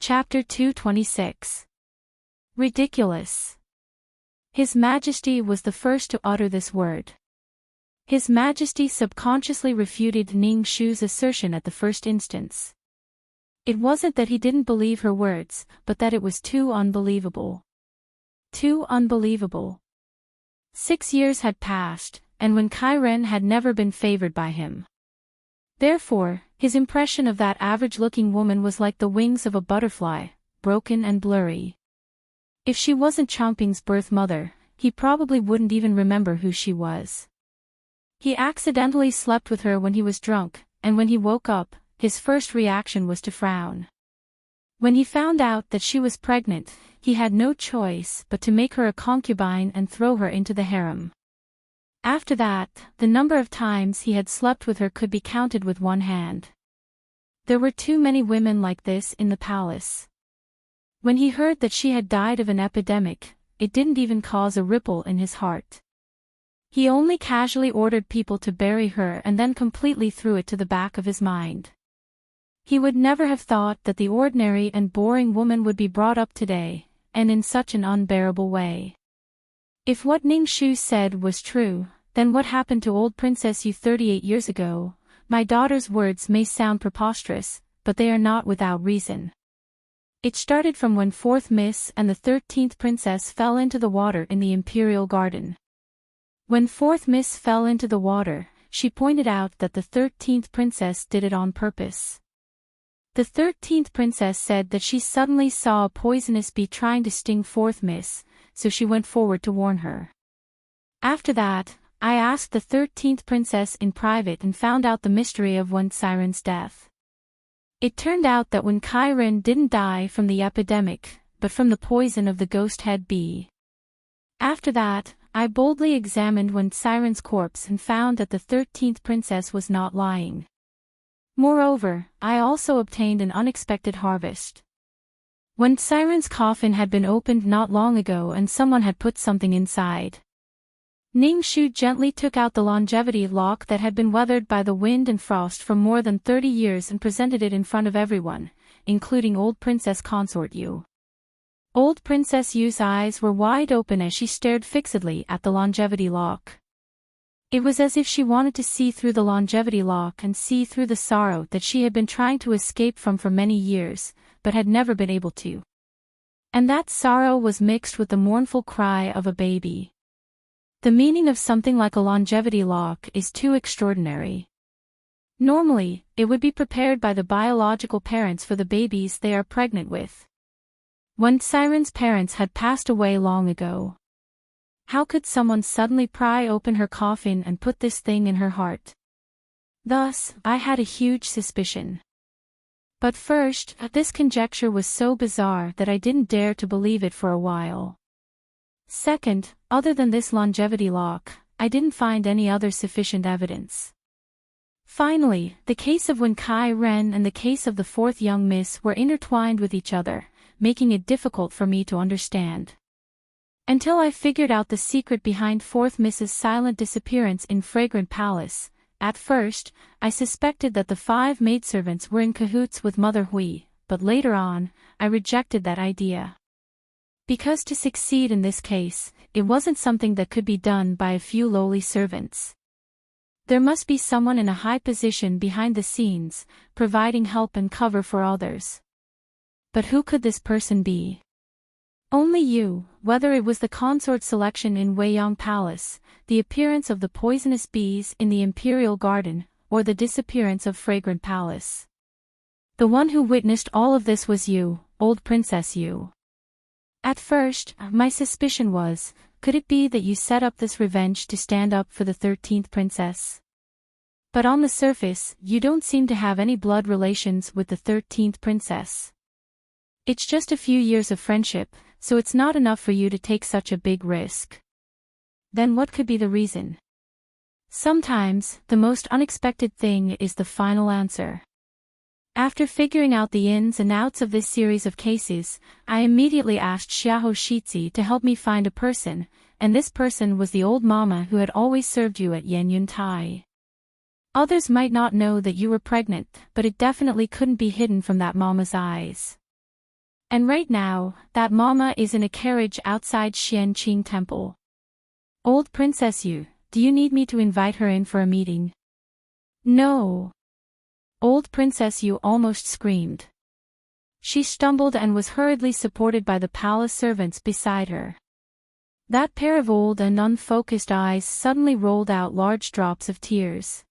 Chapter 226. Ridiculous. His Majesty was the first to utter this word. His Majesty subconsciously refuted Ning Shu's assertion at the first instance. It wasn't that he didn't believe her words, but that it was too unbelievable. Too unbelievable. 6 years had passed, and Wen Qi had never been favored by him. Therefore, his impression of that average-looking woman was like the wings of a butterfly, broken and blurry. If she wasn't Changping's birth mother, he probably wouldn't even remember who she was. He accidentally slept with her when he was drunk, and when he woke up, his first reaction was to frown. When he found out that she was pregnant, he had no choice but to make her a concubine and throw her into the harem. After that, the number of times he had slept with her could be counted with one hand. There were too many women like this in the palace. When he heard that she had died of an epidemic, it didn't even cause a ripple in his heart. He only casually ordered people to bury her and then completely threw it to the back of his mind. He would never have thought that the ordinary and boring woman would be brought up today, and in such an unbearable way. If what Ning Shu said was true, then what happened to old Princess Yu 38 years ago? My daughter's words may sound preposterous, but they are not without reason. It started from when 4th Miss and the 13th Princess fell into the water in the Imperial Garden. When 4th Miss fell into the water, she pointed out that the 13th Princess did it on purpose. The 13th Princess said that she suddenly saw a poisonous bee trying to sting 4th Miss, so she went forward to warn her. After that, I asked the 13th Princess in private and found out the mystery of Wen Qiren's death. It turned out that Wen Qiren didn't die from the epidemic, but from the poison of the ghost head bee. After that, I boldly examined Wen Qiren's corpse and found that the 13th Princess was not lying. Moreover, I also obtained an unexpected harvest. Wen Qiren's coffin had been opened not long ago and someone had put something inside. Ning Shu gently took out the longevity lock that had been weathered by the wind and frost for more than 30 years and presented it in front of everyone, including old Princess Consort Yu. Old Princess Yu's eyes were wide open as she stared fixedly at the longevity lock. It was as if she wanted to see through the longevity lock and see through the sorrow that she had been trying to escape from for many years, but had never been able to. And that sorrow was mixed with the mournful cry of a baby. The meaning of something like a longevity lock is too extraordinary. Normally, it would be prepared by the biological parents for the babies they are pregnant with. Wen Qiren's parents had passed away long ago. How could someone suddenly pry open her coffin and put this thing in her heart? Thus, I had a huge suspicion. But first, this conjecture was so bizarre that I didn't dare to believe it for a while. Second, other than this longevity lock, I didn't find any other sufficient evidence. Finally, the case of Wen Qiren and the case of the 4th young miss were intertwined with each other, making it difficult for me to understand. Until I figured out the secret behind 4th Miss's silent disappearance in Fragrant Palace. At first, I suspected that the 5 maidservants were in cahoots with Mother Hui, but later on, I rejected that idea. Because to succeed in this case, it wasn't something that could be done by a few lowly servants. There must be someone in a high position behind the scenes, providing help and cover for others. But who could this person be? Only you, whether it was the consort selection in Weiyang Palace, the appearance of the poisonous bees in the Imperial Garden, or the disappearance of Fragrant Palace. The one who witnessed all of this was you, old Princess Yu. At first, my suspicion was, could it be that you set up this revenge to stand up for the 13th Princess? But on the surface, you don't seem to have any blood relations with the 13th Princess. It's just a few years of friendship, so it's not enough for you to take such a big risk. Then what could be the reason? Sometimes, the most unexpected thing is the final answer. After figuring out the ins and outs of this series of cases, I immediately asked Xiahou Shizi to help me find a person, and this person was the old mama who had always served you at Yanyun Tai. Others might not know that you were pregnant, but it definitely couldn't be hidden from that mama's eyes. And right now, that mama is in a carriage outside Xianqing Temple. Old Princess Yu, do you need me to invite her in for a meeting? No. Old Princess Yu almost screamed. She stumbled and was hurriedly supported by the palace servants beside her. That pair of old and unfocused eyes suddenly rolled out large drops of tears.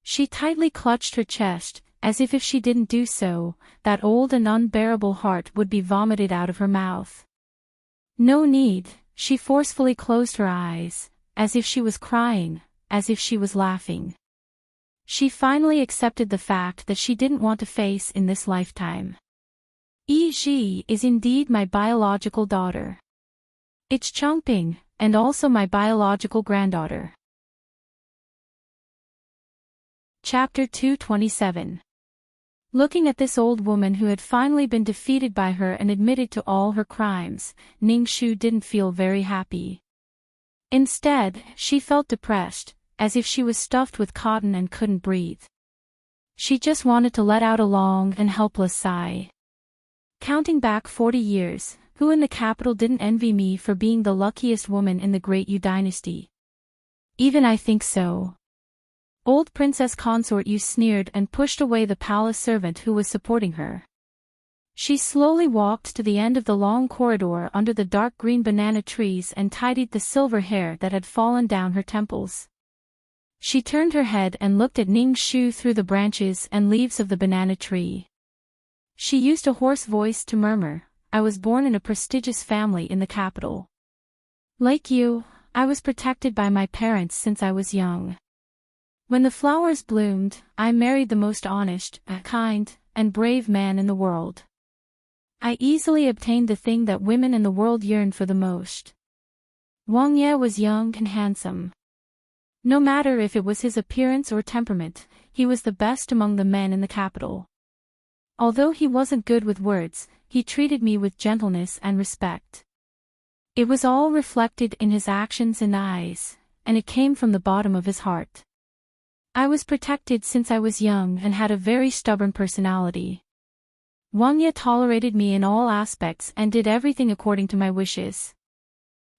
She tightly clutched her chest, as if she didn't do so, that old and unbearable heart would be vomited out of her mouth. No need, she forcefully closed her eyes, as if she was crying, as if she was laughing. She finally accepted the fact that she didn't want to face in this lifetime. Yi Ji is indeed my biological daughter. It's Changping, and also my biological granddaughter. Chapter 227. Looking at this old woman who had finally been defeated by her and admitted to all her crimes, Ning Shu didn't feel very happy. Instead, she felt depressed, as if she was stuffed with cotton and couldn't breathe. She just wanted to let out a long and helpless sigh. Counting back 40 years, who in the capital didn't envy me for being the luckiest woman in the Great Yu dynasty? Even I think so. Old Princess Consort Yu sneered and pushed away the palace servant who was supporting her. She slowly walked to the end of the long corridor under the dark green banana trees and tidied the silver hair that had fallen down her temples. She turned her head and looked at Ning Shu through the branches and leaves of the banana tree. She used a hoarse voice to murmur, I was born in a prestigious family in the capital. Like you, I was protected by my parents since I was young. When the flowers bloomed, I married the most honest, kind, and brave man in the world. I easily obtained the thing that women in the world yearned for the most. Wang Ye was young and handsome. No matter if it was his appearance or temperament, he was the best among the men in the capital. Although he wasn't good with words, he treated me with gentleness and respect. It was all reflected in his actions and eyes, and it came from the bottom of his heart. I was protected since I was young and had a very stubborn personality. Wang Ye tolerated me in all aspects and did everything according to my wishes.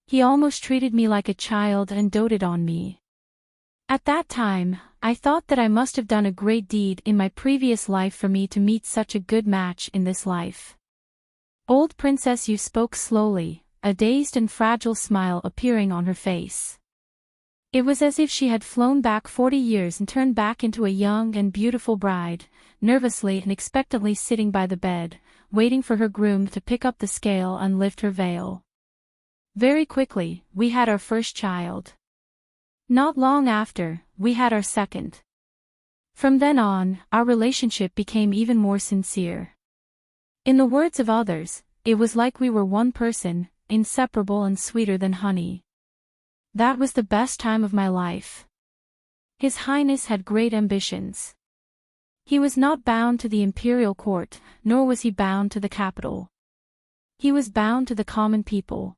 He almost treated me like a child and doted on me. At that time, I thought that I must have done a great deed in my previous life for me to meet such a good match in this life. Old Princess Yu spoke slowly, a dazed and fragile smile appearing on her face. It was as if she had flown back 40 years and turned back into a young and beautiful bride, nervously and expectantly sitting by the bed, waiting for her groom to pick up the scale and lift her veil. Very quickly, we had our first child. Not long after, we had our second. From then on, our relationship became even more sincere. In the words of others, it was like we were one person, inseparable and sweeter than honey. That was the best time of my life. His Highness had great ambitions. He was not bound to the imperial court, nor was he bound to the capital. He was bound to the common people.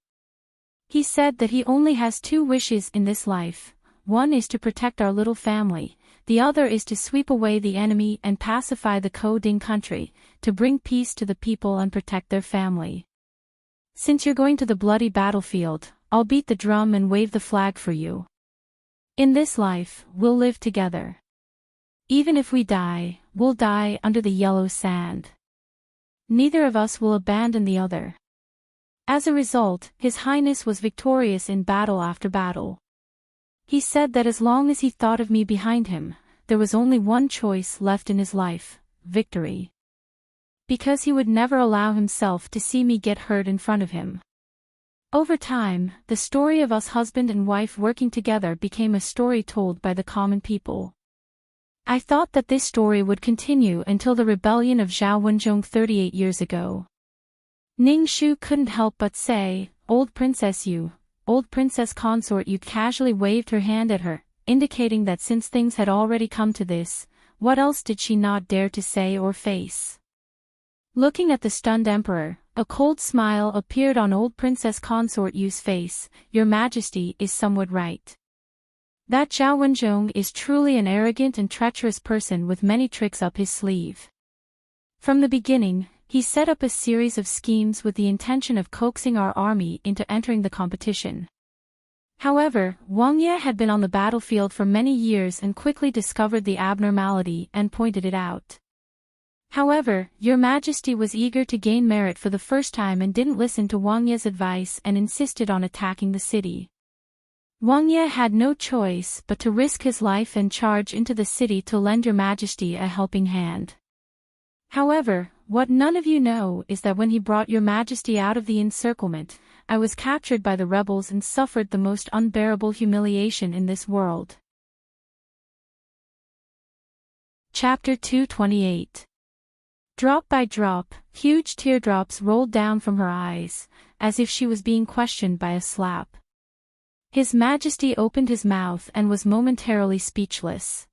He said that he only has 2 wishes in this life. One is to protect our little family, the other is to sweep away the enemy and pacify the Ko-Ding country, to bring peace to the people and protect their family. Since you're going to the bloody battlefield, I'll beat the drum and wave the flag for you. In this life, we'll live together. Even if we die, we'll die under the yellow sand. Neither of us will abandon the other. As a result, His Highness was victorious in battle after battle. He said that as long as he thought of me behind him, there was only one choice left in his life, victory. Because he would never allow himself to see me get hurt in front of him. Over time, the story of us husband and wife working together became a story told by the common people. I thought that this story would continue until the rebellion of Zhao Wenzhong 38 years ago. Ning Shu couldn't help but say, Old Princess Yu. Old Princess Consort Yu casually waved her hand at her, indicating that since things had already come to this, what else did she not dare to say or face? Looking at the stunned emperor, a cold smile appeared on Old Princess Consort Yu's face. Your Majesty is somewhat right. That Zhao Wenzhong is truly an arrogant and treacherous person with many tricks up his sleeve. From the beginning, he set up a series of schemes with the intention of coaxing our army into entering the competition. However, Wang had been on the battlefield for many years and quickly discovered the abnormality and pointed it out. However, Your Majesty was eager to gain merit for the first time and didn't listen to Wang Ye's advice and insisted on attacking the city. Wang Ye had no choice but to risk his life and charge into the city to lend Your Majesty a helping hand. However, what none of you know is that when he brought Your Majesty out of the encirclement, I was captured by the rebels and suffered the most unbearable humiliation in this world. Chapter 228. Drop by drop, huge teardrops rolled down from her eyes, as if she was being questioned by a slap. His Majesty opened his mouth and was momentarily speechless.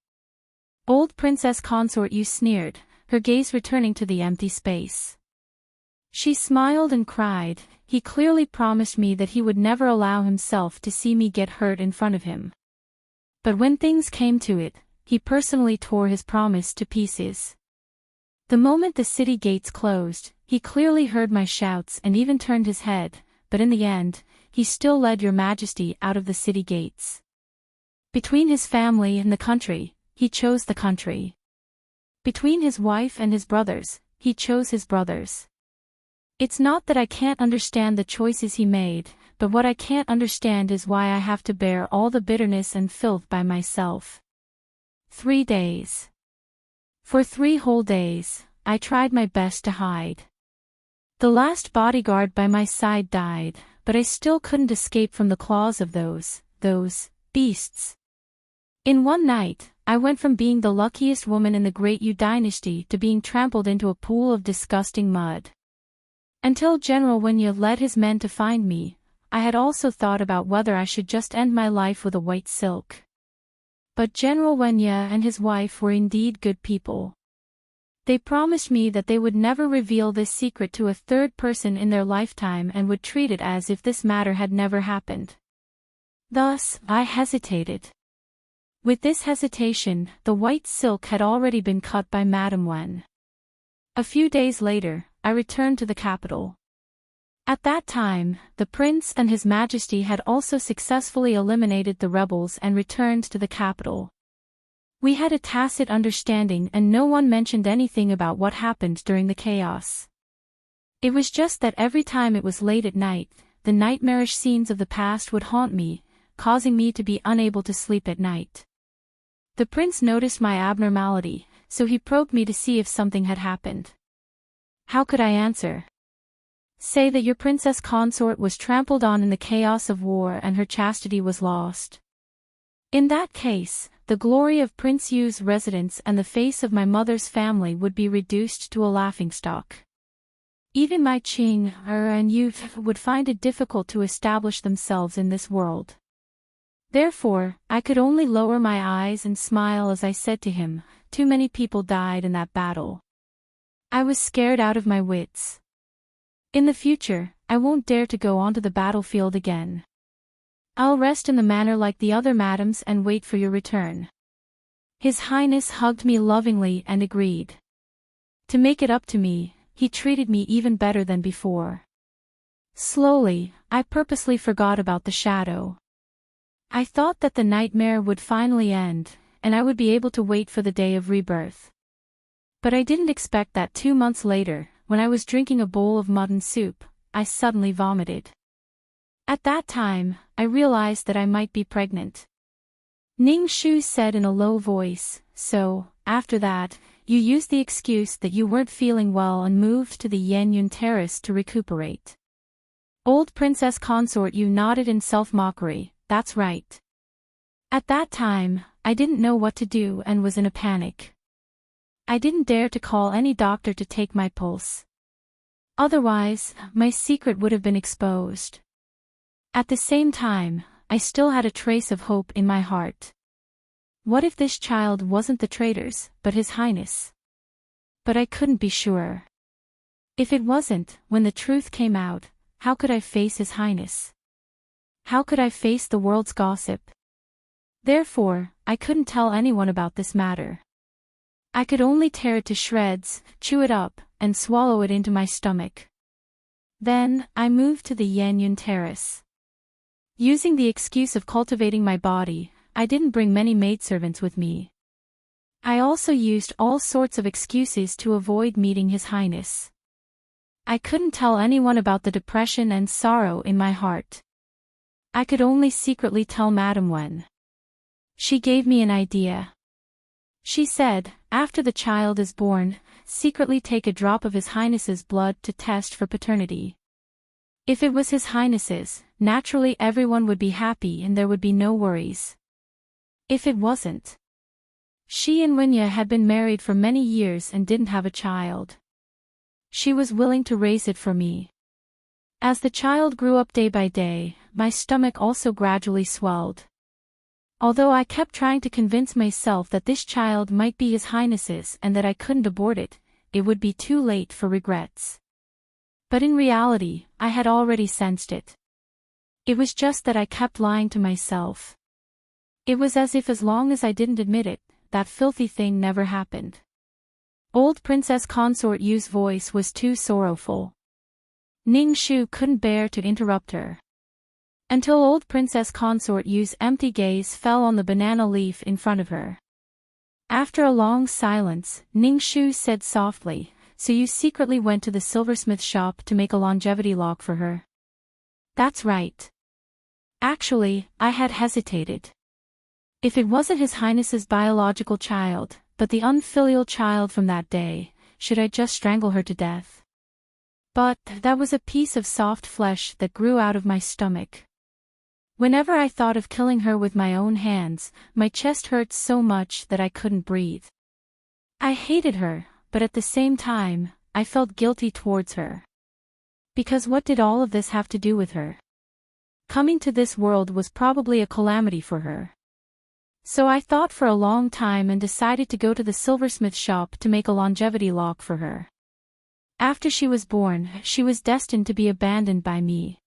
Old Princess Consort, you sneered, her gaze returning to the empty space. She smiled and cried, he clearly promised me that he would never allow himself to see me get hurt in front of him. But when things came to it, he personally tore his promise to pieces. The moment the city gates closed, he clearly heard my shouts and even turned his head, but in the end, he still led Your Majesty out of the city gates. Between his family and the country, he chose the country. Between his wife and his brothers, he chose his brothers. It's not that I can't understand the choices he made, but what I can't understand is why I have to bear all the bitterness and filth by myself. 3 days. For 3 whole days, I tried my best to hide. The last bodyguard by my side died, but I still couldn't escape from the claws of those beasts. In one night, I went from being the luckiest woman in the Great Yu dynasty to being trampled into a pool of disgusting mud. Until General Wang led his men to find me, I had also thought about whether I should just end my life with a white silk. But General Wang and his wife were indeed good people. They promised me that they would never reveal this secret to a third person in their lifetime and would treat it as if this matter had never happened. Thus, I hesitated. With this hesitation, the white silk had already been cut by Madame Wang. A few days later, I returned to the capital. At that time, the prince and his majesty had also successfully eliminated the rebels and returned to the capital. We had a tacit understanding and no one mentioned anything about what happened during the chaos. It was just that every time it was late at night, the nightmarish scenes of the past would haunt me, causing me to be unable to sleep at night. The prince noticed my abnormality, so he probed me to see if something had happened. How could I answer? Say that your princess consort was trampled on in the chaos of war and her chastity was lost. In that case, the glory of Prince Yu's residence and the face of my mother's family would be reduced to a laughingstock. Even my Qing and Yu would find it difficult to establish themselves in this world. Therefore, I could only lower my eyes and smile as I said to him, too many people died in that battle. I was scared out of my wits. In the future, I won't dare to go onto the battlefield again. I'll rest in the manor like the other madams and wait for your return. His Highness hugged me lovingly and agreed. To make it up to me, he treated me even better than before. Slowly, I purposely forgot about the shadow. I thought that the nightmare would finally end, and I would be able to wait for the day of rebirth. But I didn't expect that 2 months later, when I was drinking a bowl of mutton soup, I suddenly vomited. At that time, I realized that I might be pregnant. Ning Shu said in a low voice, so, after that, you used the excuse that you weren't feeling well and moved to the Yanyun Terrace to recuperate. Old Princess Consort Yu nodded in self-mockery, that's right. At that time, I didn't know what to do and was in a panic. I didn't dare to call any doctor to take my pulse. Otherwise, my secret would have been exposed. At the same time, I still had a trace of hope in my heart. What if this child wasn't the traitor's, but His Highness? But I couldn't be sure. If it wasn't, when the truth came out, how could I face His Highness? How could I face the world's gossip? Therefore, I couldn't tell anyone about this matter. I could only tear it to shreds, chew it up, and swallow it into my stomach. Then, I moved to the Yanyun terrace. Using the excuse of cultivating my body, I didn't bring many maidservants with me. I also used all sorts of excuses to avoid meeting His Highness. I couldn't tell anyone about the depression and sorrow in my heart. I could only secretly tell Madame Wen. She gave me an idea. She said, after the child is born, secretly take a drop of His Highness's blood to test for paternity. If it was His Highness's, naturally everyone would be happy and there would be no worries. If it wasn't, she and Winya had been married for many years and didn't have a child. She was willing to raise it for me. As the child grew up day by day, my stomach also gradually swelled. Although I kept trying to convince myself that this child might be His Highness's and that I couldn't abort it, it would be too late for regrets. But in reality, I had already sensed it. It was just that I kept lying to myself. It was as if as long as I didn't admit it, that filthy thing never happened. Old Princess Consort Yu's voice was too sorrowful. Ning Shu couldn't bear to interrupt her. Until old Princess Consort Yu's empty gaze fell on the banana leaf in front of her. After a long silence, Ning Shu said softly, "So you secretly went to the silversmith shop to make a longevity lock for her?" "That's right. Actually, I had hesitated. If it wasn't His Highness's biological child, but the unfilial child from that day, should I just strangle her to death? But that was a piece of soft flesh that grew out of my stomach. Whenever I thought of killing her with my own hands, my chest hurt so much that I couldn't breathe. I hated her, but at the same time, I felt guilty towards her. Because what did all of this have to do with her? Coming to this world was probably a calamity for her. So I thought for a long time and decided to go to the silversmith shop to make a longevity lock for her. After she was born, she was destined to be abandoned by me.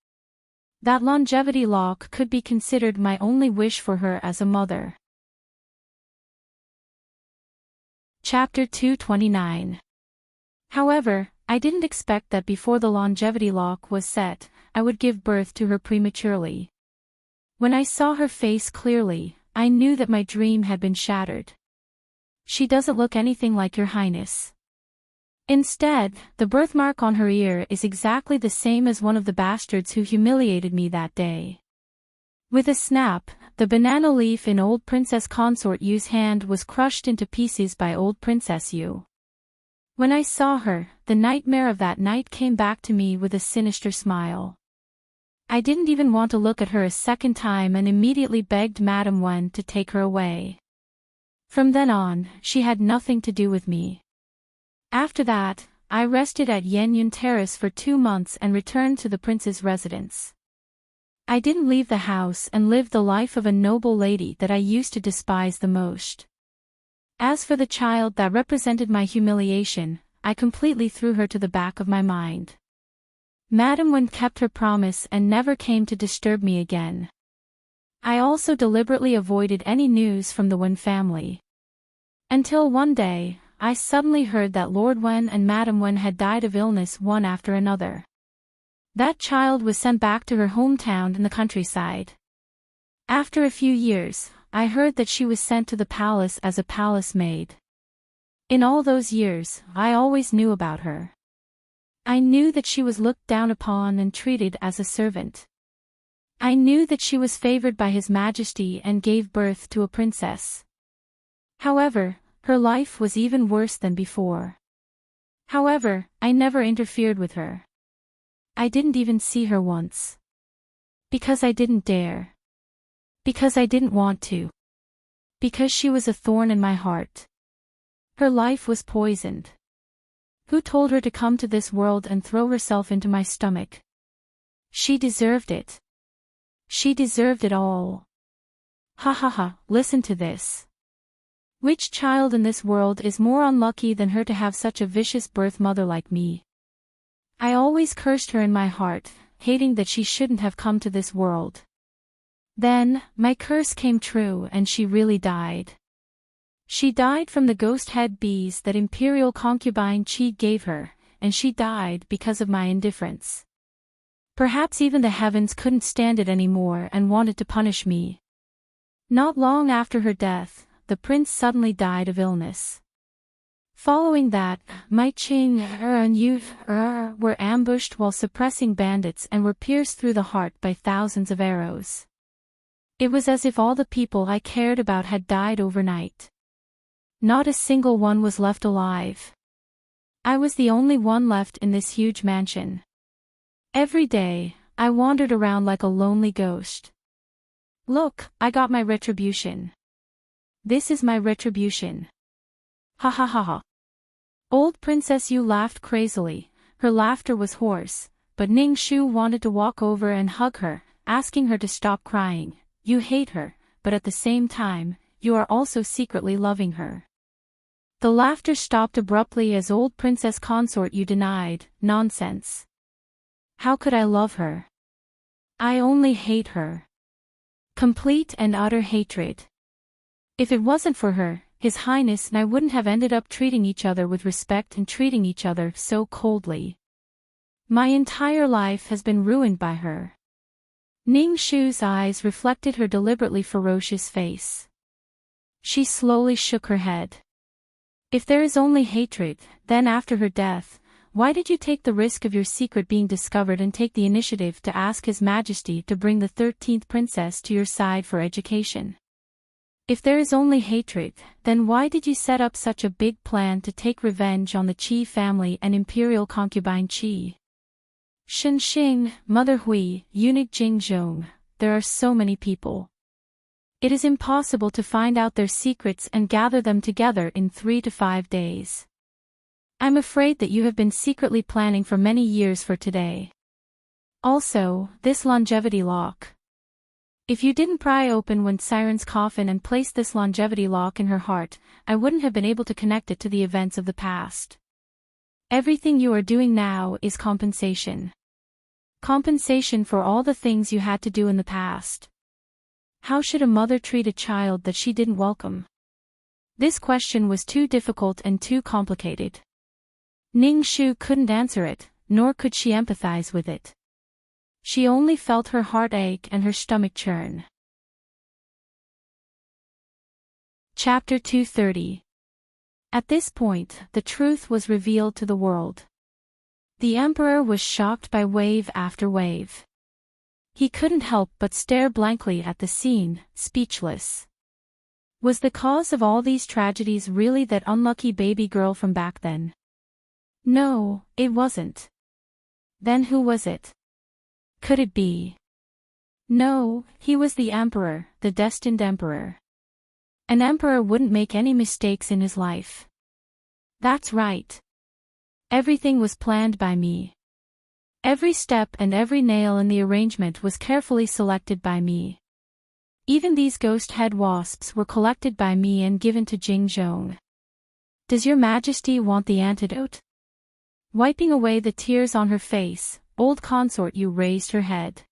That longevity lock could be considered my only wish for her as a mother." Chapter 229. However, I didn't expect that before the longevity lock was set, I would give birth to her prematurely. When I saw her face clearly, I knew that my dream had been shattered. She doesn't look anything like Your Highness. Instead, the birthmark on her ear is exactly the same as one of the bastards who humiliated me that day. With a snap, the banana leaf in old Princess Consort Yu's hand was crushed into pieces by old Princess Yu. When I saw her, the nightmare of that night came back to me with a sinister smile. I didn't even want to look at her a second time and immediately begged Madame Wen to take her away. From then on, she had nothing to do with me. After that, I rested at Yanyun Terrace for 2 months and returned to the prince's residence. I didn't leave the house and lived the life of a noble lady that I used to despise the most. As for the child that represented my humiliation, I completely threw her to the back of my mind. Madame Wen kept her promise and never came to disturb me again. I also deliberately avoided any news from the Wen family. Until one day, I suddenly heard that Lord Wen and Madame Wen had died of illness one after another. That child was sent back to her hometown in the countryside. After a few years, I heard that she was sent to the palace as a palace maid. In all those years, I always knew about her. I knew that she was looked down upon and treated as a servant. I knew that she was favored by His Majesty and gave birth to a princess. However, her life was even worse than before. However, I never interfered with her. I didn't even see her once. Because I didn't dare. Because I didn't want to. Because she was a thorn in my heart. Her life was poisoned. Who told her to come to this world and throw herself into my stomach? She deserved it. She deserved it all. Ha ha ha, listen to this. Which child in this world is more unlucky than her to have such a vicious birth mother like me? I always cursed her in my heart, hating that she shouldn't have come to this world. Then, my curse came true and she really died. She died from the ghost head bees that imperial concubine Qi gave her, and she died because of my indifference. Perhaps even the heavens couldn't stand it anymore and wanted to punish me. Not long after her death, the prince suddenly died of illness. Following that, my Qing and Yu were ambushed while suppressing bandits and were pierced through the heart by thousands of arrows. It was as if all the people I cared about had died overnight. Not a single one was left alive. I was the only one left in this huge mansion. Every day, I wandered around like a lonely ghost. Look, I got my retribution. This is my retribution. Ha ha ha ha. Old Princess Yu laughed crazily. Her laughter was hoarse, but Ning Shu wanted to walk over and hug her, asking her to stop crying. You hate her, but at the same time, you are also secretly loving her. The laughter stopped abruptly as old Princess Consort Yu denied, nonsense. How could I love her? I only hate her. Complete and utter hatred. If it wasn't for her, His Highness and I wouldn't have ended up treating each other with respect and treating each other so coldly. My entire life has been ruined by her. Ning Shu's eyes reflected her deliberately ferocious face. She slowly shook her head. If there is only hatred, then after her death, why did you take the risk of your secret being discovered and take the initiative to ask His Majesty to bring the 13th princess to your side for education? If there is only hatred, then why did you set up such a big plan to take revenge on the Qi family and imperial concubine Qi? Shen Xing, Mother Hui, Eunuch Jing Zhong, there are so many people. It is impossible to find out their secrets and gather them together in 3 to 5 days. I'm afraid that you have been secretly planning for many years for today. Also, this longevity lock. If you didn't pry open Wen Siren's coffin and place this longevity lock in her heart, I wouldn't have been able to connect it to the events of the past. Everything you are doing now is compensation. Compensation for all the things you had to do in the past. How should a mother treat a child that she didn't welcome? This question was too difficult and too complicated. Ning Shu couldn't answer it, nor could she empathize with it. She only felt her heart ache and her stomach churn. Chapter 230. At this point, the truth was revealed to the world. The Emperor was shocked by wave after wave. He couldn't help but stare blankly at the scene, speechless. Was the cause of all these tragedies really that unlucky baby girl from back then? No, it wasn't. Then who was it? Could it be? No, he was the Emperor, the destined Emperor. An Emperor wouldn't make any mistakes in his life. That's right. Everything was planned by me. Every step and every nail in the arrangement was carefully selected by me. Even these ghost head wasps were collected by me and given to Jing Zhong. Does your Majesty want the antidote? Wiping away the tears on her face, old Consort Yu raised her head.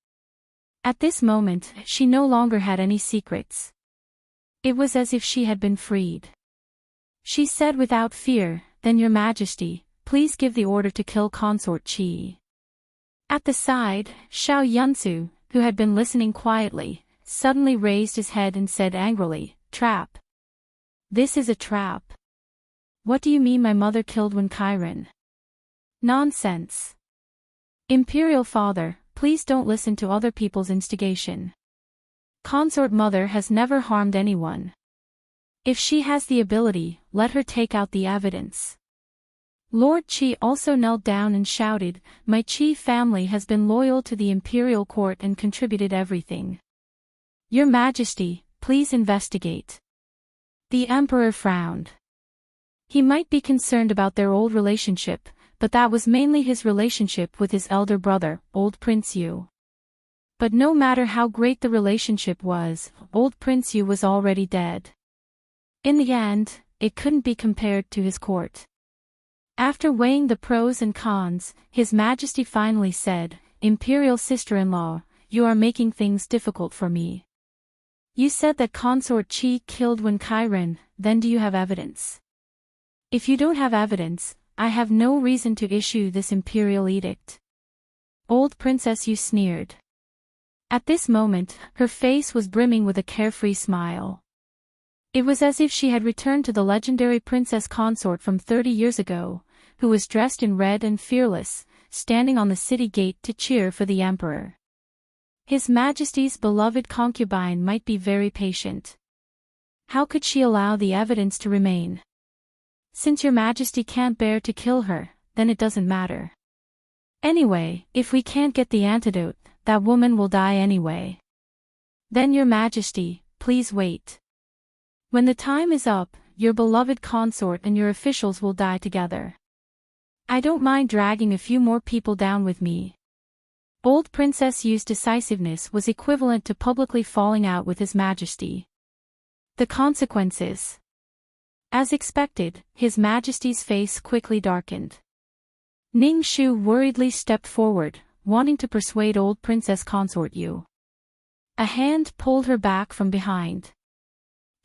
At this moment, she no longer had any secrets. It was as if she had been freed. She said without fear, "Then your Majesty, please give the order to kill Consort Qi." At the side, Xiao Yunsu, who had been listening quietly, suddenly raised his head and said angrily, "Trap. This is a trap. What do you mean my mother killed Wen Kairen?" Nonsense. Imperial Father, please don't listen to other people's instigation. Consort Mother has never harmed anyone. If she has the ability, let her take out the evidence. Lord Qi also knelt down and shouted, "My Qi family has been loyal to the imperial court and contributed everything. Your Majesty, please investigate." The Emperor frowned. He might be concerned about their old relationship, but that was mainly his relationship with his elder brother, old Prince Yu. But no matter how great the relationship was, old Prince Yu was already dead. In the end, it couldn't be compared to his court. After weighing the pros and cons, His Majesty finally said, "Imperial sister-in-law, you are making things difficult for me. You said that Consort Qi killed Wen Kairen, then do you have evidence? If you don't have evidence, I have no reason to issue this imperial edict. Old Princess Yu sneered. At this moment, her face was brimming with a carefree smile. It was as if she had returned to the legendary princess consort from 30 years ago, who was dressed in red and fearless, standing on the city gate to cheer for the emperor. His Majesty's beloved concubine might be very patient. How could she allow the evidence to remain? Since your Majesty can't bear to kill her, then it doesn't matter. Anyway, if we can't get the antidote, that woman will die anyway. Then your Majesty, please wait. When the time is up, your beloved consort and your officials will die together. I don't mind dragging a few more people down with me. Old Princess Yu's decisiveness was equivalent to publicly falling out with His Majesty. The consequences. As expected, His Majesty's face quickly darkened. Ning Shu worriedly stepped forward, wanting to persuade old Princess Consort Yu. A hand pulled her back from behind.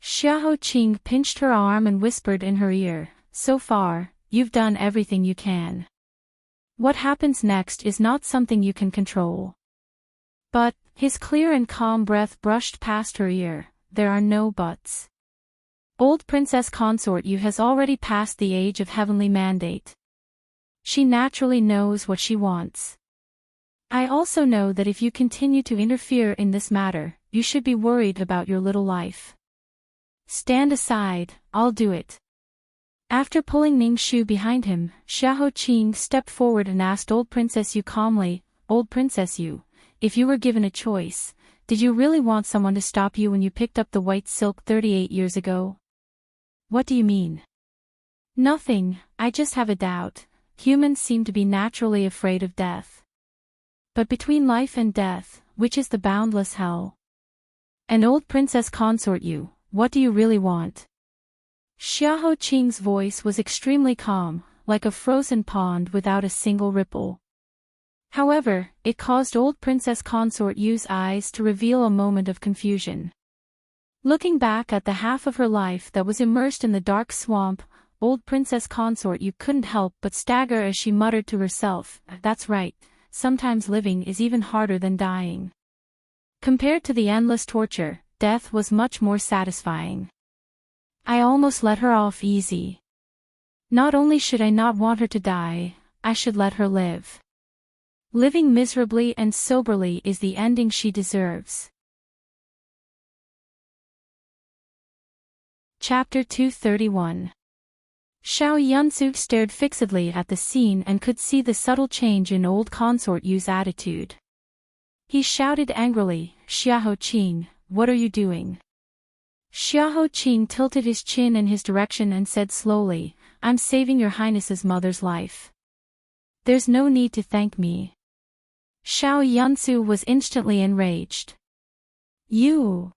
Xiahou Qing pinched her arm and whispered in her ear, "So far, you've done everything you can. What happens next is not something you can control." But, his clear and calm breath brushed past her ear, "There are no buts. Old Princess Consort Yu has already passed the age of heavenly mandate. She naturally knows what she wants. I also know that if you continue to interfere in this matter, you should be worried about your little life. Stand aside, I'll do it." After pulling Ning Shu behind him, Xiahou Qing stepped forward and asked Old Princess Yu calmly, "Old Princess Yu, if you were given a choice, did you really want someone to stop you when you picked up the white silk 38 years ago?" "What do you mean?" "Nothing, I just have a doubt. Humans seem to be naturally afraid of death. But between life and death, which is the boundless hell? And Old Princess Consort Yu, what do you really want?" Xiahou Qing's voice was extremely calm, like a frozen pond without a single ripple. However, it caused Old Princess Consort Yu's eyes to reveal a moment of confusion. Looking back at the half of her life that was immersed in the dark swamp, Old Princess Consort Yu couldn't help but stagger as she muttered to herself, "That's right, sometimes living is even harder than dying." Compared to the endless torture, death was much more satisfying. I almost let her off easy. Not only should I not want her to die, I should let her live. Living miserably and soberly is the ending she deserves. Chapter 231. Xiao Yunsu stared fixedly at the scene and could see the subtle change in Old Consort Yu's attitude. He shouted angrily, "Xiahou Qing, what are you doing?" Xiahou Qing tilted his chin in his direction and said slowly, "I'm saving your Highness's mother's life. There's no need to thank me." Xiao Yunsu was instantly enraged. "You!"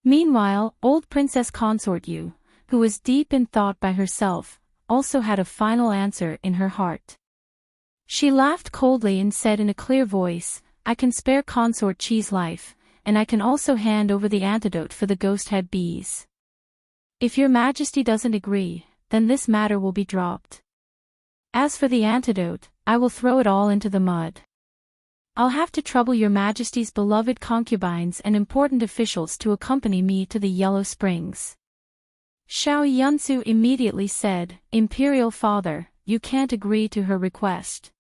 Meanwhile, Old Princess Consort Yu, who was deep in thought by herself, also had a final answer in her heart. She laughed coldly and said in a clear voice, "I can spare Consort Qi's life, and I can also hand over the antidote for the ghost head bees. If your Majesty doesn't agree, then this matter will be dropped. As for the antidote, I will throw it all into the mud. I'll have to trouble your Majesty's beloved concubines and important officials to accompany me to the Yellow Springs." Xiao Yunsu immediately said, "Imperial Father, you can't agree to her request.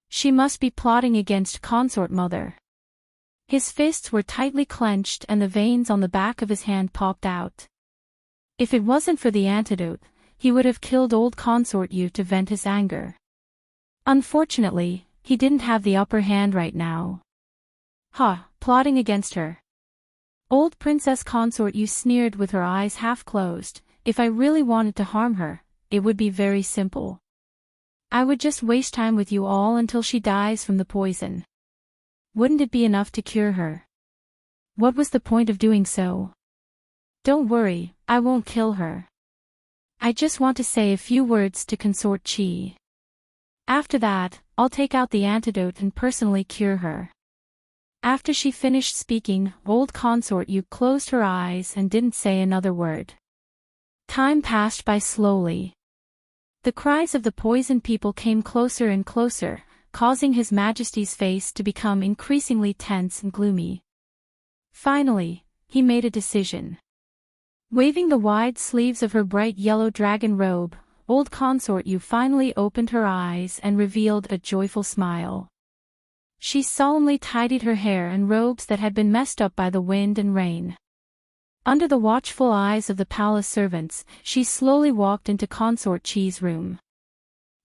She must be plotting against Consort Mother." His fists were tightly clenched and the veins on the back of his hand popped out. If it wasn't for the antidote, he would have killed Old Consort Yu to vent his anger. Unfortunately, he didn't have the upper hand right now. Plotting against her. Old Princess Consort Yu sneered with her eyes half closed. "If I really wanted to harm her, it would be very simple. I would just waste time with you all until she dies from the poison. Wouldn't it be enough to cure her? What was the point of doing so? Don't worry, I won't kill her. I just want to say a few words to Consort Qi. After that, I'll take out the antidote and personally cure her." After she finished speaking, Old Consort Yu closed her eyes and didn't say another word. Time passed by slowly. The cries of the poison people came closer and closer, causing His Majesty's face to become increasingly tense and gloomy. Finally, he made a decision. Waving the wide sleeves of her bright yellow dragon robe, old consort Yu finally opened her eyes and revealed a joyful smile. She solemnly tidied her hair and robes that had been messed up by the wind and rain. Under the watchful eyes of the palace servants, she slowly walked into Consort Chi's room.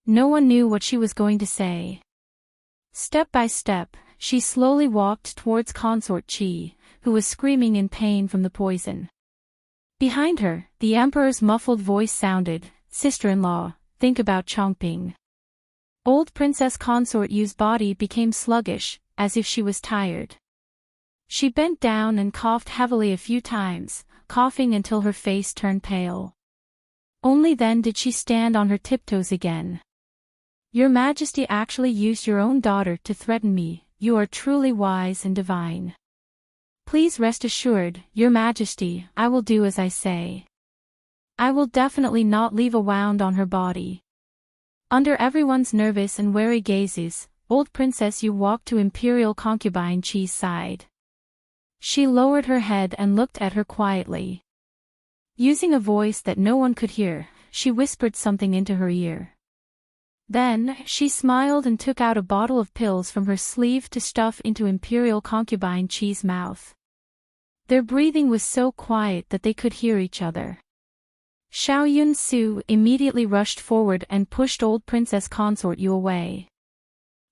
No one knew what she was going to say. Step by step, she slowly walked towards Consort Chi, who was screaming in pain from the poison. Behind her, the emperor's muffled voice sounded, "Sister-in-law, think about Chongping." Old Princess Consort Yu's body became sluggish, as if she was tired. She bent down and coughed heavily a few times, coughing until her face turned pale. Only then did she stand on her tiptoes again. "Your Majesty actually used your own daughter to threaten me. You are truly wise and divine. Please rest assured, Your Majesty, I will do as I say. I will definitely not leave a wound on her body." Under everyone's nervous and wary gazes, old Princess Yu walked to Imperial Concubine Chi's side. She lowered her head and looked at her quietly. Using a voice that no one could hear, she whispered something into her ear. Then, she smiled and took out a bottle of pills from her sleeve to stuff into Imperial Concubine Chi's mouth. Their breathing was so quiet that they could hear each other. Xiao Yun-su immediately rushed forward and pushed old Princess Consort Yu away.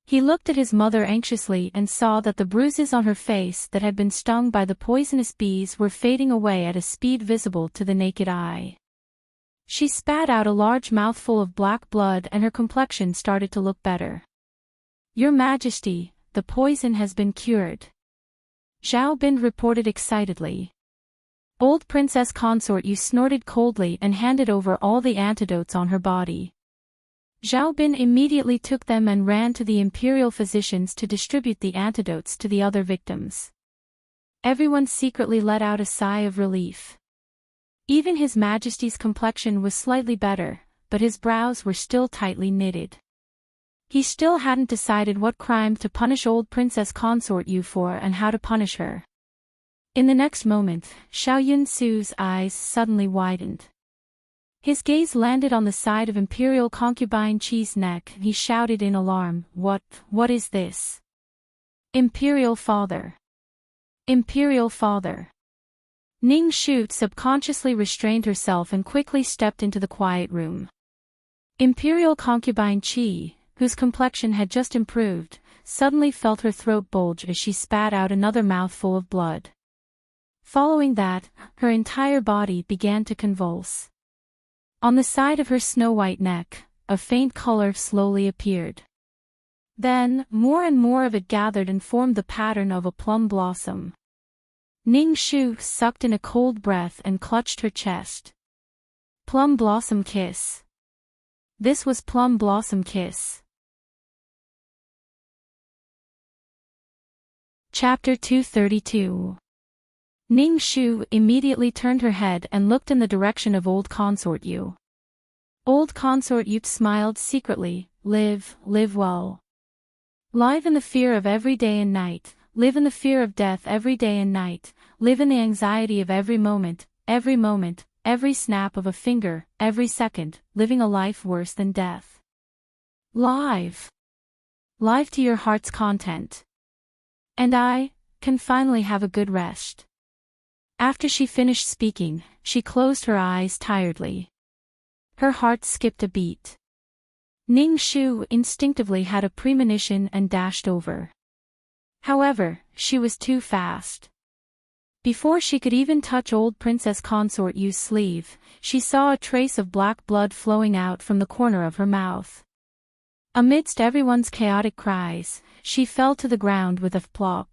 He looked at his mother anxiously and saw that the bruises on her face that had been stung by the poisonous bees were fading away at a speed visible to the naked eye. She spat out a large mouthful of black blood and her complexion started to look better. "Your Majesty, the poison has been cured," Zhao Bin reported excitedly. Old Princess Consort Yu snorted coldly and handed over all the antidotes on her body. Zhao Bin immediately took them and ran to the imperial physicians to distribute the antidotes to the other victims. Everyone secretly let out a sigh of relief. Even His Majesty's complexion was slightly better, but his brows were still tightly knitted. He still hadn't decided what crime to punish old Princess Consort Yu for and how to punish her. In the next moment, Xiao Yun-su's eyes suddenly widened. His gaze landed on the side of Imperial Concubine Chi's neck and he shouted in alarm, What is this? Imperial Father! Imperial Father!" Ning Shu subconsciously restrained herself and quickly stepped into the quiet room. Imperial Concubine Chi, whose complexion had just improved, suddenly felt her throat bulge as she spat out another mouthful of blood. Following that, her entire body began to convulse. On the side of her snow-white neck, a faint color slowly appeared. Then, more and more of it gathered and formed the pattern of a plum blossom. Ning Shu sucked in a cold breath and clutched her chest. Plum Blossom Kiss. This was Plum Blossom Kiss. Chapter 232. Ning Shu immediately turned her head and looked in the direction of old Consort Yu. Old Consort Yu smiled secretly, live well. Live in the fear of every day and night, live in the fear of death every day and night, live in the anxiety of every moment, every snap of a finger, every second, living a life worse than death. Live to your heart's content. And I can finally have a good rest. After she finished speaking, she closed her eyes tiredly. Her heart skipped a beat. Ning Shu instinctively had a premonition and dashed over. However, she was too fast. Before she could even touch old Princess Consort Yu's sleeve, she saw a trace of black blood flowing out from the corner of her mouth. Amidst everyone's chaotic cries, she fell to the ground with a plop.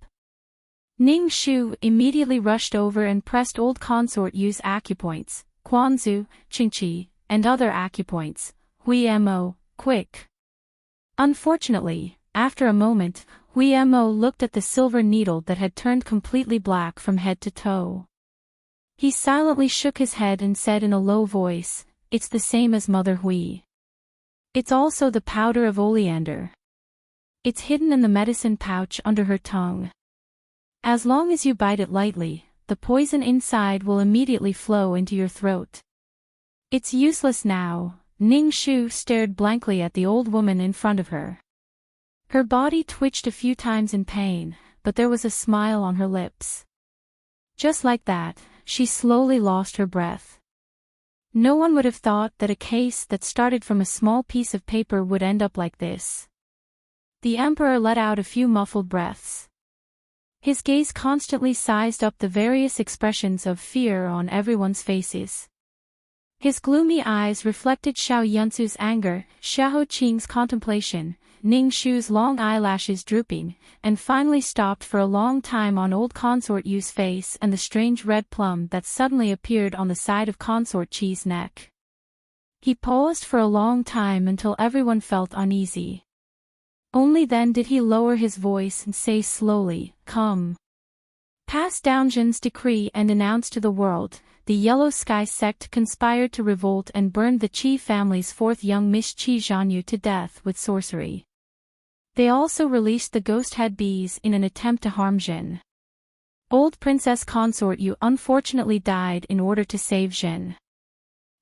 Ning Shu immediately rushed over and pressed old Consort Yu's acupoints, Quanzu, Qingqi, and other acupoints, Hui Mo, quick. Unfortunately, after a moment, Hui Mo looked at the silver needle that had turned completely black from head to toe. He silently shook his head and said in a low voice, "It's the same as Mother Hui." It's also the powder of oleander. It's hidden in the medicine pouch under her tongue. As long as you bite it lightly, the poison inside will immediately flow into your throat. It's useless now. Ning Shu stared blankly at the old woman in front of her. Her body twitched a few times in pain, but there was a smile on her lips. Just like that, she slowly lost her breath. No one would have thought that a case that started from a small piece of paper would end up like this. The emperor let out a few muffled breaths. His gaze constantly sized up the various expressions of fear on everyone's faces. His gloomy eyes reflected Xiao Yunsu's anger, Xiahou Qing's contemplation, Ning Shu's long eyelashes drooping, and finally stopped for a long time on old Consort Yu's face and the strange red plum that suddenly appeared on the side of Consort Qi's neck. He paused for a long time until everyone felt uneasy. Only then did he lower his voice and say slowly, "Come. Pass down Jin's decree and announce to the world, the Yellow Sky sect conspired to revolt and burned the Qi family's fourth young Miss Qi Zhanyu to death with sorcery. They also released the ghost head bees in an attempt to harm Jin. Old Princess Consort Yu unfortunately died in order to save Jin.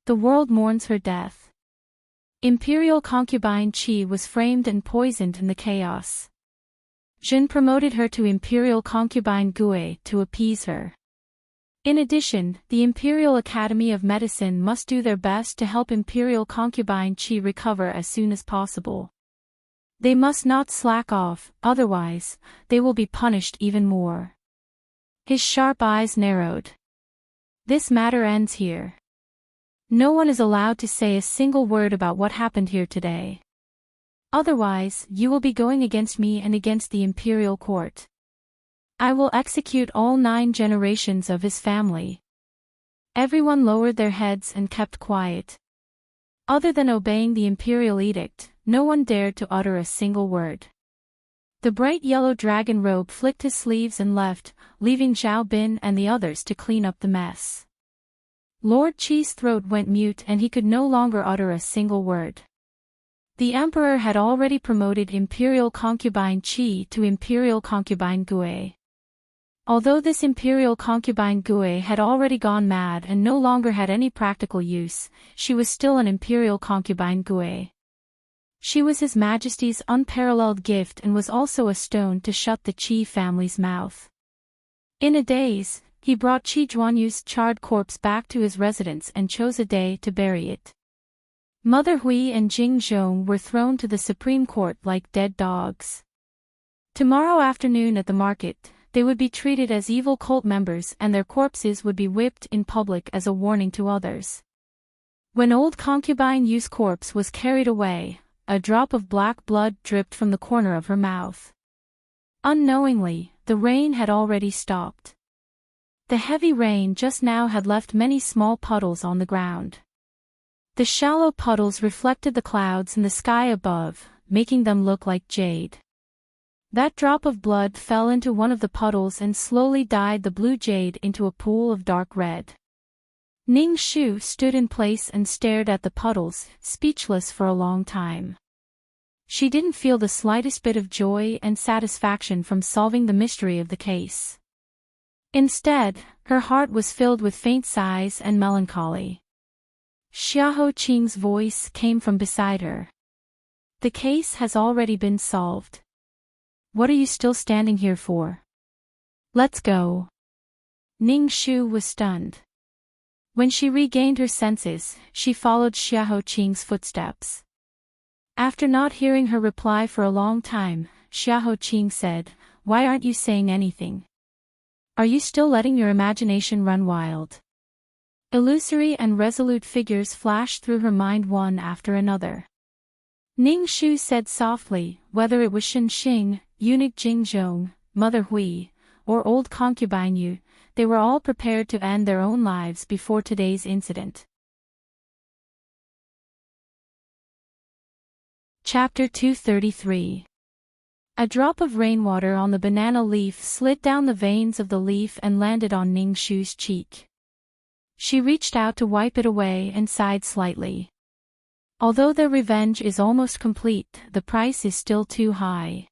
The world mourns her death. Imperial concubine Qi was framed and poisoned in the chaos. Jin promoted her to Imperial concubine Gue to appease her. In addition, the Imperial Academy of Medicine must do their best to help Imperial concubine Qi recover as soon as possible. They must not slack off, otherwise, they will be punished even more." His sharp eyes narrowed. "This matter ends here. No one is allowed to say a single word about what happened here today. Otherwise, you will be going against me and against the Imperial Court. I will execute all 9 generations of his family." Everyone lowered their heads and kept quiet. Other than obeying the imperial edict, no one dared to utter a single word. The bright yellow dragon robe flicked his sleeves and left, leaving Zhao Bin and the others to clean up the mess. Lord Qi's throat went mute and he could no longer utter a single word. The emperor had already promoted Imperial concubine Qi to Imperial concubine Gue. Although this Imperial concubine Gue had already gone mad and no longer had any practical use, she was still an Imperial concubine Gue. She was His Majesty's unparalleled gift and was also a stone to shut the Qi family's mouth. In a daze, he brought Qi Zhuanyu's charred corpse back to his residence and chose a day to bury it. Mother Hui and Jing Zhong were thrown to the Supreme Court like dead dogs. Tomorrow afternoon at the market, they would be treated as evil cult members and their corpses would be whipped in public as a warning to others. When old concubine Yu's corpse was carried away, a drop of black blood dripped from the corner of her mouth. Unknowingly, the rain had already stopped. The heavy rain just now had left many small puddles on the ground. The shallow puddles reflected the clouds in the sky above, making them look like jade. That drop of blood fell into one of the puddles and slowly dyed the blue jade into a pool of dark red. Ning Shu stood in place and stared at the puddles, speechless for a long time. She didn't feel the slightest bit of joy and satisfaction from solving the mystery of the case. Instead, her heart was filled with faint sighs and melancholy. Xiahou Qing's voice came from beside her. "The case has already been solved. What are you still standing here for? Let's go." Ning Shu was stunned. When she regained her senses, she followed Xiahou Qing's footsteps. After not hearing her reply for a long time, Xiahou Qing said, "Why aren't you saying anything? Are you still letting your imagination run wild?" Illusory and resolute figures flashed through her mind one after another. Ning Shu said softly, whether it was Shen Xing, eunuch Jing Zhong, Mother Hui, or old concubine Yu, they were all prepared to end their own lives before today's incident. Chapter 233. A drop of rainwater on the banana leaf slid down the veins of the leaf and landed on Ning Shu's cheek. She reached out to wipe it away and sighed slightly. Although their revenge is almost complete, the price is still too high.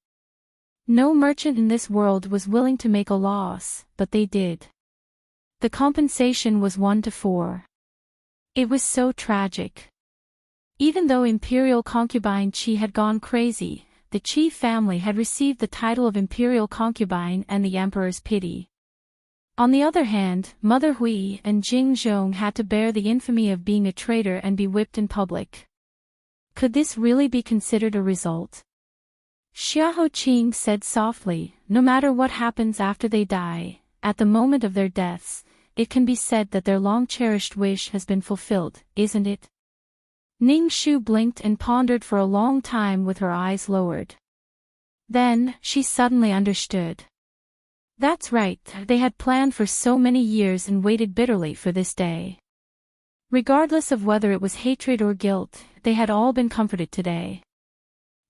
No merchant in this world was willing to make a loss, but they did. The compensation was 1-4. It was so tragic. Even though Imperial Concubine Qi had gone crazy, the Qi family had received the title of Imperial Concubine and the Emperor's pity. On the other hand, Mother Hui and Jing Zhong had to bear the infamy of being a traitor and be whipped in public. Could this really be considered a result? Xiahou Qing said softly, no matter what happens after they die, at the moment of their deaths, it can be said that their long-cherished wish has been fulfilled, isn't it? Ning Shu blinked and pondered for a long time with her eyes lowered. Then, she suddenly understood. That's right, they had planned for so many years and waited bitterly for this day. Regardless of whether it was hatred or guilt, they had all been comforted today.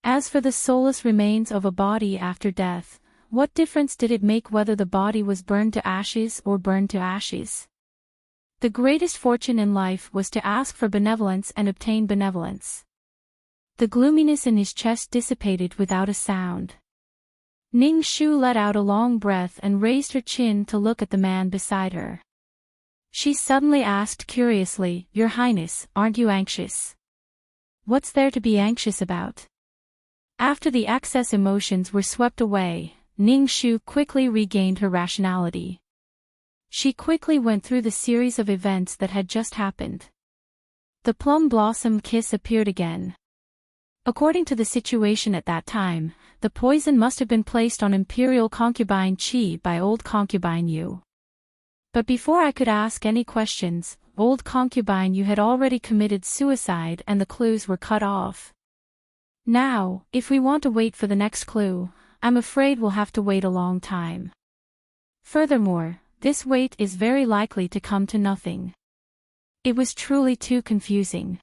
As for the soulless remains of a body after death, what difference did it make whether the body was burned to ashes or burned to ashes? The greatest fortune in life was to ask for benevolence and obtain benevolence. The gloominess in his chest dissipated without a sound. Ning Shu let out a long breath and raised her chin to look at the man beside her. She suddenly asked curiously, "Your Highness, aren't you anxious?" "What's there to be anxious about?" After the excess emotions were swept away, Ning Shu quickly regained her rationality. She quickly went through the series of events that had just happened. The plum blossom kiss appeared again. According to the situation at that time, the poison must have been placed on Imperial Concubine Qi by Old Concubine Yu. But before I could ask any questions, Old Concubine Yu had already committed suicide and the clues were cut off. Now, if we want to wait for the next clue, I'm afraid we'll have to wait a long time. Furthermore, this wait is very likely to come to nothing. It was truly too confusing.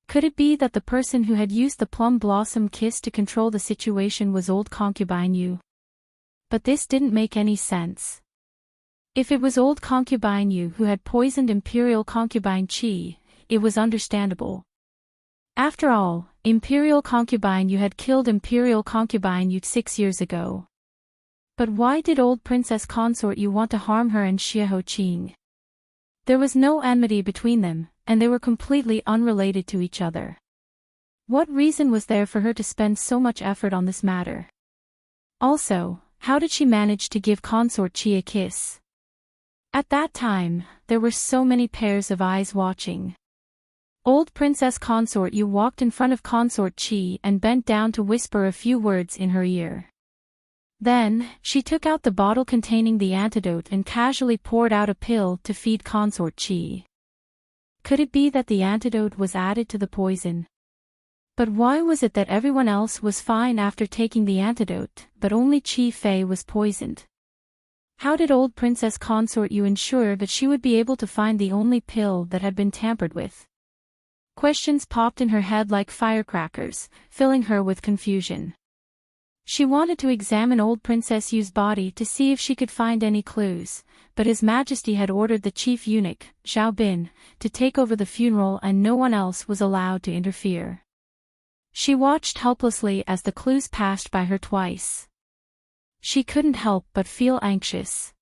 Could it be that the person who had used the plum blossom kiss to control the situation was Old Concubine Yu? But this didn't make any sense. If it was Old Concubine Yu who had poisoned Imperial Concubine Qi, it was understandable. After all, Imperial Concubine Yu had killed Imperial Concubine Yu 6 years ago. But why did old Princess Consort Yu want to harm her and Xiahou Qing? There was no enmity between them, and they were completely unrelated to each other. What reason was there for her to spend so much effort on this matter? Also, how did she manage to give Consort Qi a kiss? At that time, there were so many pairs of eyes watching. Old Princess Consort Yu walked in front of Consort Qi and bent down to whisper a few words in her ear. Then, she took out the bottle containing the antidote and casually poured out a pill to feed Consort Qi. Could it be that the antidote was added to the poison? But why was it that everyone else was fine after taking the antidote, but only Qi Fei was poisoned? How did old Princess Consort Yu ensure that she would be able to find the only pill that had been tampered with? Questions popped in her head like firecrackers, filling her with confusion. She wanted to examine old Princess Yu's body to see if she could find any clues, but His Majesty had ordered the chief eunuch, Zhao Bin, to take over the funeral and no one else was allowed to interfere. She watched helplessly as the clues passed by her twice. She couldn't help but feel anxious.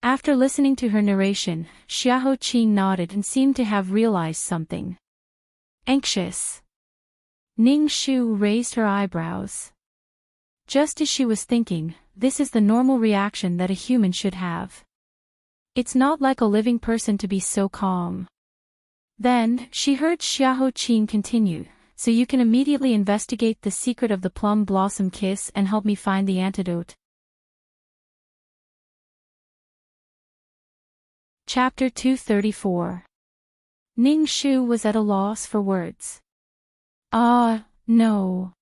After listening to her narration, Xiahou Qing nodded and seemed to have realized something. Anxious? Ning Shu raised her eyebrows. Just as she was thinking, this is the normal reaction that a human should have. It's not like a living person to be so calm. Then, she heard Xiahou Qing continue, so you can immediately investigate the secret of the plum blossom kiss and help me find the antidote. Chapter 234. Ning Shu was at a loss for words. No.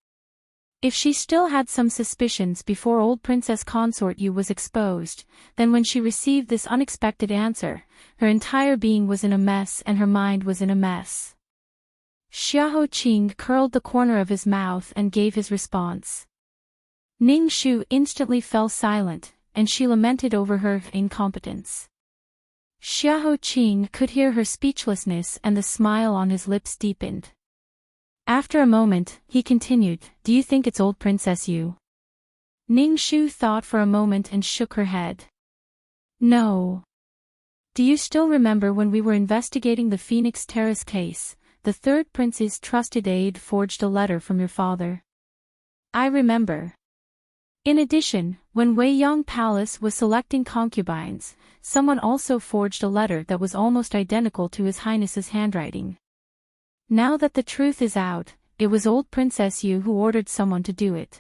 If she still had some suspicions before old Princess Consort Yu was exposed, then when she received this unexpected answer, her entire being was in a mess and her mind was in a mess. Xiahou Qing curled the corner of his mouth and gave his response. Ning Shu instantly fell silent, and she lamented over her incompetence. Xiahou Qing could hear her speechlessness and the smile on his lips deepened. After a moment, he continued, "Do you think it's old Princess Yu?" Ning Shu thought for a moment and shook her head. "No. Do you still remember when we were investigating the Phoenix Terrace case, the third prince's trusted aide forged a letter from your father?" "I remember. In addition, when Wei Yong Palace was selecting concubines, someone also forged a letter that was almost identical to His Highness's handwriting. Now that the truth is out, it was old Princess Yu who ordered someone to do it."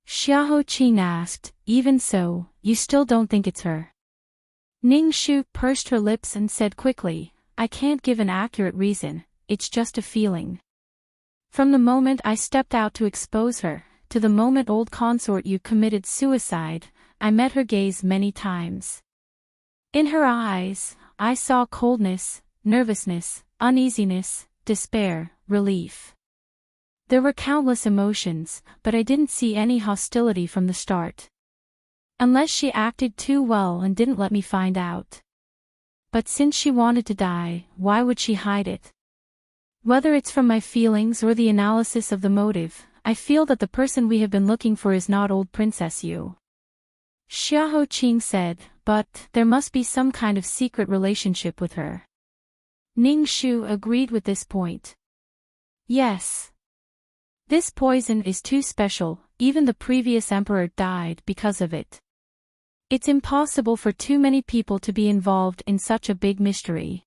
Xiahou Qing asked, "Even so, you still don't think it's her?" Ning Shu pursed her lips and said quickly, "I can't give an accurate reason, it's just a feeling. From the moment I stepped out to expose her, to the moment old consort Yu committed suicide, I met her gaze many times. In her eyes, I saw coldness, nervousness, uneasiness, despair, relief. There were countless emotions, but I didn't see any hostility from the start. Unless she acted too well and didn't let me find out. But since she wanted to die, why would she hide it? Whether it's from my feelings or the analysis of the motive, I feel that the person we have been looking for is not old Princess Yu." Xiahou Qing said, "But there must be some kind of secret relationship with her." Ning Shu agreed with this point. "Yes. This poison is too special, even the previous emperor died because of it. It's impossible for too many people to be involved in such a big mystery.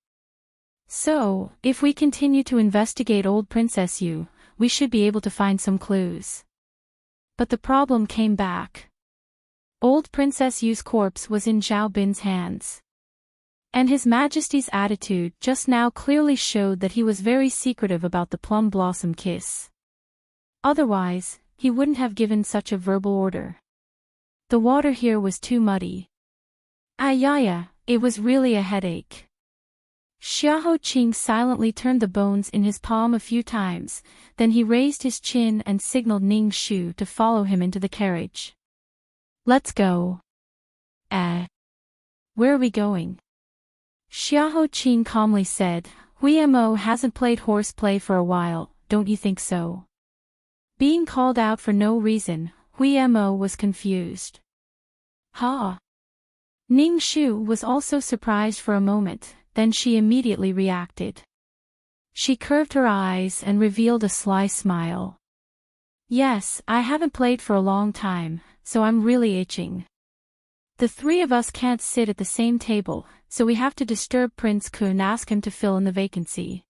So, if we continue to investigate old Princess Yu, we should be able to find some clues." But the problem came back. Old Princess Yu's corpse was in Zhao Bin's hands. And His Majesty's attitude just now clearly showed that he was very secretive about the plum blossom kiss. Otherwise, he wouldn't have given such a verbal order. The water here was too muddy. Ayaya, it was really a headache. Xiahou Qing silently turned the bones in his palm a few times, then he raised his chin and signaled Ning Shu to follow him into the carriage. "Let's go." Where are we going?" Xiahou Qing calmly said, "Hui Mo hasn't played horseplay for a while, don't you think so?" Being called out for no reason, Hui Mo was confused. "Ha!" Ning Shu was also surprised for a moment, then she immediately reacted. She curved her eyes and revealed a sly smile. "Yes, I haven't played for a long time, so I'm really itching. The three of us can't sit at the same table, so we have to disturb Prince Ku and ask him to fill in the vacancy."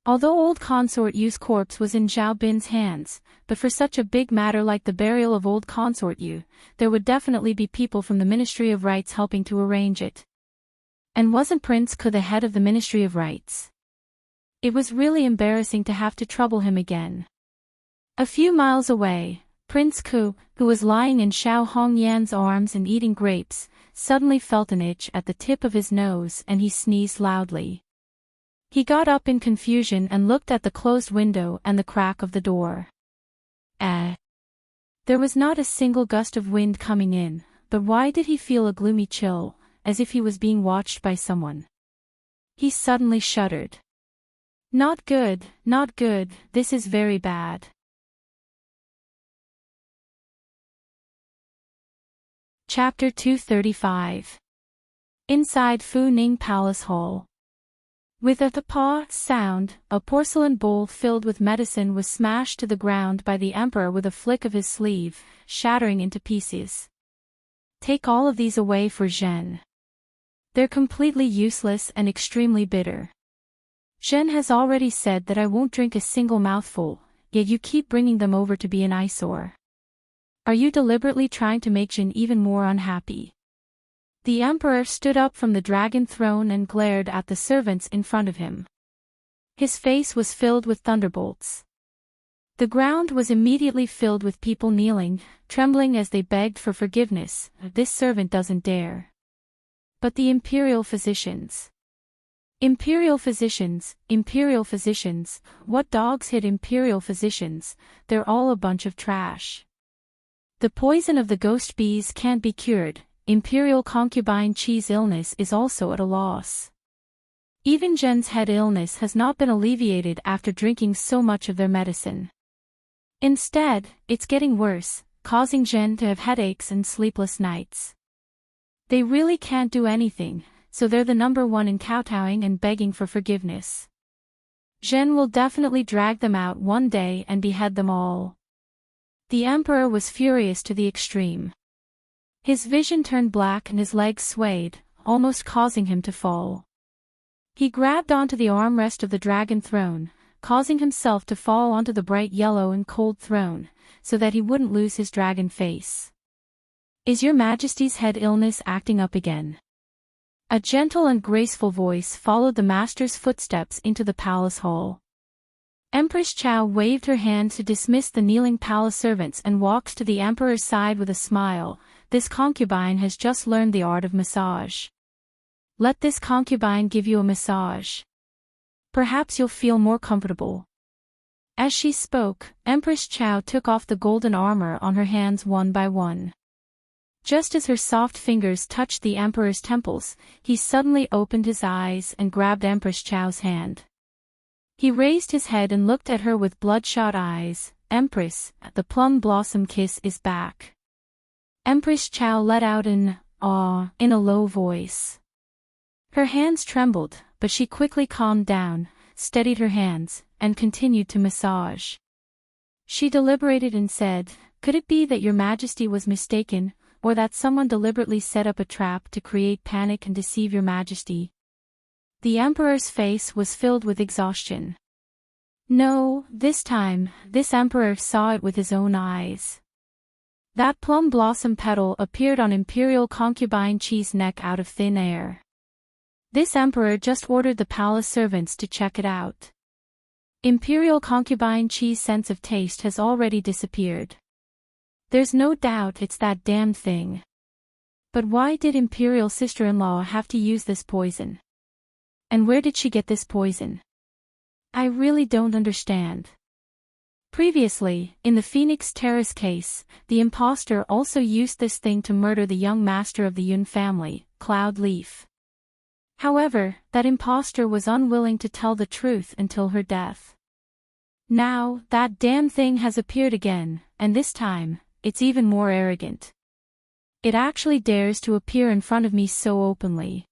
Although old consort Yu's corpse was in Zhao Bin's hands, but for such a big matter like the burial of old consort Yu, there would definitely be people from the Ministry of Rites helping to arrange it. And wasn't Prince Ku the head of the Ministry of Rites? It was really embarrassing to have to trouble him again. A few miles away, Prince Ku, who was lying in Xiao Hongyan's arms and eating grapes, suddenly felt an itch at the tip of his nose and he sneezed loudly. He got up in confusion and looked at the closed window and the crack of the door. There was not a single gust of wind coming in, but why did he feel a gloomy chill, as if he was being watched by someone? He suddenly shuddered. "Not good, not good, this is very bad." Chapter 235. Inside Fu Ning Palace Hall. With a "pa" sound, a porcelain bowl filled with medicine was smashed to the ground by the emperor with a flick of his sleeve, shattering into pieces. "Take all of these away for Zhen. They're completely useless and extremely bitter. Zhen has already said that I won't drink a single mouthful, yet you keep bringing them over to be an eyesore. Are you deliberately trying to make Zhen even more unhappy?" The emperor stood up from the dragon throne and glared at the servants in front of him. His face was filled with thunderbolts. The ground was immediately filled with people kneeling, trembling as they begged for forgiveness. "This servant doesn't dare." But the imperial physicians. Imperial physicians, what dogs hit imperial physicians, they're all a bunch of trash. The poison of the ghost bees can't be cured. Imperial concubine cheese illness is also at a loss. Even Zhen's head illness has not been alleviated after drinking so much of their medicine. Instead, it's getting worse, causing Zhen to have headaches and sleepless nights. They really can't do anything, so they're the number one in kowtowing and begging for forgiveness. Zhen will definitely drag them out one day and behead them all. The emperor was furious to the extreme. His vision turned black and his legs swayed, almost causing him to fall. He grabbed onto the armrest of the dragon throne, causing himself to fall onto the bright yellow and cold throne, so that he wouldn't lose his dragon face. Is your Majesty's head illness acting up again? A gentle and graceful voice followed the master's footsteps into the palace hall. Empress Chao waved her hand to dismiss the kneeling palace servants and walked to the emperor's side with a smile. This concubine has just learned the art of massage. Let this concubine give you a massage. Perhaps you'll feel more comfortable. As she spoke, Empress Chao took off the golden armor on her hands one by one. Just as her soft fingers touched the emperor's temples, he suddenly opened his eyes and grabbed Empress Chao's hand. He raised his head and looked at her with bloodshot eyes. Empress, the plum blossom kiss is back. Empress Chao let out an "aw" in a low voice. Her hands trembled, but she quickly calmed down, steadied her hands, and continued to massage. She deliberated and said, "Could it be that your Majesty was mistaken, or that someone deliberately set up a trap to create panic and deceive your Majesty?" The emperor's face was filled with exhaustion. No, this time, this emperor saw it with his own eyes. That plum blossom petal appeared on Imperial Concubine Chi's neck out of thin air. This emperor just ordered the palace servants to check it out. Imperial Concubine Chi's sense of taste has already disappeared. There's no doubt it's that damn thing. But why did Imperial sister-in-law have to use this poison? And where did she get this poison? I really don't understand. Previously, in the Phoenix Terrace case, the impostor also used this thing to murder the young master of the Yun family, Cloud Leaf. However, that impostor was unwilling to tell the truth until her death. Now, that damn thing has appeared again, and this time, it's even more arrogant. It actually dares to appear in front of me so openly.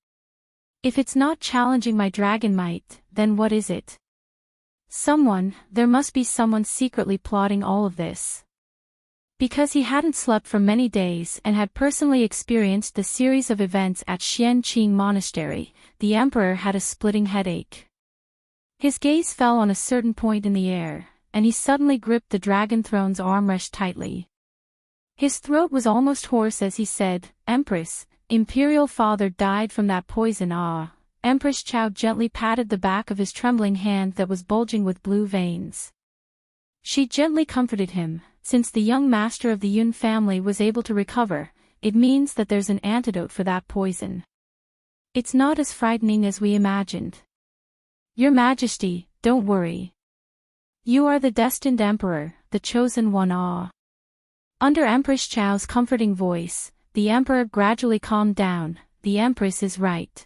If it's not challenging my dragon might, then what is it? There must be someone secretly plotting all of this. Because he hadn't slept for many days and had personally experienced the series of events at Xianqing Monastery, the emperor had a splitting headache. His gaze fell on a certain point in the air, and he suddenly gripped the dragon throne's armrest tightly. His throat was almost hoarse as he said, "Empress, Imperial father died from that poison." Empress Chao gently patted the back of his trembling hand that was bulging with blue veins. She gently comforted him. Since the young master of the Yun family was able to recover, it means that there's an antidote for that poison. It's not as frightening as we imagined. Your Majesty, don't worry. You are the destined emperor, the chosen one. Under Empress Chao's comforting voice, the emperor gradually calmed down. The empress is right.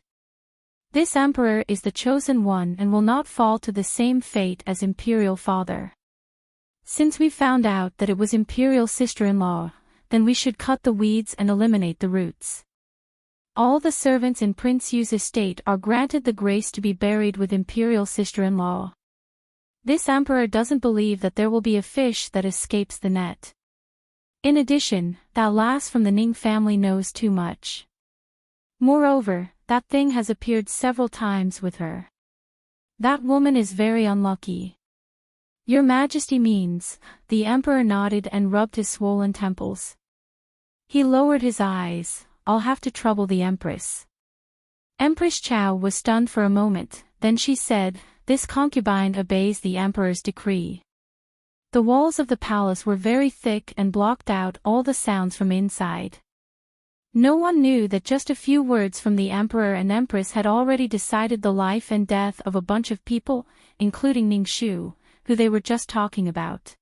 This emperor is the chosen one and will not fall to the same fate as Imperial father. Since we found out that it was Imperial sister-in-law, then we should cut the weeds and eliminate the roots. All the servants in Prince Yu's estate are granted the grace to be buried with Imperial sister-in-law. This emperor doesn't believe that there will be a fish that escapes the net. In addition, that lass from the Ning family knows too much. Moreover, that thing has appeared several times with her. That woman is very unlucky. Your Majesty means, the emperor nodded and rubbed his swollen temples. He lowered his eyes, I'll have to trouble the empress. Empress Chao was stunned for a moment, then she said, this concubine obeys the emperor's decree. The walls of the palace were very thick and blocked out all the sounds from inside. No one knew that just a few words from the emperor and empress had already decided the life and death of a bunch of people, including Ning Shu, who they were just talking about.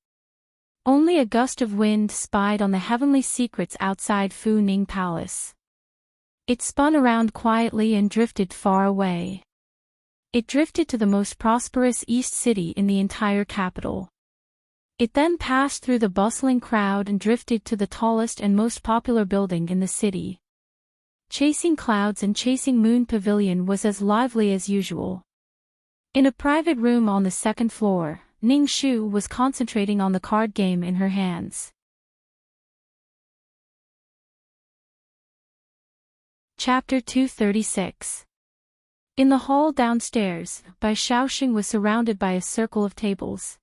Only a gust of wind spied on the heavenly secrets outside Fu Ning Palace. It spun around quietly and drifted far away. It drifted to the most prosperous East City in the entire capital. It then passed through the bustling crowd and drifted to the tallest and most popular building in the city. Chasing Clouds and Chasing Moon Pavilion was as lively as usual. In a private room on the second floor, Ning Shu was concentrating on the card game in her hands. Chapter 236. In the hall downstairs, Bai Shaoxing was surrounded by a circle of tables.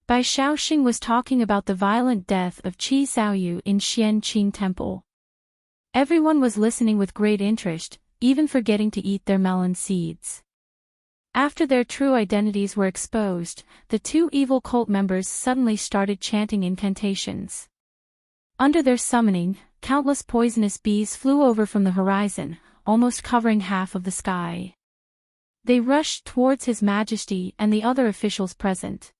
Bai Shaoxing was talking about the violent death of Qi Xiaoyu in Xianqing Temple. Everyone was listening with great interest, even forgetting to eat their melon seeds. After their true identities were exposed, the two evil cult members suddenly started chanting incantations. Under their summoning, countless poisonous bees flew over from the horizon, almost covering half of the sky. They rushed towards His Majesty and the other officials present.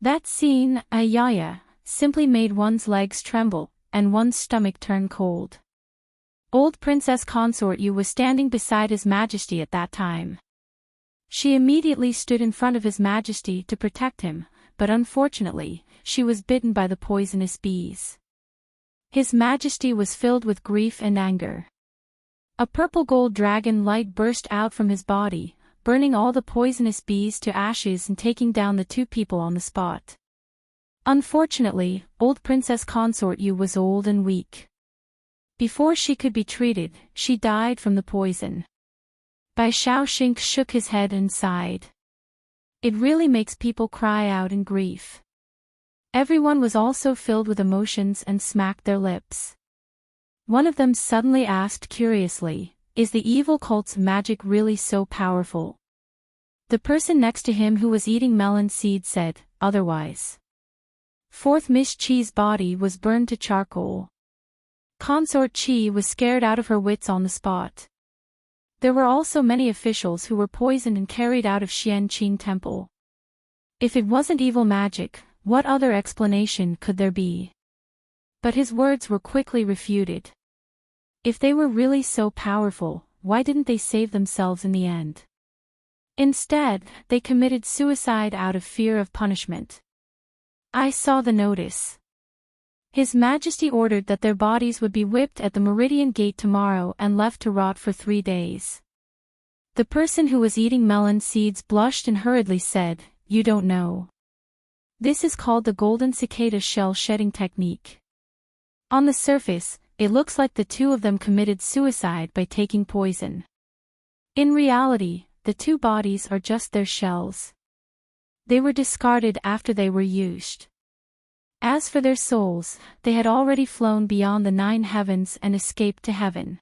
That scene, ayaya, simply made one's legs tremble, and one's stomach turn cold. Old Princess Consort Yu was standing beside His Majesty at that time. She immediately stood in front of His Majesty to protect him, but unfortunately, she was bitten by the poisonous bees. His Majesty was filled with grief and anger. A purple gold dragon light burst out from his body, burning all the poisonous bees to ashes and taking down the two people on the spot. Unfortunately, old Princess Consort Yu was old and weak. Before she could be treated, she died from the poison. Bai Shaoxing shook his head and sighed. It really makes people cry out in grief. Everyone was also filled with emotions and smacked their lips. One of them suddenly asked curiously, "Is the evil cult's magic really so powerful?" The person next to him who was eating melon seed said, "Otherwise." Fourth Miss Qi's body was burned to charcoal. Consort Qi was scared out of her wits on the spot. There were also many officials who were poisoned and carried out of Xianqing Temple. If it wasn't evil magic, what other explanation could there be? But his words were quickly refuted. If they were really so powerful, why didn't they save themselves in the end? Instead, they committed suicide out of fear of punishment. I saw the notice. His Majesty ordered that their bodies would be whipped at the Meridian Gate tomorrow and left to rot for 3 days. The person who was eating melon seeds blushed and hurriedly said, "You don't know. This is called the golden cicada shell shedding technique." On the surface, it looks like the two of them committed suicide by taking poison. In reality, the two bodies are just their shells. They were discarded after they were used. As for their souls, they had already flown beyond the 9 heavens and escaped to heaven.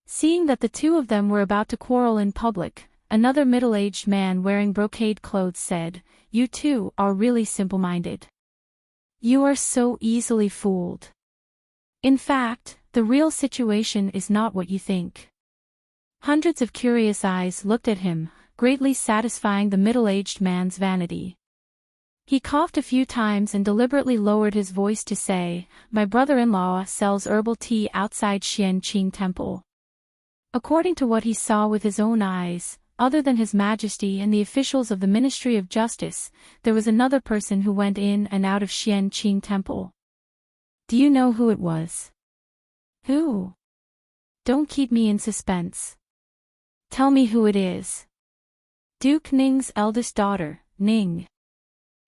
Seeing that the two of them were about to quarrel in public, another middle-aged man wearing brocade clothes said, "You two are really simple-minded. You are so easily fooled. In fact, the real situation is not what you think." Hundreds of curious eyes looked at him, greatly satisfying the middle-aged man's vanity. He coughed a few times and deliberately lowered his voice to say, "My brother-in-law sells herbal tea outside Xianqing Temple." According to what he saw with his own eyes, other than His Majesty and the officials of the Ministry of Justice, there was another person who went in and out of Xianqing Temple. Do you know who it was? Who? Don't keep me in suspense. Tell me who it is. Duke Ning's eldest daughter, Ning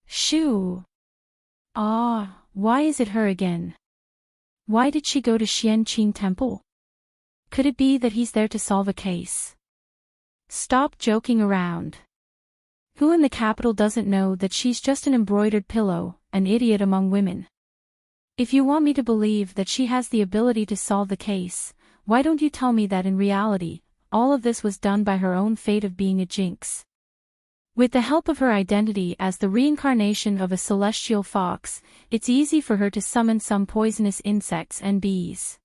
Shu. Ah, why is it her again? Why did she go to Xianqing Temple? Could it be that he's there to solve a case? Stop joking around. Who in the capital doesn't know that she's just an embroidered pillow, an idiot among women? If you want me to believe that she has the ability to solve the case, why don't you tell me that in reality, all of this was done by her own fate of being a jinx? With the help of her identity as the reincarnation of a celestial fox, it's easy for her to summon some poisonous insects and bees.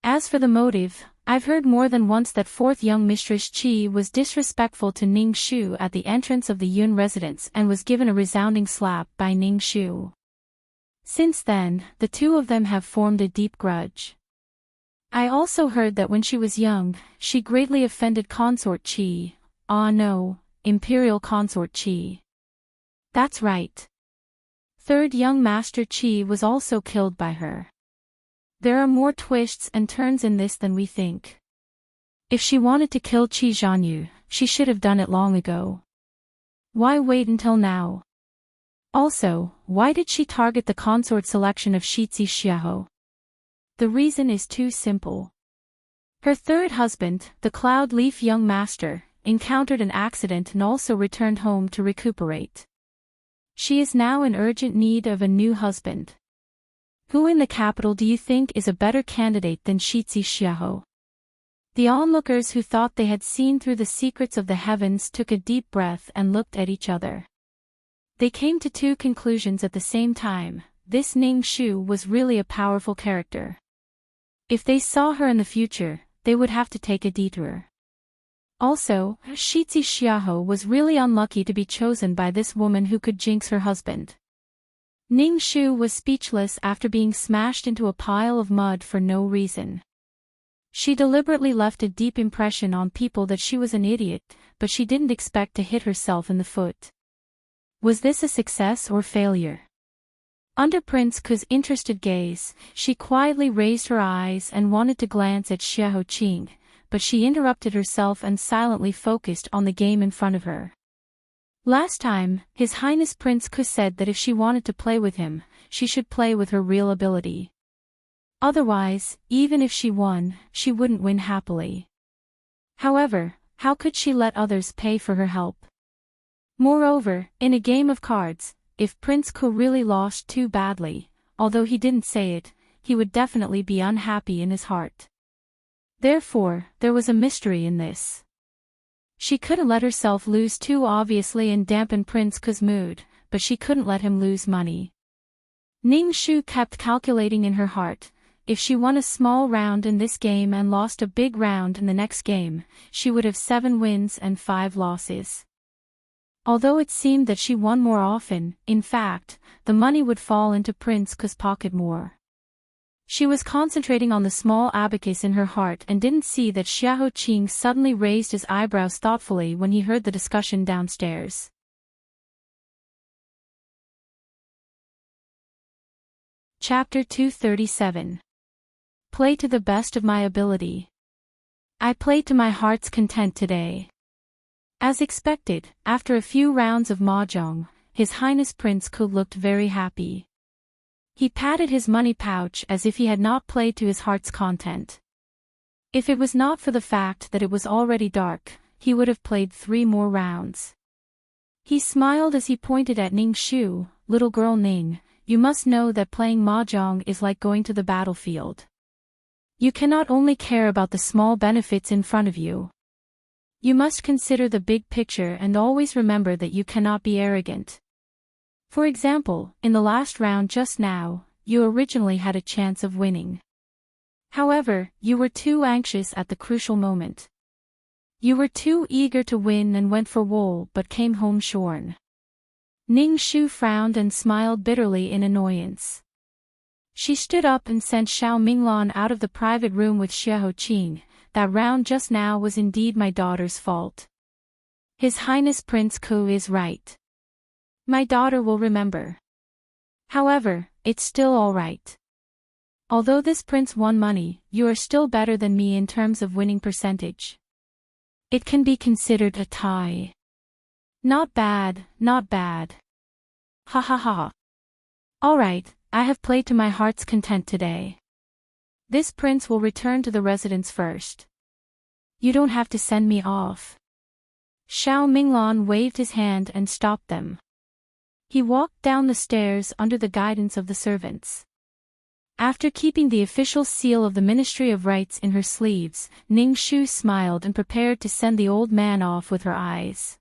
As for the motive, I've heard more than once that fourth young Mistress Qi was disrespectful to Ning Shu at the entrance of the Yun residence and was given a resounding slap by Ning Shu. Since then, the two of them have formed a deep grudge. I also heard that when she was young, she greatly offended Consort Qi, Ah no, Imperial Consort Qi. That's right. Third young Master Qi was also killed by her. There are more twists and turns in this than we think. If she wanted to kill Qi Zhanyu, she should have done it long ago. Why wait until now? Also, why did she target the consort selection of Shizi Xiaohu? The reason is too simple. Her third husband, the Cloud Leaf young master, encountered an accident and also returned home to recuperate. She is now in urgent need of a new husband. Who in the capital do you think is a better candidate than Shizi Xiaohu? The onlookers who thought they had seen through the secrets of the heavens took a deep breath and looked at each other. They came to two conclusions at the same time. This Ning Shu was really a powerful character. If they saw her in the future, they would have to take a detour. Also, Shizi Xiaohu was really unlucky to be chosen by this woman who could jinx her husband. Ning Shu was speechless after being smashed into a pile of mud for no reason. She deliberately left a deep impression on people that she was an idiot, but she didn't expect to hit herself in the foot. Was this a success or failure? Under Prince Ku's interested gaze, she quietly raised her eyes and wanted to glance at Xiahou Qing, but she interrupted herself and silently focused on the game in front of her. Last time, His Highness Prince Ku said that if she wanted to play with him, she should play with her real ability. Otherwise, even if she won, she wouldn't win happily. However, how could she let others pay for her help? Moreover, in a game of cards, if Prince Ku really lost too badly, although he didn't say it, he would definitely be unhappy in his heart. Therefore, there was a mystery in this. She couldn't let herself lose too obviously and dampen Prince Ku's mood, but she couldn't let him lose money. Ning Shu kept calculating in her heart. If she won a small round in this game and lost a big round in the next game, she would have 7 wins and 5 losses. Although it seemed that she won more often, in fact, the money would fall into Prince Ku's pocket more. She was concentrating on the small abacus in her heart and didn't see that Xiahou Qing suddenly raised his eyebrows thoughtfully when he heard the discussion downstairs. Chapter 237. Play to the best of my ability. I played to my heart's content today. As expected, after a few rounds of mahjong, His Highness Prince Ku looked very happy. He patted his money pouch as if he had not played to his heart's content. If it was not for the fact that it was already dark, he would have played 3 more rounds. He smiled as he pointed at Ning Shu. Little girl Ning, you must know that playing mahjong is like going to the battlefield. You cannot only care about the small benefits in front of you. You must consider the big picture and always remember that you cannot be arrogant. For example, in the last round just now, you originally had a chance of winning. However, you were too anxious at the crucial moment. You were too eager to win and went for wool but came home shorn. Ning Shu frowned and smiled bitterly in annoyance. She stood up and sent Xiao Minglan out of the private room with Xiahou Qing. That round just now was indeed my daughter's fault. His Highness Prince Ku is right. My daughter will remember. However, it's still all right. Although this prince won money, you are still better than me in terms of winning percentage. It can be considered a tie. Not bad, not bad. Ha ha ha. All right, I have played to my heart's content today. This prince will return to the residence first. You don't have to send me off. Xiao Minglan waved his hand and stopped them. He walked down the stairs under the guidance of the servants. After keeping the official seal of the Ministry of Rights in her sleeves, Ning Shu smiled and prepared to send the old man off with her eyes.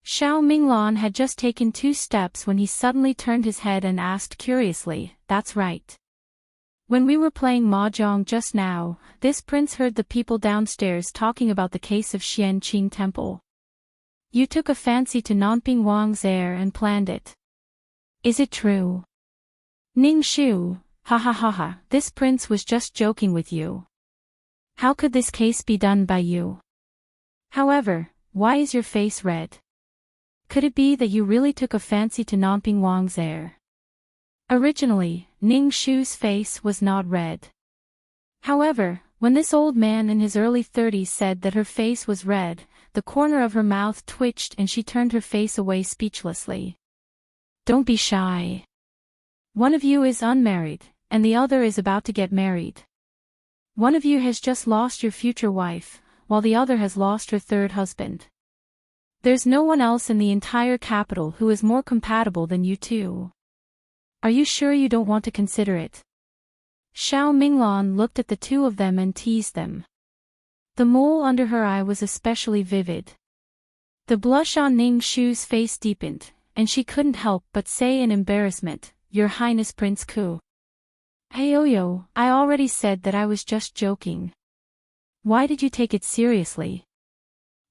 Xiao Minglan had just taken 2 steps when he suddenly turned his head and asked curiously, "That's right. When we were playing mahjong just now, this prince heard the people downstairs talking about the case of Xianqing Temple. You took a fancy to Nanping Wang's heir and planned it. Is it true?" Ning Shu, ha ha ha ha, this prince was just joking with you. How could this case be done by you? However, why is your face red? Could it be that you really took a fancy to Namping Wang's heir? Originally, Ning Shu's face was not red. However, when this old man in his early 30s said that her face was red, the corner of her mouth twitched and she turned her face away speechlessly. Don't be shy. One of you is unmarried, and the other is about to get married. One of you has just lost your future wife, while the other has lost her third husband. There's no one else in the entire capital who is more compatible than you two. Are you sure you don't want to consider it? Xiao Minglan looked at the two of them and teased them. The mole under her eye was especially vivid. The blush on Ning Shu's face deepened, and she couldn't help but say in embarrassment, Your Highness Prince Ku. Heyoyo, I already said that I was just joking. Why did you take it seriously?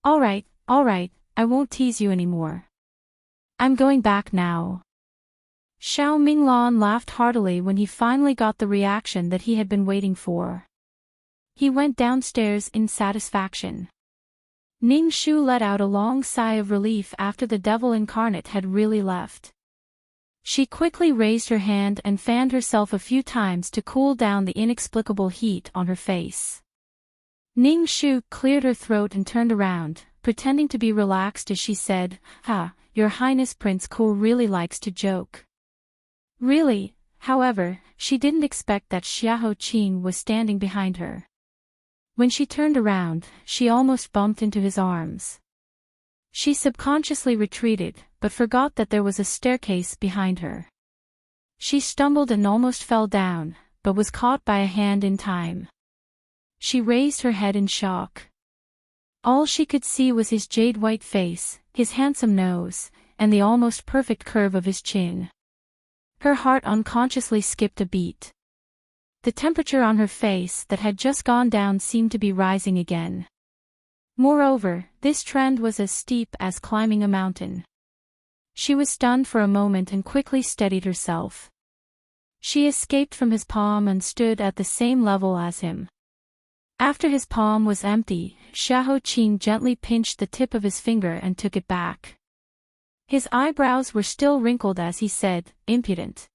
Alright, I won't tease you anymore. I'm going back now. Xiao Minglan laughed heartily when he finally got the reaction that he had been waiting for. He went downstairs in satisfaction. Ning Shu let out a long sigh of relief after the devil incarnate had really left. She quickly raised her hand and fanned herself a few times to cool down the inexplicable heat on her face. Ning Shu cleared her throat and turned around, pretending to be relaxed as she said, Your Highness Prince Ku really likes to joke. Really, however, she didn't expect that Xiahou Qing was standing behind her. When she turned around, she almost bumped into his arms. She subconsciously retreated, but forgot that there was a staircase behind her. She stumbled and almost fell down, but was caught by a hand in time. She raised her head in shock. All she could see was his jade-white face, his handsome nose, and the almost perfect curve of his chin. Her heart unconsciously skipped a beat. The temperature on her face that had just gone down seemed to be rising again. Moreover, this trend was as steep as climbing a mountain. She was stunned for a moment and quickly steadied herself. She escaped from his palm and stood at the same level as him. After his palm was empty, Xiahou Qing gently pinched the tip of his finger and took it back. His eyebrows were still wrinkled as he said, Impudent.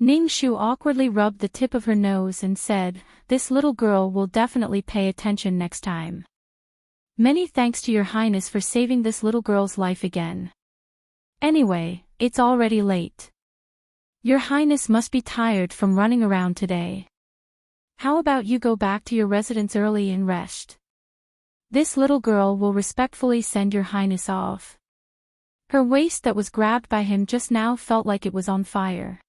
Ning Shu awkwardly rubbed the tip of her nose and said, This little girl will definitely pay attention next time. Many thanks to Your Highness for saving this little girl's life again. Anyway, it's already late. Your Highness must be tired from running around today. How about you go back to your residence early and rest? This little girl will respectfully send Your Highness off. Her waist that was grabbed by him just now felt like it was on fire.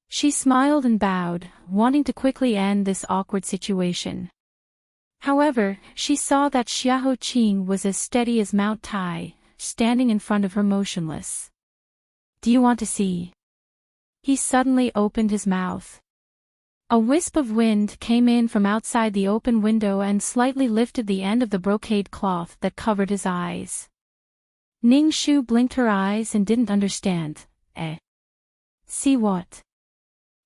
She smiled and bowed, wanting to quickly end this awkward situation. However, she saw that Xiahou Qing was as steady as Mount Tai, standing in front of her motionless. Do you want to see? He suddenly opened his mouth. A wisp of wind came in from outside the open window and slightly lifted the end of the brocade cloth that covered his eyes. Ning Shu blinked her eyes and didn't understand. See what?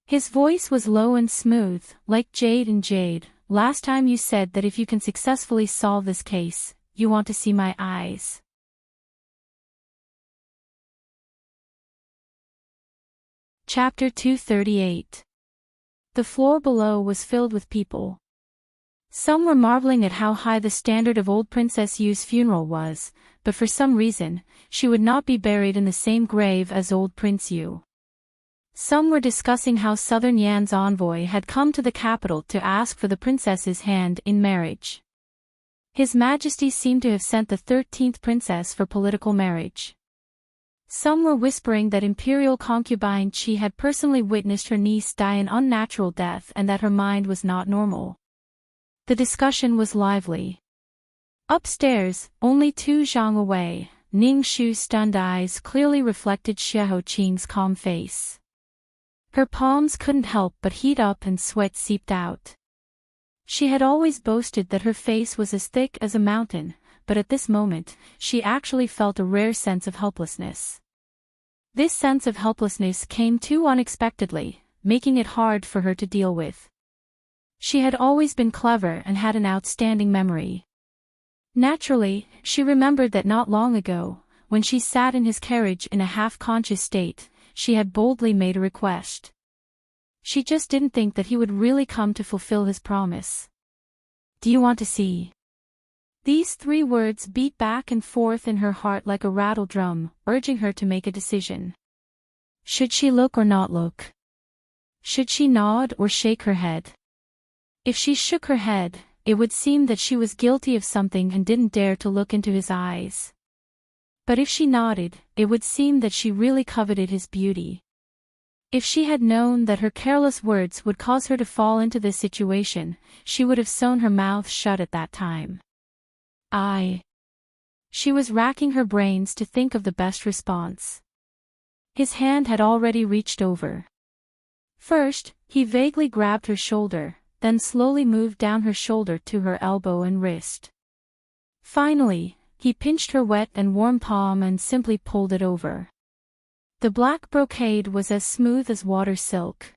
His voice was low and smooth, like jade and jade. Last time you said that if you can successfully solve this case, you want to see my eyes. Chapter 238. The floor below was filled with people. Some were marveling at how high the standard of old Princess Yu's funeral was, but for some reason, she would not be buried in the same grave as old Prince Yu. Some were discussing how Southern Yan's envoy had come to the capital to ask for the princess's hand in marriage. His Majesty seemed to have sent the 13th princess for political marriage. Some were whispering that imperial concubine Qi had personally witnessed her niece die an unnatural death and that her mind was not normal. The discussion was lively. Upstairs, only 2 zhang away, Ning Shu's stunned eyes clearly reflected Xiahou Qing's calm face. Her palms couldn't help but heat up and sweat seeped out. She had always boasted that her face was as thick as a mountain, but at this moment, she actually felt a rare sense of helplessness. This sense of helplessness came too unexpectedly, making it hard for her to deal with. She had always been clever and had an outstanding memory. Naturally, she remembered that not long ago, when she sat in his carriage in a half-conscious state, she had boldly made a request. She just didn't think that he would really come to fulfill his promise. "Do you want to see?" These 3 words beat back and forth in her heart like a rattle drum, urging her to make a decision. Should she look or not look? Should she nod or shake her head? If she shook her head, it would seem that she was guilty of something and didn't dare to look into his eyes. But if she nodded, it would seem that she really coveted his beauty. If she had known that her careless words would cause her to fall into this situation, she would have sewn her mouth shut at that time. She was racking her brains to think of the best response. His hand had already reached over. First, he vaguely grabbed her shoulder, then slowly moved down her shoulder to her elbow and wrist. Finally, he pinched her wet and warm palm and simply pulled it over. The black brocade was as smooth as water silk.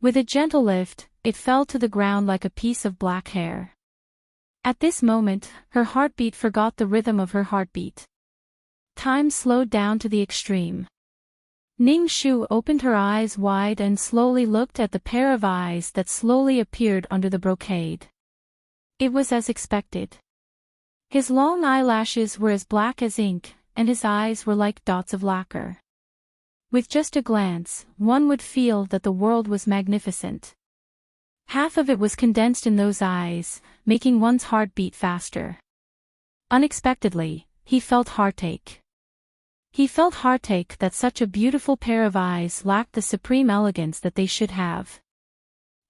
With a gentle lift, it fell to the ground like a piece of black hair. At this moment, her heartbeat forgot the rhythm of her heartbeat. Time slowed down to the extreme. Ning Shu opened her eyes wide and slowly looked at the pair of eyes that slowly appeared under the brocade. It was as expected. His long eyelashes were as black as ink, and his eyes were like dots of lacquer. With just a glance, one would feel that the world was magnificent. Half of it was condensed in those eyes, making one's heart beat faster. Unexpectedly, he felt heartache. He felt heartache that such a beautiful pair of eyes lacked the supreme elegance that they should have.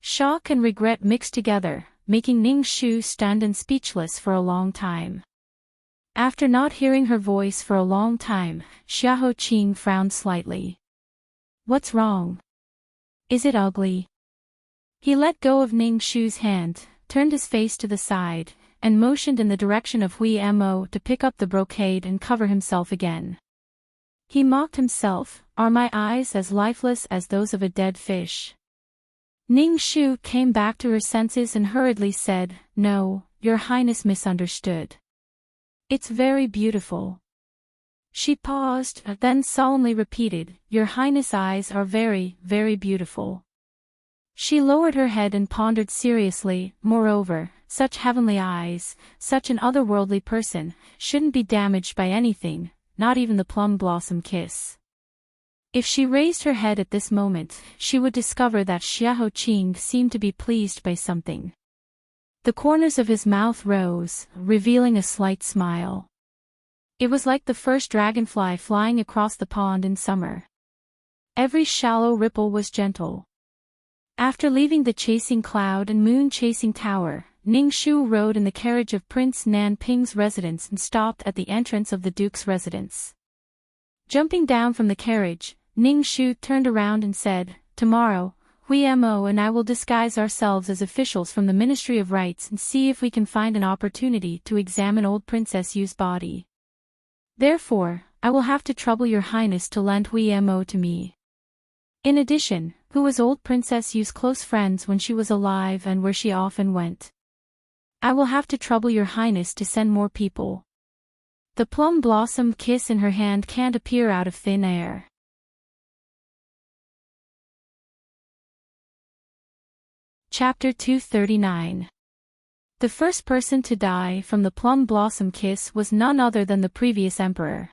Shock and regret mixed together, making Ning Shu stand and speechless for a long time. After not hearing her voice for a long time, Xiahou Qing frowned slightly. "What's wrong? Is it ugly?" He let go of Ning Shu's hand, turned his face to the side, and motioned in the direction of Hui Mo to pick up the brocade and cover himself again. He mocked himself, "Are my eyes as lifeless as those of a dead fish?" Ning Shu came back to her senses and hurriedly said, "No, Your Highness misunderstood. It's very beautiful." She paused, then solemnly repeated, "Your Highness' eyes are very, very beautiful." She lowered her head and pondered seriously. Moreover, such heavenly eyes, such an otherworldly person, shouldn't be damaged by anything, not even the plum blossom kiss. If she raised her head at this moment, she would discover that Xiahou Qing seemed to be pleased by something. The corners of his mouth rose, revealing a slight smile. It was like the first dragonfly flying across the pond in summer. Every shallow ripple was gentle. After leaving the chasing cloud and moon chasing tower, Ning Shu rode in the carriage of Prince Nan Ping's residence and stopped at the entrance of the Duke's residence. Jumping down from the carriage, Ning Shu turned around and said, "Tomorrow, Hui Mo and I will disguise ourselves as officials from the Ministry of Rights and see if we can find an opportunity to examine old Princess Yu's body. Therefore, I will have to trouble Your Highness to lend Hui Mo to me." In addition, who was old Princess Yu's close friends when she was alive and where she often went? "I will have to trouble Your Highness to send more people." The plum blossom kiss in her hand can't appear out of thin air. Chapter 239. The first person to die from the plum blossom kiss was none other than the previous emperor.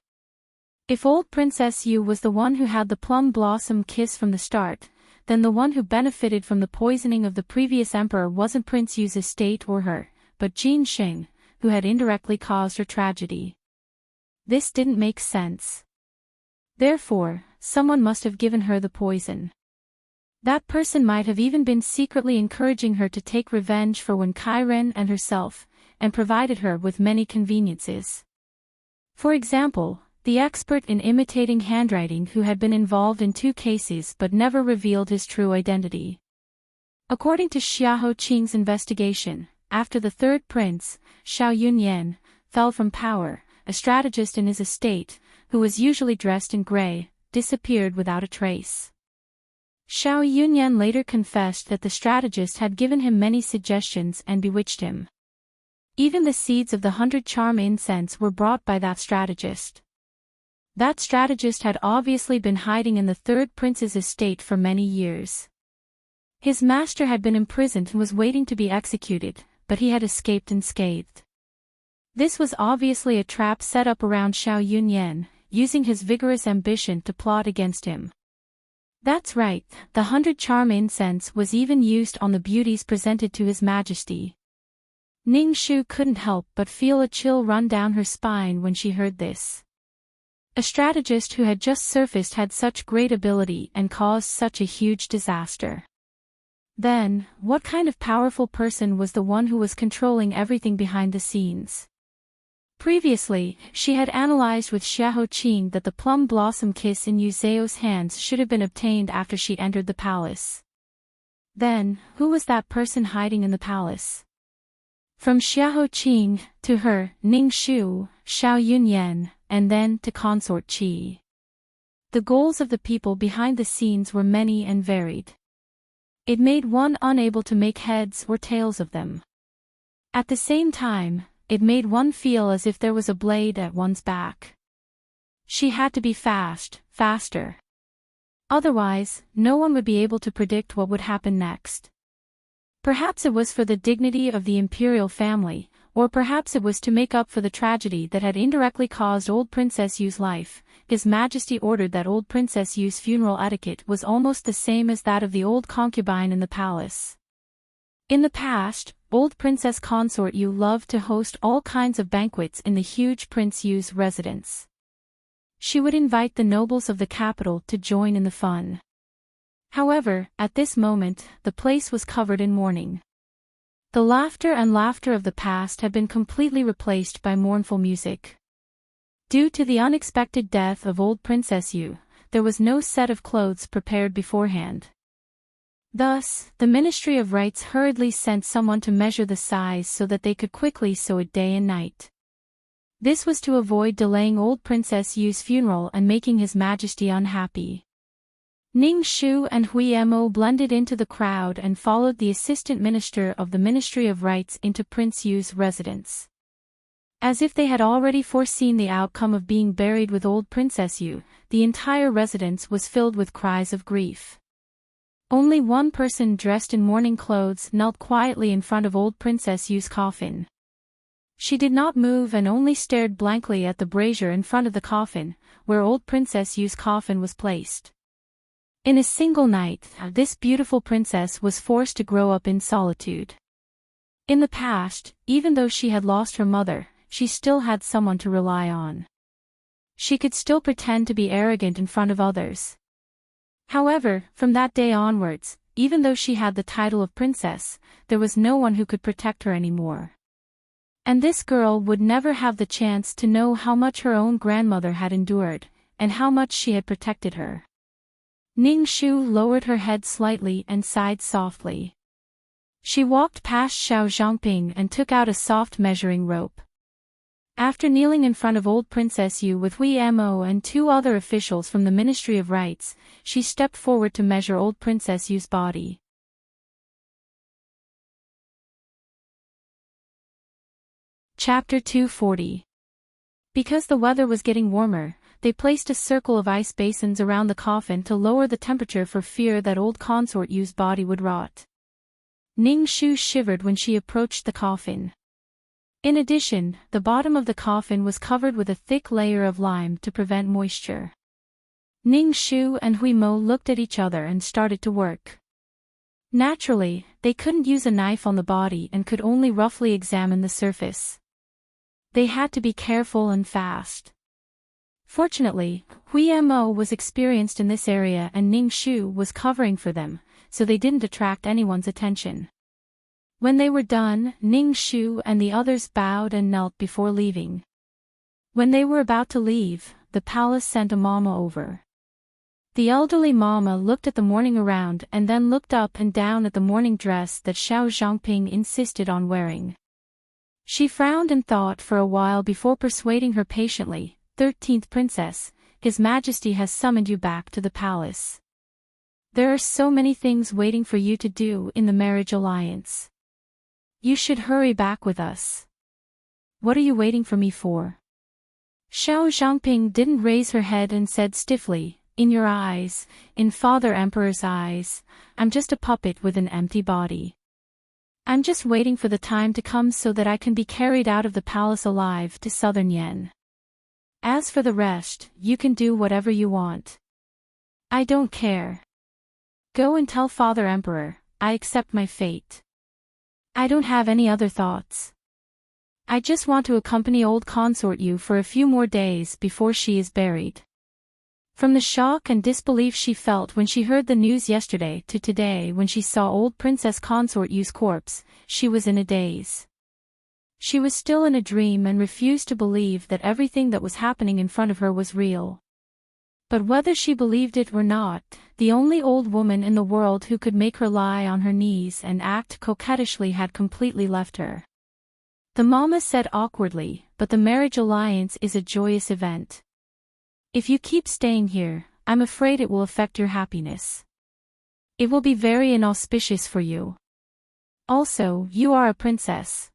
If old Princess Yu was the one who had the plum blossom kiss from the start, then the one who benefited from the poisoning of the previous emperor wasn't Prince Yu's estate or her, but Jin Xing, who had indirectly caused her tragedy. This didn't make sense. Therefore, someone must have given her the poison. That person might have even been secretly encouraging her to take revenge for Wen Kairen and herself, and provided her with many conveniences. For example, the expert in imitating handwriting who had been involved in 2 cases but never revealed his true identity. According to Xiahou Qing's investigation, after the third prince, Xiao Yunyan, fell from power, a strategist in his estate, who was usually dressed in gray, disappeared without a trace. Xiao Yunyan later confessed that the strategist had given him many suggestions and bewitched him. Even the seeds of the 100 charm incense were brought by that strategist. That strategist had obviously been hiding in the third prince's estate for many years. His master had been imprisoned and was waiting to be executed, but he had escaped unscathed. This was obviously a trap set up around Xiao Yunyan, using his vigorous ambition to plot against him. That's right, the 100 charm incense was even used on the beauties presented to His Majesty. Ning Shu couldn't help but feel a chill run down her spine when she heard this. A strategist who had just surfaced had such great ability and caused such a huge disaster. Then, what kind of powerful person was the one who was controlling everything behind the scenes? Previously, she had analyzed with Xiahou Qing that the plum blossom kiss in Yu Zhao's hands should have been obtained after she entered the palace. Then, who was that person hiding in the palace? From Xiahou Qing, to her, Ning Shu, Xiao Yunyan, and then to Consort Qi. The goals of the people behind the scenes were many and varied. It made one unable to make heads or tails of them. At the same time, it made one feel as if there was a blade at one's back. She had to be faster. Otherwise, no one would be able to predict what would happen next. Perhaps it was for the dignity of the imperial family, or perhaps it was to make up for the tragedy that had indirectly caused old Princess Yu's life. His Majesty ordered that old Princess Yu's funeral etiquette was almost the same as that of the old concubine in the palace. In the past, old Princess Consort Yu loved to host all kinds of banquets in the huge Prince Yu's residence. She would invite the nobles of the capital to join in the fun. However, at this moment, the place was covered in mourning. The laughter of the past had been completely replaced by mournful music. Due to the unexpected death of old Princess Yu, there was no set of clothes prepared beforehand. Thus, the Ministry of Rites hurriedly sent someone to measure the size so that they could quickly sew it day and night. This was to avoid delaying old Princess Yu's funeral and making His Majesty unhappy. Ning Shu and Hui Mo blended into the crowd and followed the assistant minister of the Ministry of Rites into Prince Yu's residence. As if they had already foreseen the outcome of being buried with old Princess Yu, the entire residence was filled with cries of grief. Only one person dressed in mourning clothes knelt quietly in front of old Princess Yu's coffin. She did not move and only stared blankly at the brazier in front of the coffin, where old Princess Yu's coffin was placed. In a single night, this beautiful princess was forced to grow up in solitude. In the past, even though she had lost her mother, she still had someone to rely on. She could still pretend to be arrogant in front of others. However, from that day onwards, even though she had the title of princess, there was no one who could protect her anymore. And this girl would never have the chance to know how much her own grandmother had endured, and how much she had protected her. Ning Shu lowered her head slightly and sighed softly. She walked past Xiao Zhangping and took out a soft measuring rope. After kneeling in front of old Princess Yu with Hui Mo and two other officials from the Ministry of Rites, she stepped forward to measure old Princess Yu's body. Chapter 240. Because the weather was getting warmer, they placed a circle of ice basins around the coffin to lower the temperature for fear that old Consort Yu's body would rot. Ning Shu shivered when she approached the coffin. In addition, the bottom of the coffin was covered with a thick layer of lime to prevent moisture. Ning Shu and Hui Mo looked at each other and started to work. Naturally, they couldn't use a knife on the body and could only roughly examine the surface. They had to be careful and fast. Fortunately, Hui Mo was experienced in this area and Ning Shu was covering for them, so they didn't attract anyone's attention. When they were done, Ning Shu and the others bowed and knelt before leaving. When they were about to leave, the palace sent a mama over. The elderly mama looked at the mourning around and then looked up and down at the mourning dress that Xiao Zhangping insisted on wearing. She frowned and thought for a while before persuading her patiently, 13th Princess, His Majesty has summoned you back to the palace. There are so many things waiting for you to do in the marriage alliance. You should hurry back with us. What are you waiting for me for? Xiao Zhangping didn't raise her head and said stiffly, in your eyes, in Father Emperor's eyes, I'm just a puppet with an empty body. I'm just waiting for the time to come so that I can be carried out of the palace alive to Southern Yen. As for the rest, you can do whatever you want. I don't care. Go and tell Father Emperor, I accept my fate. I don't have any other thoughts. I just want to accompany old consort Yu for a few more days before she is buried. From the shock and disbelief she felt when she heard the news yesterday to today when she saw old Princess Consort Yu's corpse, she was in a daze. She was still in a dream and refused to believe that everything that was happening in front of her was real. But whether she believed it or not, the only old woman in the world who could make her lie on her knees and act coquettishly had completely left her. The mama said awkwardly, but the marriage alliance is a joyous event. If you keep staying here, I'm afraid it will affect your happiness. It will be very inauspicious for you. Also, you are a princess.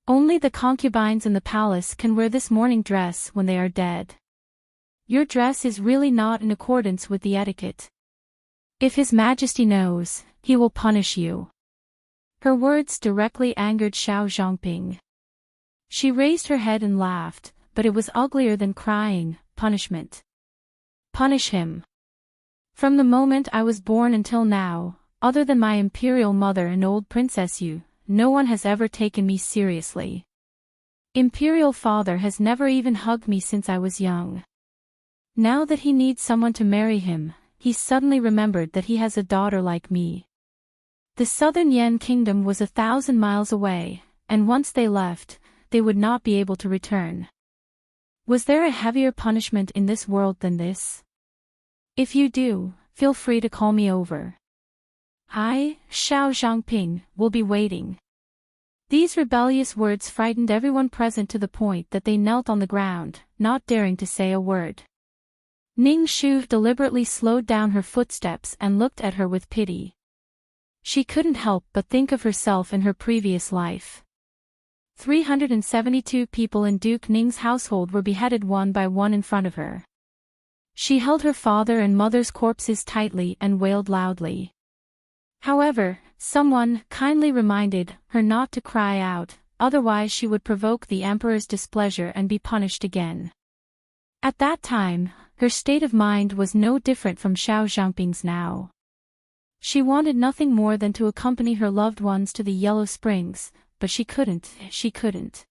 Only the concubines in the palace can wear this mourning dress when they are dead. Your dress is really not in accordance with the etiquette. If His Majesty knows, he will punish you. Her words directly angered Xiao Zhangping. She raised her head and laughed, but it was uglier than crying. Punishment. Punish him. From the moment I was born until now, other than my imperial mother and old Princess Yu, no one has ever taken me seriously. Imperial father has never even hugged me since I was young. Now that he needs someone to marry him, he suddenly remembered that he has a daughter like me. The Southern Yen kingdom was 1,000 miles away, and once they left, they would not be able to return. Was there a heavier punishment in this world than this? If you do, feel free to call me over. I, Xiao Zhangping, will be waiting. These rebellious words frightened everyone present to the point that they knelt on the ground, not daring to say a word. Ning Shu deliberately slowed down her footsteps and looked at her with pity. She couldn't help but think of herself in her previous life. 372 people in Duke Ning's household were beheaded one by one in front of her. She held her father and mother's corpses tightly and wailed loudly. However, someone kindly reminded her not to cry out, otherwise she would provoke the emperor's displeasure and be punished again. At that time, her state of mind was no different from Xiao Zhangping's now. She wanted nothing more than to accompany her loved ones to the Yellow Springs, but she couldn't.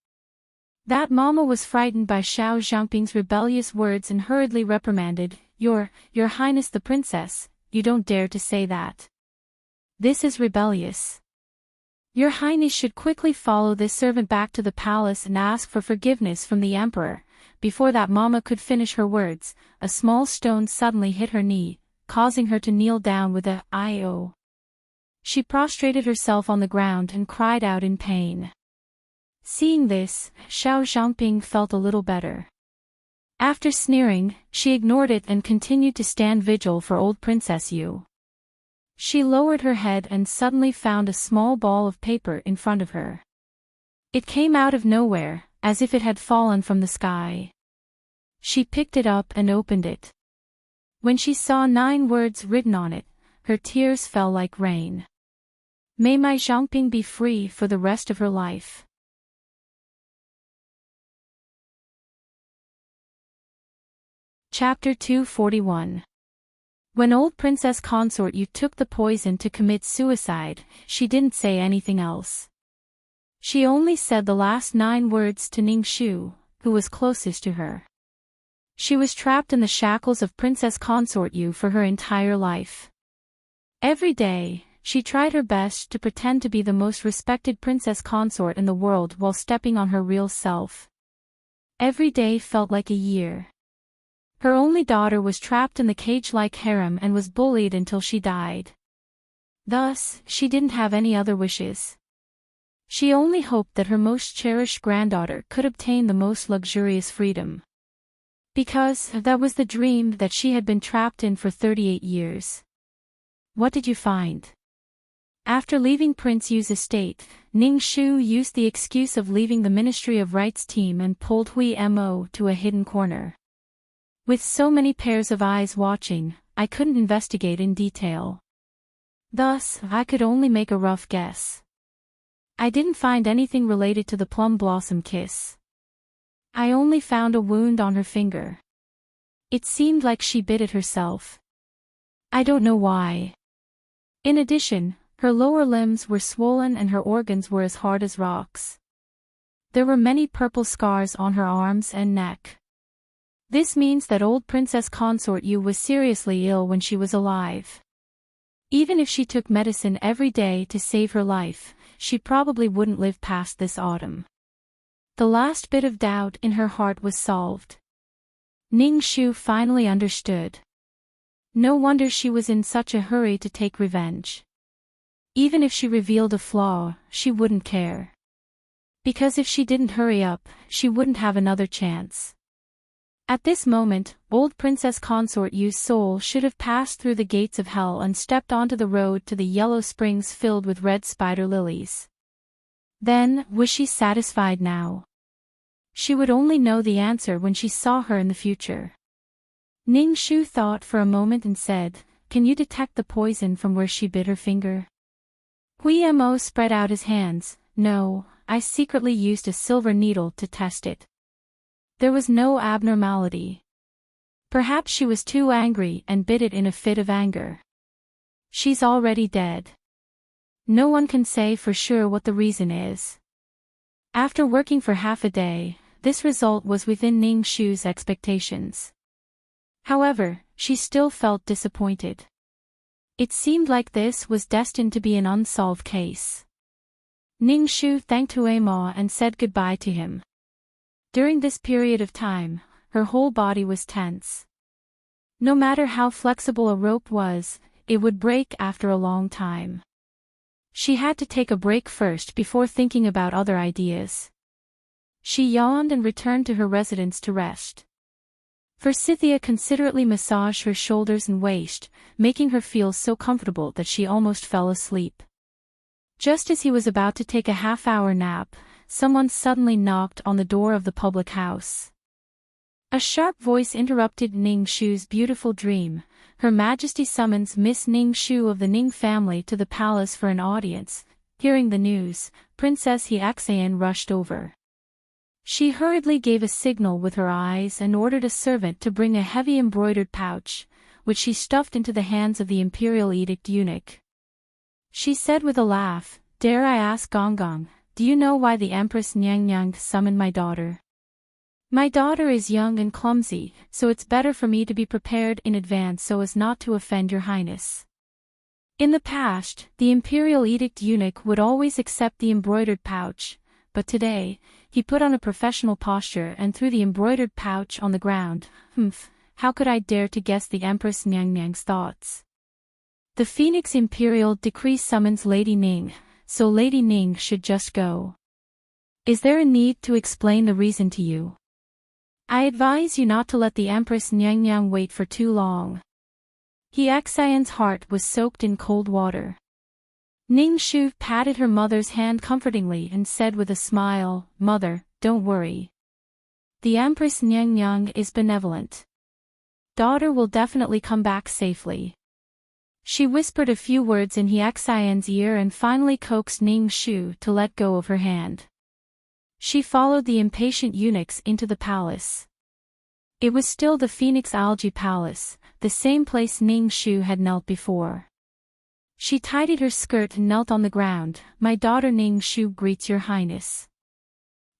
That mama was frightened by Xiao Zhangping's rebellious words and hurriedly reprimanded, Your Highness the Princess, you don't dare to say that. This is rebellious. Your Highness should quickly follow this servant back to the palace and ask for forgiveness from the Emperor. Before that mama could finish her words, a small stone suddenly hit her knee, causing her to kneel down with a "I-O." She prostrated herself on the ground and cried out in pain. Seeing this, Xiao Zhangping felt a little better. After sneering, she ignored it and continued to stand vigil for old Princess Yu. She lowered her head and suddenly found a small ball of paper in front of her. It came out of nowhere, as if it had fallen from the sky. She picked it up and opened it. When she saw 9 words written on it, her tears fell like rain. May my Zhangping be free for the rest of her life. Chapter 241. When old Princess Consort Yu took the poison to commit suicide, she didn't say anything else. She only said the last 9 words to Ning Shu, who was closest to her. She was trapped in the shackles of Princess Consort Yu for her entire life. Every day, she tried her best to pretend to be the most respected princess consort in the world while stepping on her real self. Every day felt like a year. Her only daughter was trapped in the cage-like harem and was bullied until she died. Thus, she didn't have any other wishes. She only hoped that her most cherished granddaughter could obtain the most luxurious freedom. Because that was the dream that she had been trapped in for 38 years. What did you find? After leaving Prince Yu's estate, Ning Shu used the excuse of leaving the Ministry of Rights team and pulled Hui Mo to a hidden corner. With so many pairs of eyes watching, I couldn't investigate in detail. Thus, I could only make a rough guess. I didn't find anything related to the plum blossom kiss. I only found a wound on her finger. It seemed like she bit it herself. I don't know why. In addition, her lower limbs were swollen and her organs were as hard as rocks. There were many purple scars on her arms and neck. This means that old Princess Consort Yu was seriously ill when she was alive. Even if she took medicine every day to save her life, she probably wouldn't live past this autumn. The last bit of doubt in her heart was solved. Ning Shu finally understood. No wonder she was in such a hurry to take revenge. Even if she revealed a flaw, she wouldn't care. Because if she didn't hurry up, she wouldn't have another chance. At this moment, old Princess Consort Yu's soul should have passed through the gates of hell and stepped onto the road to the yellow springs filled with red spider lilies. Then, was she satisfied now? She would only know the answer when she saw her in the future. Ning Shu thought for a moment and said, "Can you detect the poison from where she bit her finger?" Hui Mo spread out his hands. "No, I secretly used a silver needle to test it. There was no abnormality. Perhaps she was too angry and bit it in a fit of anger. She's already dead. No one can say for sure what the reason is." After working for half a day, this result was within Ning Shu's expectations. However, she still felt disappointed. It seemed like this was destined to be an unsolved case. Ning Shu thanked Hui Mo and said goodbye to him. During this period of time, her whole body was tense. No matter how flexible a rope was, it would break after a long time. She had to take a break first before thinking about other ideas. She yawned and returned to her residence to rest. Forsythia considerately massaged her shoulders and waist, making her feel so comfortable that she almost fell asleep. Just as he was about to take a half-hour nap, someone suddenly knocked on the door of the public house. A sharp voice interrupted Ning Shu's beautiful dream. Her Majesty summons Miss Ning Shu of the Ning family to the palace for an audience. Hearing the news, Princess Hexian rushed over. She hurriedly gave a signal with her eyes and ordered a servant to bring a heavy embroidered pouch, which she stuffed into the hands of the imperial edict eunuch. She said with a laugh, "Dare I ask Gong Gong, do you know why the Empress Nyang Nyang summoned my daughter? My daughter is young and clumsy, so it's better for me to be prepared in advance so as not to offend your highness." In the past, the imperial edict eunuch would always accept the embroidered pouch, but today, he put on a professional posture and threw the embroidered pouch on the ground. How could I dare to guess the Empress Nyang Nyang's thoughts? The Phoenix Imperial decree summons Lady Ning, so Lady Ning should just go. Is there a need to explain the reason to you? I advise you not to let the Empress Nyang Nyang wait for too long. Hexian's heart was soaked in cold water. Ning Shu patted her mother's hand comfortingly and said with a smile, "Mother, don't worry. The Empress Nyang Nyang is benevolent. Daughter will definitely come back safely." She whispered a few words in Hexian's ear and finally coaxed Ning Shu to let go of her hand. She followed the impatient eunuchs into the palace. It was still the Phoenix Algae Palace, the same place Ning Shu had knelt before. She tidied her skirt and knelt on the ground. "My daughter Ning Shu greets your highness."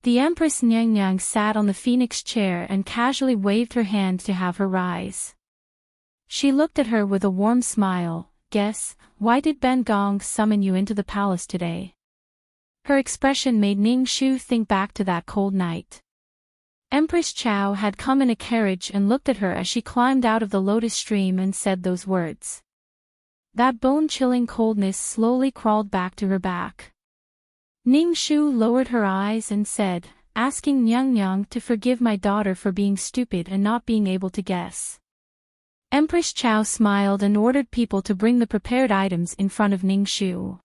The Empress Nyang Nyang sat on the phoenix chair and casually waved her hand to have her rise. She looked at her with a warm smile. "Guess, why did Ben Gong summon you into the palace today?" Her expression made Ning Shu think back to that cold night. Empress Chao had come in a carriage and looked at her as she climbed out of the lotus stream and said those words. That bone-chilling coldness slowly crawled back to her back. Ning Shu lowered her eyes and said, asking Nyang Nyang to forgive my daughter for being stupid and not being able to guess. Empress Chao smiled and ordered people to bring the prepared items in front of Ning Shu.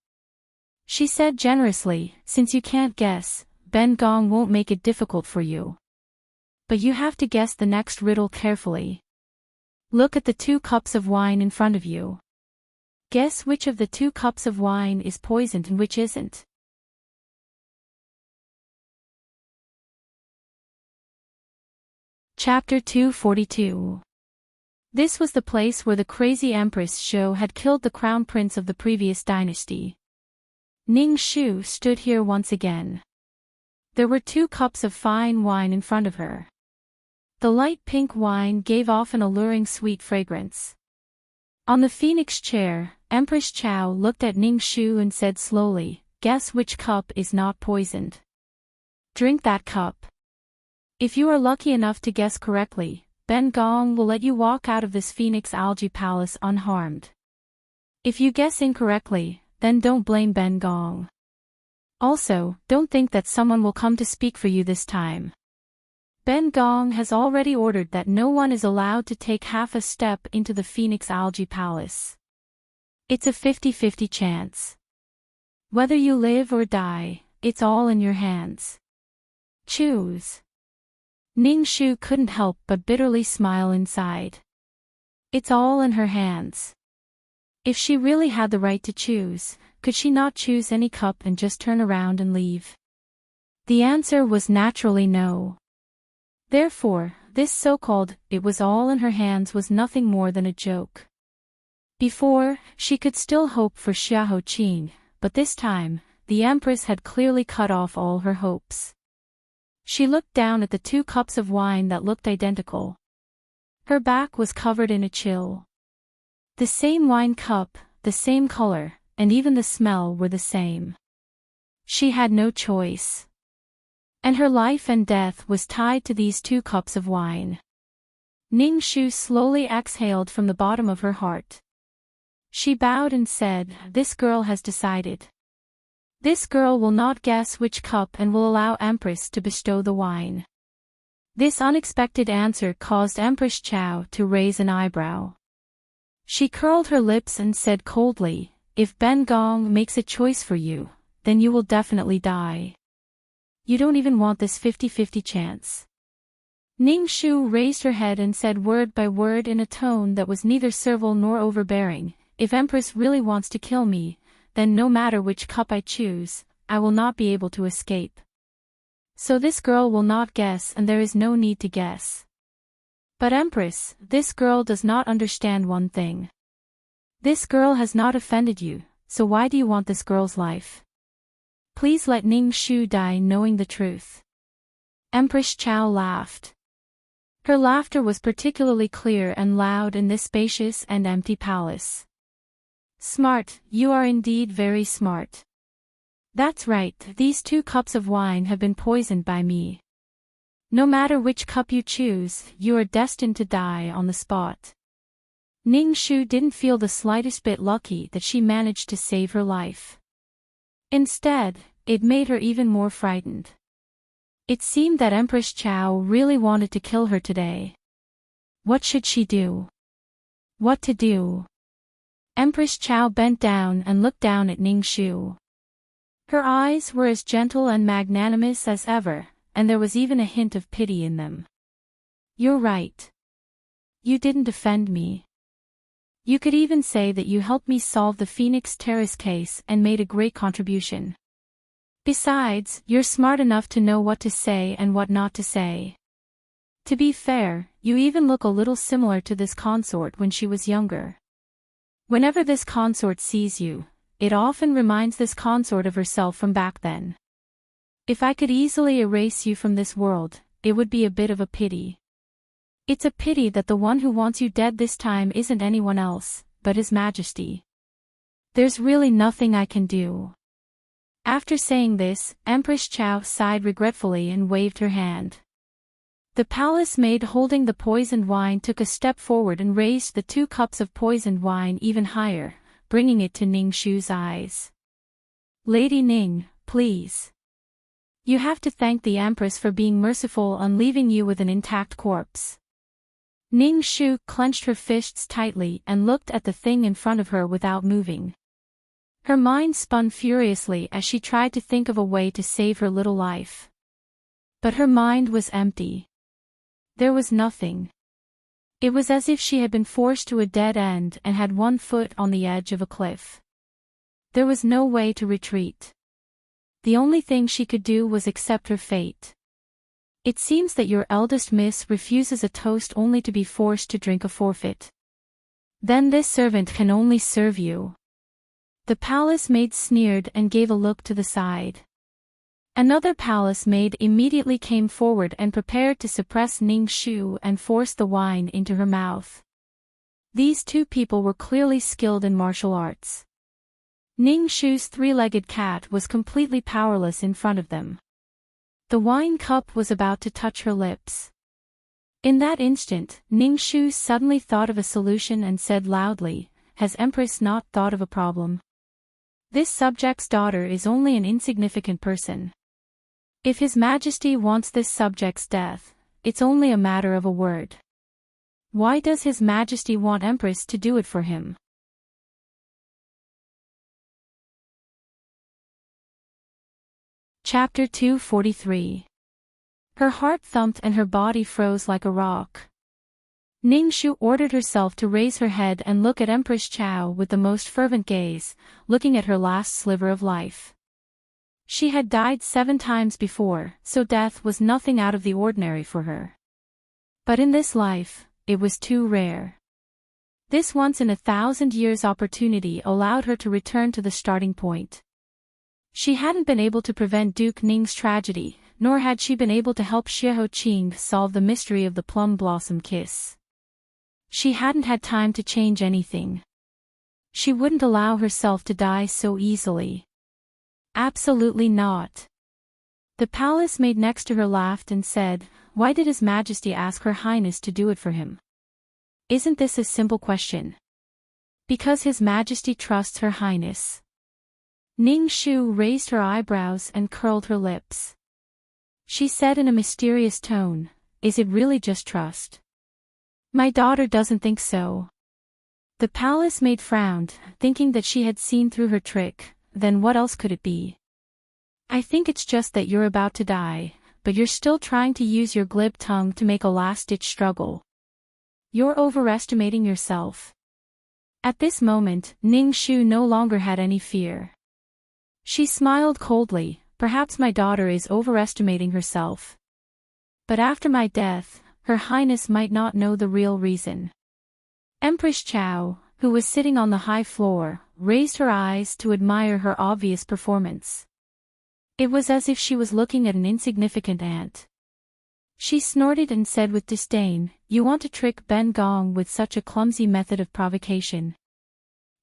She said generously, since you can't guess, Ben Gong won't make it difficult for you. But you have to guess the next riddle carefully. Look at the 2 cups of wine in front of you. Guess which of the 2 cups of wine is poisoned and which isn't. Chapter 242. This was the place where the crazy Empress Shou had killed the crown prince of the previous dynasty. Ning Shu stood here once again. There were 2 cups of fine wine in front of her. The light pink wine gave off an alluring sweet fragrance. On the phoenix chair, Empress Chao looked at Ning Shu and said slowly, "Guess which cup is not poisoned. Drink that cup. If you are lucky enough to guess correctly, Ben Gong will let you walk out of this Phoenix Algae Palace unharmed. If you guess incorrectly, then don't blame Ben Gong. Also, don't think that someone will come to speak for you this time. Ben Gong has already ordered that no one is allowed to take half a step into the Phoenix Algae Palace. It's a 50-50 chance. Whether you live or die, it's all in your hands. Choose." Ning Shu couldn't help but bitterly smile inside. It's all in her hands. If she really had the right to choose, could she not choose any cup and just turn around and leave? The answer was naturally no. Therefore, this so-called "it was all in her hands" was nothing more than a joke. Before, she could still hope for Xiahou Qing, but this time, the Empress had clearly cut off all her hopes. She looked down at the 2 cups of wine that looked identical. Her back was covered in a chill. The same wine cup, the same color, and even the smell were the same. She had no choice. And her life and death was tied to these 2 cups of wine. Ning Shu slowly exhaled from the bottom of her heart. She bowed and said, "This girl has decided. This girl will not guess which cup and will allow Empress to bestow the wine." This unexpected answer caused Empress Chao to raise an eyebrow. She curled her lips and said coldly, "If Ben Gong makes a choice for you, then you will definitely die. You don't even want this 50-50 chance." Ning Shu raised her head and said word by word in a tone that was neither servile nor overbearing, "If Empress really wants to kill me, then no matter which cup I choose, I will not be able to escape. So this girl will not guess and there is no need to guess. But Empress, this girl does not understand one thing. This girl has not offended you, so why do you want this girl's life? Please let Ning Shu die knowing the truth." Empress Chao laughed. Her laughter was particularly clear and loud in this spacious and empty palace. "Smart, you are indeed very smart. That's right, these 2 cups of wine have been poisoned by me. No matter which cup you choose, you are destined to die on the spot." Ning Shu didn't feel the slightest bit lucky that she managed to save her life. Instead, it made her even more frightened. It seemed that Empress Chao really wanted to kill her today. What should she do? What to do? Empress Chao bent down and looked down at Ning Shu. Her eyes were as gentle and magnanimous as ever, and there was even a hint of pity in them. "You're right. You didn't offend me. You could even say that you helped me solve the Phoenix Terrace case and made a great contribution. Besides, you're smart enough to know what to say and what not to say. To be fair, you even look a little similar to this consort when she was younger. Whenever this consort sees you, it often reminds this consort of herself from back then. If I could easily erase you from this world, it would be a bit of a pity. It's a pity that the one who wants you dead this time isn't anyone else, but His Majesty. There's really nothing I can do." After saying this, Empress Chao sighed regretfully and waved her hand. The palace maid holding the poisoned wine took a step forward and raised the 2 cups of poisoned wine even higher, bringing it to Ning Shu's eyes. "Lady Ning, please. You have to thank the Empress for being merciful on leaving you with an intact corpse." Ning Shu clenched her fists tightly and looked at the thing in front of her without moving. Her mind spun furiously as she tried to think of a way to save her little life. But her mind was empty. There was nothing. It was as if she had been forced to a dead end and had one foot on the edge of a cliff. There was no way to retreat. The only thing she could do was accept her fate. It seems that your eldest miss refuses a toast only to be forced to drink a forfeit. Then this servant can only serve you. The palace maid sneered and gave a look to the side. Another palace maid immediately came forward and prepared to suppress Ning Shu and force the wine into her mouth. These two people were clearly skilled in martial arts. Ning Shu's three-legged cat was completely powerless in front of them. The wine cup was about to touch her lips. In that instant, Ning Shu suddenly thought of a solution and said loudly, "Has Empress not thought of a problem? This subject's daughter is only an insignificant person. If His Majesty wants this subject's death, it's only a matter of a word. Why does His Majesty want Empress to do it for him?" Chapter 243. Her heart thumped and her body froze like a rock. Ning Shu ordered herself to raise her head and look at Empress Chao with the most fervent gaze, looking at her last sliver of life. She had died 7 times before, so death was nothing out of the ordinary for her. But in this life, it was too rare. This once-in-a-thousand-years opportunity allowed her to return to the starting point. She hadn't been able to prevent Duke Ning's tragedy, nor had she been able to help Xiahou Qing solve the mystery of the plum blossom kiss. She hadn't had time to change anything. She wouldn't allow herself to die so easily. Absolutely not. The palace maid next to her laughed and said, "Why did His Majesty ask Her Highness to do it for him? Isn't this a simple question?" "Because His Majesty trusts Her Highness." Ning Shu raised her eyebrows and curled her lips. She said in a mysterious tone, "Is it really just trust?" "My daughter doesn't think so." The palace maid frowned, thinking that she had seen through her trick. Then what else could it be? "I think it's just that you're about to die, but you're still trying to use your glib tongue to make a last-ditch struggle. You're overestimating yourself." At this moment, Ning Shu no longer had any fear. She smiled coldly, "Perhaps my daughter is overestimating herself. But after my death, Her Highness might not know the real reason." Empress Chao, who was sitting on the high floor, raised her eyes to admire her obvious performance. It was as if she was looking at an insignificant ant. She snorted and said with disdain, "You want to trick Ben Gong with such a clumsy method of provocation."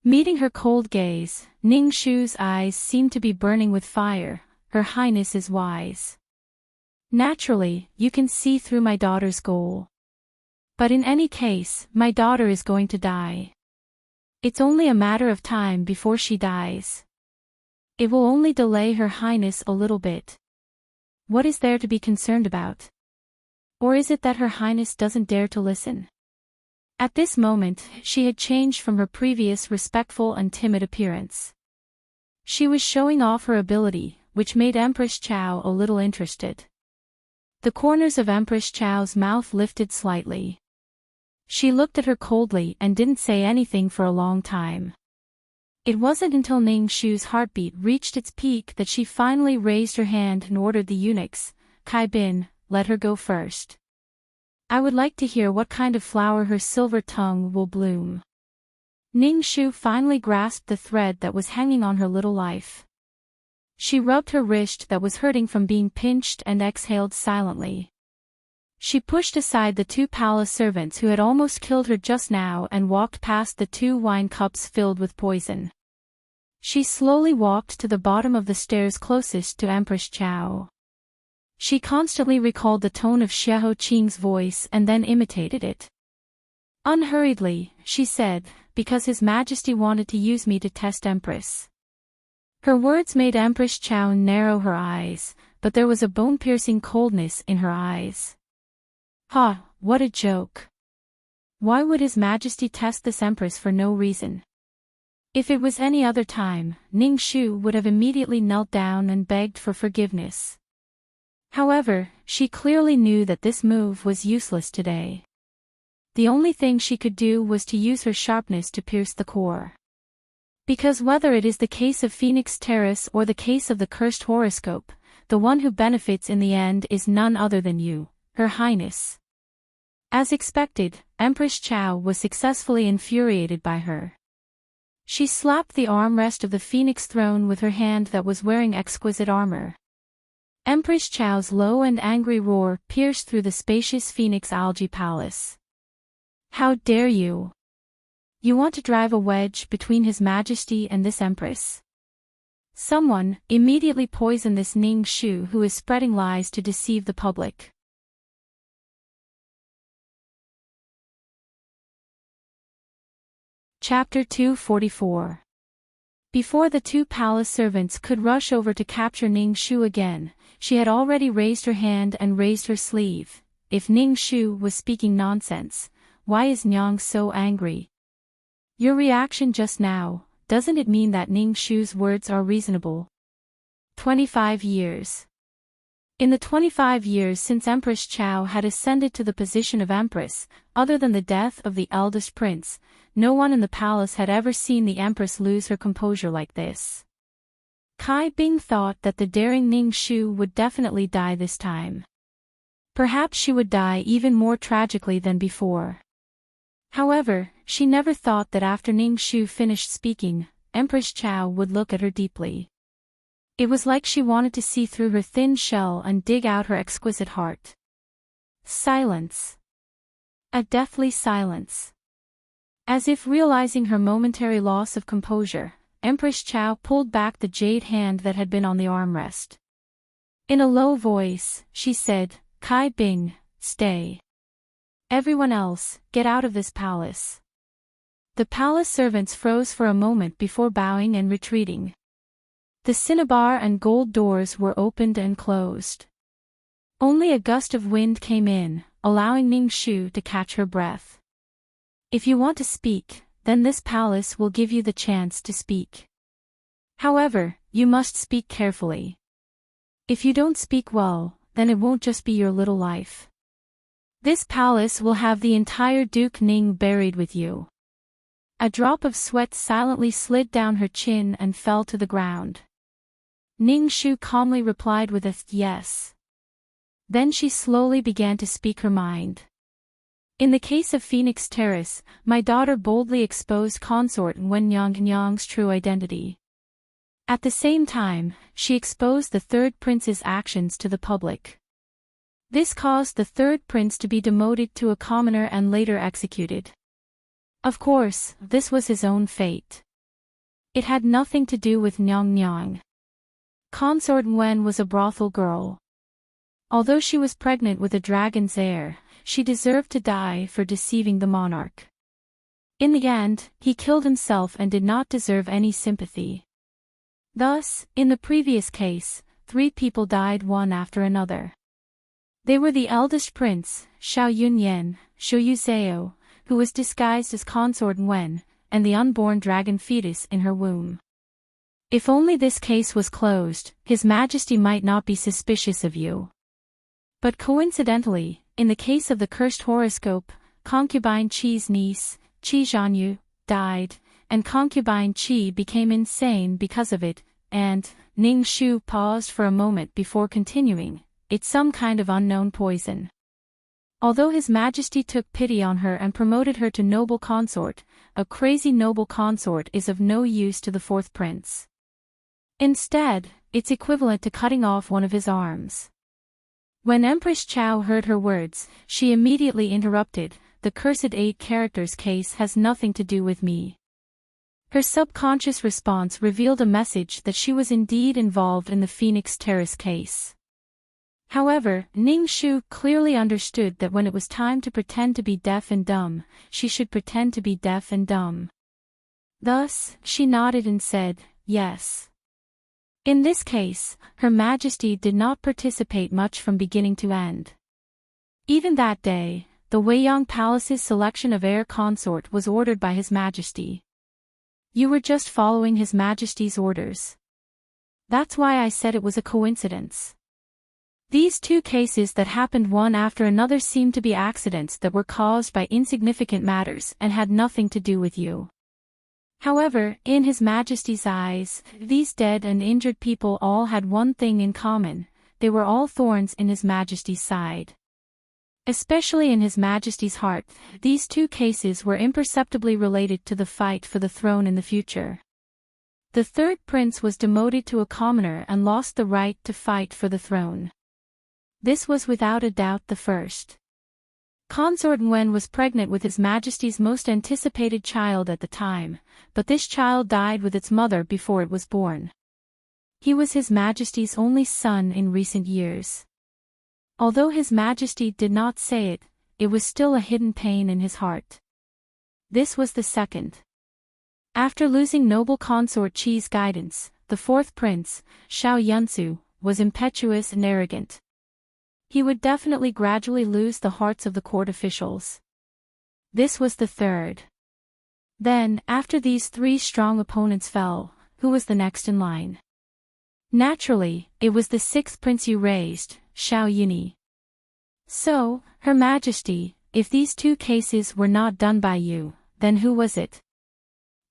Meeting her cold gaze, Ning Shu's eyes seemed to be burning with fire. "Her Highness is wise. Naturally, you can see through my daughter's goal. But in any case, my daughter is going to die. It's only a matter of time before she dies. It will only delay Her Highness a little bit. What is there to be concerned about? Or is it that Her Highness doesn't dare to listen?" At this moment, she had changed from her previous respectful and timid appearance. She was showing off her ability, which made Empress Chao a little interested. The corners of Empress Chao's mouth lifted slightly. She looked at her coldly and didn't say anything for a long time. It wasn't until Ning Shu's heartbeat reached its peak that she finally raised her hand and ordered the eunuchs, "Kai Bin, let her go first. I would like to hear what kind of flower her silver tongue will bloom." Ning Shu finally grasped the thread that was hanging on her little life. She rubbed her wrist that was hurting from being pinched and exhaled silently. She pushed aside the 2 palace servants who had almost killed her just now and walked past the 2 wine cups filled with poison. She slowly walked to the bottom of the stairs closest to Empress Chao. She constantly recalled the tone of Xiahou Qing's voice and then imitated it. Unhurriedly, she said, "Because His Majesty wanted to use me to test Empress." Her words made Empress Chao narrow her eyes, but there was a bone-piercing coldness in her eyes. "Ha, what a joke. Why would His Majesty test this Empress for no reason? If it was any other time, Ning Shu would have immediately knelt down and begged for forgiveness. However, she clearly knew that this move was useless today. The only thing she could do was to use her sharpness to pierce the core. Because whether it is the case of Phoenix Terrace or the case of the cursed horoscope, the one who benefits in the end is none other than you, Her Highness. As expected, Empress Chao was successfully infuriated by her. She slapped the armrest of the Phoenix throne with her hand that was wearing exquisite armor. Empress Chao's low and angry roar pierced through the spacious Phoenix Algae Palace. How dare you! You want to drive a wedge between His Majesty and this Empress? Someone, immediately poison this Ning Shu who is spreading lies to deceive the public. Chapter 244. Before the two palace servants could rush over to capture Ning Shu again, she had already raised her hand and raised her sleeve. If Ning Shu was speaking nonsense, why is Nyang so angry? Your reaction just now, doesn't it mean that Ning Shu's words are reasonable? 25 years. In the 25 years since Empress Chao had ascended to the position of Empress, other than the death of the eldest prince, no one in the palace had ever seen the Empress lose her composure like this. Kai Bing thought that the daring Ning Shu would definitely die this time. Perhaps she would die even more tragically than before. However, she never thought that after Ning Shu finished speaking, Empress Chao would look at her deeply. It was like she wanted to see through her thin shell and dig out her exquisite heart. Silence. A deathly silence. As if realizing her momentary loss of composure, Empress Chao pulled back the jade hand that had been on the armrest. In a low voice, she said, Kai Bing, stay. Everyone else, get out of this palace. The palace servants froze for a moment before bowing and retreating. The cinnabar and gold doors were opened and closed. Only a gust of wind came in, allowing Ning Shu to catch her breath. If you want to speak, then this palace will give you the chance to speak. However, you must speak carefully. If you don't speak well, then it won't just be your little life. This palace will have the entire Duke Ning buried with you. A drop of sweat silently slid down her chin and fell to the ground. Ning Shu calmly replied with a yes. Then she slowly began to speak her mind. In the case of Phoenix Terrace, my daughter boldly exposed consort Wen Nyang's true identity. At the same time, she exposed the third prince's actions to the public. This caused the third prince to be demoted to a commoner and later executed. Of course, this was his own fate. It had nothing to do with Nyang. Consort Wen was a brothel girl. Although she was pregnant with a dragon's heir, she deserved to die for deceiving the monarch. In the end, he killed himself and did not deserve any sympathy. Thus, in the previous case, 3 people died one after another. They were the eldest prince, Xiao Yunyan, Xiu Yuzhao, who was disguised as Consort Wen, and the unborn dragon fetus in her womb. If only this case was closed, His Majesty might not be suspicious of you. But coincidentally, in the case of the cursed horoscope, concubine Qi's niece, Qi Zhanyu, died, and concubine Qi became insane because of it, and, Ning Shu paused for a moment before continuing, it's some kind of unknown poison. Although His Majesty took pity on her and promoted her to noble consort, a crazy noble consort is of no use to the fourth prince. Instead, it's equivalent to cutting off one of his arms. When Empress Chao heard her words, she immediately interrupted, the cursed 8 characters case has nothing to do with me. Her subconscious response revealed a message that she was indeed involved in the Phoenix Terrace case. However, Ning Shu clearly understood that when it was time to pretend to be deaf and dumb, she should pretend to be deaf and dumb. Thus, she nodded and said, yes. In this case, Her Majesty did not participate much from beginning to end. Even that day, the Weiyang Palace's selection of heir consort was ordered by His Majesty. You were just following His Majesty's orders. That's why I said it was a coincidence. These two cases that happened one after another seemed to be accidents that were caused by insignificant matters and had nothing to do with you. However, in His Majesty's eyes, these dead and injured people all had one thing in common: they were all thorns in His Majesty's side. Especially in His Majesty's heart, these two cases were imperceptibly related to the fight for the throne in the future. The third prince was demoted to a commoner and lost the right to fight for the throne. This was without a doubt the first. Consort Wen was pregnant with His Majesty's most anticipated child at the time, but this child died with its mother before it was born. He was His Majesty's only son in recent years. Although His Majesty did not say it, it was still a hidden pain in his heart. This was the second. After losing noble consort Qi's guidance, the fourth prince, Xiao Yunsu, was impetuous and arrogant. He would definitely gradually lose the hearts of the court officials. This was the third. Then, after these three strong opponents fell, who was the next in line? Naturally, it was the sixth prince you raised, Xiao Yuni. So, Her Majesty, if these two cases were not done by you, then who was it?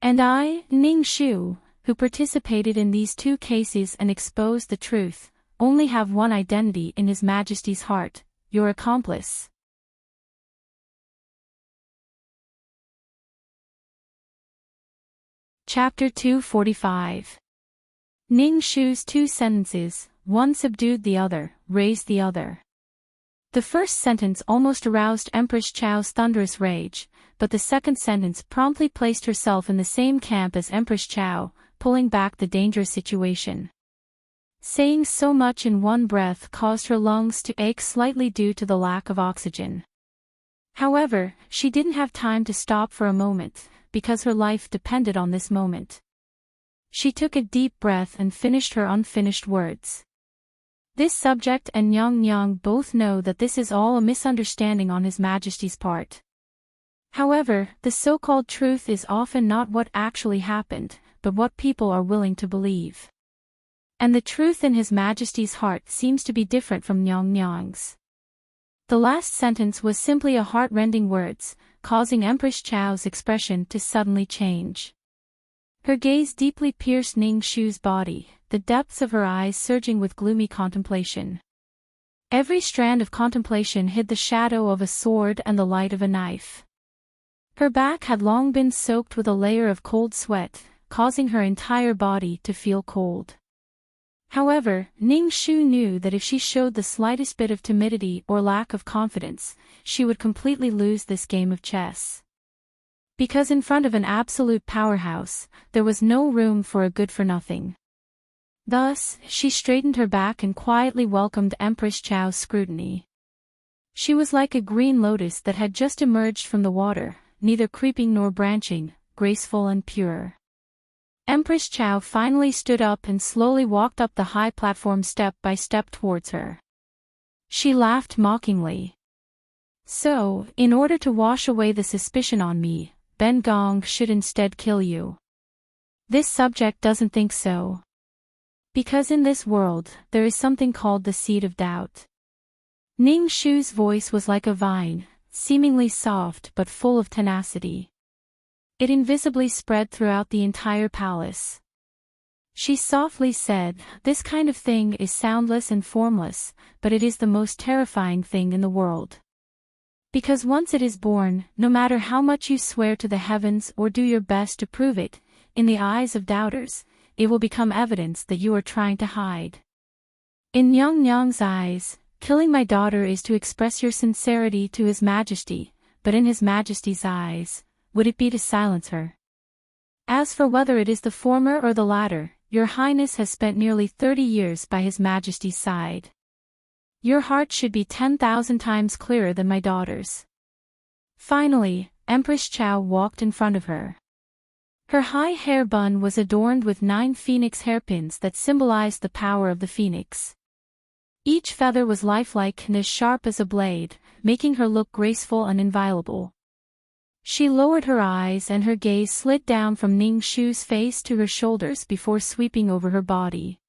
And I, Ning Shu, who participated in these two cases and exposed the truth, only have one identity in His Majesty's heart: your accomplice. Chapter 245. Ning Shu's two sentences, one subdued the other, raised the other. The first sentence almost aroused Empress Chao's thunderous rage, but the second sentence promptly placed herself in the same camp as Empress Chao, pulling back the dangerous situation. Saying so much in one breath caused her lungs to ache slightly due to the lack of oxygen. However, she didn't have time to stop for a moment, because her life depended on this moment. She took a deep breath and finished her unfinished words. This subject and Nyang both know that this is all a misunderstanding on His Majesty's part. However, the so-called truth is often not what actually happened, but what people are willing to believe. And the truth in His Majesty's heart seems to be different from Nyang's. The last sentence was simply a heart-rending words, causing Empress Chao's expression to suddenly change. Her gaze deeply pierced Ning Shu's body, the depths of her eyes surging with gloomy contemplation. Every strand of contemplation hid the shadow of a sword and the light of a knife. Her back had long been soaked with a layer of cold sweat, causing her entire body to feel cold. However, Ning Shu knew that if she showed the slightest bit of timidity or lack of confidence, she would completely lose this game of chess. Because in front of an absolute powerhouse, there was no room for a good-for-nothing. Thus, she straightened her back and quietly welcomed Empress Chao's scrutiny. She was like a green lotus that had just emerged from the water, neither creeping nor branching, graceful and pure. Empress Chao finally stood up and slowly walked up the high platform step by step towards her. She laughed mockingly. So, in order to wash away the suspicion on me, Ben Gong should instead kill you. This subject doesn't think so. Because in this world, there is something called the seed of doubt. Ning Shu's voice was like a vine, seemingly soft but full of tenacity. It invisibly spread throughout the entire palace. She softly said, "This kind of thing is soundless and formless, but it is the most terrifying thing in the world. Because once it is born, no matter how much you swear to the heavens or do your best to prove it, in the eyes of doubters, it will become evidence that you are trying to hide. In Nyang's eyes, killing my daughter is to express your sincerity to His Majesty, but in His Majesty's eyes, would it be to silence her? As for whether it is the former or the latter, Your Highness has spent nearly 30 years by His Majesty's side. Your heart should be 10,000 times clearer than my daughter's." Finally, Empress Chao walked in front of her. Her high hair bun was adorned with 9 phoenix hairpins that symbolized the power of the phoenix. Each feather was lifelike and as sharp as a blade, making her look graceful and inviolable. She lowered her eyes and her gaze slid down from Ning Shu's face to her shoulders before sweeping over her body.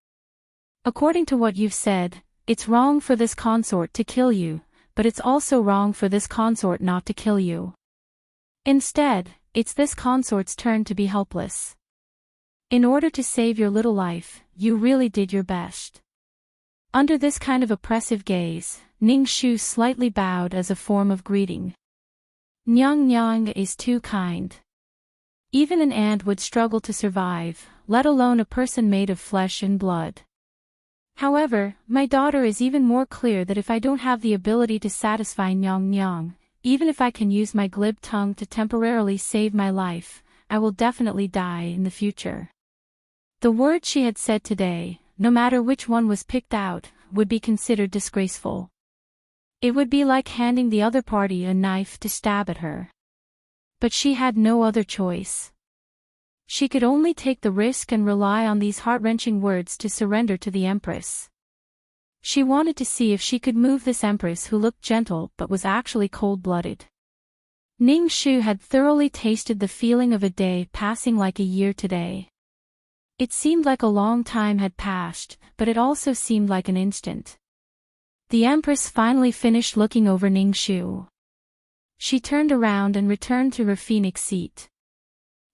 According to what you've said, it's wrong for this consort to kill you, but it's also wrong for this consort not to kill you. Instead, it's this consort's turn to be helpless. In order to save your little life, you really did your best. Under this kind of oppressive gaze, Ning Shu slightly bowed as a form of greeting. Nyang Nyang is too kind. Even an ant would struggle to survive, let alone a person made of flesh and blood. However, my daughter is even more clear that if I don't have the ability to satisfy Nyang Nyang, even if I can use my glib tongue to temporarily save my life, I will definitely die in the future. The words she had said today, no matter which one was picked out, would be considered disgraceful. It would be like handing the other party a knife to stab at her. But she had no other choice. She could only take the risk and rely on these heart-wrenching words to surrender to the Empress. She wanted to see if she could move this Empress who looked gentle but was actually cold-blooded. Ning Shu had thoroughly tasted the feeling of a day passing like a year today. It seemed like a long time had passed, but it also seemed like an instant. The Empress finally finished looking over Ning Shu. She turned around and returned to her phoenix seat.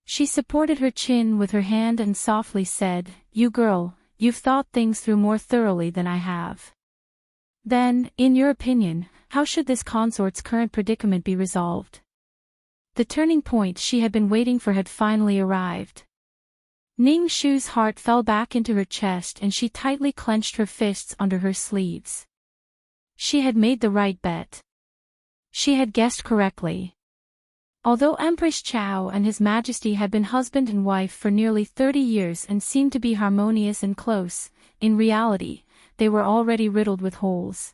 She supported her chin with her hand and softly said, "You girl, you've thought things through more thoroughly than I have. Then, in your opinion, how should this consort's current predicament be resolved?" The turning point she had been waiting for had finally arrived. Ning Shu's heart fell back into her chest and she tightly clenched her fists under her sleeves. She had made the right bet. She had guessed correctly. Although Empress Chao and His Majesty had been husband and wife for nearly 30 years and seemed to be harmonious and close, in reality, they were already riddled with holes.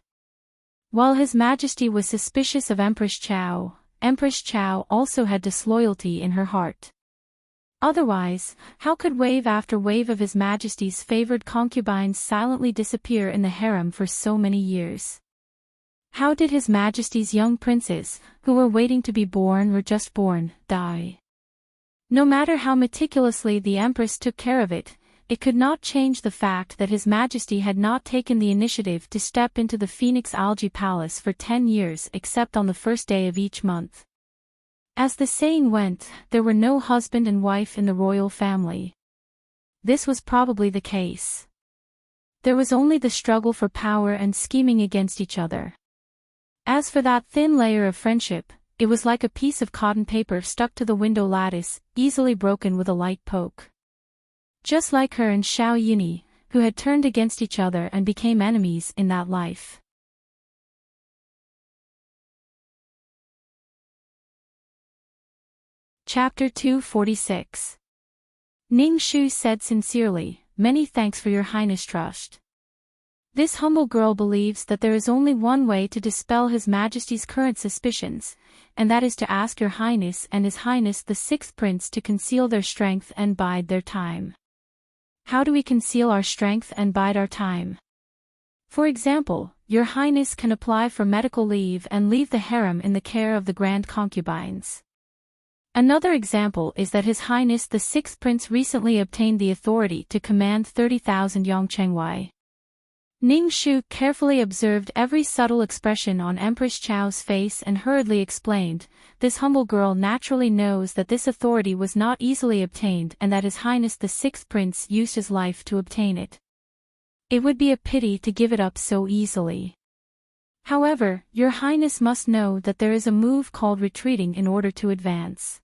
While His Majesty was suspicious of Empress Chao also had disloyalty in her heart. Otherwise, how could wave after wave of His Majesty's favored concubines silently disappear in the harem for so many years? How did His Majesty's young princes, who were waiting to be born or just born, die? No matter how meticulously the Empress took care of it, it could not change the fact that His Majesty had not taken the initiative to step into the Phoenix Algae Palace for 10 years except on the first day of each month. As the saying went, there were no husband and wife in the royal family. This was probably the case. There was only the struggle for power and scheming against each other. As for that thin layer of friendship, it was like a piece of cotton paper stuck to the window lattice, easily broken with a light poke. Just like her and Xiao Yini, who had turned against each other and became enemies in that life. Chapter 246. Ning Shu said sincerely, "Many thanks for your Highness' trust. This humble girl believes that there is only one way to dispel His Majesty's current suspicions, and that is to ask Your Highness and His Highness the Sixth Prince to conceal their strength and bide their time." How do we conceal our strength and bide our time? For example, Your Highness can apply for medical leave and leave the harem in the care of the grand concubines. Another example is that His Highness the Sixth Prince recently obtained the authority to command 30,000 Yongchengwei. Ning Shu carefully observed every subtle expression on Empress Chao's face and hurriedly explained, "This humble girl naturally knows that this authority was not easily obtained and that His Highness the Sixth Prince used his life to obtain it. It would be a pity to give it up so easily. However, Your Highness must know that there is a move called retreating in order to advance.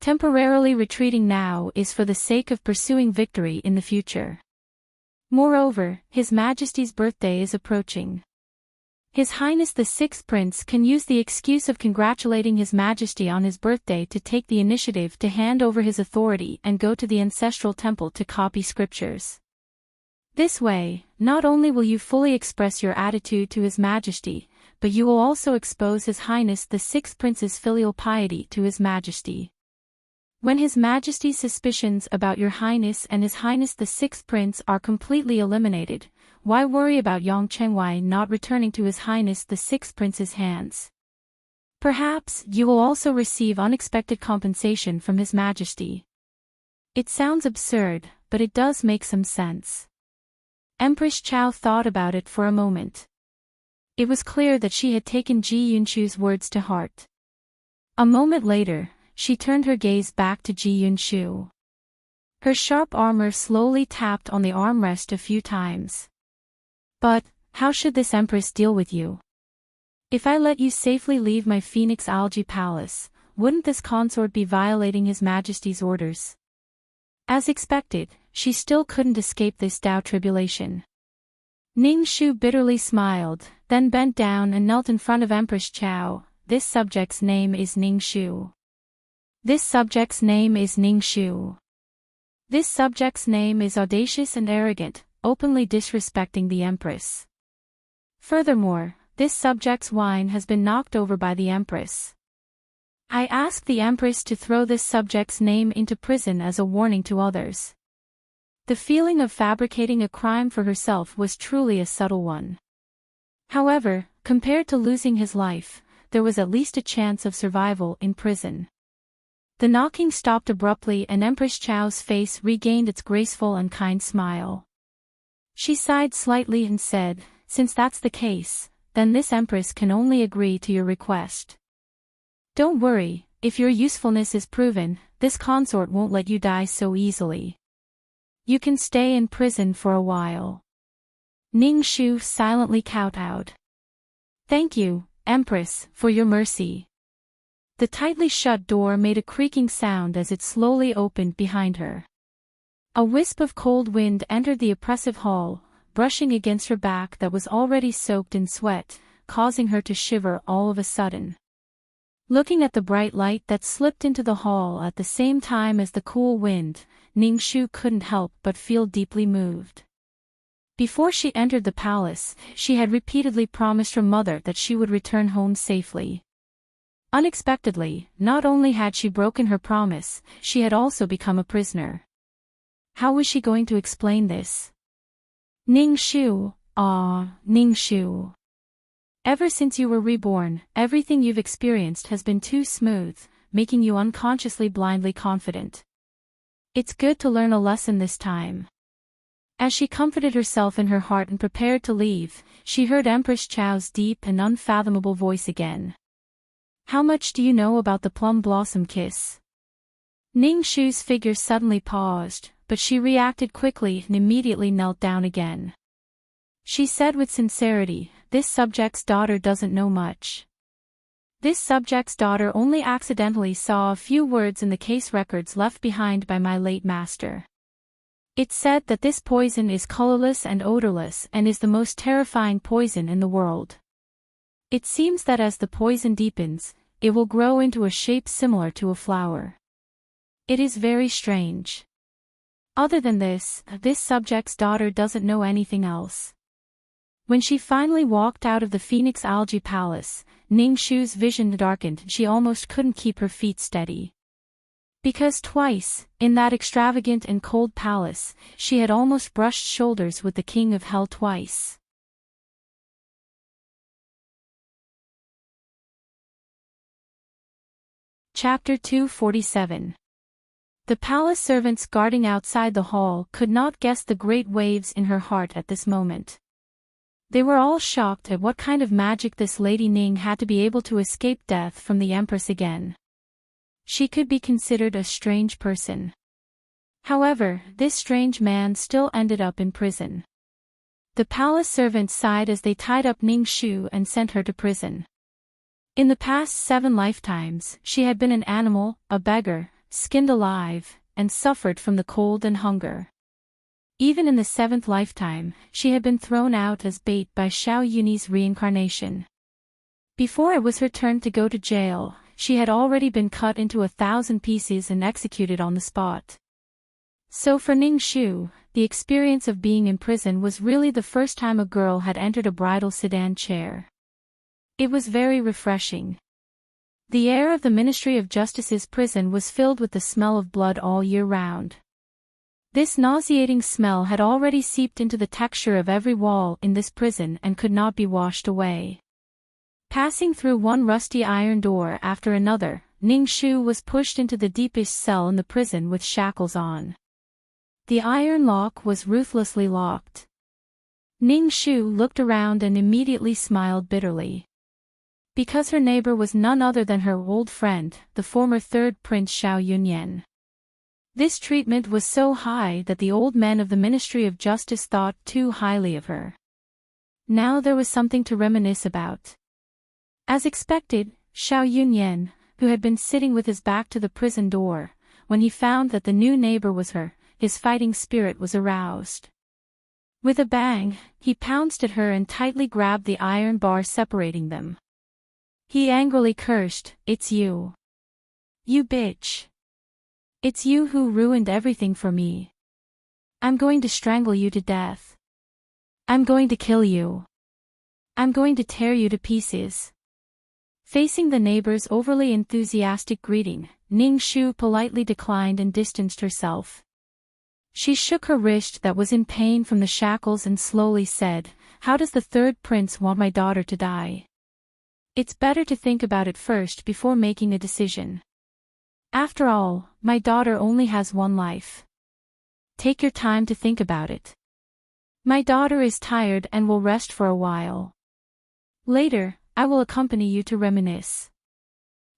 Temporarily retreating now is for the sake of pursuing victory in the future. Moreover, His Majesty's birthday is approaching. His Highness the Sixth Prince can use the excuse of congratulating His Majesty on his birthday to take the initiative to hand over his authority and go to the ancestral temple to copy scriptures. This way, not only will you fully express your attitude to His Majesty, but you will also expose His Highness the Sixth Prince's filial piety to His Majesty. When His Majesty's suspicions about Your Highness and His Highness the Sixth Prince are completely eliminated, why worry about Yongchengwei not returning to His Highness the Sixth Prince's hands? Perhaps you will also receive unexpected compensation from His Majesty. It sounds absurd, but it does make some sense. Empress Chao thought about it for a moment. It was clear that she had taken Ji Yunchu's words to heart. A moment later, she turned her gaze back to Ji Yunshu. Her sharp armor slowly tapped on the armrest a few times. But, how should this Empress deal with you? If I let you safely leave my Phoenix Algae Palace, wouldn't this consort be violating His Majesty's orders? As expected, she still couldn't escape this Tao tribulation. Ning Shu bitterly smiled, then bent down and knelt in front of Empress Chao. This subject's name is Ning Shu. This subject's name is Ning Shu. This subject's name is audacious and arrogant, openly disrespecting the Empress. Furthermore, this subject's wine has been knocked over by the Empress. I ask the Empress to throw this subject's name into prison as a warning to others. The feeling of fabricating a crime for herself was truly a subtle one. However, compared to losing his life, there was at least a chance of survival in prison. The knocking stopped abruptly and Empress Chao's face regained its graceful and kind smile. She sighed slightly and said, "Since that's the case, then this Empress can only agree to your request. Don't worry, if your usefulness is proven, this consort won't let you die so easily. You can stay in prison for a while." Ning Shu silently kowtowed. "Thank you, Empress, for your mercy." The tightly shut door made a creaking sound as it slowly opened behind her. A wisp of cold wind entered the oppressive hall, brushing against her back that was already soaked in sweat, causing her to shiver all of a sudden. Looking at the bright light that slipped into the hall at the same time as the cool wind, Ning Shu couldn't help but feel deeply moved. Before she entered the palace, she had repeatedly promised her mother that she would return home safely. Unexpectedly, not only had she broken her promise, she had also become a prisoner. How was she going to explain this? Ning Shu, Ning Shu. Ever since you were reborn, everything you've experienced has been too smooth, making you unconsciously blindly confident. It's good to learn a lesson this time. As she comforted herself in her heart and prepared to leave, she heard Empress Chao's deep and unfathomable voice again. "How much do you know about the plum blossom kiss?" Ning Shu's figure suddenly paused, but she reacted quickly and immediately knelt down again. She said with sincerity, "This subject's daughter doesn't know much. This subject's daughter only accidentally saw a few words in the case records left behind by my late master. It said that this poison is colorless and odorless and is the most terrifying poison in the world. It seems that as the poison deepens, it will grow into a shape similar to a flower. It is very strange. Other than this subject's daughter doesn't know anything else." When she finally walked out of the Phoenix Algae Palace, Ning Shu's vision darkened and she almost couldn't keep her feet steady. Because twice, in that extravagant and cold palace, she had almost brushed shoulders with the King of Hell twice. Chapter 247. The palace servants guarding outside the hall could not guess the great waves in her heart at this moment. They were all shocked at what kind of magic this Lady Ning had to be able to escape death from the Empress again. She could be considered a strange person. However, this strange man still ended up in prison. The palace servants sighed as they tied up Ning Shu and sent her to prison. In the past 7 lifetimes, she had been an animal, a beggar, skinned alive, and suffered from the cold and hunger. Even in the 7th lifetime, she had been thrown out as bait by Xiao Yuni's reincarnation. Before it was her turn to go to jail, she had already been cut into 1,000 pieces and executed on the spot. So for Ning Shu, the experience of being in prison was really the first time a girl had entered a bridal sedan chair. It was very refreshing. The air of the Ministry of Justice's prison was filled with the smell of blood all year round. This nauseating smell had already seeped into the texture of every wall in this prison and could not be washed away. Passing through one rusty iron door after another, Ning Shu was pushed into the deepest cell in the prison with shackles on. The iron lock was ruthlessly locked. Ning Shu looked around and immediately smiled bitterly. Because her neighbor was none other than her old friend, the former third prince Xiao Yunyan. This treatment was so high that the old men of the Ministry of Justice thought too highly of her. Now there was something to reminisce about. As expected, Xiao Yunyan, who had been sitting with his back to the prison door, when he found that the new neighbor was her, his fighting spirit was aroused. With a bang, he pounced at her and tightly grabbed the iron bar separating them. He angrily cursed, "It's you. You bitch. It's you who ruined everything for me. I'm going to strangle you to death. I'm going to kill you. I'm going to tear you to pieces." Facing the neighbor's overly enthusiastic greeting, Ning Shu politely declined and distanced herself. She shook her wrist that was in pain from the shackles and slowly said, "How does the third prince want my daughter to die? It's better to think about it first before making a decision. After all, my daughter only has one life. Take your time to think about it. My daughter is tired and will rest for a while. Later, I will accompany you to reminisce."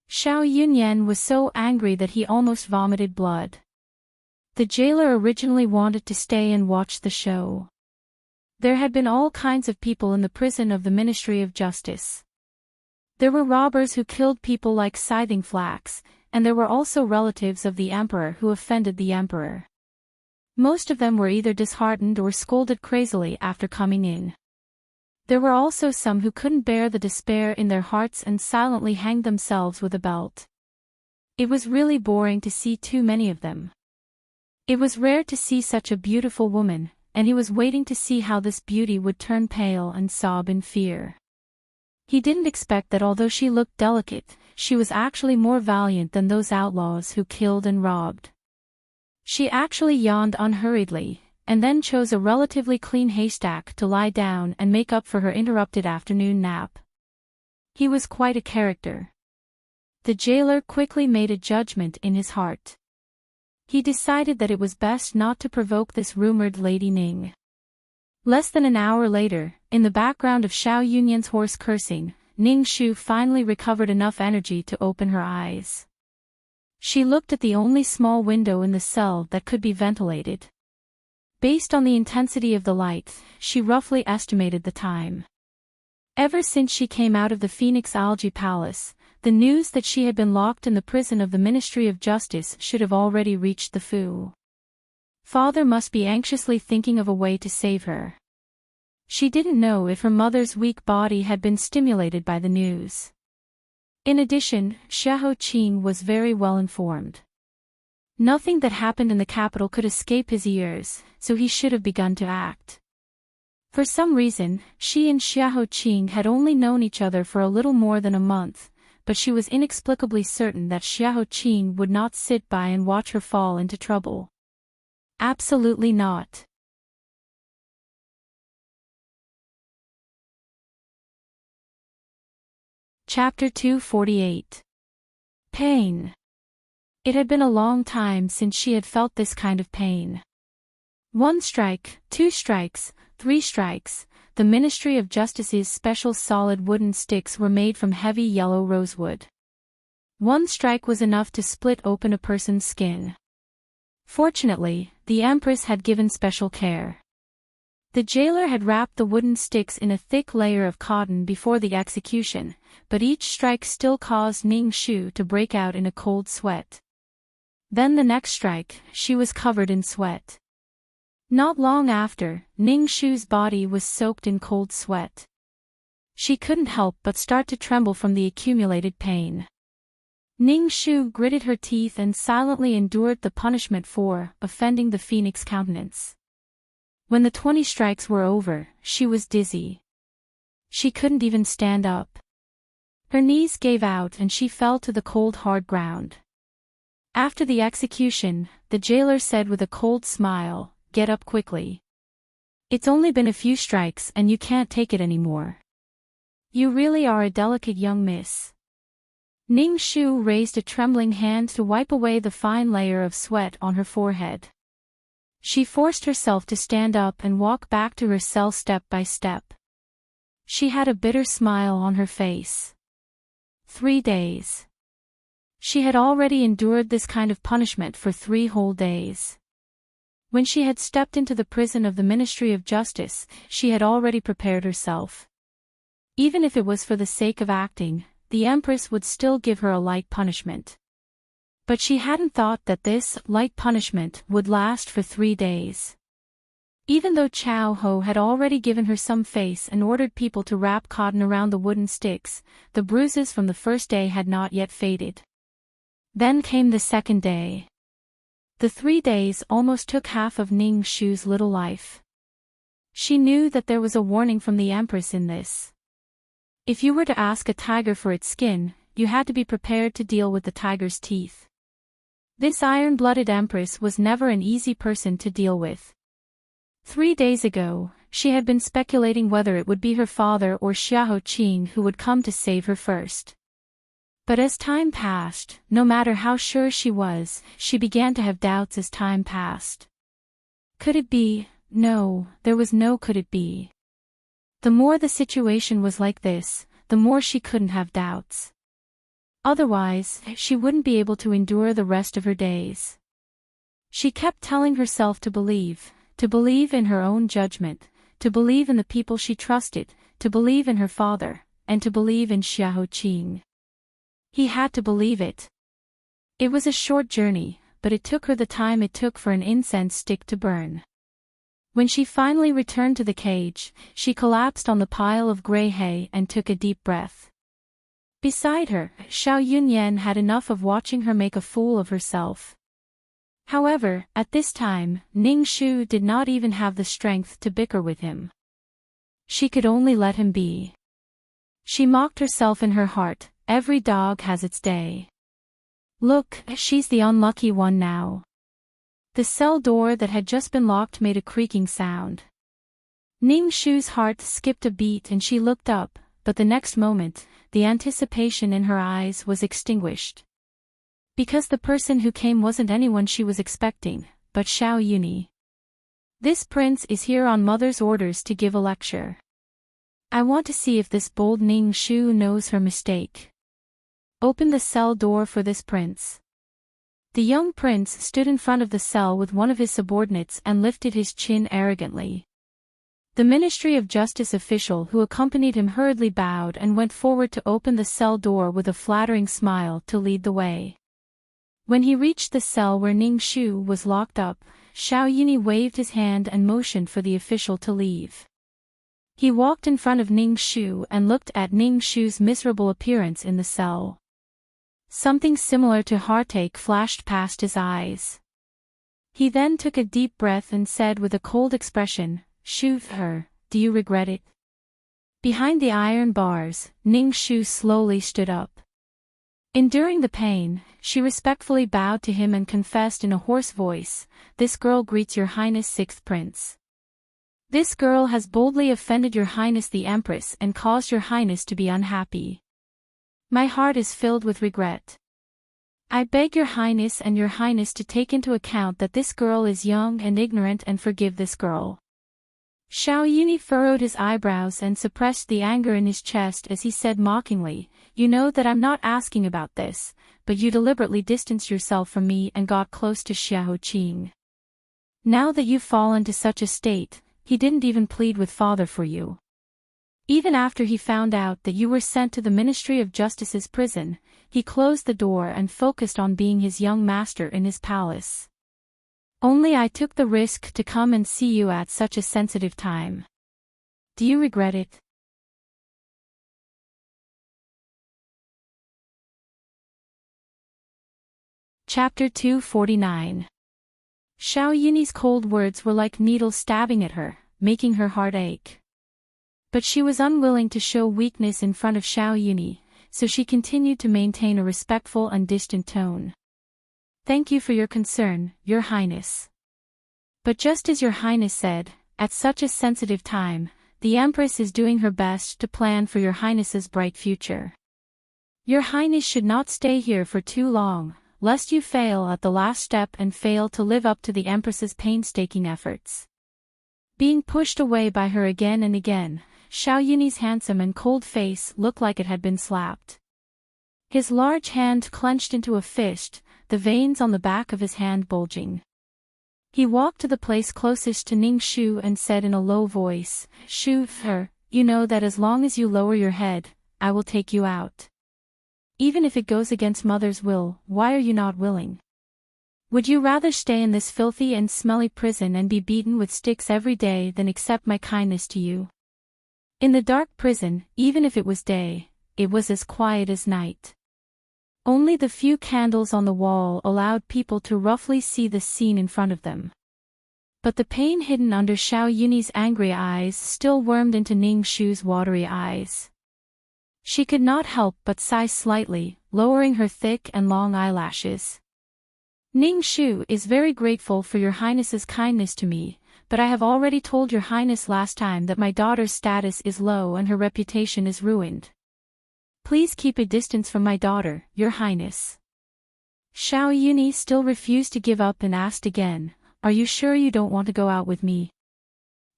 Xiao Yunyan was so angry that he almost vomited blood. The jailer originally wanted to stay and watch the show. There had been all kinds of people in the prison of the Ministry of Justice. There were robbers who killed people like Scything Flax, and there were also relatives of the emperor who offended the emperor. Most of them were either disheartened or scolded crazily after coming in. There were also some who couldn't bear the despair in their hearts and silently hanged themselves with a belt. It was really boring to see too many of them. It was rare to see such a beautiful woman, and he was waiting to see how this beauty would turn pale and sob in fear. He didn't expect that although she looked delicate, she was actually more valiant than those outlaws who killed and robbed. She actually yawned unhurriedly, and then chose a relatively clean haystack to lie down and make up for her interrupted afternoon nap. He was quite a character. The jailer quickly made a judgment in his heart. He decided that it was best not to provoke this rumored Lady Ning. Less than an hour later, in the background of Xiao Yunyan's hoarse cursing, Ning Shu finally recovered enough energy to open her eyes. She looked at the only small window in the cell that could be ventilated. Based on the intensity of the light, she roughly estimated the time. Ever since she came out of the Phoenix Algae Palace, the news that she had been locked in the prison of the Ministry of Justice should have already reached the Fu. Father must be anxiously thinking of a way to save her. She didn't know if her mother's weak body had been stimulated by the news. In addition, Xiahou Qing was very well informed. Nothing that happened in the capital could escape his ears, so he should have begun to act. For some reason, she and Xiahou Qing had only known each other for a little more than a month, but she was inexplicably certain that Xiahou Qing would not sit by and watch her fall into trouble. Absolutely not. Chapter 248. Pain. It had been a long time since she had felt this kind of pain. 1 strike, 2 strikes, 3 strikes. The Ministry of Justice's special solid wooden sticks were made from heavy yellow rosewood. 1 strike was enough to split open a person's skin. Fortunately, the Empress had given special care. The jailer had wrapped the wooden sticks in a thick layer of cotton before the execution, but each strike still caused Ning Shu to break out in a cold sweat. Then the next strike, she was covered in sweat. Not long after, Ning Shu's body was soaked in cold sweat. She couldn't help but start to tremble from the accumulated pain. Ning Shu gritted her teeth and silently endured the punishment for offending the Phoenix countenance. When the 20 strikes were over, she was dizzy. She couldn't even stand up. Her knees gave out and she fell to the cold hard ground. After the execution, the jailer said with a cold smile, "Get up quickly. It's only been a few strikes and you can't take it anymore." You really are a delicate young miss. Ning Shu raised a trembling hand to wipe away the fine layer of sweat on her forehead. She forced herself to stand up and walk back to her cell step by step. She had a bitter smile on her face. 3 days. She had already endured this kind of punishment for 3 whole days. When she had stepped into the prison of the Ministry of Justice, she had already prepared herself. Even if it was for the sake of acting, the Empress would still give her a light punishment. But she hadn't thought that this light punishment would last for 3 days. Even though Chao Ho had already given her some face and ordered people to wrap cotton around the wooden sticks, the bruises from the first day had not yet faded. Then came the second day. The 3 days almost took half of Ning Shu's little life. She knew that there was a warning from the Empress in this. If you were to ask a tiger for its skin, you had to be prepared to deal with the tiger's teeth. This iron-blooded Empress was never an easy person to deal with. 3 days ago, she had been speculating whether it would be her father or Xiahou Qing who would come to save her first. But as time passed, no matter how sure she was, she began to have doubts as time passed. Could it be? No, there was no could it be. The more the situation was like this, the more she couldn't have doubts. Otherwise, she wouldn't be able to endure the rest of her days. She kept telling herself to believe in her own judgment, to believe in the people she trusted, to believe in her father, and to believe in Xiahou Qing. He had to believe it. It was a short journey, but it took her the time it took for an incense stick to burn. When she finally returned to the cage, she collapsed on the pile of gray hay and took a deep breath. Beside her, Xiao Yunyan had enough of watching her make a fool of herself. However, at this time, Ning Shu did not even have the strength to bicker with him. She could only let him be. She mocked herself in her heart, every dog has its day. Look, she's the unlucky one now. The cell door that had just been locked made a creaking sound. Ning Shu's heart skipped a beat and she looked up, but the next moment, the anticipation in her eyes was extinguished. Because the person who came wasn't anyone she was expecting, but Xiao Yuni. This prince is here on mother's orders to give a lecture. I want to see if this bold Ning Shu knows her mistake. Open the cell door for this prince. The young prince stood in front of the cell with one of his subordinates and lifted his chin arrogantly. The Ministry of Justice official who accompanied him hurriedly bowed and went forward to open the cell door with a flattering smile to lead the way. When he reached the cell where Ning Shu was locked up, Xiao Yuni waved his hand and motioned for the official to leave. He walked in front of Ning Shu and looked at Ning Shu's miserable appearance in the cell. Something similar to heartache flashed past his eyes. He then took a deep breath and said with a cold expression, "Shoot her, do you regret it?" Behind the iron bars, Ning Shu slowly stood up. Enduring the pain, she respectfully bowed to him and confessed in a hoarse voice, "This girl greets your Highness 6th Prince. This girl has boldly offended your Highness the Empress and caused your Highness to be unhappy. My heart is filled with regret. I beg your Highness and your Highness to take into account that this girl is young and ignorant and forgive this girl." Xiao Yuni furrowed his eyebrows and suppressed the anger in his chest as he said mockingly, "You know that I'm not asking about this, but you deliberately distanced yourself from me and got close to Xiahou Qing. Now that you've fallen to such a state, he didn't even plead with father for you. Even after he found out that you were sent to the Ministry of Justice's prison, he closed the door and focused on being his young master in his palace. Only I took the risk to come and see you at such a sensitive time. Do you regret it?" Chapter 249. Xiao Yuni's cold words were like needles stabbing at her, making her heart ache. But she was unwilling to show weakness in front of Xiao Yuni, so she continued to maintain a respectful and distant tone. "Thank you for your concern, Your Highness. But just as Your Highness said, at such a sensitive time, the Empress is doing her best to plan for your Highness's bright future. Your Highness should not stay here for too long, lest you fail at the last step and fail to live up to the Empress's painstaking efforts. Being pushed away by her again and again, Xiao Yunyi's handsome and cold face looked like it had been slapped. His large hand clenched into a fist, the veins on the back of his hand bulging. He walked to the place closest to Ning Shu and said in a low voice, "Shu, you know that as long as you lower your head, I will take you out. Even if it goes against mother's will, why are you not willing? Would you rather stay in this filthy and smelly prison and be beaten with sticks every day than accept my kindness to you?" In the dark prison, even if it was day, it was as quiet as night. Only the few candles on the wall allowed people to roughly see the scene in front of them. But the pain hidden under Xiao Yunyi's angry eyes still wormed into Ning Shu's watery eyes. She could not help but sigh slightly, lowering her thick and long eyelashes. "Ning Shu is very grateful for your Highness's kindness to me, but I have already told your Highness last time that my daughter's status is low and her reputation is ruined. Please keep a distance from my daughter, your Highness." Xiao Yunyi still refused to give up and asked again, "Are you sure you don't want to go out with me?"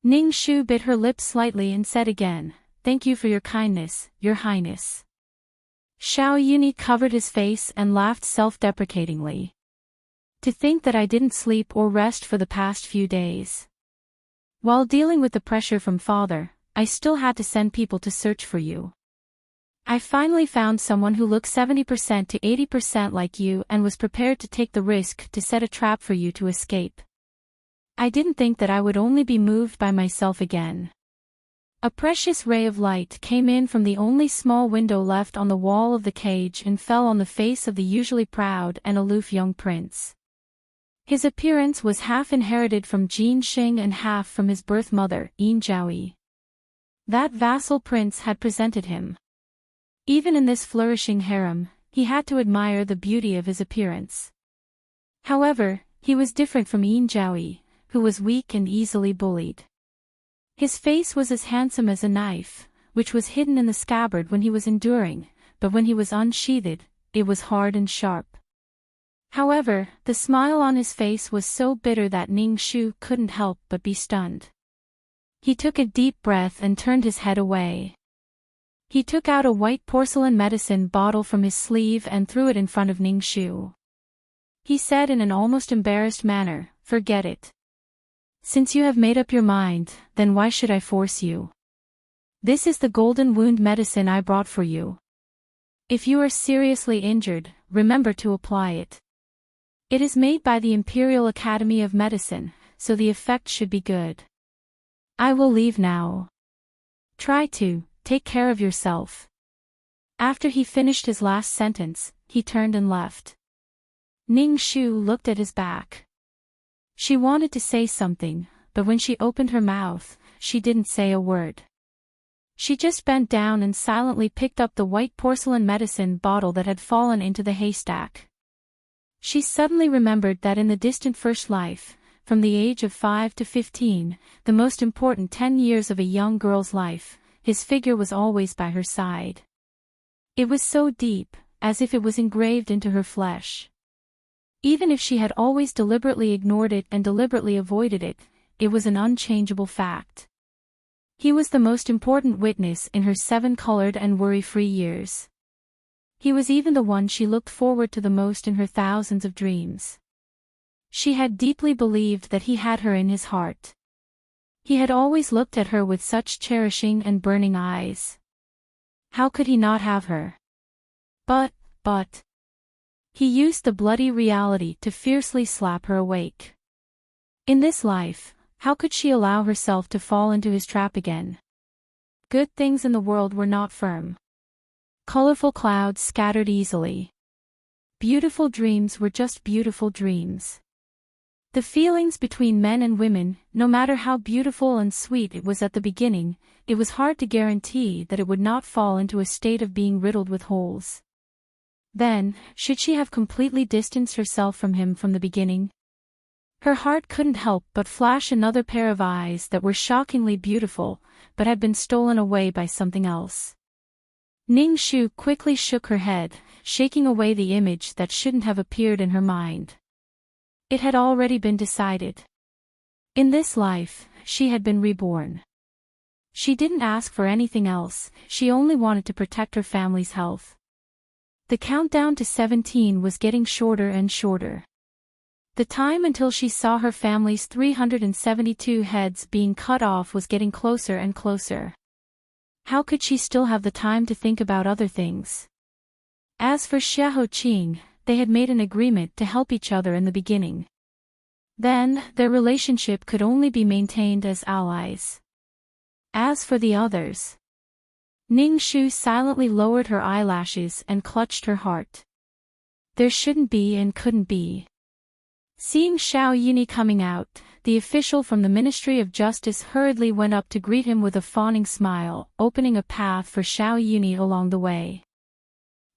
Ning Shu bit her lips slightly and said again, "Thank you for your kindness, your Highness." Xiao Yunyi covered his face and laughed self-deprecatingly. "To think that I didn't sleep or rest for the past few days. While dealing with the pressure from father, I still had to send people to search for you. I finally found someone who looked 70% to 80% like you and was prepared to take the risk to set a trap for you to escape. I didn't think that I would only be moved by myself again." A precious ray of light came in from the only small window left on the wall of the cage and fell on the face of the usually proud and aloof young prince. His appearance was half inherited from Jin Xing and half from his birth mother, Yin Zhaoyi. That vassal prince had presented him. Even in this flourishing harem, he had to admire the beauty of his appearance. However, he was different from Yin Zhaoyi, who was weak and easily bullied. His face was as handsome as a knife, which was hidden in the scabbard when he was enduring, but when he was unsheathed, it was hard and sharp. However, the smile on his face was so bitter that Ning Shu couldn't help but be stunned. He took a deep breath and turned his head away. He took out a white porcelain medicine bottle from his sleeve and threw it in front of Ning Shu. He said in an almost embarrassed manner, "Forget it. Since you have made up your mind, then why should I force you? This is the golden wound medicine I brought for you. If you are seriously injured, remember to apply it. It is made by the Imperial Academy of Medicine, so the effect should be good. I will leave now. Try to take care of yourself." After he finished his last sentence, he turned and left. Ning Shu looked at his back. She wanted to say something, but when she opened her mouth, she didn't say a word. She just bent down and silently picked up the white porcelain medicine bottle that had fallen into the haystack. She suddenly remembered that in the distant first life, from the age of 5 to 15, the most important 10 years of a young girl's life, his figure was always by her side. It was so deep, as if it was engraved into her flesh. Even if she had always deliberately ignored it and deliberately avoided it, it was an unchangeable fact. He was the most important witness in her 7-colored and worry-free years. He was even the one she looked forward to the most in her thousands of dreams. She had deeply believed that he had her in his heart. He had always looked at her with such cherishing and burning eyes. How could he not have her? But, he used the bloody reality to fiercely slap her awake. In this life, how could she allow herself to fall into his trap again? Good things in the world were not firm. Colorful clouds scattered easily. Beautiful dreams were just beautiful dreams. The feelings between men and women, no matter how beautiful and sweet it was at the beginning, it was hard to guarantee that it would not fall into a state of being riddled with holes. Then, should she have completely distanced herself from him from the beginning? Her heart couldn't help but flash another pair of eyes that were shockingly beautiful, but had been stolen away by something else. Ning Shu quickly shook her head, shaking away the image that shouldn't have appeared in her mind. It had already been decided. In this life, she had been reborn. She didn't ask for anything else, she only wanted to protect her family's health. The countdown to 17 was getting shorter and shorter. The time until she saw her family's 372 heads being cut off was getting closer and closer. How could she still have the time to think about other things? As for Xiahou Qing, they had made an agreement to help each other in the beginning. Then, their relationship could only be maintained as allies. As for the others, Ning Shu silently lowered her eyelashes and clutched her heart. There shouldn't be and couldn't be. Seeing Xiao Yini coming out, the official from the Ministry of Justice hurriedly went up to greet him with a fawning smile, opening a path for Xiao Yini along the way.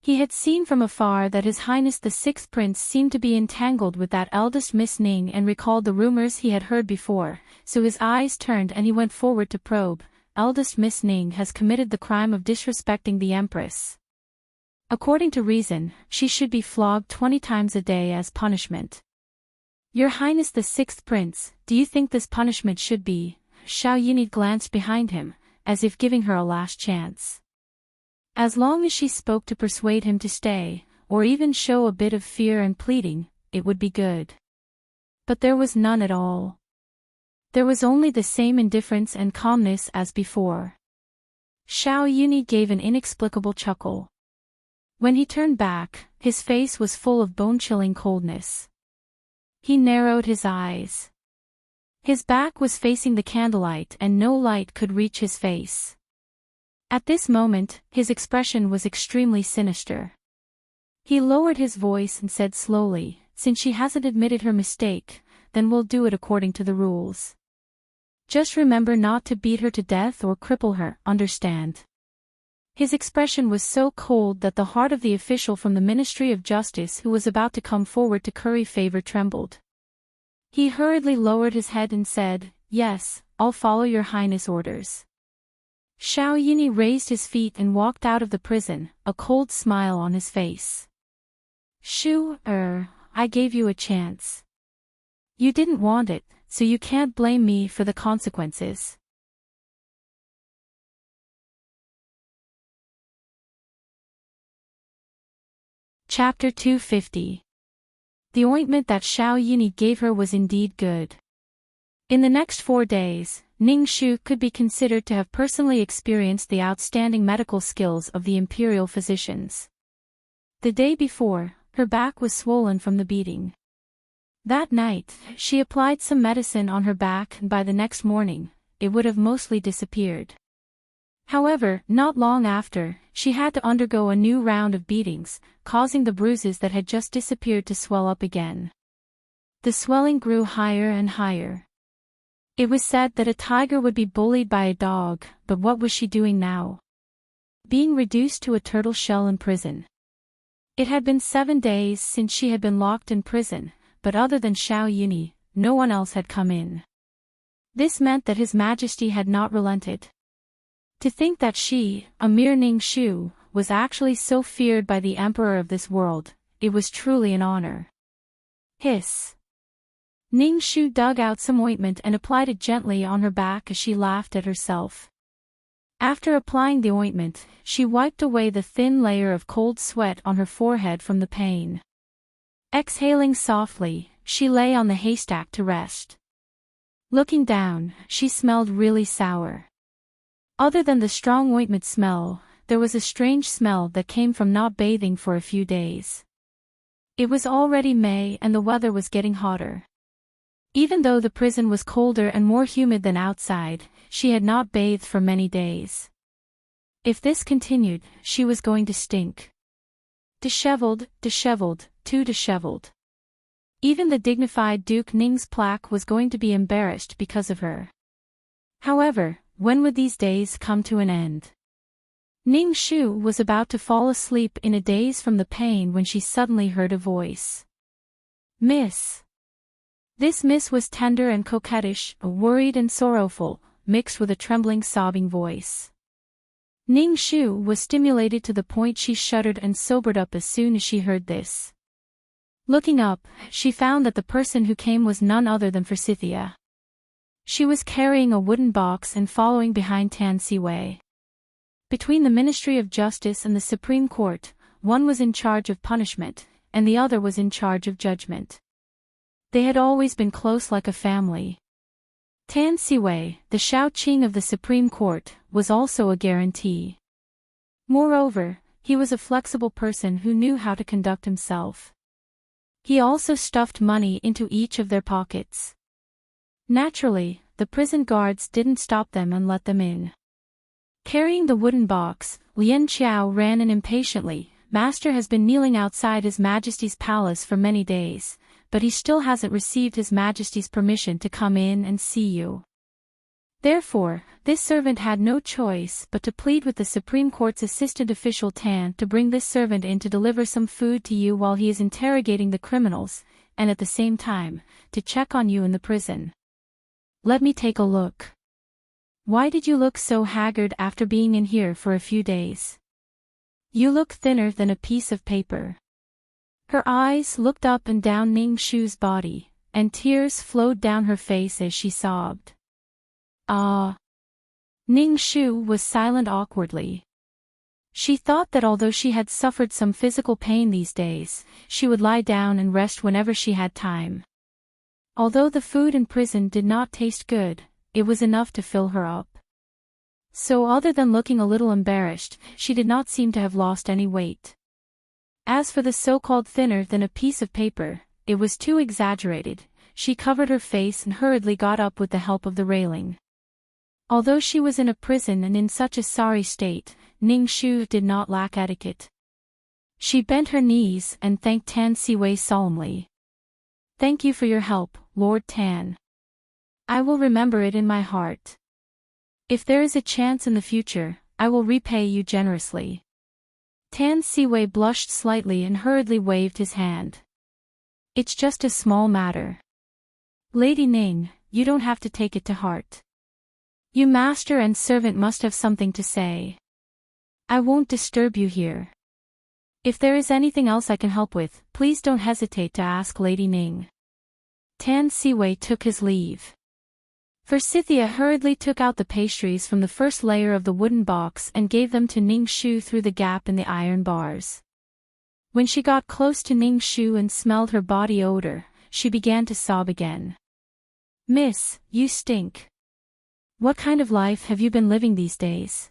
He had seen from afar that His Highness the Sixth Prince seemed to be entangled with that eldest Miss Ning and recalled the rumors he had heard before, so his eyes turned and he went forward to probe. Eldest Miss Ning has committed the crime of disrespecting the Empress. According to reason, she should be flogged 20 times a day as punishment. Your Highness the Sixth Prince, do you think this punishment should be? Xiao Yini glanced behind him, as if giving her a last chance. As long as she spoke to persuade him to stay, or even show a bit of fear and pleading, it would be good. But there was none at all. There was only the same indifference and calmness as before. Xiao Yuni gave an inexplicable chuckle. When he turned back, his face was full of bone-chilling coldness. He narrowed his eyes. His back was facing the candlelight and no light could reach his face. At this moment, his expression was extremely sinister. He lowered his voice and said slowly, "Since she hasn't admitted her mistake, then we'll do it according to the rules. Just remember not to beat her to death or cripple her, understand?" His expression was so cold that the heart of the official from the Ministry of Justice who was about to come forward to curry favor trembled. He hurriedly lowered his head and said, "Yes, I'll follow your Highness' orders." Xiao Yini raised his feet and walked out of the prison, a cold smile on his face. I gave you a chance. You didn't want it, so you can't blame me for the consequences. Chapter 250. The ointment that Xiao Yini gave her was indeed good. In the next 4 days, Ning Shu could be considered to have personally experienced the outstanding medical skills of the imperial physicians. The day before, her back was swollen from the beating. That night, she applied some medicine on her back and by the next morning, it would have mostly disappeared. However, not long after, she had to undergo a new round of beatings, causing the bruises that had just disappeared to swell up again. The swelling grew higher and higher. It was said that a tiger would be bullied by a dog, but what was she doing now? Being reduced to a turtle shell in prison. It had been 7 days since she had been locked in prison, but other than Xiao Yuni, no one else had come in. This meant that His Majesty had not relented. To think that she, a mere Ning Shu, was actually so feared by the Emperor of this world, it was truly an honor. Hiss. Ning Shu dug out some ointment and applied it gently on her back as she laughed at herself. After applying the ointment, she wiped away the thin layer of cold sweat on her forehead from the pain. Exhaling softly, she lay on the haystack to rest. Looking down, she smelled really sour. Other than the strong ointment smell, there was a strange smell that came from not bathing for a few days. It was already May and the weather was getting hotter. Even though the prison was colder and more humid than outside, she had not bathed for many days. If this continued, she was going to stink. Disheveled, too disheveled. Even the dignified Duke Ning's plaque was going to be embarrassed because of her. However, when would these days come to an end? Ning Shu was about to fall asleep in a daze from the pain when she suddenly heard a voice. "Miss." This miss was tender and coquettish, worried and sorrowful, mixed with a trembling sobbing voice. Ning Shu was stimulated to the point she shuddered and sobered up as soon as she heard this. Looking up, she found that the person who came was none other than Forsythia. She was carrying a wooden box and following behind Tan Siwei. Between the Ministry of Justice and the Supreme Court, one was in charge of punishment, and the other was in charge of judgment. They had always been close like a family. Tan Siwei, the Shao Qing of the Supreme Court, was also a guarantee. Moreover, he was a flexible person who knew how to conduct himself. He also stuffed money into each of their pockets. Naturally, the prison guards didn't stop them and let them in. Carrying the wooden box, Lien Qiao ran in impatiently. Master has been kneeling outside His Majesty's palace for many days, but he still hasn't received His Majesty's permission to come in and see you. Therefore, this servant had no choice but to plead with the Supreme Court's assistant official Tan to bring this servant in to deliver some food to you while he is interrogating the criminals, and at the same time, to check on you in the prison. Let me take a look. Why did you look so haggard after being in here for a few days? You look thinner than a piece of paper. Her eyes looked up and down Ning Shu's body, and tears flowed down her face as she sobbed. Ah! Ning Shu was silent awkwardly. She thought that although she had suffered some physical pain these days, she would lie down and rest whenever she had time. Although the food in prison did not taste good, it was enough to fill her up. So other than looking a little embarrassed, she did not seem to have lost any weight. As for the so-called thinner than a piece of paper, it was too exaggerated. She covered her face and hurriedly got up with the help of the railing. Although she was in a prison and in such a sorry state, Ning Shu did not lack etiquette. She bent her knees and thanked Tan Siwei solemnly. Thank you for your help, Lord Tan. I will remember it in my heart. If there is a chance in the future, I will repay you generously. Tan Siwei blushed slightly and hurriedly waved his hand. It's just a small matter. Lady Ning, you don't have to take it to heart. You master and servant must have something to say. I won't disturb you here. If there is anything else I can help with, please don't hesitate to ask Lady Ning. Tan Siwei took his leave. Forsythia hurriedly took out the pastries from the first layer of the wooden box and gave them to Ning Shu through the gap in the iron bars. When she got close to Ning Shu and smelled her body odor, she began to sob again. Miss, you stink. What kind of life have you been living these days?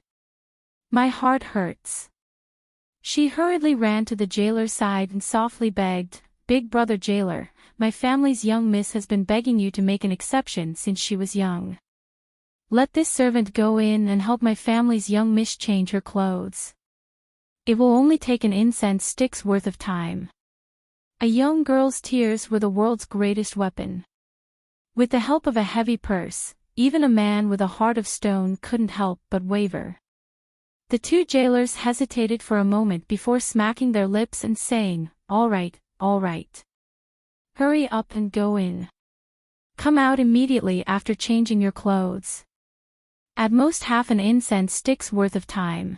My heart hurts. She hurriedly ran to the jailer's side and softly begged, Big brother jailer, my family's young miss has been begging you to make an exception since she was young. Let this servant go in and help my family's young miss change her clothes. It will only take an incense stick's worth of time. A young girl's tears were the world's greatest weapon. With the help of a heavy purse, even a man with a heart of stone couldn't help but waver. The two jailers hesitated for a moment before smacking their lips and saying, All right. All right. Hurry up and go in. Come out immediately after changing your clothes. At most half an incense stick's worth of time.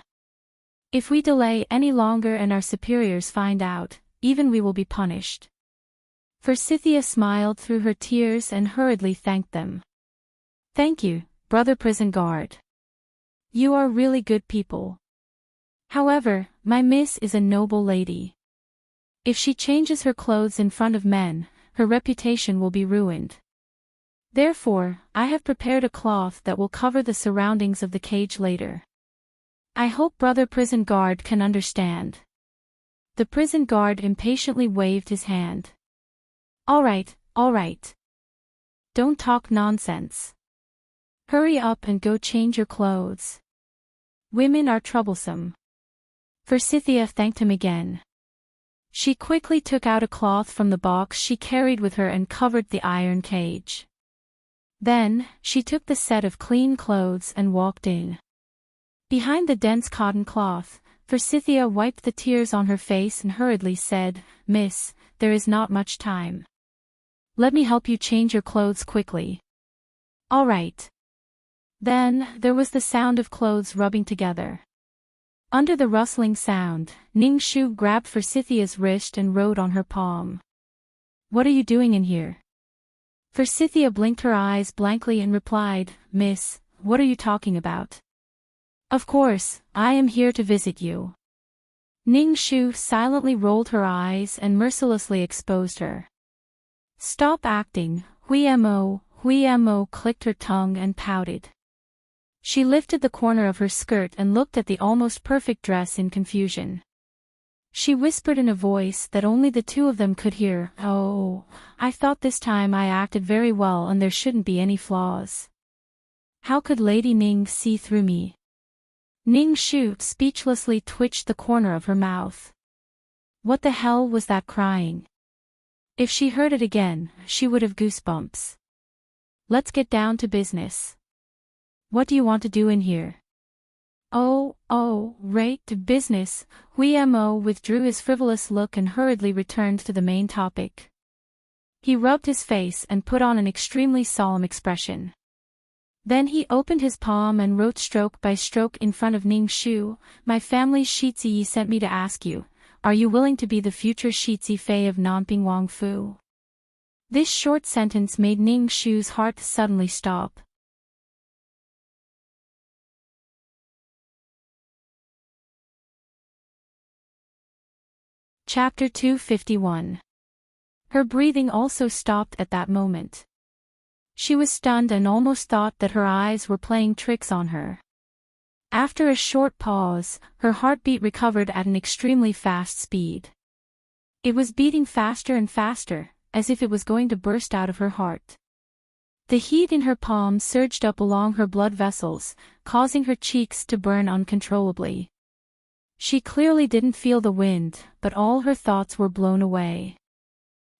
If we delay any longer and our superiors find out, even we will be punished. Forsythia smiled through her tears and hurriedly thanked them. Thank you, brother prison guard. You are really good people. However, my miss is a noble lady. If she changes her clothes in front of men, her reputation will be ruined. Therefore, I have prepared a cloth that will cover the surroundings of the cage later. I hope brother prison guard can understand. The prison guard impatiently waved his hand. All right, all right. Don't talk nonsense. Hurry up and go change your clothes. Women are troublesome. Forsythia thanked him again. She quickly took out a cloth from the box she carried with her and covered the iron cage. Then, she took the set of clean clothes and walked in. Behind the dense cotton cloth, Forsythia wiped the tears on her face and hurriedly said, Miss, there is not much time. Let me help you change your clothes quickly. All right. Then, there was the sound of clothes rubbing together. Under the rustling sound, Ning Shu grabbed Forsythia's wrist and wrote on her palm. What are you doing in here? Forsythia blinked her eyes blankly and replied, Miss, what are you talking about? Of course, I am here to visit you. Ning Shu silently rolled her eyes and mercilessly exposed her. Stop acting, Hui-mo, clicked her tongue and pouted. She lifted the corner of her skirt and looked at the almost perfect dress in confusion. She whispered in a voice that only the two of them could hear, Oh, I thought this time I acted very well and there shouldn't be any flaws. How could Lady Ning see through me? Ning Shu speechlessly twitched the corner of her mouth. What the hell was that crying? If she heard it again, she would have goosebumps. Let's get down to business. What do you want to do in here? Right to business. Hui-mo withdrew his frivolous look and hurriedly returned to the main topic. He rubbed his face and put on an extremely solemn expression. Then he opened his palm and wrote stroke by stroke in front of Ning Shu, My family's Shitzi Yi sent me to ask you, are you willing to be the future Shitzi Fei of Nanping Wang Fu? This short sentence made Ning Shu's heart suddenly stop. Chapter 251. Her breathing also stopped at that moment. She was stunned and almost thought that her eyes were playing tricks on her. After a short pause, her heartbeat recovered at an extremely fast speed. It was beating faster and faster, as if it was going to burst out of her heart. The heat in her palm surged up along her blood vessels, causing her cheeks to burn uncontrollably. She clearly didn't feel the wind, but all her thoughts were blown away.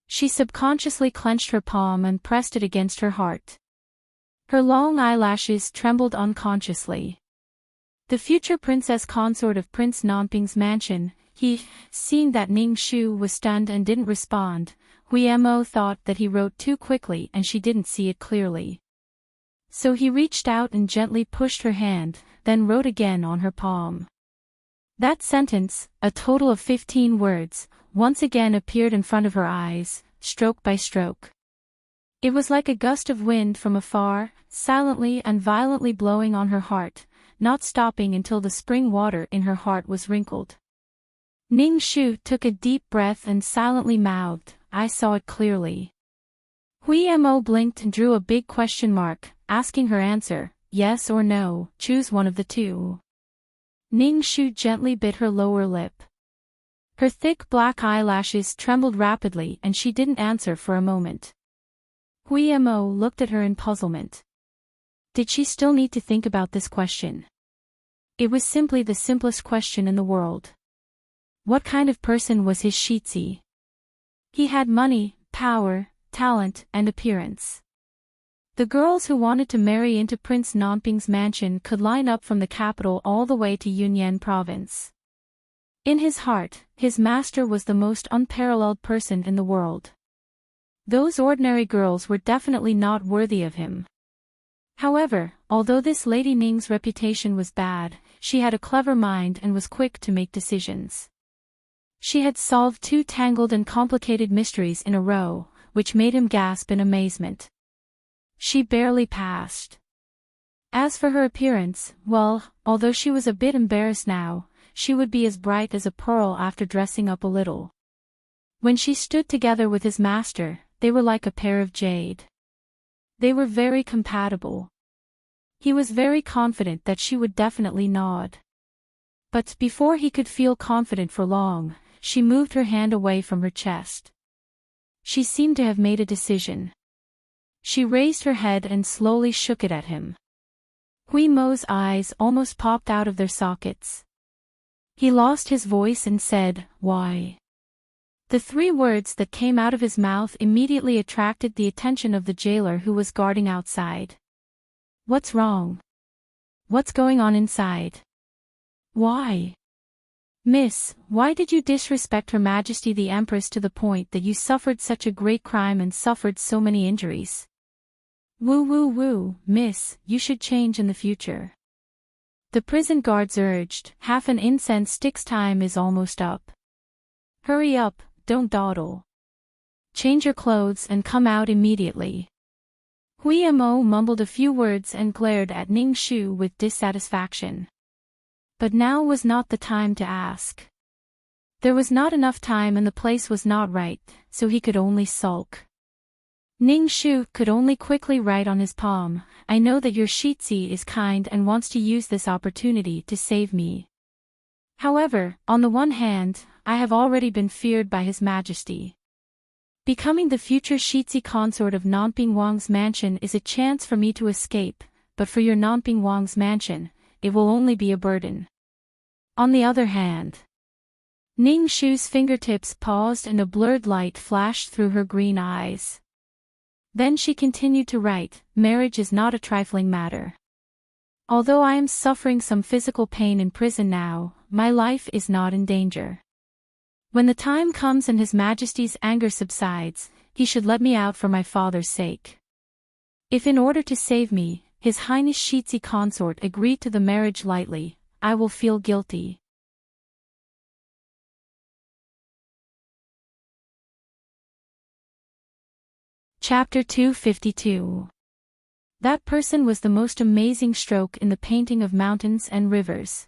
She subconsciously clenched her palm and pressed it against her heart. Her long eyelashes trembled unconsciously. The future princess consort of Prince Nanping's mansion, seeing that Ning Shu was stunned and didn't respond, Hui-mo thought that he wrote too quickly and she didn't see it clearly. So he reached out and gently pushed her hand, then wrote again on her palm. That sentence, a total of 15 words, once again appeared in front of her eyes, stroke by stroke. It was like a gust of wind from afar, silently and violently blowing on her heart, not stopping until the spring water in her heart was wrinkled. Ning Shu took a deep breath and silently mouthed, I saw it clearly. Hui-mo blinked and drew a big question mark, asking her answer, yes or no, choose one of the two. Ning Shu gently bit her lower lip. Her thick black eyelashes trembled rapidly and she didn't answer for a moment. Hui-mo looked at her in puzzlement. Did she still need to think about this question? It was simply the simplest question in the world. What kind of person was his Shitzi? He had money, power, talent, and appearance. The girls who wanted to marry into Prince Nanping's mansion could line up from the capital all the way to Yunnan province. In his heart, his master was the most unparalleled person in the world. Those ordinary girls were definitely not worthy of him. However, although this Lady Ning's reputation was bad, she had a clever mind and was quick to make decisions. She had solved 2 tangled and complicated mysteries in a row, which made him gasp in amazement. She barely passed. As for her appearance, well, although she was a bit embarrassed now, she would be as bright as a pearl after dressing up a little. When she stood together with his master, they were like a pair of jade. They were very compatible. He was very confident that she would definitely nod. But before he could feel confident for long, she moved her hand away from her chest. She seemed to have made a decision. She raised her head and slowly shook it at him. Hui-mo's eyes almost popped out of their sockets. He lost his voice and said, Why? The 3 words that came out of his mouth immediately attracted the attention of the jailer who was guarding outside. What's wrong? What's going on inside? Why? Miss, why did you disrespect Her Majesty the Empress to the point that you suffered such a great crime and suffered so many injuries? Woo woo woo, miss, you should change in the future. The prison guards urged, half an incense stick's time is almost up. Hurry up, don't dawdle. Change your clothes and come out immediately. Hui Mo mumbled a few words and glared at Ning Shu with dissatisfaction. But now was not the time to ask. There was not enough time and the place was not right, so he could only sulk. Ning Shu could only quickly write on his palm, I know that your Shitzi is kind and wants to use this opportunity to save me. However, on the one hand, I have already been feared by His Majesty. Becoming the future Shitzi consort of Nanping Wang's mansion is a chance for me to escape, but for your Nanping Wang's mansion, it will only be a burden. On the other hand, Ning Shu's fingertips paused and a blurred light flashed through her green eyes. Then she continued to write, marriage is not a trifling matter. Although I am suffering some physical pain in prison now, my life is not in danger. When the time comes and His Majesty's anger subsides, he should let me out for my father's sake. If in order to save me, His Highness Shitzi consort agreed to the marriage lightly, I will feel guilty. Chapter 252. That person was the most amazing stroke in the painting of mountains and rivers.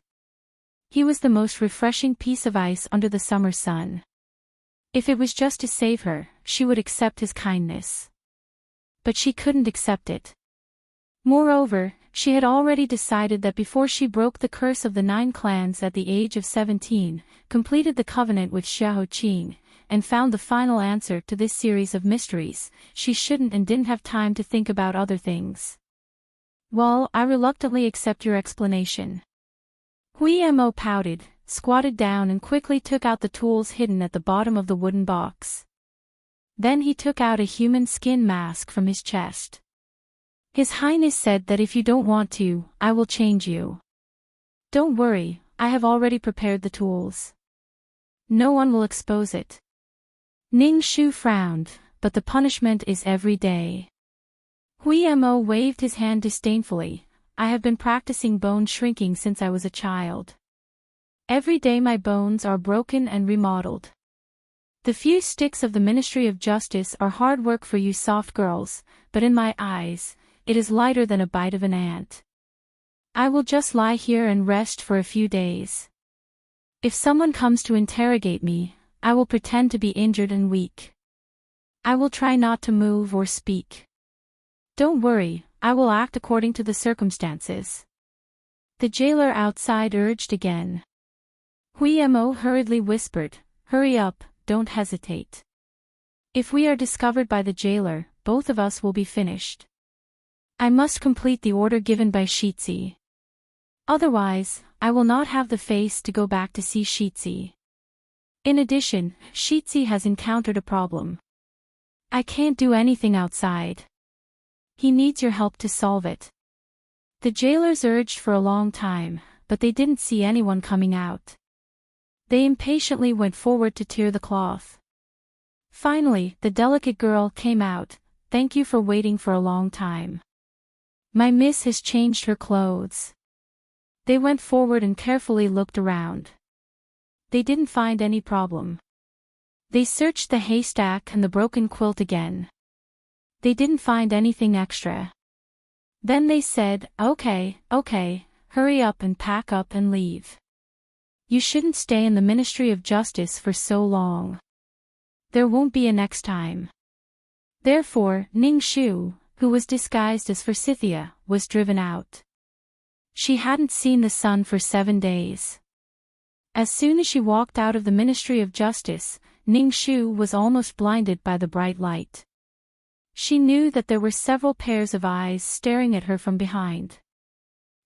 He was the most refreshing piece of ice under the summer sun. If it was just to save her, she would accept his kindness. But she couldn't accept it. Moreover, she had already decided that before she broke the curse of the 9 clans at the age of 17, completed the covenant with Xiao Qing, and found the final answer to this series of mysteries, she shouldn't and didn't have time to think about other things. Well, I reluctantly accept your explanation. Hui Mo pouted, squatted down and quickly took out the tools hidden at the bottom of the wooden box. Then he took out a human skin mask from his chest. His Highness said that if you don't want to, I will change you. Don't worry, I have already prepared the tools. No one will expose it. Ning Shu frowned, but the punishment is every day. Hui Mo waved his hand disdainfully, I have been practicing bone shrinking since I was a child. Every day my bones are broken and remodeled. The few sticks of the Ministry of Justice are hard work for you soft girls, but in my eyes, it is lighter than a bite of an ant. I will just lie here and rest for a few days. If someone comes to interrogate me, I will pretend to be injured and weak. I will try not to move or speak. Don't worry, I will act according to the circumstances. The jailer outside urged again. Hui Mo hurriedly whispered, hurry up, don't hesitate. If we are discovered by the jailer, both of us will be finished. I must complete the order given by Shitzi. Otherwise, I will not have the face to go back to see Shitzi. In addition, Shitzi has encountered a problem. I can't do anything outside. He needs your help to solve it. The jailers urged for a long time, but they didn't see anyone coming out. They impatiently went forward to tear the cloth. Finally, the delicate girl came out, thank you for waiting for a long time. My miss has changed her clothes. They went forward and carefully looked around. They didn't find any problem. They searched the haystack and the broken quilt again. They didn't find anything extra. Then they said, okay, hurry up and pack up and leave. You shouldn't stay in the Ministry of Justice for so long. There won't be a next time. Therefore, Ning Shu, who was disguised as Forsythia, was driven out. She hadn't seen the sun for 7 days. As soon as she walked out of the Ministry of Justice, Ning Shu was almost blinded by the bright light. She knew that there were several pairs of eyes staring at her from behind.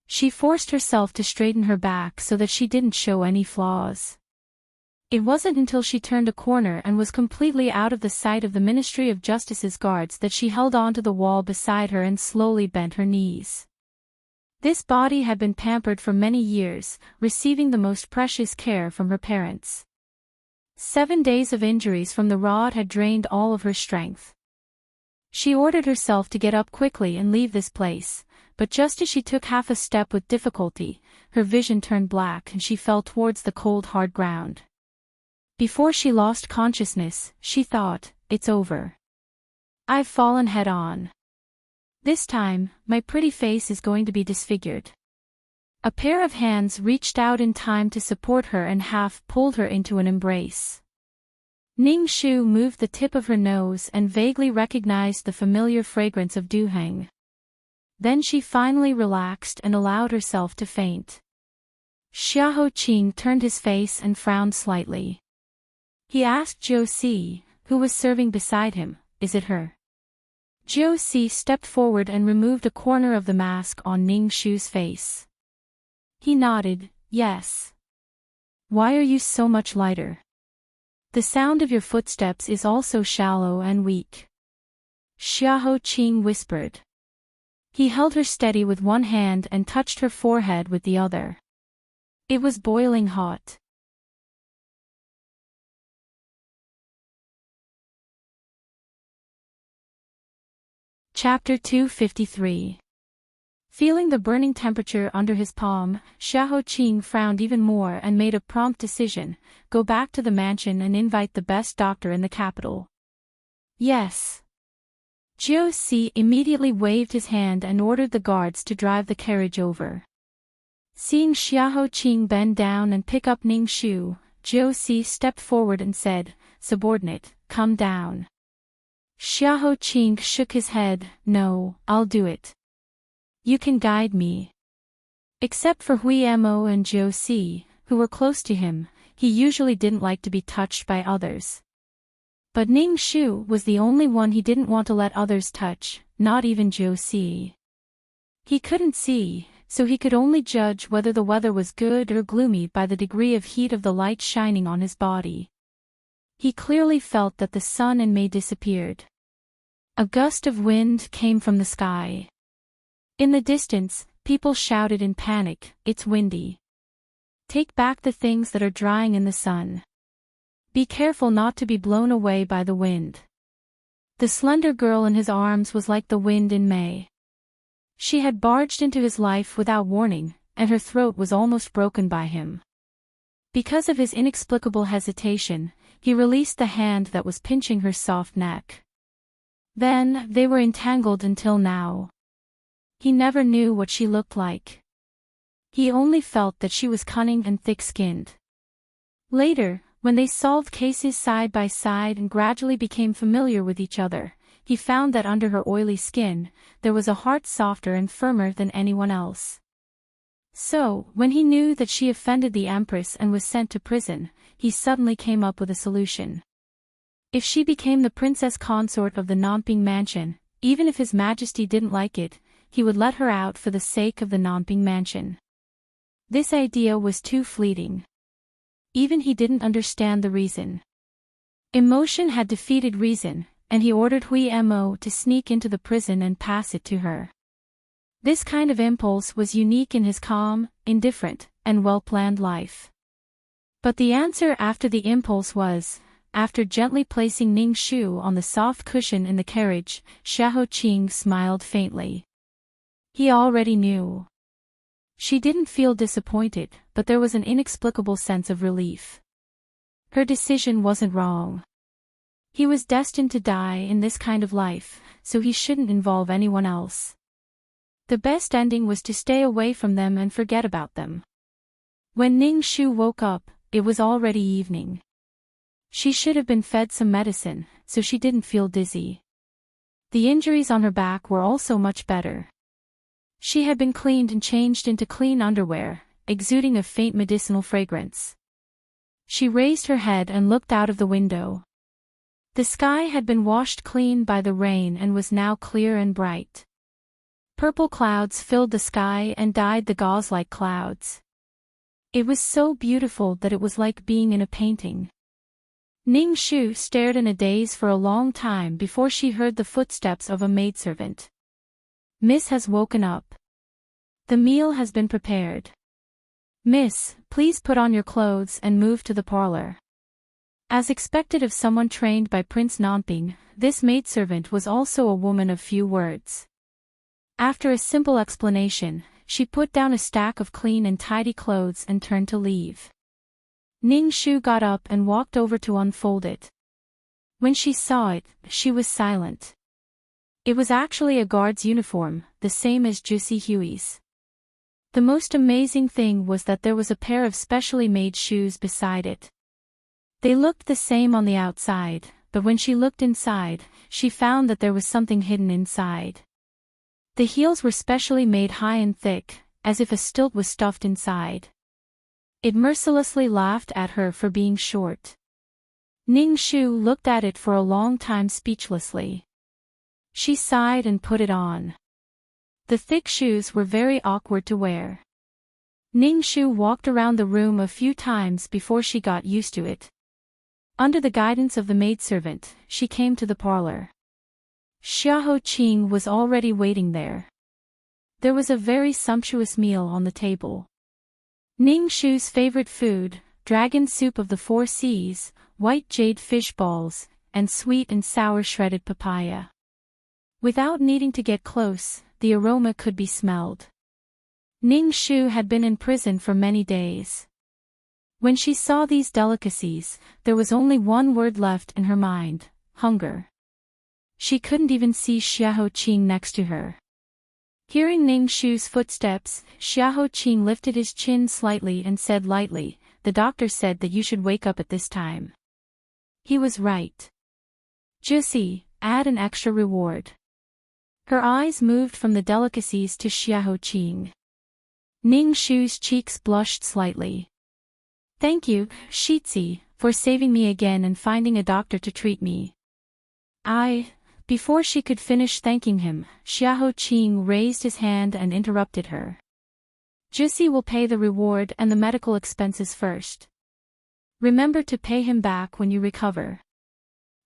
She forced herself to straighten her back so that she didn't show any flaws. It wasn't until she turned a corner and was completely out of the sight of the Ministry of Justice's guards that she held on to the wall beside her and slowly bent her knees. This body had been pampered for many years, receiving the most precious care from her parents. 7 days of injuries from the rod had drained all of her strength. She ordered herself to get up quickly and leave this place, but just as she took half a step with difficulty, her vision turned black and she fell towards the cold hard ground. Before she lost consciousness, she thought, "It's over. I've fallen head on. This time, my pretty face is going to be disfigured." A pair of hands reached out in time to support her and half pulled her into an embrace. Ning Shu moved the tip of her nose and vaguely recognized the familiar fragrance of duheng. Then she finally relaxed and allowed herself to faint. Xiahou Qing turned his face and frowned slightly. He asked Zhou Si, who was serving beside him, "Is it her?" Zhou Si stepped forward and removed a corner of the mask on Ning Shu's face. He nodded, "Yes. Why are you so much lighter? The sound of your footsteps is also shallow and weak." Xiahou Qing whispered. He held her steady with one hand and touched her forehead with the other. It was boiling hot. Chapter 253. Feeling the burning temperature under his palm, Xiahou Qing frowned even more and made a prompt decision: go back to the mansion and invite the best doctor in the capital. Yes. Zhou Si immediately waved his hand and ordered the guards to drive the carriage over. Seeing Xiahou Qing bend down and pick up Ning Shu, Zhou Si stepped forward and said, "Subordinate, come down." Xiahou Qing shook his head, "No, I'll do it. You can guide me." Except for Hui Mo and Zhou Si, who were close to him, he usually didn't like to be touched by others. But Ning Shu was the only one he didn't want to let others touch, not even Zhou Si. He couldn't see, so he could only judge whether the weather was good or gloomy by the degree of heat of the light shining on his body. He clearly felt that the sun in May disappeared. A gust of wind came from the sky. In the distance, people shouted in panic, "It's windy. Take back the things that are drying in the sun. Be careful not to be blown away by the wind." The slender girl in his arms was like the wind in May. She had barged into his life without warning, and her throat was almost broken by him. Because of his inexplicable hesitation, he released the hand that was pinching her soft neck. Then, they were entangled until now. He never knew what she looked like. He only felt that she was cunning and thick-skinned. Later, when they solved cases side by side and gradually became familiar with each other, he found that under her oily skin, there was a heart softer and firmer than anyone else. So, when he knew that she offended the Empress and was sent to prison, he suddenly came up with a solution. If she became the princess consort of the Nanping mansion, even if His Majesty didn't like it, he would let her out for the sake of the Nanping mansion. This idea was too fleeting. Even he didn't understand the reason. Emotion had defeated reason, and he ordered Hui Mo to sneak into the prison and pass it to her. This kind of impulse was unique in his calm, indifferent, and well-planned life. But the answer after the impulse was, after gently placing Ning Shu on the soft cushion in the carriage, Xiahou Qing smiled faintly. He already knew. She didn't feel disappointed, but there was an inexplicable sense of relief. Her decision wasn't wrong. He was destined to die in this kind of life, so he shouldn't involve anyone else. The best ending was to stay away from them and forget about them. When Ning Shu woke up, it was already evening. She should have been fed some medicine, so she didn't feel dizzy. The injuries on her back were also much better. She had been cleaned and changed into clean underwear, exuding a faint medicinal fragrance. She raised her head and looked out of the window. The sky had been washed clean by the rain and was now clear and bright. Purple clouds filled the sky and dyed the gauze-like clouds. It was so beautiful that it was like being in a painting. Ning Shu stared in a daze for a long time before she heard the footsteps of a maidservant. "Miss has woken up." The meal has been prepared. Miss, please put on your clothes and move to the parlor. As expected of someone trained by Prince Nanping, this maidservant was also a woman of few words. After a simple explanation, she put down a stack of clean and tidy clothes and turned to leave. Ning Shu got up and walked over to unfold it. When she saw it, she was silent. It was actually a guard's uniform, the same as Juicy Huey's. The most amazing thing was that there was a pair of specially made shoes beside it. They looked the same on the outside, but when she looked inside, she found that there was something hidden inside. The heels were specially made high and thick, as if a stilt was stuffed inside. It mercilessly laughed at her for being short. Ning Shu looked at it for a long time speechlessly. She sighed and put it on. The thick shoes were very awkward to wear. Ning Shu walked around the room a few times before she got used to it. Under the guidance of the maidservant, she came to the parlor. Xiahou Qing was already waiting there. There was a very sumptuous meal on the table. Ning Shu's favorite food, dragon soup of the 4 seas, white jade fish balls, and sweet and sour shredded papaya. Without needing to get close, the aroma could be smelled. Ning Shu had been in prison for many days. When she saw these delicacies, there was only one word left in her mind: hunger. She couldn't even see Xiahou Qing next to her. Hearing Ning Shu's footsteps, Xiahou Qing lifted his chin slightly and said lightly, "The doctor said that you should wake up at this time." He was right. Juicy, add an extra reward. Her eyes moved from the delicacies to Xiahou Qing. Ning Shu's cheeks blushed slightly. "Thank you, Shitzi, for saving me again and finding a doctor to treat me." Before she could finish thanking him, Xiahou Qing raised his hand and interrupted her. "Juicy will pay the reward and the medical expenses first. Remember to pay him back when you recover."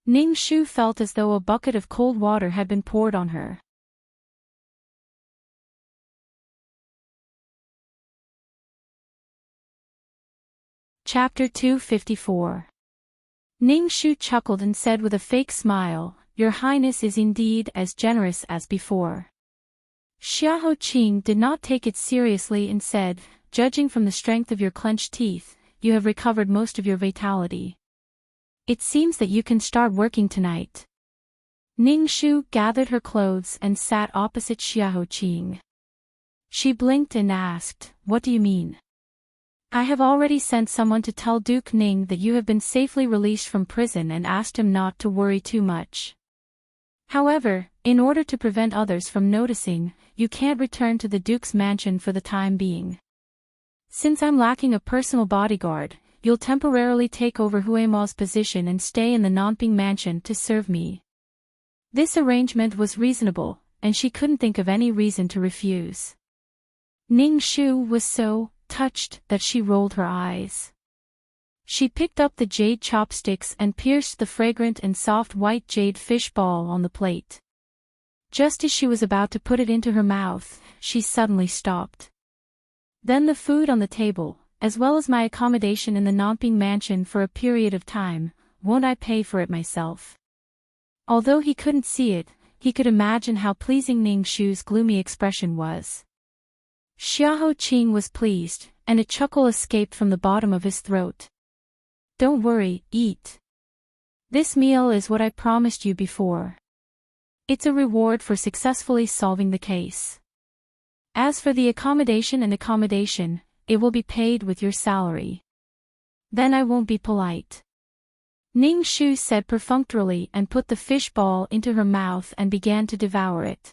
Ning Shu felt as though a bucket of cold water had been poured on her. Chapter 254. Ning Shu chuckled and said with a fake smile, "Your Highness is indeed as generous as before." Xiahou Qing did not take it seriously and said, "Judging from the strength of your clenched teeth, you have recovered most of your vitality. It seems that you can start working tonight." Ning Shu gathered her clothes and sat opposite Xiahou Qing. She blinked and asked, "What do you mean?" "I have already sent someone to tell Duke Ning that you have been safely released from prison and asked him not to worry too much. However, in order to prevent others from noticing, you can't return to the Duke's mansion for the time being. Since I'm lacking a personal bodyguard, you'll temporarily take over Huema's position and stay in the Nanping mansion to serve me." This arrangement was reasonable, and she couldn't think of any reason to refuse. Ning Shu was so touched that she rolled her eyes. She picked up the jade chopsticks and pierced the fragrant and soft white jade fish ball on the plate. Just as she was about to put it into her mouth, she suddenly stopped. "Then the food on the table, as well as my accommodation in the Nanping mansion for a period of time, won't I pay for it myself?" Although he couldn't see it, he could imagine how pleasing Ning Shu's gloomy expression was. Xiahou Qing was pleased, and a chuckle escaped from the bottom of his throat. "Don't worry, eat. This meal is what I promised you before. It's a reward for successfully solving the case. As for the accommodation, it will be paid with your salary. Then I won't be polite." Ning Shu said perfunctorily and put the fish ball into her mouth and began to devour it.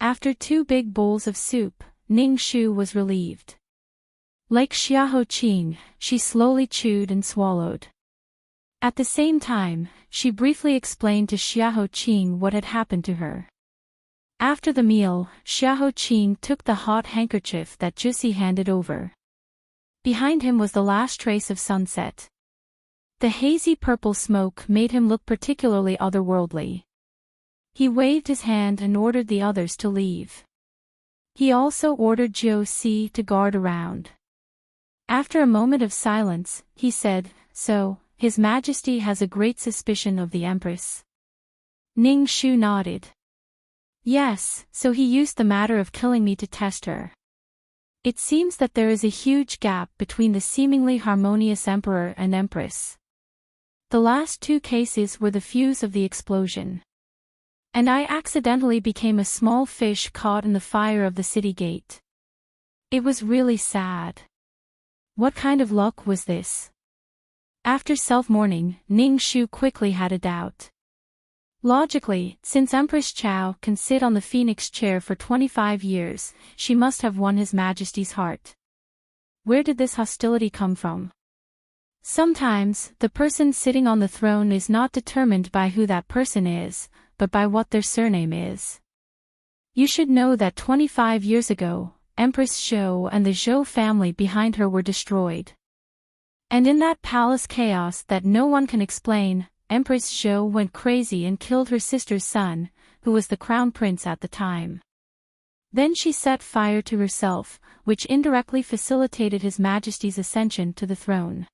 After 2 big bowls of soup, Ning Shu was relieved. Like Xiahou Qing, she slowly chewed and swallowed. At the same time, she briefly explained to Xiahou Qing what had happened to her. After the meal, Xiahou Qing took the hot handkerchief that Juicy handed over. Behind him was the last trace of sunset. The hazy purple smoke made him look particularly otherworldly. He waved his hand and ordered the others to leave. He also ordered Jiu Si to guard around. After a moment of silence, he said, "So, His Majesty has a great suspicion of the Empress." Ning Shu nodded. "Yes, so he used the matter of killing me to test her. It seems that there is a huge gap between the seemingly harmonious Emperor and Empress. The last two cases were the fuse of the explosion. And I accidentally became a small fish caught in the fire of the city gate. It was really sad. What kind of luck was this?" After self-mourning, Ning Shu quickly had a doubt. Logically, since Empress Chao can sit on the Phoenix chair for 25 years, she must have won His Majesty's heart. Where did this hostility come from? Sometimes, the person sitting on the throne is not determined by who that person is, but by what their surname is. You should know that 25 years ago, Empress Zhou and the Zhou family behind her were destroyed. And in that palace chaos that no one can explain, Empress Zhou went crazy and killed her sister's son, who was the crown prince at the time. Then she set fire to herself, which indirectly facilitated His Majesty's ascension to the throne.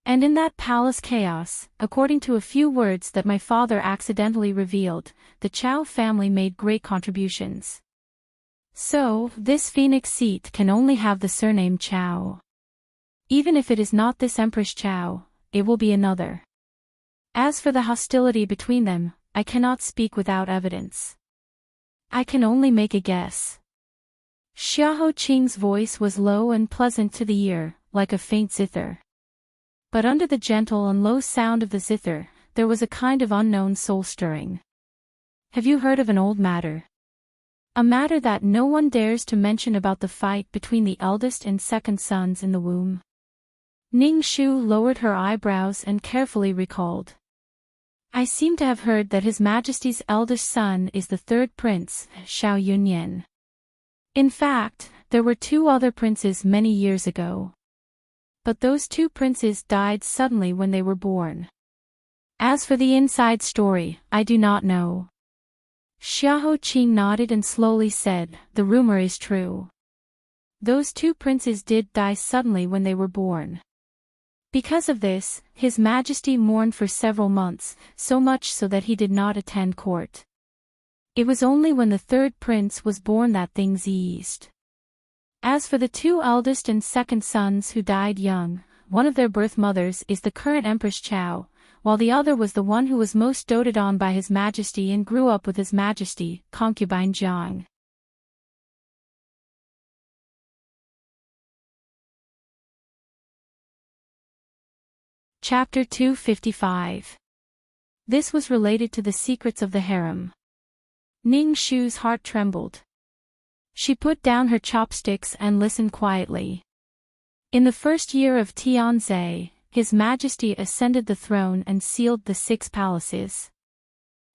And in that palace chaos, according to a few words that my father accidentally revealed, the Chao family made great contributions. So, this Phoenix seat can only have the surname Chao. Even if it is not this Empress Chao, it will be another. As for the hostility between them, I cannot speak without evidence. I can only make a guess. Xiahou Qing's voice was low and pleasant to the ear, like a faint zither. But under the gentle and low sound of the zither, there was a kind of unknown soul-stirring. "Have you heard of an old matter? A matter that no one dares to mention about the fight between the eldest and second sons in the womb?" Ning Shu lowered her eyebrows and carefully recalled. "I seem to have heard that His Majesty's eldest son is the third prince, Xiao Yunyan. In fact, there were two other princes many years ago. But those two princes died suddenly when they were born. As for the inside story, I do not know." Xiahou Qing nodded and slowly said, "The rumor is true. Those two princes did die suddenly when they were born. Because of this, His Majesty mourned for several months, so much so that he did not attend court. It was only when the third prince was born that things eased. As for the two eldest and second sons who died young, one of their birth mothers is the current Empress Chao, while the other was the one who was most doted on by His Majesty and grew up with His Majesty, concubine Jiang." Chapter 255. This was related to the secrets of the harem. Ning Shu's heart trembled. She put down her chopsticks and listened quietly. In the first year of Tianzhe, His Majesty ascended the throne and sealed the 6 palaces.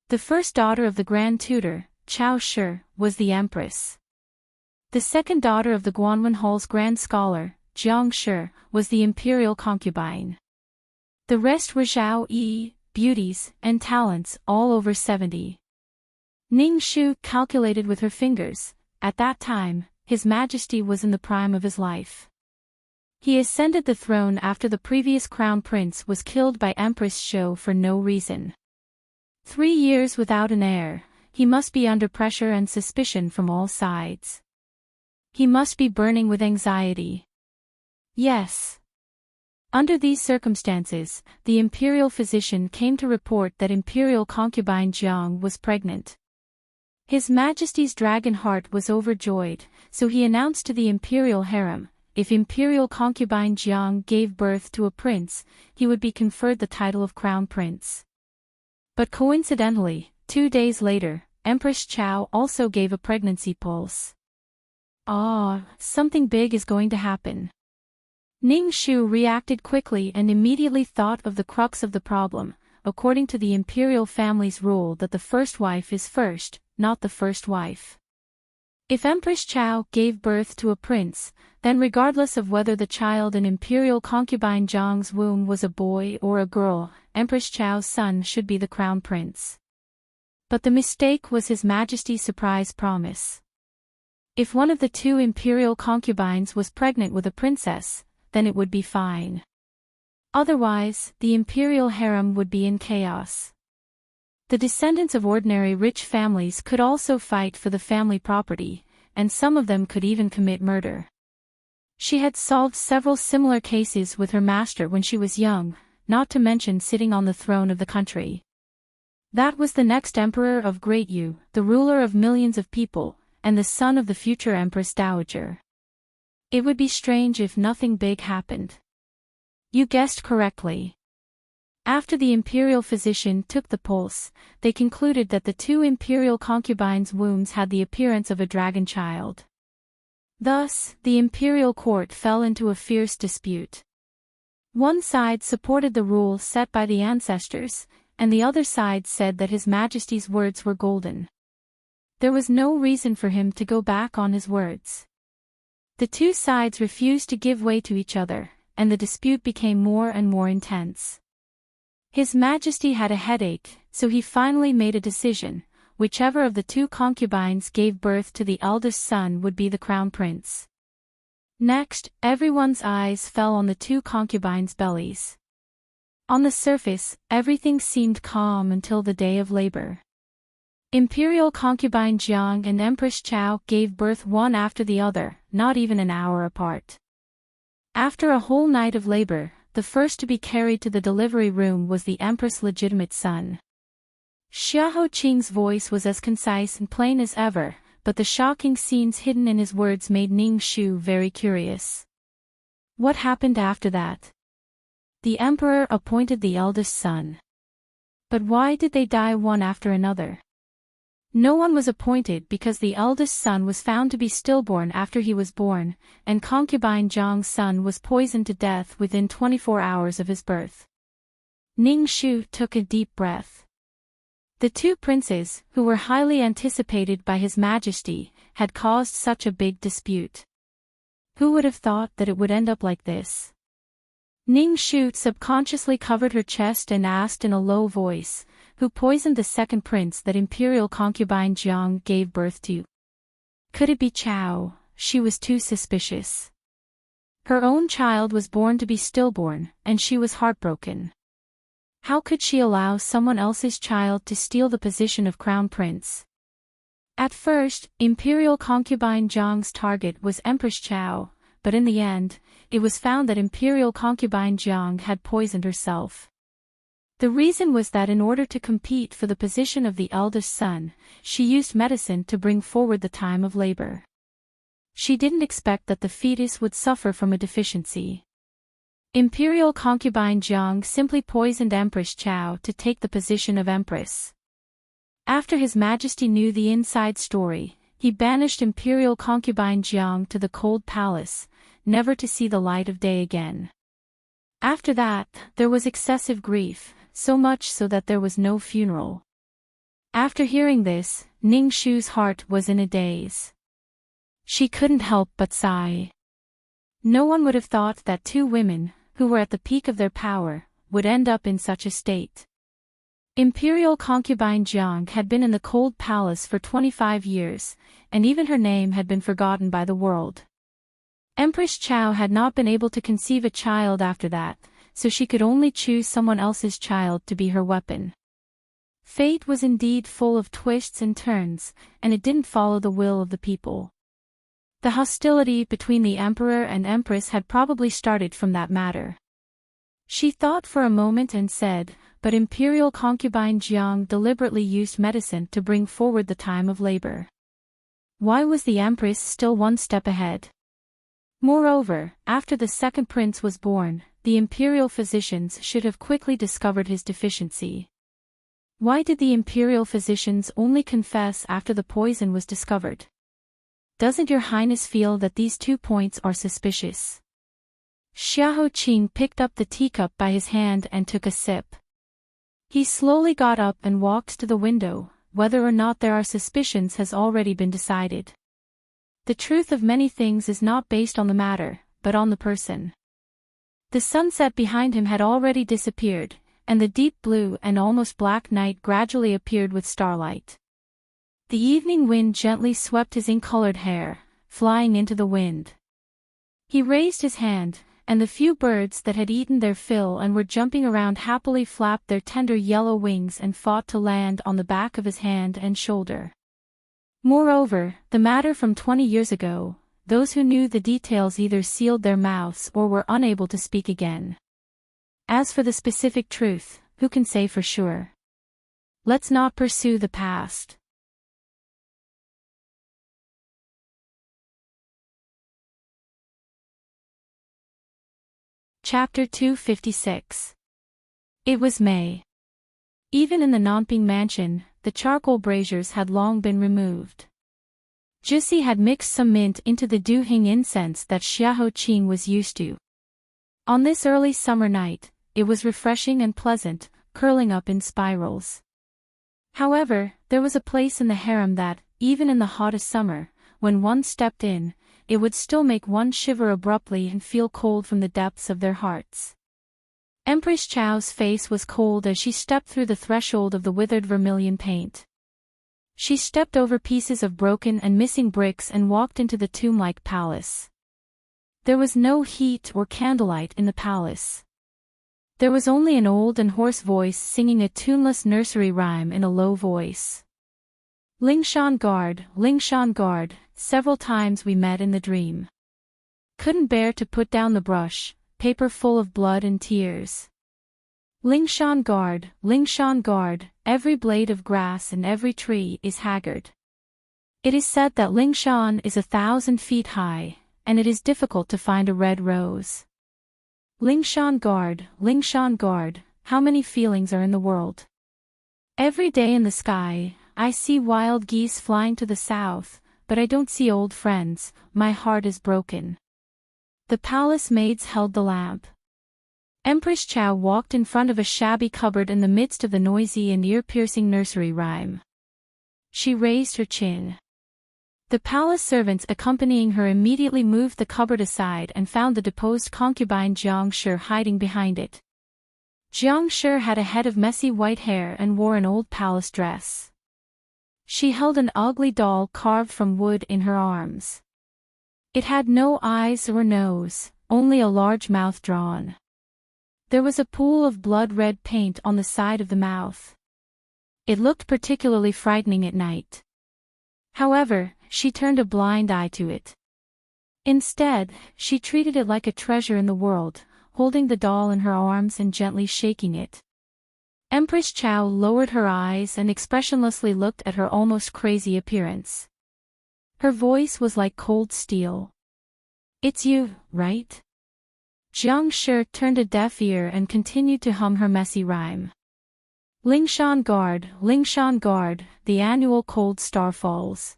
The first daughter of the Grand Tutor, Chao Shi, was the Empress. The second daughter of the Guanwen Hall's Grand Scholar, Jiang Shi, was the imperial concubine. The rest were Zhao Yi, beauties, and talents, all over 70. Ning Shu calculated with her fingers. At that time, His Majesty was in the prime of his life. He ascended the throne after the previous crown prince was killed by Empress Zhou for no reason. 3 years without an heir, he must be under pressure and suspicion from all sides. He must be burning with anxiety. Yes. Under these circumstances, the imperial physician came to report that imperial concubine Jiang was pregnant. His Majesty's dragon heart was overjoyed, so he announced to the imperial harem, if imperial concubine Jiang gave birth to a prince, he would be conferred the title of crown prince. But coincidentally, 2 days later, Empress Chao also gave a pregnancy pulse. Something big is going to happen. Ning Shu reacted quickly and immediately thought of the crux of the problem, according to the imperial family's rule that the first wife is first, not the first wife. If Empress Chao gave birth to a prince, then regardless of whether the child in imperial concubine Jiang's womb was a boy or a girl, Empress Chao's son should be the crown prince. But the mistake was His Majesty's surprise promise. If one of the two imperial concubines was pregnant with a princess, then it would be fine. Otherwise, the imperial harem would be in chaos. The descendants of ordinary rich families could also fight for the family property, and some of them could even commit murder. She had solved several similar cases with her master when she was young, not to mention sitting on the throne of the country. That was the next emperor of Great Yu, the ruler of millions of people, and the son of the future Empress Dowager. It would be strange if nothing big happened. You guessed correctly. After the imperial physician took the pulse, they concluded that the two imperial concubines' wombs had the appearance of a dragon child. Thus, the imperial court fell into a fierce dispute. One side supported the rule set by the ancestors, and the other side said that His Majesty's words were golden. There was no reason for him to go back on his words. The two sides refused to give way to each other, and the dispute became more and more intense. His Majesty had a headache, so he finally made a decision: whichever of the two concubines gave birth to the eldest son would be the crown prince. Next, everyone's eyes fell on the two concubines' bellies. On the surface, everything seemed calm until the day of labor. Imperial concubine Jiang and Empress Chao gave birth one after the other, not even an hour apart. After a whole night of labor, the first to be carried to the delivery room was the Empress' legitimate son. Xiahou Qing's voice was as concise and plain as ever, but the shocking scenes hidden in his words made Ning Shu very curious. What happened after that? The emperor appointed the eldest son. But why did they die one after another? No one was appointed because the eldest son was found to be stillborn after he was born, and concubine Zhang's son was poisoned to death within 24 hours of his birth. Ning Shu took a deep breath. The two princes, who were highly anticipated by His Majesty, had caused such a big dispute. Who would have thought that it would end up like this? Ning Shu subconsciously covered her chest and asked in a low voice, who poisoned the second prince that imperial concubine Jiang gave birth to? Could it be Chao? She was too suspicious. Her own child was born to be stillborn, and she was heartbroken. How could she allow someone else's child to steal the position of crown prince? At first, imperial concubine Jiang's target was Empress Chao, but in the end, it was found that imperial concubine Jiang had poisoned herself. The reason was that in order to compete for the position of the eldest son, she used medicine to bring forward the time of labor. She didn't expect that the fetus would suffer from a deficiency. Imperial concubine Jiang simply poisoned Empress Chao to take the position of empress. After His Majesty knew the inside story, he banished imperial concubine Jiang to the cold palace, never to see the light of day again. After that, there was excessive grief, so much so that there was no funeral. After hearing this, Ning Shu's heart was in a daze. She couldn't help but sigh. No one would have thought that two women, who were at the peak of their power, would end up in such a state. Imperial concubine Jiang had been in the cold palace for 25 years, and even her name had been forgotten by the world. Empress Chao had not been able to conceive a child after that, so she could only choose someone else's child to be her weapon. Fate was indeed full of twists and turns, and it didn't follow the will of the people. The hostility between the emperor and empress had probably started from that matter. She thought for a moment and said, but imperial concubine Jiang deliberately used medicine to bring forward the time of labor. Why was the empress still one step ahead? Moreover, after the second prince was born, the imperial physicians should have quickly discovered his deficiency. Why did the imperial physicians only confess after the poison was discovered? Doesn't your highness feel that these 2 points are suspicious? Xiahou Qing picked up the teacup by his hand and took a sip. He slowly got up and walked to the window. Whether or not there are suspicions has already been decided. The truth of many things is not based on the matter, but on the person. The sunset behind him had already disappeared, and the deep blue and almost black night gradually appeared with starlight. The evening wind gently swept his ink-colored hair, flying into the wind. He raised his hand, and the few birds that had eaten their fill and were jumping around happily flapped their tender yellow wings and fought to land on the back of his hand and shoulder. Moreover, the matter from 20 years ago, those who knew the details either sealed their mouths or were unable to speak again. As for the specific truth, who can say for sure? Let's not pursue the past. Chapter 256. It was May. Even in the Nanping mansion, the charcoal braziers had long been removed. Jussi had mixed some mint into the duhing incense that Xiahou Qing was used to. On this early summer night, it was refreshing and pleasant, curling up in spirals. However, there was a place in the harem that, even in the hottest summer, when one stepped in, it would still make one shiver abruptly and feel cold from the depths of their hearts. Empress Chow's face was cold as she stepped through the threshold of the withered vermilion paint. She stepped over pieces of broken and missing bricks and walked into the tomb-like palace. There was no heat or candlelight in the palace. There was only an old and hoarse voice singing a tuneless nursery rhyme in a low voice. Lingshan guard, several times we met in the dream. Couldn't bear to put down the brush, paper full of blood and tears. Lingshan guard, every blade of grass and every tree is haggard. It is said that Lingshan is 1,000 feet high, and it is difficult to find a red rose. Lingshan guard, how many feelings are in the world? Every day in the sky, I see wild geese flying to the south, but I don't see old friends, my heart is broken. The palace maids held the lamp. Empress Chow walked in front of a shabby cupboard in the midst of the noisy and ear-piercing nursery rhyme. She raised her chin. The palace servants accompanying her immediately moved the cupboard aside and found the deposed concubine Jiang Shi hiding behind it. Jiang Shi had a head of messy white hair and wore an old palace dress. She held an ugly doll carved from wood in her arms. It had no eyes or nose, only a large mouth drawn. There was a pool of blood-red paint on the side of the mouth. It looked particularly frightening at night. However, she turned a blind eye to it. Instead, she treated it like a treasure in the world, holding the doll in her arms and gently shaking it. Empress Chow lowered her eyes and expressionlessly looked at her almost crazy appearance. Her voice was like cold steel. "It's you, right?" Jiang Shi turned a deaf ear and continued to hum her messy rhyme. Lingshan guard, the annual cold star falls.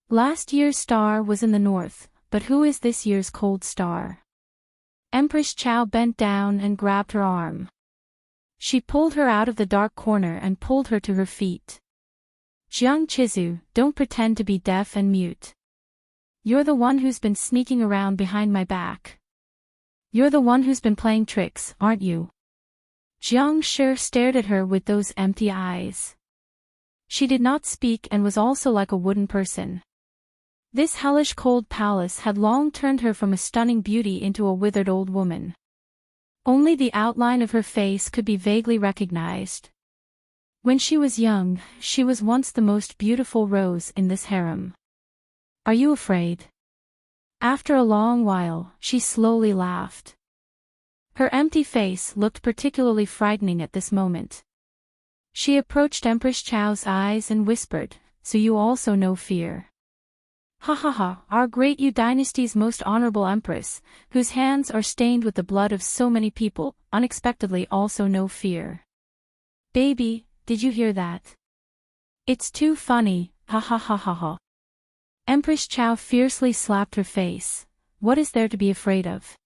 Last year's star was in the north, but who is this year's cold star? Empress Chow bent down and grabbed her arm. She pulled her out of the dark corner and pulled her to her feet. Jiang Chizu, don't pretend to be deaf and mute. You're the one who's been sneaking around behind my back. You're the one who's been playing tricks, aren't you? Jiang Shi stared at her with those empty eyes. She did not speak and was also like a wooden person. This hellish cold palace had long turned her from a stunning beauty into a withered old woman. Only the outline of her face could be vaguely recognized. When she was young, she was once the most beautiful rose in this harem. Are you afraid? After a long while, she slowly laughed. Her empty face looked particularly frightening at this moment. She approached Empress Chow's eyes and whispered, "So you also know fear." "Ha ha ha, our great Yu dynasty's most honorable empress, whose hands are stained with the blood of so many people, unexpectedly also know fear." "Baby, did you hear that? It's too funny, ha ha ha ha ha." Empress Chow fiercely slapped her face. "What is there to be afraid of?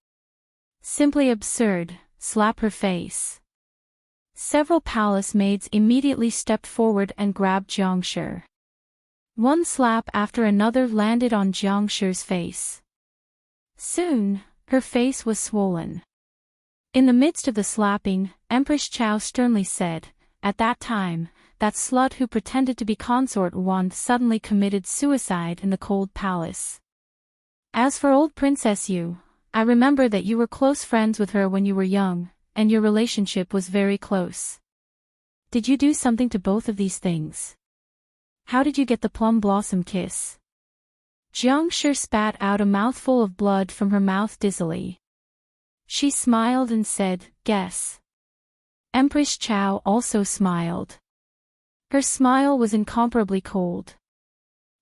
Simply absurd, slap her face." Several palace maids immediately stepped forward and grabbed Jiang Shi. One slap after another landed on Jiang Shi's face. Soon, her face was swollen. In the midst of the slapping, Empress Chow sternly said, "At that time, that slut who pretended to be consort Wang suddenly committed suicide in the cold palace. As for old Princess Yu, I remember that you were close friends with her when you were young, and your relationship was very close. Did you do something to both of these things? How did you get the plum blossom kiss? Jiang Shi spat out a mouthful of blood from her mouth dizzily. She smiled and said, "Guess." Empress Chao also smiled. Her smile was incomparably cold.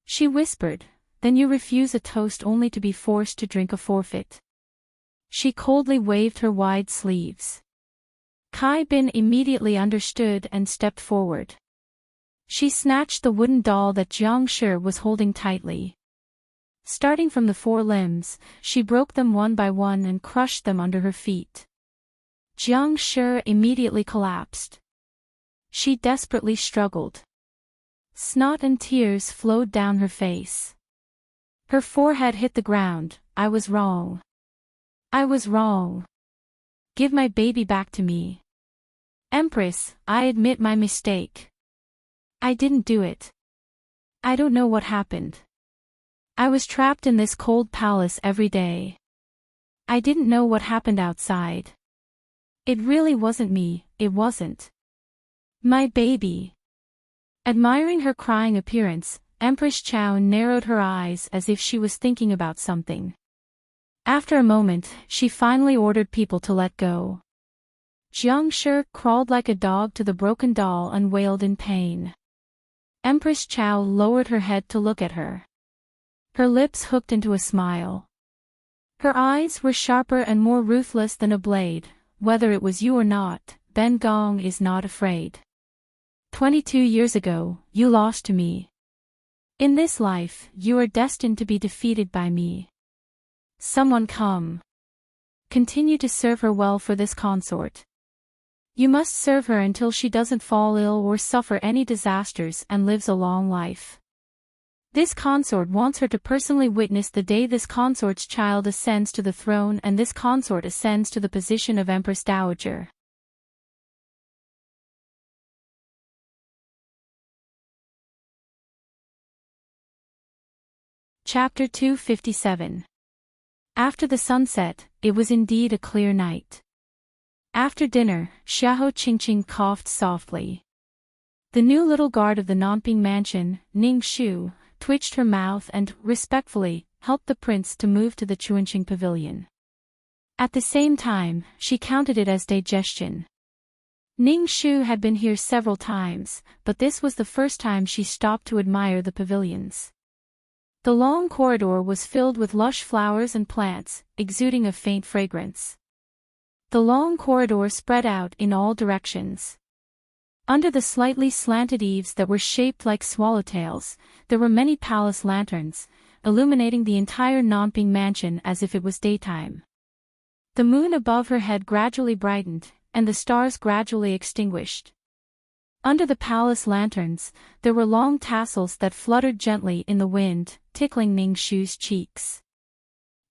She whispered, "Then you refuse a toast only to be forced to drink a forfeit." She coldly waved her wide sleeves. Kai Bin immediately understood and stepped forward. She snatched the wooden doll that Jiang Shi was holding tightly. Starting from the four limbs, she broke them one by one and crushed them under her feet. Jiang Shi immediately collapsed. She desperately struggled. Snot and tears flowed down her face. Her forehead hit the ground. "I was wrong. I was wrong. Give my baby back to me. Empress, I admit my mistake. I didn't do it. I don't know what happened. I was trapped in this cold palace every day. I didn't know what happened outside. It really wasn't me, it wasn't. My baby." Admiring her crying appearance, Empress Chao narrowed her eyes as if she was thinking about something. After a moment, she finally ordered people to let go. Jiang Shi crawled like a dog to the broken doll and wailed in pain. Empress Chao lowered her head to look at her. Her lips hooked into a smile. Her eyes were sharper and more ruthless than a blade. "Whether it was you or not, Ben Gong is not afraid. 22 years ago, you lost to me. In this life, you are destined to be defeated by me. Someone come. Continue to serve her well for this consort. You must serve her until she doesn't fall ill or suffer any disasters and lives a long life. This consort wants her to personally witness the day this consort's child ascends to the throne and this consort ascends to the position of Empress Dowager." Chapter 257. After the sunset, it was indeed a clear night. After dinner, Xiahou Qingqing coughed softly. The new little guard of the Nanping mansion, Ning Shu, twitched her mouth and, respectfully, helped the prince to move to the Chuanqing pavilion. At the same time, she counted it as digestion. Ning Shu had been here several times, but this was the first time she stopped to admire the pavilions. The long corridor was filled with lush flowers and plants, exuding a faint fragrance. The long corridor spread out in all directions. Under the slightly slanted eaves that were shaped like swallowtails, there were many palace lanterns, illuminating the entire Nanping mansion as if it was daytime. The moon above her head gradually brightened, and the stars gradually extinguished. Under the palace lanterns, there were long tassels that fluttered gently in the wind, tickling Ning Shu's cheeks.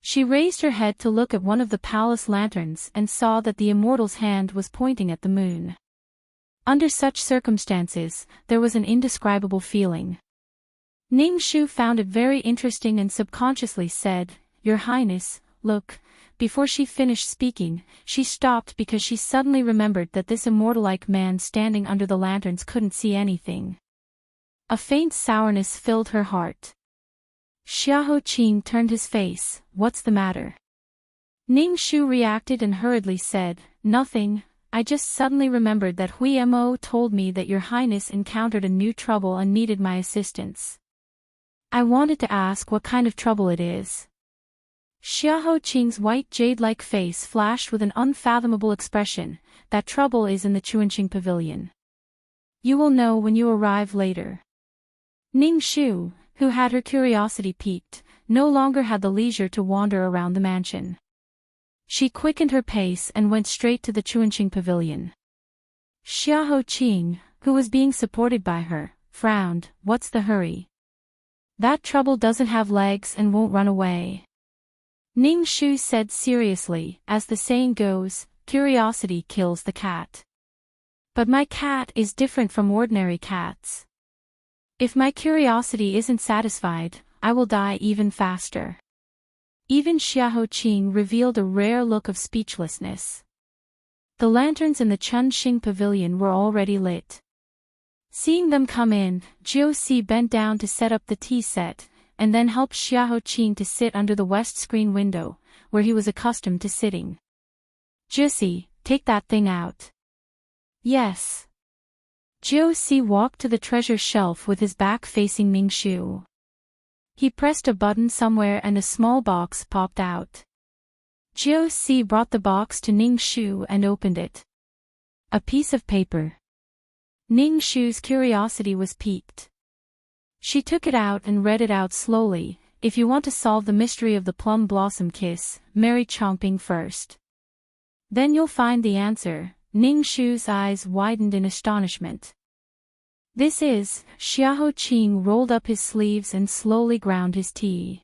She raised her head to look at one of the palace lanterns and saw that the immortal's hand was pointing at the moon. Under such circumstances, there was an indescribable feeling. Ning Shu found it very interesting and subconsciously said, "Your Highness, look." Before she finished speaking, she stopped because she suddenly remembered that this immortal-like man standing under the lanterns couldn't see anything. A faint sourness filled her heart. Xiahou Qing turned his face. "What's the matter?" Ning Shu reacted and hurriedly said, "Nothing. I just suddenly remembered that Hui Mo told me that your Highness encountered a new trouble and needed my assistance. I wanted to ask what kind of trouble it is." Xiahou Qing's white jade-like face flashed with an unfathomable expression. "That trouble is in the Chuanqing pavilion. You will know when you arrive later." Ning Shu, who had her curiosity piqued, no longer had the leisure to wander around the mansion. She quickened her pace and went straight to the Chuanqing pavilion. Xiahou Qing, who was being supported by her, frowned. "What's the hurry? That trouble doesn't have legs and won't run away." Ning Shu said seriously, "As the saying goes, curiosity kills the cat. But my cat is different from ordinary cats. If my curiosity isn't satisfied, I will die even faster." Even Xiaoqing revealed a rare look of speechlessness. The lanterns in the Chunxing pavilion were already lit. Seeing them come in, Jiuxi bent down to set up the tea set, and then helped Xiaoqing to sit under the west screen window, where he was accustomed to sitting. "Jiuxi, take that thing out." "Yes." Jiuxi walked to the treasure shelf with his back facing Ningxu. He pressed a button somewhere and a small box popped out. Jiuxi brought the box to Ningxu and opened it. A piece of paper. Ningxu's curiosity was piqued. She took it out and read it out slowly. "If you want to solve the mystery of the plum blossom kiss, marry Chongping first. Then you'll find the answer." Ningxu's eyes widened in astonishment. "This is..." Xiaoqing rolled up his sleeves and slowly ground his tea.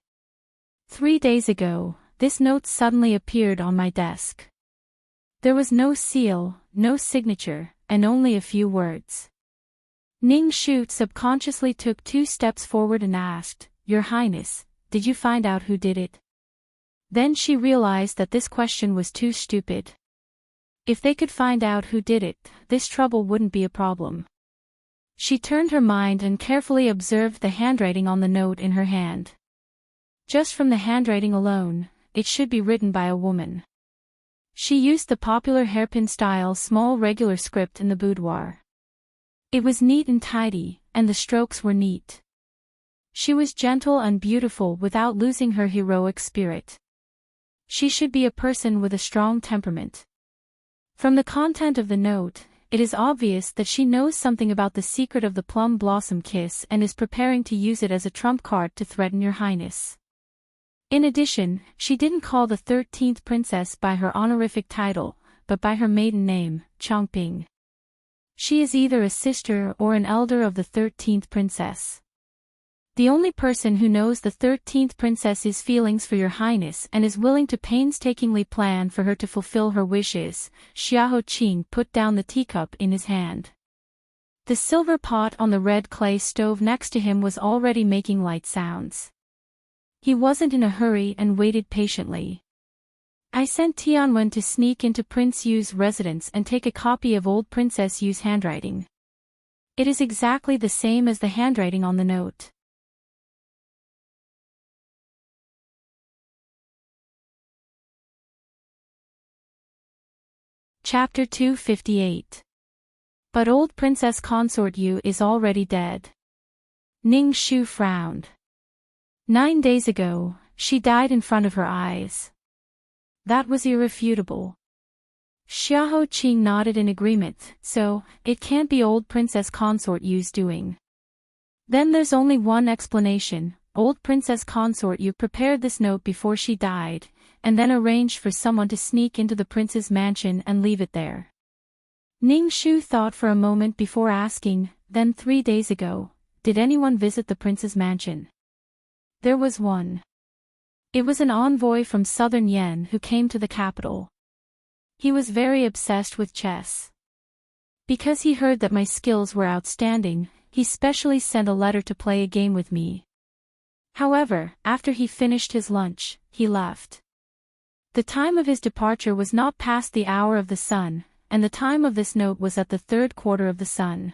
"3 days ago, this note suddenly appeared on my desk. There was no seal, no signature, and only a few words." Ningxu subconsciously took 2 steps forward and asked, "Your Highness, did you find out who did it?" Then she realized that this question was too stupid. If they could find out who did it, this trouble wouldn't be a problem. She turned her mind and carefully observed the handwriting on the note in her hand. Just from the handwriting alone, it should be written by a woman. She used the popular hairpin-style small regular script in the boudoir. It was neat and tidy, and the strokes were neat. She was gentle and beautiful without losing her heroic spirit. She should be a person with a strong temperament. From the content of the note, it is obvious that she knows something about the secret of the plum blossom kiss and is preparing to use it as a trump card to threaten your highness. In addition, she didn't call the 13th princess by her honorific title, but by her maiden name, Chongping. She is either a sister or an elder of the 13th princess. The only person who knows the 13th princess's feelings for your highness and is willing to painstakingly plan for her to fulfill her wishes. Xiaoqing put down the teacup in his hand. The silver pot on the red clay stove next to him was already making light sounds. He wasn't in a hurry and waited patiently. "I sent Tianwen to sneak into Prince Yu's residence and take a copy of old Princess Yu's handwriting. It is exactly the same as the handwriting on the note." Chapter 258. But old Princess Consort Yu is already dead. Ningxu frowned. 9 days ago, she died in front of her eyes. That was irrefutable. Xiaoqing nodded in agreement, so, it can't be old Princess Consort Yu's doing. Then there's only one explanation. Old Princess Consort Yu prepared this note before she died, and then arranged for someone to sneak into the prince's mansion and leave it there. Ningxu thought for a moment before asking, "Then 3 days ago, did anyone visit the prince's mansion?" "There was one. It was an envoy from southern Yan who came to the capital. He was very obsessed with chess. Because he heard that my skills were outstanding, he specially sent a letter to play a game with me. However, after he finished his lunch, he left. The time of his departure was not past the hour of the sun, and the time of this note was at the 3rd quarter of the sun.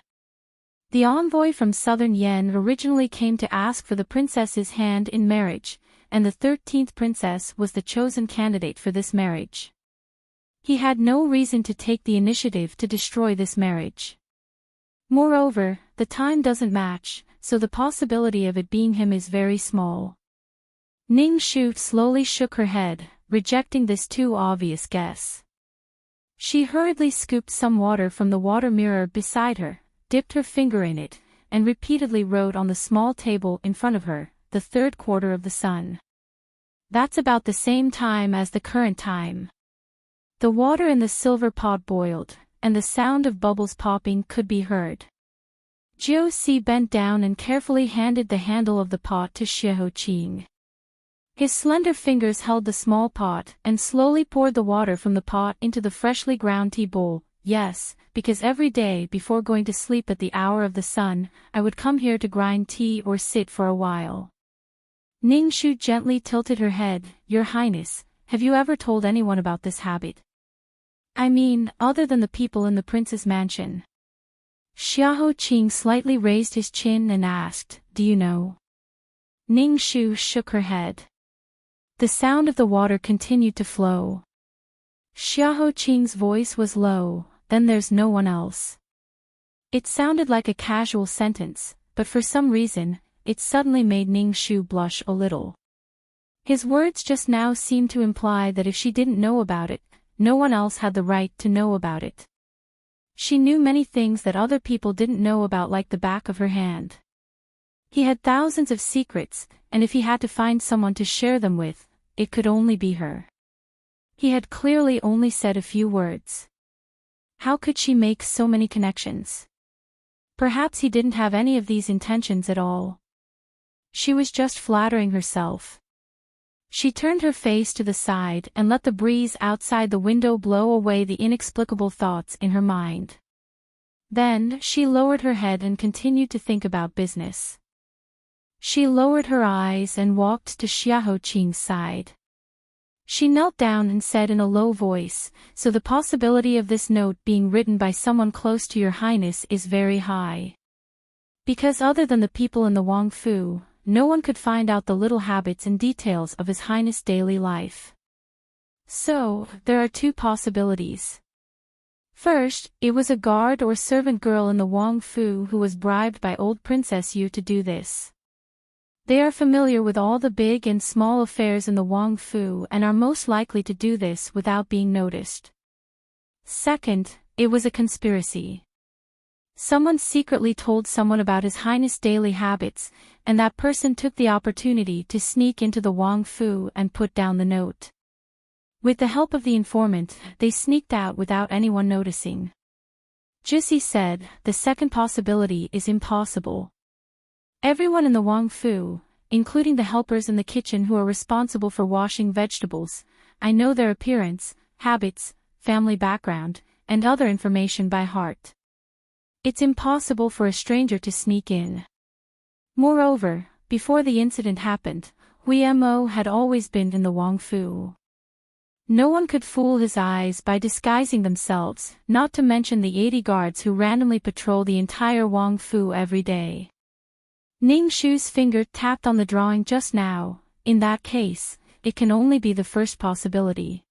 The envoy from southern Yan originally came to ask for the princess's hand in marriage, and the 13th princess was the chosen candidate for this marriage. He had no reason to take the initiative to destroy this marriage. Moreover, the time doesn't match, so the possibility of it being him is very small." Ningxu slowly shook her head, rejecting this too obvious guess. She hurriedly scooped some water from the water mirror beside her, dipped her finger in it, and repeatedly wrote on the small table in front of her, "The 3rd quarter of the sun. That's about the same time as the current time." The water in the silver pot boiled, and the sound of bubbles popping could be heard. Jiuxi bent down and carefully handed the handle of the pot to Xiaoqing. His slender fingers held the small pot and slowly poured the water from the pot into the freshly ground tea bowl. "Yes, because every day before going to sleep at the hour of the sun, I would come here to grind tea or sit for a while. Ning Shu gently tilted her head. Your Highness, have you ever told anyone about this habit? I mean, other than the people in the prince's mansion. Xiahou Qing slightly raised his chin and asked, do you know? Ning Shu shook her head. The sound of the water continued to flow. Xiahou Qing's voice was low, then there's no one else. It sounded like a casual sentence, but for some reason, it suddenly made Ning Shu blush a little. His words just now seemed to imply that if she didn't know about it, no one else had the right to know about it. She knew many things that other people didn't know about like the back of her hand. He had thousands of secrets, and if he had to find someone to share them with, it could only be her. He had clearly only said a few words. How could she make so many connections? Perhaps he didn't have any of these intentions at all. She was just flattering herself. She turned her face to the side and let the breeze outside the window blow away the inexplicable thoughts in her mind. Then she lowered her head and continued to think about business. She lowered her eyes and walked to Xiahou Qing's side. She knelt down and said in a low voice, so the possibility of this note being written by someone close to your highness is very high. Because other than the people in the Wang Fu, no one could find out the little habits and details of his highness' daily life. So, there are two possibilities. First, it was a guard or servant girl in the Wang Fu who was bribed by old Princess Yu to do this. They are familiar with all the big and small affairs in the Wang Fu and are most likely to do this without being noticed. Second, it was a conspiracy. Someone secretly told someone about His Highness' daily habits, and that person took the opportunity to sneak into the Wang Fu and put down the note. With the help of the informant, they sneaked out without anyone noticing. Jussi said, the second possibility is impossible. Everyone in the Wang Fu, including the helpers in the kitchen who are responsible for washing vegetables, I know their appearance, habits, family background, and other information by heart. It's impossible for a stranger to sneak in. Moreover, before the incident happened, Mo had always been in the Wang Fu. No one could fool his eyes by disguising themselves, not to mention the 80 guards who randomly patrol the entire Wang Fu every day. Ning Shu's finger tapped on the drawing just now. In that case, it can only be the first possibility.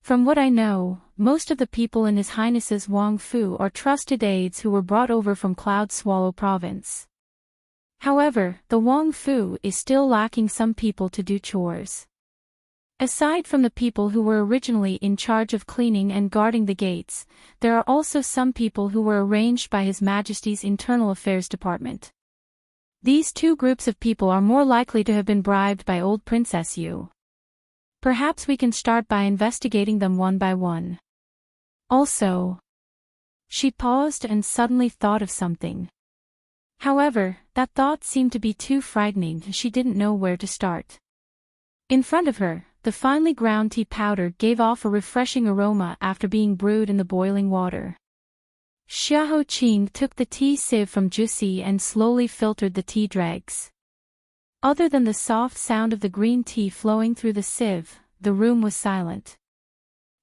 From what I know, most of the people in His Highness's Wang Fu are trusted aides who were brought over from Cloud Swallow Province. However, the Wang Fu is still lacking some people to do chores. Aside from the people who were originally in charge of cleaning and guarding the gates, there are also some people who were arranged by His Majesty's Internal Affairs Department. These two groups of people are more likely to have been bribed by old Princess Yu. Perhaps we can start by investigating them one by one. Also, she paused and suddenly thought of something. However, that thought seemed to be too frightening and she didn't know where to start. In front of her, the finely ground tea powder gave off a refreshing aroma after being brewed in the boiling water. Xiahou Qing took the tea sieve from Jussi and slowly filtered the tea dregs. Other than the soft sound of the green tea flowing through the sieve, the room was silent.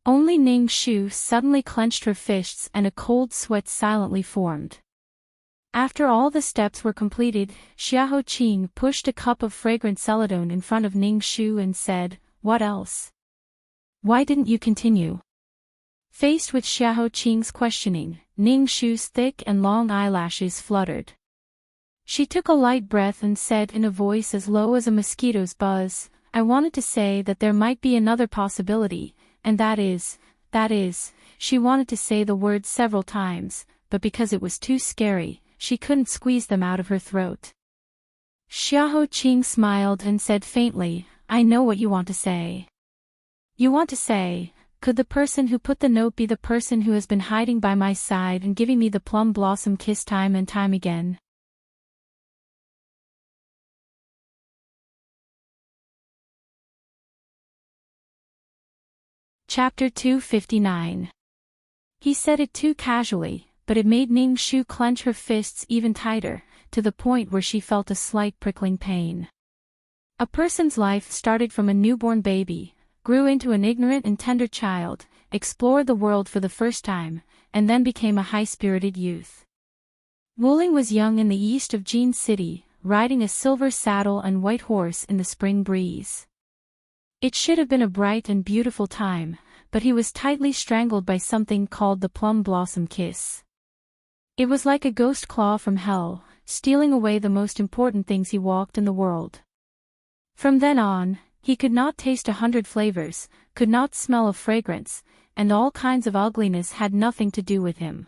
Only Ning Shu suddenly clenched her fists and a cold sweat silently formed. After all the steps were completed, Xiahou Qing pushed a cup of fragrant celadone in front of Ning Shu and said, "What else? Why didn't you continue?" Faced with Xiahou Qing's questioning, Ning Shu's thick and long eyelashes fluttered. She took a light breath and said in a voice as low as a mosquito's buzz, "I wanted to say that there might be another possibility, and that is, she wanted to say the words several times, but because it was too scary, she couldn't squeeze them out of her throat." Xiahou Qing smiled and said faintly, "I know what you want to say. You want to say, could the person who put the note be the person who has been hiding by my side and giving me the plum blossom kiss time and time again?" Chapter 259. He said it too casually, but it made Ning Shu clench her fists even tighter, to the point where she felt a slight prickling pain. A person's life started from a newborn baby, grew into an ignorant and tender child, explored the world for the first time, and then became a high-spirited youth. Wuling was young in the east of Jin City, riding a silver saddle and white horse in the spring breeze. It should have been a bright and beautiful time, but he was tightly strangled by something called the plum blossom kiss. It was like a ghost claw from hell, stealing away the most important things he walked in the world. From then on, he could not taste 100 flavors, could not smell a fragrance, and all kinds of ugliness had nothing to do with him.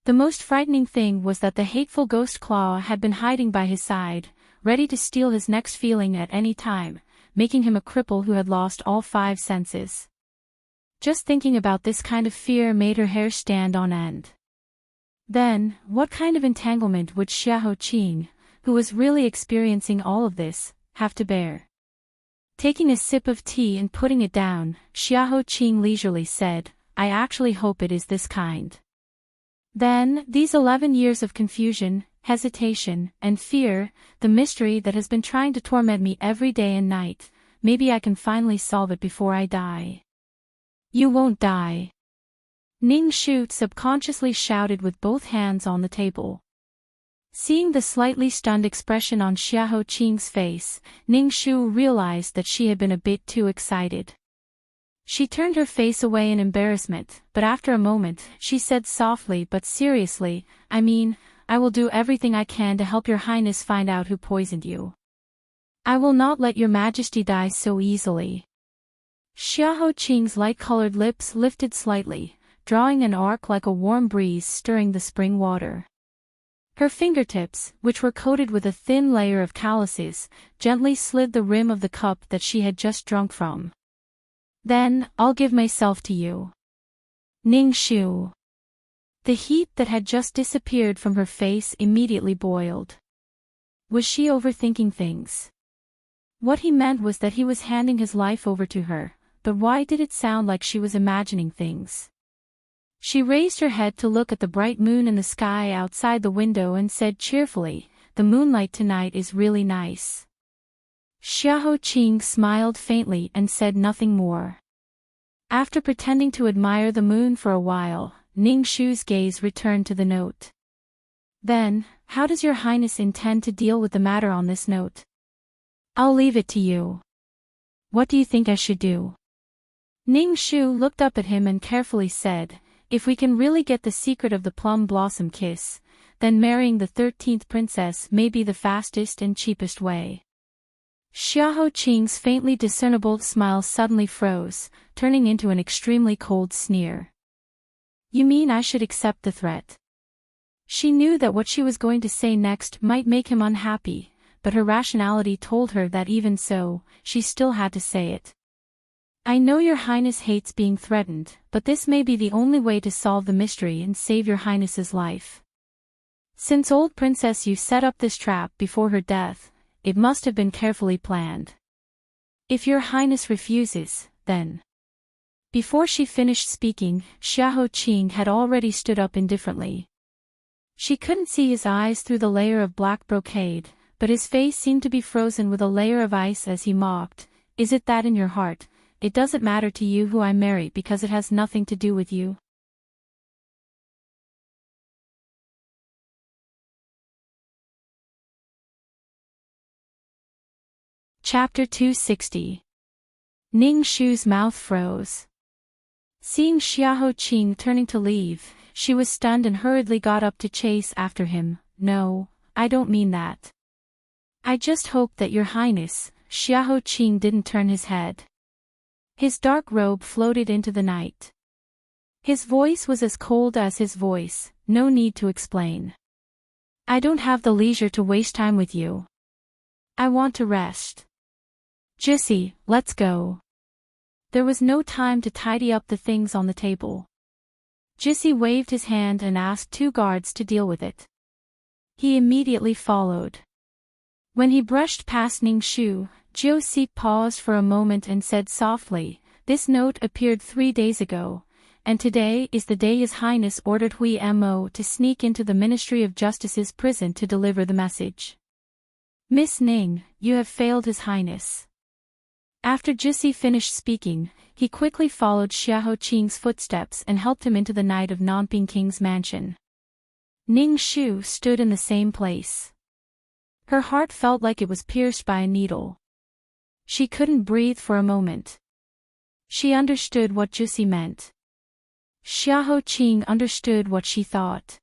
The most frightening thing was that the hateful ghost claw had been hiding by his side, ready to steal his next feeling at any time, making him a cripple who had lost all 5 senses. Just thinking about this kind of fear made her hair stand on end. Then, what kind of entanglement would Xiahou Qing, who was really experiencing all of this, have to bear? Taking a sip of tea and putting it down, Xiahou Qing leisurely said, "I actually hope it is this kind." Then, these 11 years of confusion, hesitation, and fear, the mystery that has been trying to torment me every day and night, maybe I can finally solve it before I die. "You won't die," Ning Shu subconsciously shouted with both hands on the table. Seeing the slightly stunned expression on Xiahou Qing's face, Ning Shu realized that she had been a bit too excited. She turned her face away in embarrassment, but after a moment, she said softly but seriously, I will do everything I can to help your highness find out who poisoned you. I will not let your majesty die so easily." Xiahou Qing's light-colored lips lifted slightly, drawing an arc like a warm breeze stirring the spring water. Her fingertips, which were coated with a thin layer of calluses, gently slid the rim of the cup that she had just drunk from. "Then, I'll give myself to you." Ning Shu. The heat that had just disappeared from her face immediately boiled. Was she overthinking things? What he meant was that he was handing his life over to her, but why did it sound like she was imagining things? She raised her head to look at the bright moon in the sky outside the window and said cheerfully, "The moonlight tonight is really nice." Xiahou Qing smiled faintly and said nothing more. After pretending to admire the moon for a while, Ning Shu's gaze returned to the note. "Then, how does your highness intend to deal with the matter on this note?" "I'll leave it to you. What do you think I should do?" Ning Shu looked up at him and carefully said, "If we can really get the secret of the plum blossom kiss, then marrying the 13th princess may be the fastest and cheapest way." Xiahou Qing's faintly discernible smile suddenly froze, turning into an extremely cold sneer. "You mean I should accept the threat?" She knew that what she was going to say next might make him unhappy, but her rationality told her that even so, she still had to say it. "I know your highness hates being threatened, but this may be the only way to solve the mystery and save your highness's life. Since old Princess Yu set up this trap before her death, it must have been carefully planned. If your highness refuses, then..." Before she finished speaking, Xiahou Qing had already stood up indifferently. She couldn't see his eyes through the layer of black brocade, but his face seemed to be frozen with a layer of ice as he mocked, "Is it that in your heart, it doesn't matter to you who I marry because it has nothing to do with you?" Chapter 260. Ning Shu's mouth froze. Seeing Xiahou Qing turning to leave, she was stunned and hurriedly got up to chase after him. "No, I don't mean that. I just hope that your highness..." Xiahou Qing didn't turn his head. His dark robe floated into the night. His voice was as cold as his voice, no need to explain. "I don't have the leisure to waste time with you. I want to rest. Jissy, let's go." There was no time to tidy up the things on the table. Jissy waved his hand and asked 2 guards to deal with it. He immediately followed. When he brushed past Ning Shu, Jiu Si paused for a moment and said softly, "This note appeared 3 days ago, and today is the day His Highness ordered Hui Mo to sneak into the Ministry of Justice's prison to deliver the message." Miss Ning, you have failed His Highness. After Jussi finished speaking, he quickly followed Xiahou Qing's footsteps and helped him into the night of Nanping King's mansion. Ning Shu stood in the same place. Her heart felt like it was pierced by a needle. She couldn't breathe for a moment. She understood what Jussi meant. Xiahou Qing understood what she thought.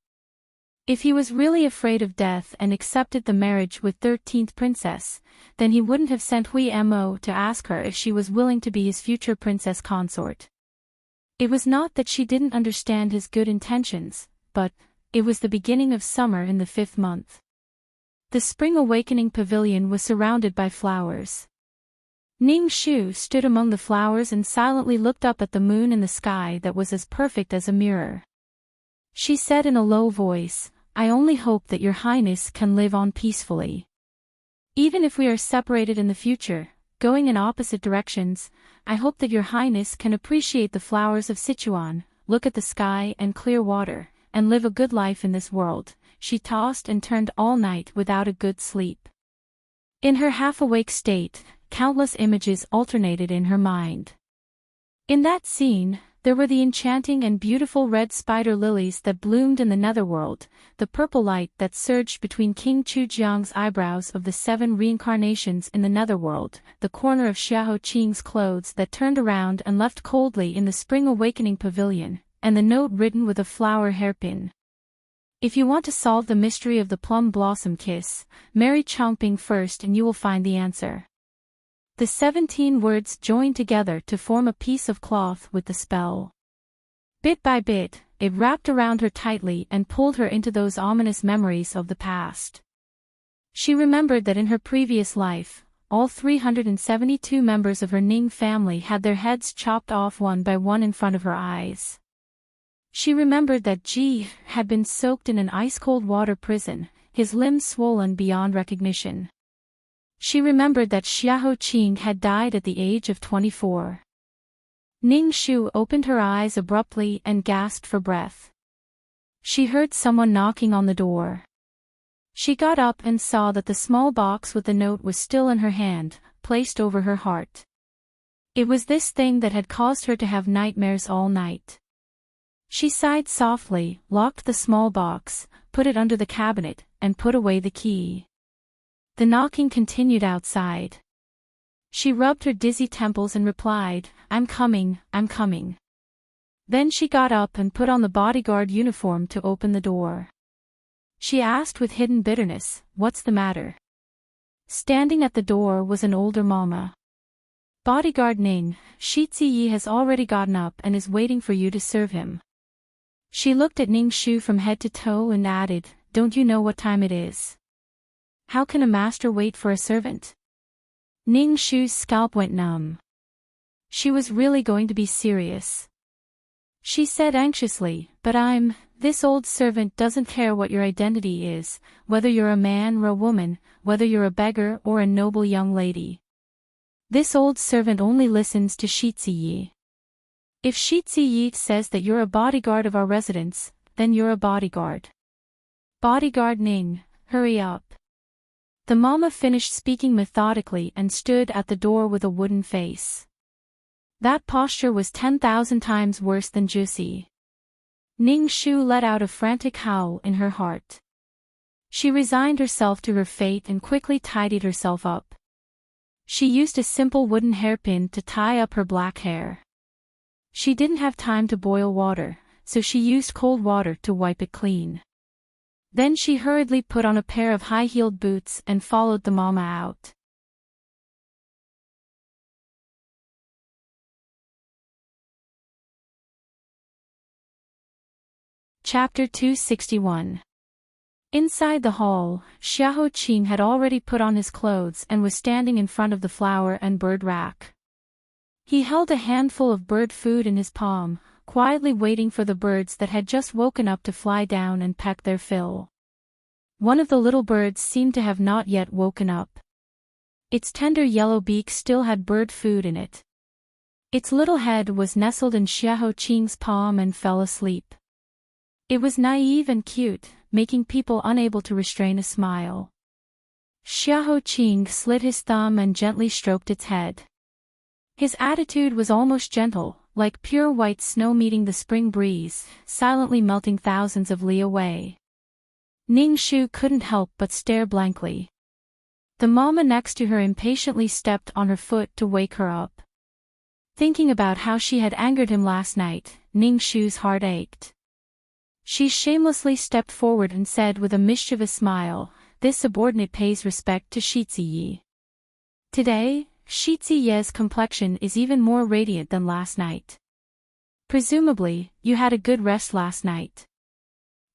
If he was really afraid of death and accepted the marriage with 13th princess, then he wouldn't have sent Hui Mo to ask her if she was willing to be his future princess consort. It was not that she didn't understand his good intentions, but it was the beginning of summer in the 5th month. The Spring Awakening Pavilion was surrounded by flowers. Ning Shu stood among the flowers and silently looked up at the moon in the sky that was as perfect as a mirror. She said in a low voice, "I only hope that Your Highness can live on peacefully. Even if we are separated in the future, going in opposite directions, I hope that Your Highness can appreciate the flowers of Sichuan, look at the sky and clear water, and live a good life in this world." She tossed and turned all night without a good sleep. In her half-awake state, countless images alternated in her mind. In that scene, there were the enchanting and beautiful red spider lilies that bloomed in the netherworld, the purple light that surged between King Chujiang's eyebrows of the 7 reincarnations in the netherworld, the corner of Xiahou Qing's clothes that turned around and left coldly in the Spring Awakening Pavilion, and the note written with a flower hairpin. If you want to solve the mystery of the plum blossom kiss, marry Chongping first and you will find the answer. The 17 words joined together to form a piece of cloth with the spell. Bit by bit, it wrapped around her tightly and pulled her into those ominous memories of the past. She remembered that in her previous life, all 372 members of her Ning family had their heads chopped off one by one in front of her eyes. She remembered that Ji had been soaked in an ice-cold water prison, his limbs swollen beyond recognition. She remembered that Xiahou Qing had died at the age of 24. Ning Shu opened her eyes abruptly and gasped for breath. She heard someone knocking on the door. She got up and saw that the small box with the note was still in her hand, placed over her heart. It was this thing that had caused her to have nightmares all night. She sighed softly, locked the small box, put it under the cabinet, and put away the key. The knocking continued outside. She rubbed her dizzy temples and replied, "I'm coming, I'm coming." Then she got up and put on the bodyguard uniform to open the door. She asked with hidden bitterness, "What's the matter?" Standing at the door was an older mama. "Bodyguard Ning, Shi Ziyi has already gotten up and is waiting for you to serve him." She looked at Ning Shu from head to toe and added, "Don't you know what time it is? How can a master wait for a servant?" Ning Shu's scalp went numb. She was really going to be serious. She said anxiously, "But this old servant doesn't care what your identity is, whether you're a man or a woman, whether you're a beggar or a noble young lady. This old servant only listens to Shi Ziyi. If Shi Ziyi says that you're a bodyguard of our residence, then you're a bodyguard. Bodyguard Ning, hurry up." The mama finished speaking methodically and stood at the door with a wooden face. That posture was 10,000 times worse than Jussi. Ning Shu let out a frantic howl in her heart. She resigned herself to her fate and quickly tidied herself up. She used a simple wooden hairpin to tie up her black hair. She didn't have time to boil water, so she used cold water to wipe it clean. Then she hurriedly put on a pair of high-heeled boots and followed the mama out. Chapter 261. Inside the hall, Xiahou Qing had already put on his clothes and was standing in front of the flower and bird rack. He held a handful of bird food in his palm, quietly waiting for the birds that had just woken up to fly down and peck their fill. One of the little birds seemed to have not yet woken up. Its tender yellow beak still had bird food in it. Its little head was nestled in Xiahou Qing's palm and fell asleep. It was naive and cute, making people unable to restrain a smile. Xiahou Qing slid his thumb and gently stroked its head. His attitude was almost gentle, like pure white snow meeting the spring breeze, silently melting thousands of li away. Ning Shu couldn't help but stare blankly. The mama next to her impatiently stepped on her foot to wake her up. Thinking about how she had angered him last night, Ning Shu's heart ached. She shamelessly stepped forward and said with a mischievous smile, "This subordinate pays respect to Shi Ziyi. Today, Shi Ziyi's complexion is even more radiant than last night. Presumably, you had a good rest last night.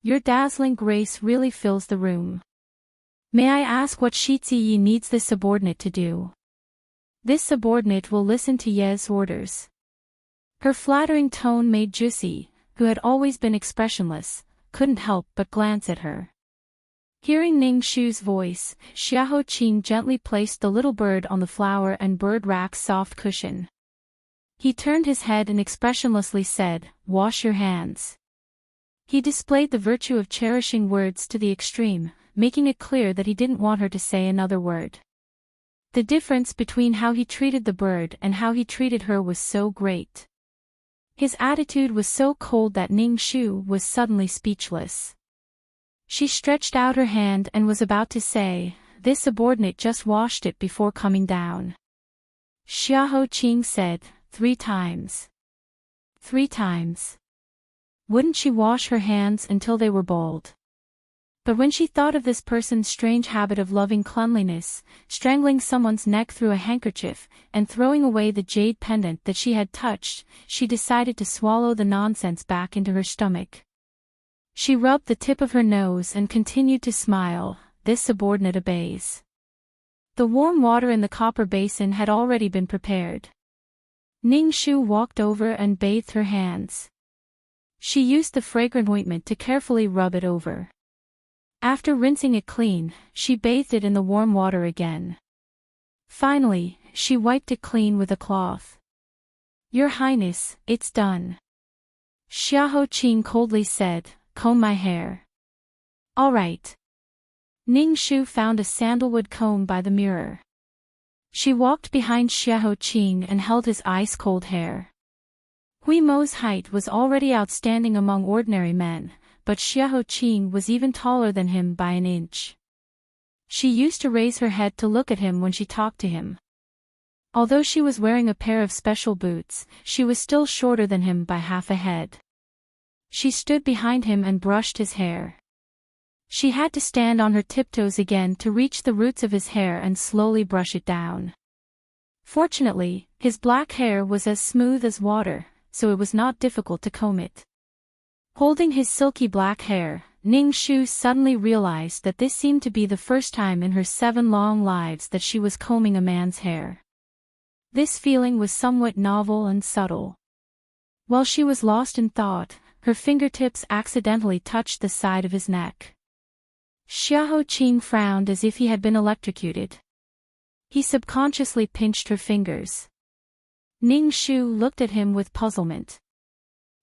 Your dazzling grace really fills the room. May I ask what Shi Ziyi needs this subordinate to do?" "This subordinate will listen to Ye's orders." Her flattering tone made Juicy, who had always been expressionless, couldn't help but glance at her. Hearing Ning Shu's voice, Xiahou Qing gently placed the little bird on the flower and bird rack's soft cushion. He turned his head and expressionlessly said, "Wash your hands." He displayed the virtue of cherishing words to the extreme, making it clear that he didn't want her to say another word. The difference between how he treated the bird and how he treated her was so great. His attitude was so cold that Ning Shu was suddenly speechless. She stretched out her hand and was about to say, "This subordinate just washed it before coming down." Xiahou Qing said, 3 times. 3 times. Wouldn't she wash her hands until they were bald? But when she thought of this person's strange habit of loving cleanliness, strangling someone's neck through a handkerchief, and throwing away the jade pendant that she had touched, she decided to swallow the nonsense back into her stomach. She rubbed the tip of her nose and continued to smile. This subordinate obeys. The warm water in the copper basin had already been prepared. Ning Shu walked over and bathed her hands. She used the fragrant ointment to carefully rub it over. After rinsing it clean, she bathed it in the warm water again. Finally, she wiped it clean with a cloth. "Your Highness, it's done." Xiahou Qing coldly said, "Comb my hair." "All right." Ning Shu found a sandalwood comb by the mirror. She walked behind Xiahou Qing and held his ice-cold hair. Hui Mo's height was already outstanding among ordinary men, but Xiahou Qing was even taller than him by an inch. She used to raise her head to look at him when she talked to him. Although she was wearing a pair of special boots, she was still shorter than him by half a head. She stood behind him and brushed his hair. She had to stand on her tiptoes again to reach the roots of his hair and slowly brush it down. Fortunately, his black hair was as smooth as water, so it was not difficult to comb it. Holding his silky black hair, Ning Shu suddenly realized that this seemed to be the first time in her 7 long lives that she was combing a man's hair. This feeling was somewhat novel and subtle. While she was lost in thought, her fingertips accidentally touched the side of his neck. Xiahou Qing frowned as if he had been electrocuted. He subconsciously pinched her fingers. Ning Shu looked at him with puzzlement.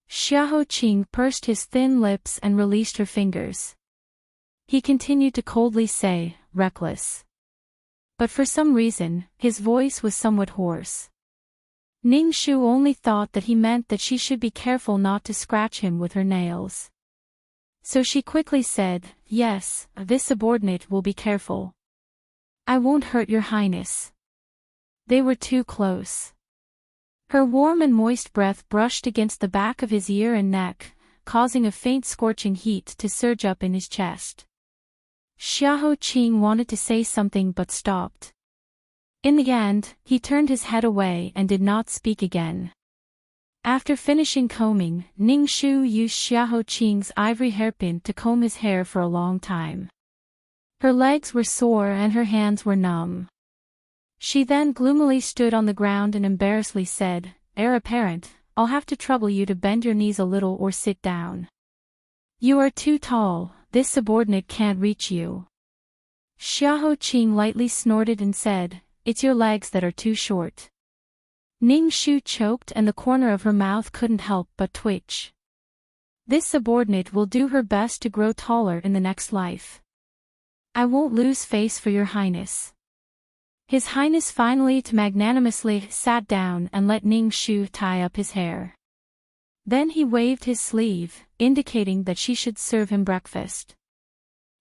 Xiahou Qing pursed his thin lips and released her fingers. He continued to coldly say, "Reckless." But for some reason, his voice was somewhat hoarse. Ning Shu only thought that he meant that she should be careful not to scratch him with her nails. So she quickly said, "Yes, this subordinate will be careful. I won't hurt your highness." They were too close. Her warm and moist breath brushed against the back of his ear and neck, causing a faint scorching heat to surge up in his chest. Xiahou Qing wanted to say something but stopped. In the end, he turned his head away and did not speak again. After finishing combing, Ning Shu used Xiahou Qing's ivory hairpin to comb his hair for a long time. Her legs were sore and her hands were numb. She then gloomily stood on the ground and embarrassedly said, "Heir apparent, I'll have to trouble you to bend your knees a little or sit down. You are too tall, this subordinate can't reach you." Xiahou Qing lightly snorted and said, "It's your legs that are too short." Ning Shu choked and the corner of her mouth couldn't help but twitch. This subordinate will do her best to grow taller in the next life. I won't lose face for your highness. His highness finally magnanimously sat down and let Ning Shu tie up his hair. Then he waved his sleeve, indicating that she should serve him breakfast.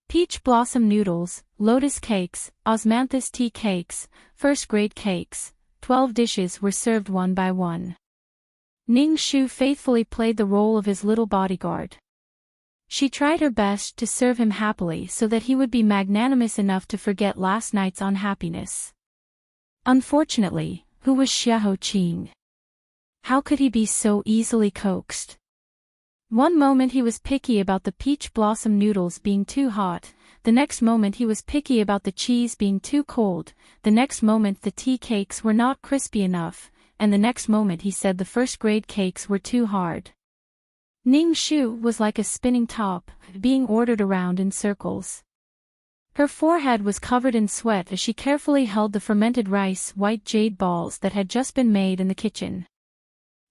Peach blossom noodles, lotus cakes, osmanthus tea cakes, first-grade cakes, 12 dishes were served one by one. Ning Shu faithfully played the role of his little bodyguard. She tried her best to serve him happily so that he would be magnanimous enough to forget last night's unhappiness. Unfortunately, who was Xiaoqing? How could he be so easily coaxed? One moment he was picky about the peach blossom noodles being too hot, the next moment he was picky about the cheese being too cold, the next moment the tea cakes were not crispy enough, and the next moment he said the first-grade cakes were too hard. Ning Shu was like a spinning top, being ordered around in circles. Her forehead was covered in sweat as she carefully held the fermented rice white jade balls that had just been made in the kitchen.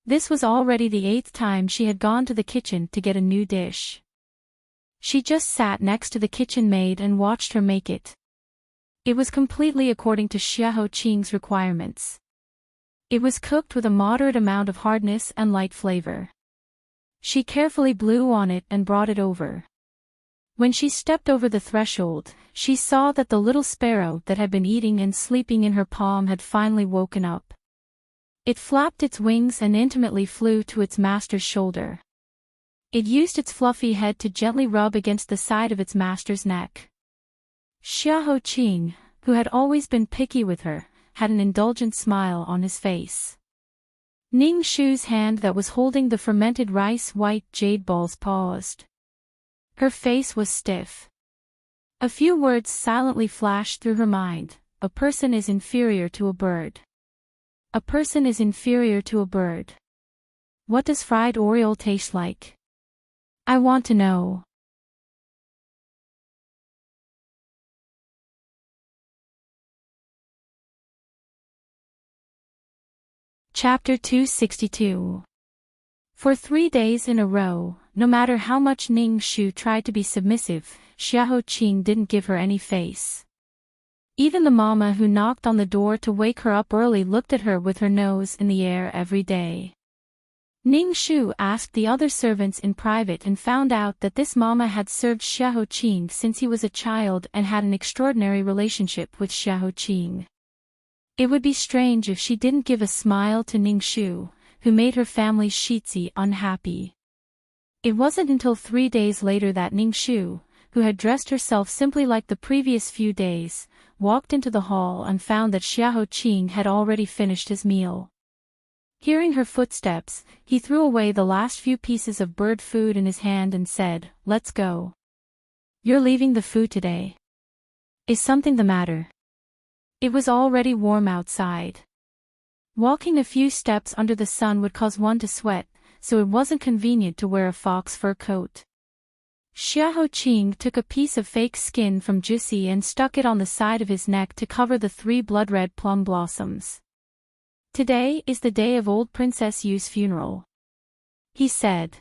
This was already the 8th time she had gone to the kitchen to get a new dish. She just sat next to the kitchen maid and watched her make it. It was completely according to Xiaoqing's requirements. It was cooked with a moderate amount of hardness and light flavor. She carefully blew on it and brought it over. When she stepped over the threshold, she saw that the little sparrow that had been eating and sleeping in her palm had finally woken up. It flapped its wings and intimately flew to its master's shoulder. It used its fluffy head to gently rub against the side of its master's neck. Xiaoqing, who had always been picky with her, had an indulgent smile on his face. Ning Shu's hand that was holding the fermented rice white jade balls paused. Her face was stiff. A few words silently flashed through her mind. A person is inferior to a bird. A person is inferior to a bird. What does fried Oriole taste like? I want to know. Chapter 262. For 3 days in a row, no matter how much Ning Shu tried to be submissive, Xiaoqing didn't give her any face. Even the mama who knocked on the door to wake her up early looked at her with her nose in the air every day. Ning Shu asked the other servants in private and found out that this mama had served Xiaoqing since he was a child and had an extraordinary relationship with Xiaoqing. It would be strange if she didn't give a smile to Ning Shu, who made her family's Shitzi unhappy. It wasn't until 3 days later that Ning Shu, who had dressed herself simply like the previous few days, walked into the hall and found that Xiaoqing had already finished his meal. Hearing her footsteps, he threw away the last few pieces of bird food in his hand and said, "Let's go. You're leaving the food today. Is something the matter?" It was already warm outside. Walking a few steps under the sun would cause one to sweat, so it wasn't convenient to wear a fox fur coat. Xiaoqing took a piece of fake skin from Juicy and stuck it on the side of his neck to cover the 3 blood-red plum blossoms. "Today is the day of old Princess Yu's funeral," he said.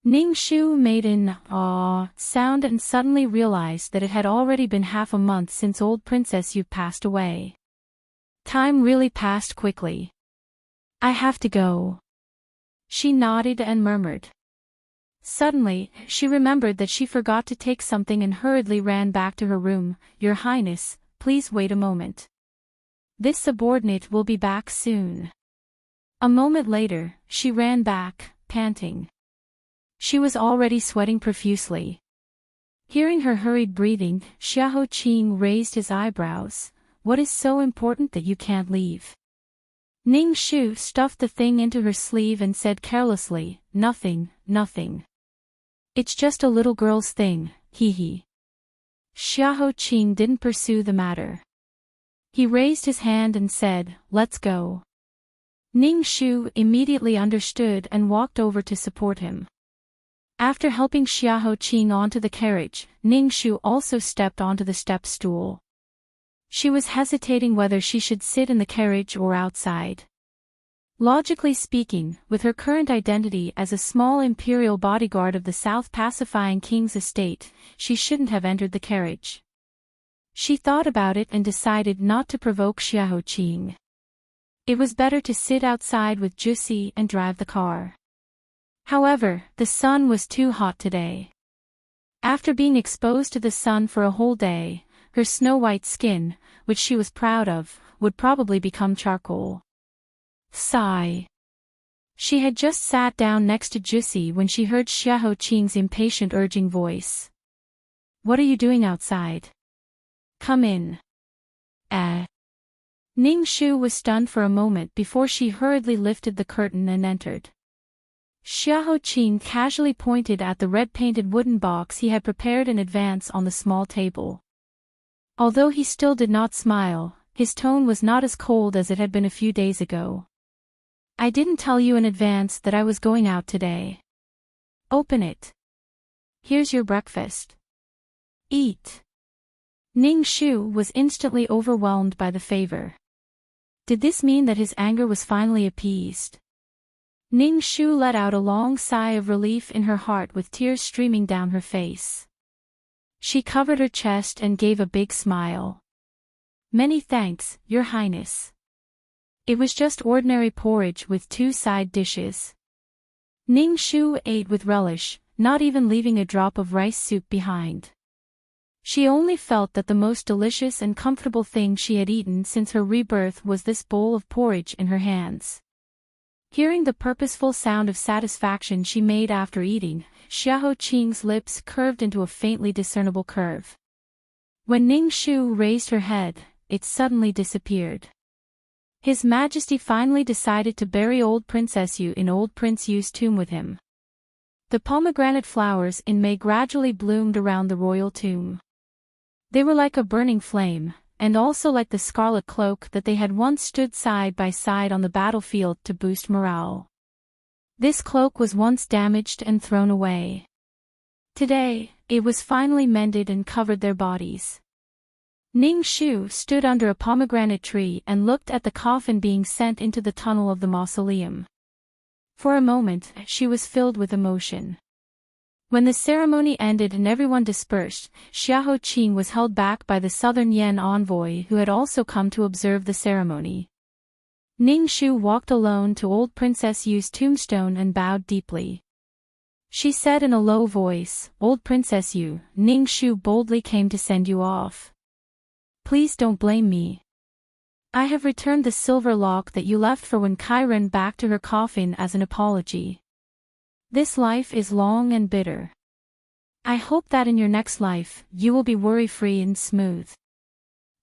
Ning Shu made an "ah" sound and suddenly realized that it had already been half a month since old Princess Yu passed away. Time really passed quickly. "I have to go." She nodded and murmured. Suddenly, she remembered that she forgot to take something and hurriedly ran back to her room. "Your Highness, please wait a moment. This subordinate will be back soon." A moment later, she ran back, panting. She was already sweating profusely. Hearing her hurried breathing, Xiaoqing raised his eyebrows. "What is so important that you can't leave?" Ning Shu stuffed the thing into her sleeve and said carelessly, "Nothing, nothing. It's just a little girl's thing, hee hee." Xiaoqing didn't pursue the matter. He raised his hand and said, "Let's go." Ning Shu immediately understood and walked over to support him. After helping Xiaoqing onto the carriage, Ning Shu also stepped onto the step stool. She was hesitating whether she should sit in the carriage or outside. Logically speaking, with her current identity as a small imperial bodyguard of the South Pacifying King's estate, she shouldn't have entered the carriage. She thought about it and decided not to provoke Xiaoqing. It was better to sit outside with Juicy and drive the car. However, the sun was too hot today. After being exposed to the sun for a whole day, her snow-white skin, which she was proud of, would probably become charcoal. Sigh. She had just sat down next to Juicy when she heard Xiaoqing's impatient urging voice. "What are you doing outside? Come in." Ning Shu was stunned for a moment before she hurriedly lifted the curtain and entered. Xiaoqing casually pointed at the red-painted wooden box he had prepared in advance on the small table. Although he still did not smile, his tone was not as cold as it had been a few days ago. "I didn't tell you in advance that I was going out today. Open it. Here's your breakfast. Eat." Ning Shu was instantly overwhelmed by the favor. Did this mean that his anger was finally appeased? Ning Shu let out a long sigh of relief in her heart with tears streaming down her face. She covered her chest and gave a big smile. "Many thanks, Your Highness." It was just ordinary porridge with 2 side dishes. Ning Shu ate with relish, not even leaving a drop of rice soup behind. She only felt that the most delicious and comfortable thing she had eaten since her rebirth was this bowl of porridge in her hands. Hearing the purposeful sound of satisfaction she made after eating, Xiaoqing's lips curved into a faintly discernible curve. When Ning Shu raised her head, it suddenly disappeared. His Majesty finally decided to bury old Princess Yu in old Prince Yu's tomb with him. The pomegranate flowers in May gradually bloomed around the royal tomb. They were like a burning flame, and also like the scarlet cloak that they had once stood side by side on the battlefield to boost morale. This cloak was once damaged and thrown away. Today, it was finally mended and covered their bodies. Ning Shu stood under a pomegranate tree and looked at the coffin being sent into the tunnel of the mausoleum. For a moment, she was filled with emotion. When the ceremony ended and everyone dispersed, Xiaoqing was held back by the Southern Yan envoy who had also come to observe the ceremony. Ning Shu walked alone to old Princess Yu's tombstone and bowed deeply. She said in a low voice, "Old Princess Yu, Ning Shu boldly came to send you off. Please don't blame me. I have returned the silver lock that you left for Wen Kairen back to her coffin as an apology. This life is long and bitter. I hope that in your next life, you will be worry-free and smooth."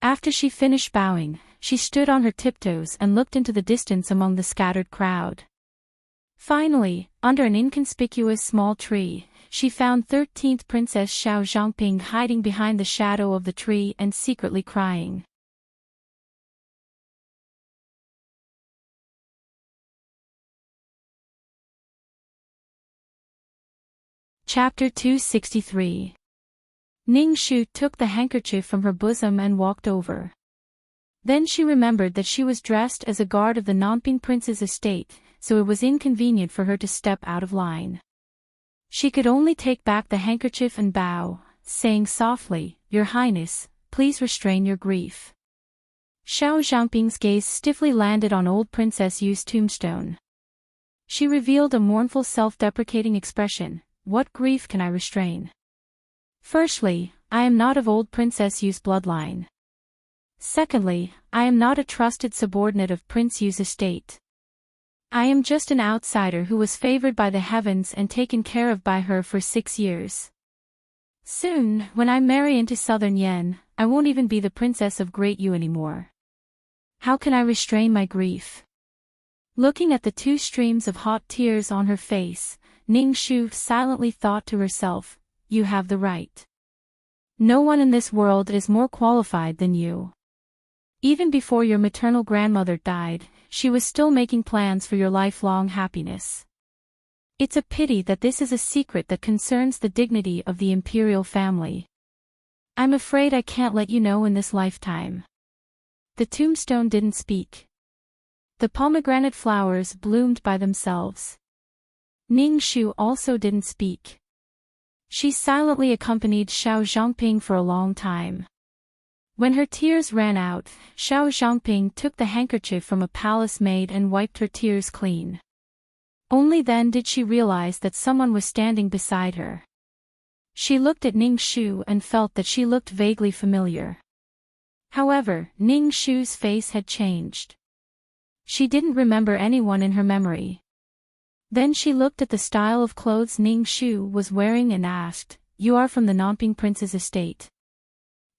After she finished bowing, she stood on her tiptoes and looked into the distance among the scattered crowd. Finally, under an inconspicuous small tree, she found 13th Princess Xiao Zhangping hiding behind the shadow of the tree and secretly crying. Chapter 263. Ning Shu took the handkerchief from her bosom and walked over. Then she remembered that she was dressed as a guard of the Nanping prince's estate, so it was inconvenient for her to step out of line. She could only take back the handkerchief and bow, saying softly, "Your Highness, please restrain your grief." Xiao Zhangping's gaze stiffly landed on old Princess Yu's tombstone. She revealed a mournful self-deprecating expression. "What grief can I restrain? Firstly, I am not of old Princess Yu's bloodline. Secondly, I am not a trusted subordinate of Prince Yu's estate. I am just an outsider who was favored by the heavens and taken care of by her for 6 years. Soon, when I marry into Southern Yan, I won't even be the Princess of Great Yu anymore. How can I restrain my grief?" Looking at the 2 streams of hot tears on her face, Ning Shu silently thought to herself, "You have the right. No one in this world is more qualified than you. Even before your maternal grandmother died, she was still making plans for your lifelong happiness. It's a pity that this is a secret that concerns the dignity of the imperial family. I'm afraid I can't let you know in this lifetime." The tombstone didn't speak. The pomegranate flowers bloomed by themselves. Ning Shu also didn't speak. She silently accompanied Xiao Zhangping for a long time. When her tears ran out, Xiao Zhangping took the handkerchief from a palace maid and wiped her tears clean. Only then did she realize that someone was standing beside her. She looked at Ning Shu and felt that she looked vaguely familiar. However, Ning Shu's face had changed. She didn't remember anyone in her memory. Then she looked at the style of clothes Ning Shu was wearing and asked, "You are from the Nanping Prince's estate.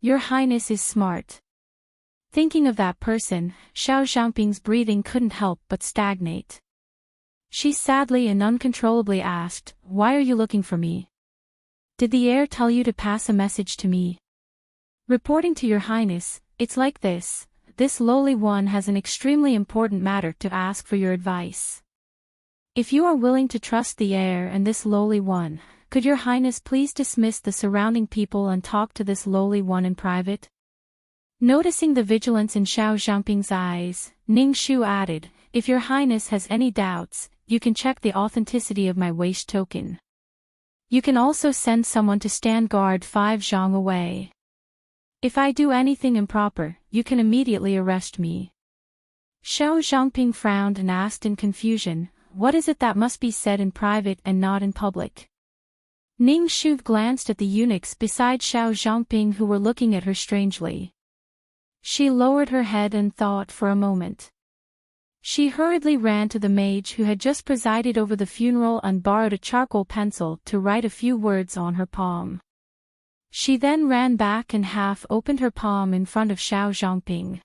Your Highness is smart." Thinking of that person, Xiao Zhangping's breathing couldn't help but stagnate. She sadly and uncontrollably asked, "Why are you looking for me? Did the heir tell you to pass a message to me?" "Reporting to your Highness, it's like this. This lowly one has an extremely important matter to ask for your advice. If you are willing to trust the heir and this lowly one, could your Highness please dismiss the surrounding people and talk to this lowly one in private?" Noticing the vigilance in Xiao Zhangping's eyes, Ning Shu added, "If your Highness has any doubts, you can check the authenticity of my waist token. You can also send someone to stand guard 5 zhang away. If I do anything improper, you can immediately arrest me." Xiao Zhangping frowned and asked in confusion, "What is it that must be said in private and not in public?" Ning Shu glanced at the eunuchs beside Xiao Zhangping who were looking at her strangely. She lowered her head and thought for a moment. She hurriedly ran to the mage who had just presided over the funeral and borrowed a charcoal pencil to write a few words on her palm. She then ran back and half-opened her palm in front of Xiao Zhangping.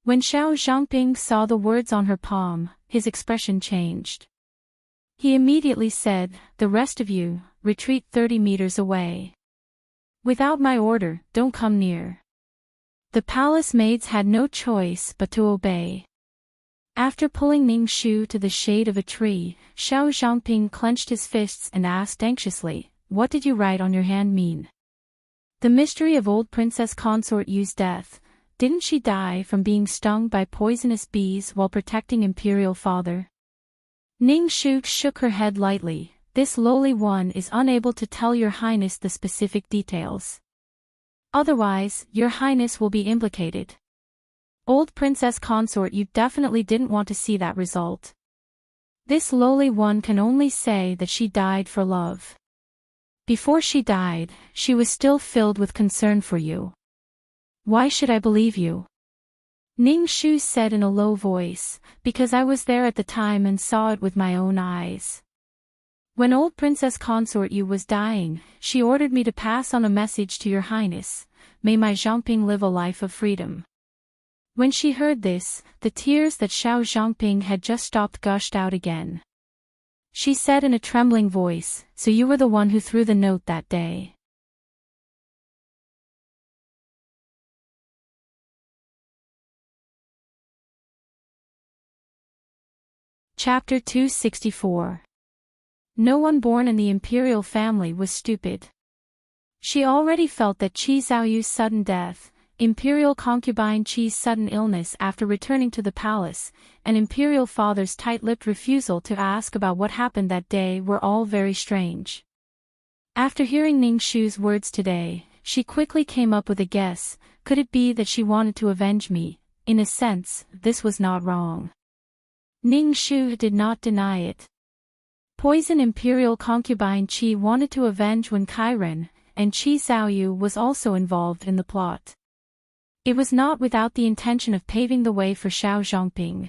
When Xiao Zhangping saw the words on her palm, his expression changed. He immediately said, "The rest of you, retreat 30 meters away. Without my order, don't come near." The palace maids had no choice but to obey. After pulling Ning Shu to the shade of a tree, Xiao Zhangping clenched his fists and asked anxiously, "What did you write on your hand mean?" "The mystery of old Princess Consort Yu's death. Didn't she die from being stung by poisonous bees while protecting Imperial Father?" Ning Shu shook her head lightly. "This lowly one is unable to tell your Highness the specific details. Otherwise, your Highness will be implicated. Old Princess Consort you definitely didn't want to see that result. This lowly one can only say that she died for love. Before she died, she was still filled with concern for you. Why should I believe you?" Ning Shu said in a low voice, "Because I was there at the time and saw it with my own eyes. When old Princess Consort Yu was dying, she ordered me to pass on a message to your Highness. May my Zhangping live a life of freedom." When she heard this, the tears that Xiao Zhangping had just stopped gushed out again. She said in a trembling voice, "So you were the one who threw the note that day." Chapter 264. No one born in the imperial family was stupid. She already felt that Qi Zhaoyu's sudden death, imperial concubine Qi's sudden illness after returning to the palace, and imperial father's tight-lipped refusal to ask about what happened that day were all very strange. After hearing Ning Shu's words today, she quickly came up with a guess. Could it be that she wanted to avenge me? In a sense, this was not wrong. Ning Shu did not deny it. Poison imperial concubine Qi wanted to avenge Wen Kairen, and Qi Zhaoyu was also involved in the plot. It was not without the intention of paving the way for Xiao Zhangping.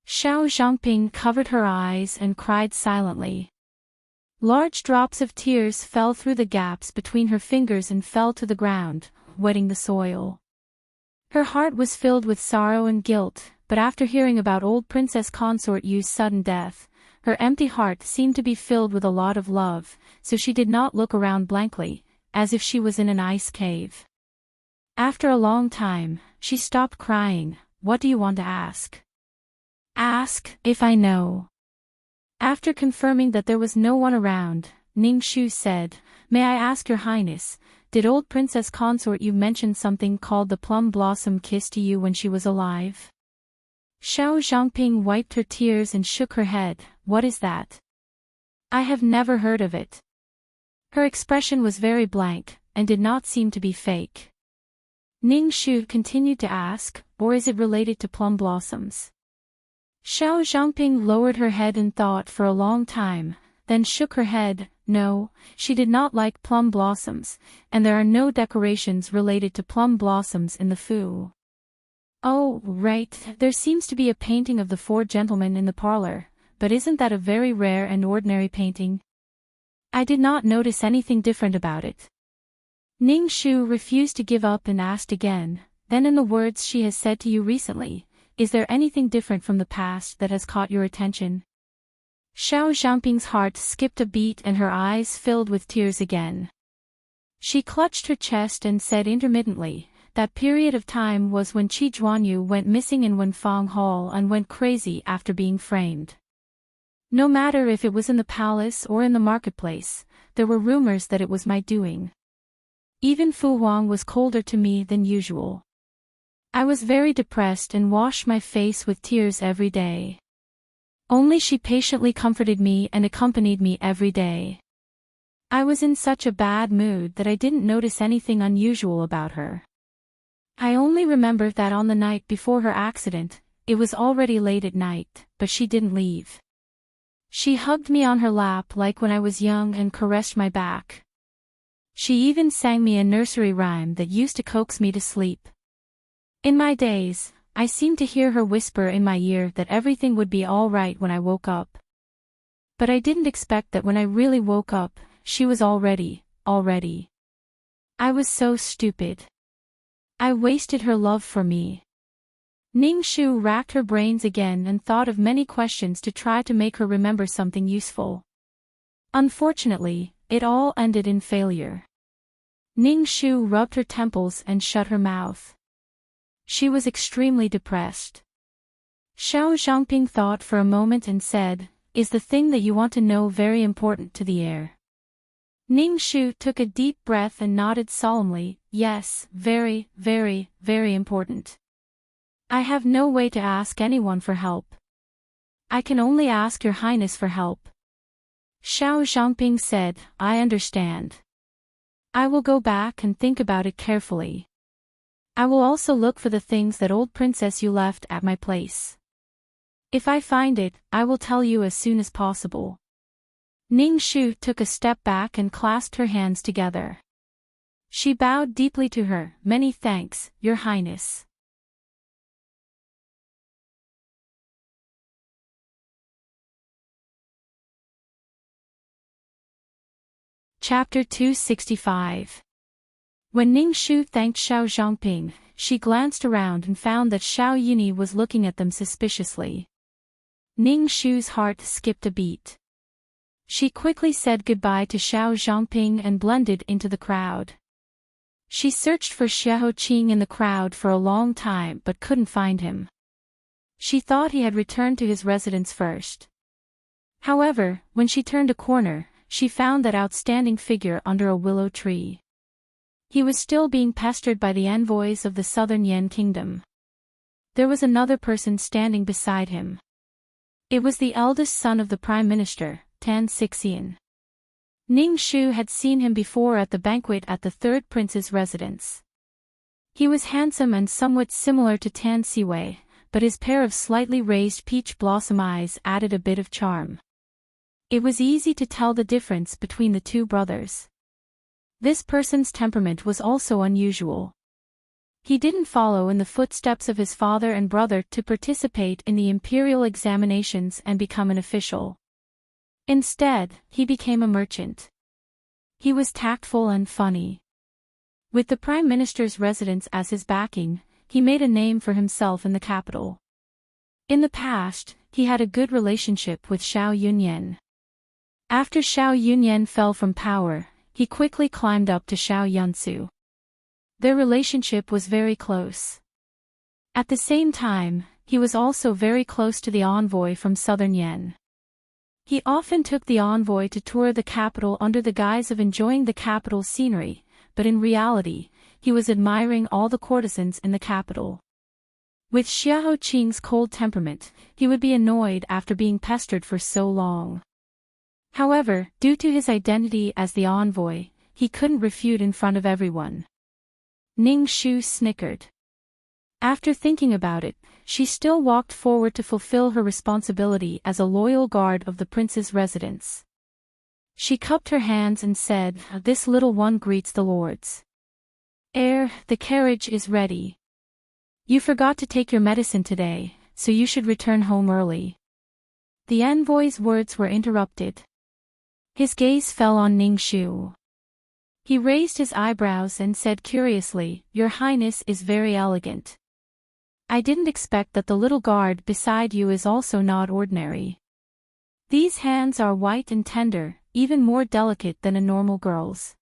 Xiao Zhangping covered her eyes and cried silently. Large drops of tears fell through the gaps between her fingers and fell to the ground, wetting the soil. Her heart was filled with sorrow and guilt, but after hearing about old Princess Consort Yu's sudden death, her empty heart seemed to be filled with a lot of love, so she did not look around blankly, as if she was in an ice cave. After a long time, she stopped crying. "What do you want to ask?" "Ask, if I know." After confirming that there was no one around, Ning Shu said, "May I ask your Highness, did old Princess Consort Yu mention something called the plum blossom kiss to you when she was alive?" Xiao Zhangping wiped her tears and shook her head. "What is that? I have never heard of it." Her expression was very blank, and did not seem to be fake. Ning Shu continued to ask, or is it related to plum blossoms? Xiao Zhangping lowered her head in thought for a long time, then shook her head. No, she did not like plum blossoms, and there are no decorations related to plum blossoms in the Fu. Oh, right, there seems to be a painting of the four gentlemen in the parlor, but isn't that a very rare and ordinary painting? I did not notice anything different about it. Ning Shu refused to give up and asked again, then in the words she has said to you recently, is there anything different from the past that has caught your attention? Xiao Zhangping's heart skipped a beat and her eyes filled with tears again. She clutched her chest and said intermittently, that period of time was when Qi Zhuanyu went missing in Wenfang Hall and went crazy after being framed. No matter if it was in the palace or in the marketplace, there were rumors that it was my doing. Even Fu Huang was colder to me than usual. I was very depressed and washed my face with tears every day. Only she patiently comforted me and accompanied me every day. I was in such a bad mood that I didn't notice anything unusual about her. I only remember that on the night before her accident, it was already late at night, but she didn't leave. She hugged me on her lap like when I was young and caressed my back. She even sang me a nursery rhyme that used to coax me to sleep. In my days, I seemed to hear her whisper in my ear that everything would be all right when I woke up. But I didn't expect that when I really woke up, she was already. I was so stupid. I wasted her love for me. Ning Shu racked her brains again and thought of many questions to try to make her remember something useful. Unfortunately, it all ended in failure. Ning Shu rubbed her temples and shut her mouth. She was extremely depressed. Xiao Zhangping thought for a moment and said, is the thing that you want to know very important to the heir? Ning Shu took a deep breath and nodded solemnly, yes, very important. I have no way to ask anyone for help. I can only ask your highness for help. Xiao Zhangping said, I understand. I will go back and think about it carefully. I will also look for the things that old princess you left at my place. If I find it, I will tell you as soon as possible. Ning Shu took a step back and clasped her hands together. She bowed deeply to her, many thanks, Your Highness. Chapter 265. When Ning Shu thanked Xiao Zhangping, she glanced around and found that Xiao Yuni was looking at them suspiciously. Ning Shu's heart skipped a beat. She quickly said goodbye to Xiao Zhangping and blended into the crowd. She searched for Xiao Qing in the crowd for a long time but couldn't find him. She thought he had returned to his residence first. However, when she turned a corner, she found that outstanding figure under a willow tree. He was still being pestered by the envoys of the southern Yan kingdom. There was another person standing beside him. It was the eldest son of the prime minister, Tan Xixian. Ning Shu had seen him before at the banquet at the third prince's residence. He was handsome and somewhat similar to Tan Siwei, but his pair of slightly raised peach blossom eyes added a bit of charm. It was easy to tell the difference between the two brothers. This person's temperament was also unusual. He didn't follow in the footsteps of his father and brother to participate in the imperial examinations and become an official. Instead, he became a merchant. He was tactful and funny. With the prime minister's residence as his backing, he made a name for himself in the capital. In the past, he had a good relationship with Xiao Yunyan. After Xiao Yunyan fell from power, he quickly climbed up to Xiao Yunsu. Their relationship was very close. At the same time, he was also very close to the envoy from southern Yan. He often took the envoy to tour the capital under the guise of enjoying the capital's scenery, but in reality, he was admiring all the courtesans in the capital. With Xiao Qing's cold temperament, he would be annoyed after being pestered for so long. However, due to his identity as the envoy, he couldn't refute in front of everyone. Ning Shu snickered. After thinking about it, she still walked forward to fulfill her responsibility as a loyal guard of the prince's residence. She cupped her hands and said, "This little one greets the lords. The carriage is ready. You forgot to take your medicine today, so you should return home early." The envoy's words were interrupted. His gaze fell on Ning Shu. He raised his eyebrows and said curiously, "Your Highness is very elegant. I didn't expect that the little guard beside you is also not ordinary. These hands are white and tender, even more delicate than a normal girl's."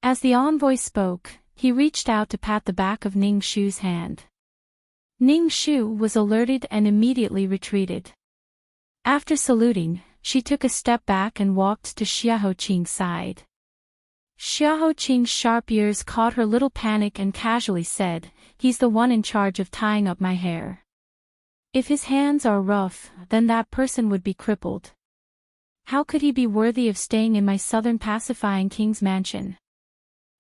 As the envoy spoke, he reached out to pat the back of Ning Shu's hand. Ning Shu was alerted and immediately retreated. After saluting, she took a step back and walked to Xiaoqing's side. Xiaoqing's sharp ears caught her little panic and casually said, "He's the one in charge of tying up my hair. If his hands are rough, then that person would be crippled. How could he be worthy of staying in my southern pacifying king's mansion?"